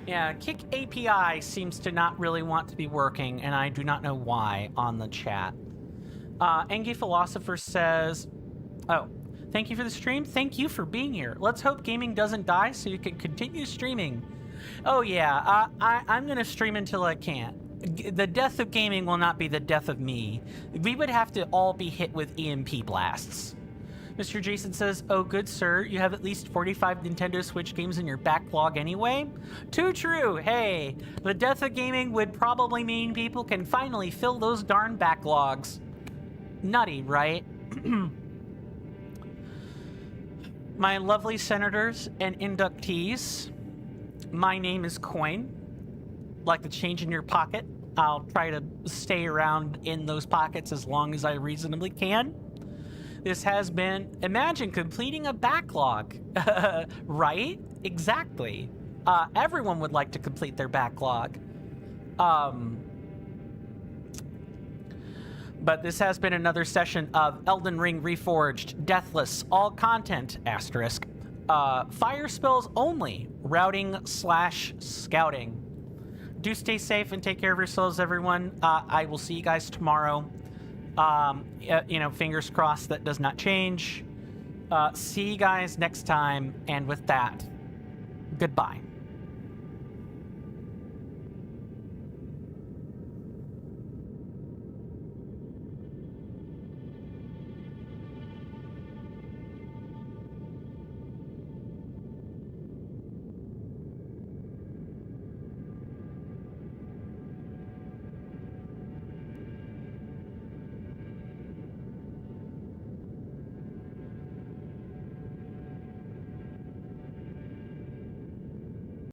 Yeah, Kick API seems to not really want to be working, and I do not know why on the chat. Engie Philosopher says, oh, thank you for the stream. Thank you for being here. Let's hope gaming doesn't die so you can continue streaming. Oh yeah, I'm gonna stream until I can't. The death of gaming will not be the death of me. We would have to all be hit with EMP blasts. Mr. Jason says, oh good sir, you have at least 45 Nintendo Switch games in your backlog anyway? Too true. Hey, the death of gaming would probably mean people can finally fill those darn backlogs. Nutty, right? My lovely senators and inductees, my name is Coin. Like the change in your pocket, I'll try to stay around in those pockets as long as I reasonably can. This has been, imagine completing a backlog, right? Exactly. Everyone would like to complete their backlog. But this has been another session of Elden Ring Reforged, Deathless, all content, asterisk, fire spells only, routing/scouting. Do stay safe and take care of yourselves, everyone. I will see you guys tomorrow. Fingers crossed that does not change. See you guys next time, and with that, goodbye.